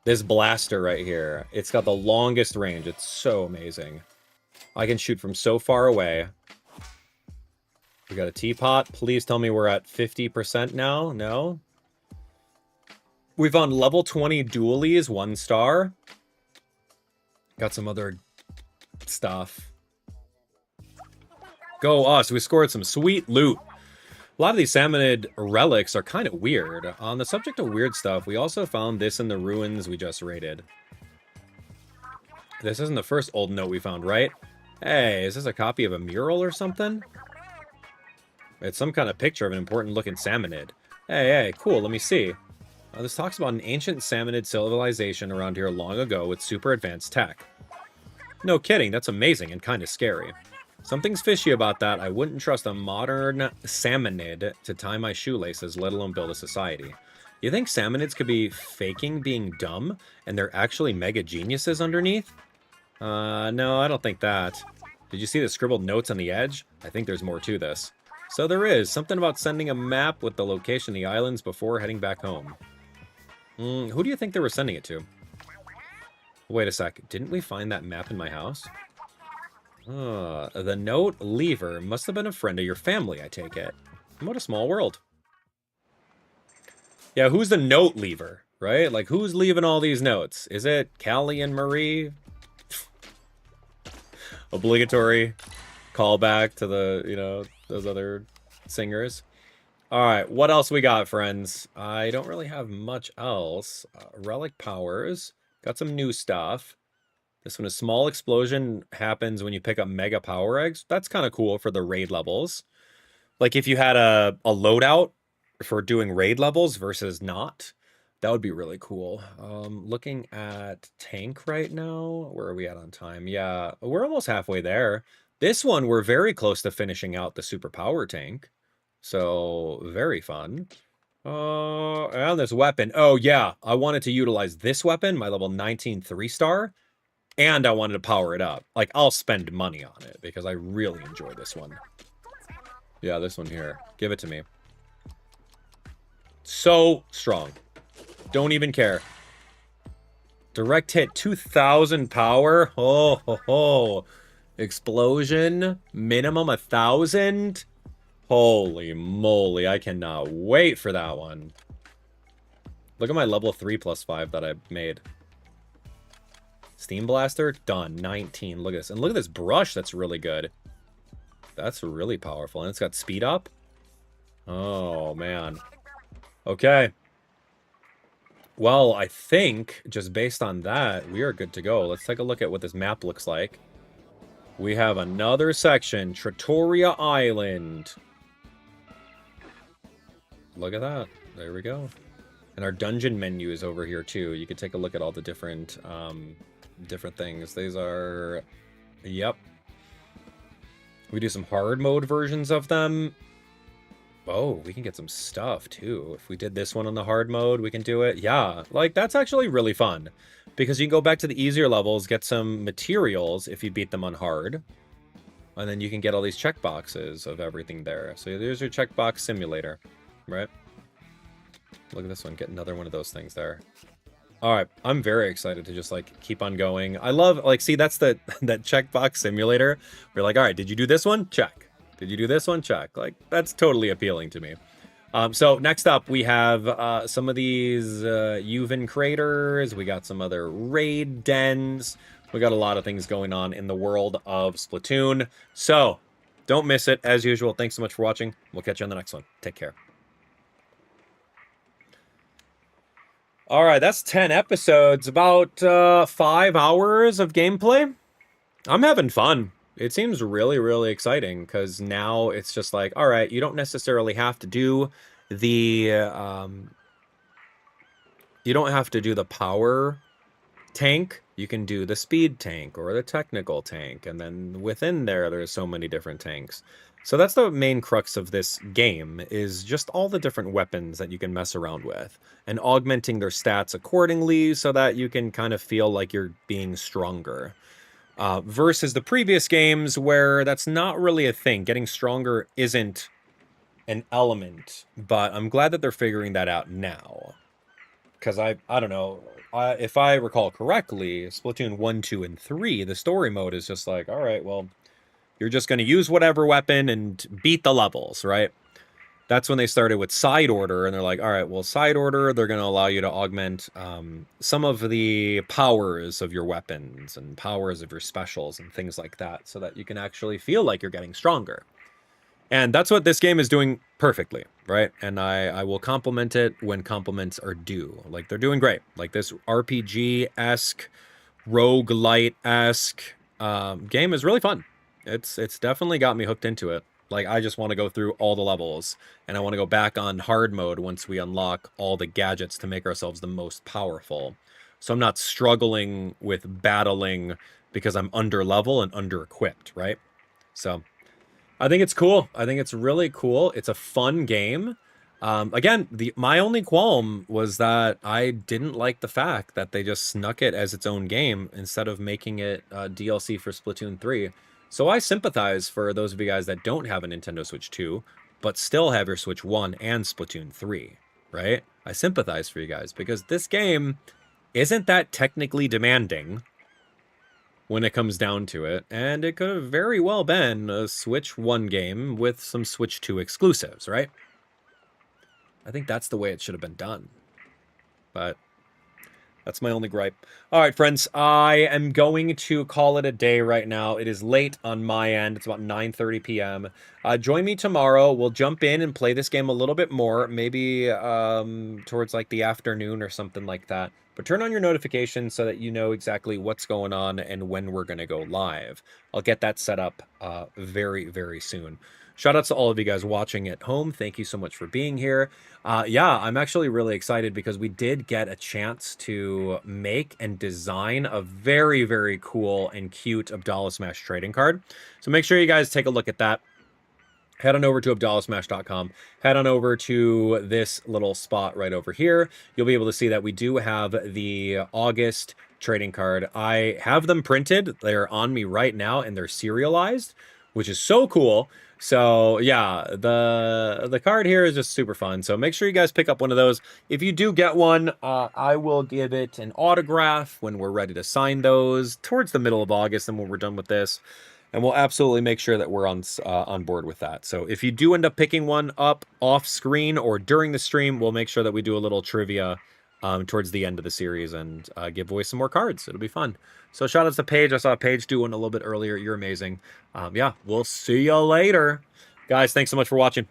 This blaster right here. It's got the longest range. It's so amazing. I can shoot from so far away. We got a teapot. Please tell me we're at 50% now. No. We found level 20 dualies, 1 star. Got some other stuff. Go us. We scored some sweet loot. A lot of these salmonid relics are kind of weird. On the subject of weird stuff, we also found this in the ruins we just raided. This isn't the first old note we found, right? Hey, is this a copy of a mural or something? It's some kind of picture of an important looking salmonid. Hey, cool, let me see. This talks about an ancient salmonid civilization around here long ago with super advanced tech. No kidding, that's amazing and kind of scary. Something's fishy about that. I wouldn't trust a modern salmonid to tie my shoelaces, let alone build a society. You think salmonids could be faking being dumb, and they're actually mega geniuses underneath? No, I don't think that. Did you see the scribbled notes on the edge? I think there's more to this. So there is. Something about sending a map with the location of the islands before heading back home. Who do you think they were sending it to? Wait a sec. Didn't we find that map in my house? The note lever must have been a friend of your family, I take it. What a small world. Yeah, who's the note lever, right? Like, who's leaving all these notes? Is it Callie and Marie? Obligatory callback to the, you know, those other singers. All right, what else we got, friends? I don't really have much else. Relic powers. Got some new stuff. This one, a small explosion happens when you pick up mega power eggs. That's kind of cool for the raid levels. Like if you had a loadout for doing raid levels versus not, that would be really cool. Looking at tank right now. Where are we at on time? Yeah, we're almost halfway there. This one, we're very close to finishing out the super power tank. So very fun. And this weapon. Oh yeah, I wanted to utilize this weapon, my level 19 3-star. And I wanted to power it up. Like, I'll spend money on it because I really enjoy this one. Yeah, this one here. Give it to me. So strong. Don't even care. Direct hit, 2,000 power. Oh, ho, ho. Explosion, minimum 1,000. Holy moly, I cannot wait for that one. Look at my level 3+5 that I made. Steam Blaster, done. 19. Look at this. And look at this brush. That's really good. That's really powerful. And it's got speed up. Oh, man. Okay. Well, I think, just based on that, we are good to go. Let's take a look at what this map looks like. We have another section. Trattoria Island. Look at that. There we go. And our dungeon menu is over here, too. You can take a look at all the different... different things. These are, yep. We do some hard mode versions of them. Oh, we can get some stuff too. If we did this one on the hard mode, we can do it. Yeah, like that's actually really fun because you can go back to the easier levels, get some materials if you beat them on hard, and then you can get all these checkboxes of everything there. So there's your checkbox simulator, right? Look at this one. Get another one of those things there. All right, I'm very excited to just like keep on going. I love like see that's that checkbox simulator. We're like, all right, did you do this one? Check. Did you do this one? Check. Like that's totally appealing to me. So next up we have some of these Uven craters. We got some other raid dens. We got a lot of things going on in the world of Splatoon. So don't miss it as usual. Thanks so much for watching. We'll catch you on the next one. Take care. All right, that's 10 episodes, about 5 hours of gameplay. I'm having fun. It seems really, really exciting because now it's just like, all right, you don't necessarily have to do the power tank. You can do the speed tank or the technical tank, and then within there's so many different tanks. So that's the main crux of this game, is just all the different weapons that you can mess around with and augmenting their stats accordingly so that you can kind of feel like you're being stronger. Versus the previous games where that's not really a thing. Getting stronger isn't an element, but I'm glad that they're figuring that out now. Because I don't know, if I recall correctly, Splatoon 1, 2, and 3, the story mode is just like, all right, well, You're just going to use whatever weapon and beat the levels, right? That's when they started with side order, and they're like, all right, well, side order, they're going to allow you to augment some of the powers of your weapons and powers of your specials and things like that, so that you can actually feel like you're getting stronger. And that's what this game is doing perfectly, right? And I will compliment it when compliments are due. Like, they're doing great. Like, this RPG-esque, roguelite-esque game is really fun. It's definitely got me hooked into it. Like, I just want to go through all the levels, and I want to go back on hard mode once we unlock all the gadgets to make ourselves the most powerful. So I'm not struggling with battling because I'm under level and under equipped, right? So I think it's cool. I think it's really cool. It's a fun game. Again, my only qualm was that I didn't like the fact that they just snuck it as its own game instead of making it DLC for Splatoon 3. So I sympathize for those of you guys that don't have a Nintendo Switch 2, but still have your Switch 1 and Splatoon 3, right? I sympathize for you guys because this game isn't that technically demanding when it comes down to it, and it could have very well been a Switch 1 game with some Switch 2 exclusives, right? I think that's the way it should have been done. But that's my only gripe. All right, friends, I am going to call it a day right now. It is late on my end. It's about 9:30 p.m. Join me tomorrow. We'll jump in and play this game a little bit more, maybe towards like the afternoon or something like that. But turn on your notifications so that you know exactly what's going on and when we're going to go live. I'll get that set up very, very soon. Shout outs to all of you guys watching at home. Thank you so much for being here. Yeah, I'm actually really excited because we did get a chance to make and design a very, very cool and cute Abdallah Smash trading card. So make sure you guys take a look at that. Head on over to abdallahsmash.com. Head on over to this little spot right over here. You'll be able to see that we do have the August trading card. I have them printed. They're on me right now, and they're serialized, which is so cool. So yeah, the card here is just super fun. So make sure you guys pick up one of those. If you do get one, I will give it an autograph when we're ready to sign those towards the middle of August and when we're done with this. And we'll absolutely make sure that we're on board with that. So if you do end up picking one up off screen or during the stream, we'll make sure that we do a little trivia towards the end of the series and give away some more cards. It'll be fun. So shout out to Paige. I saw Paige do one a little bit earlier. You're amazing. Yeah, we'll see you later. Guys, thanks so much for watching.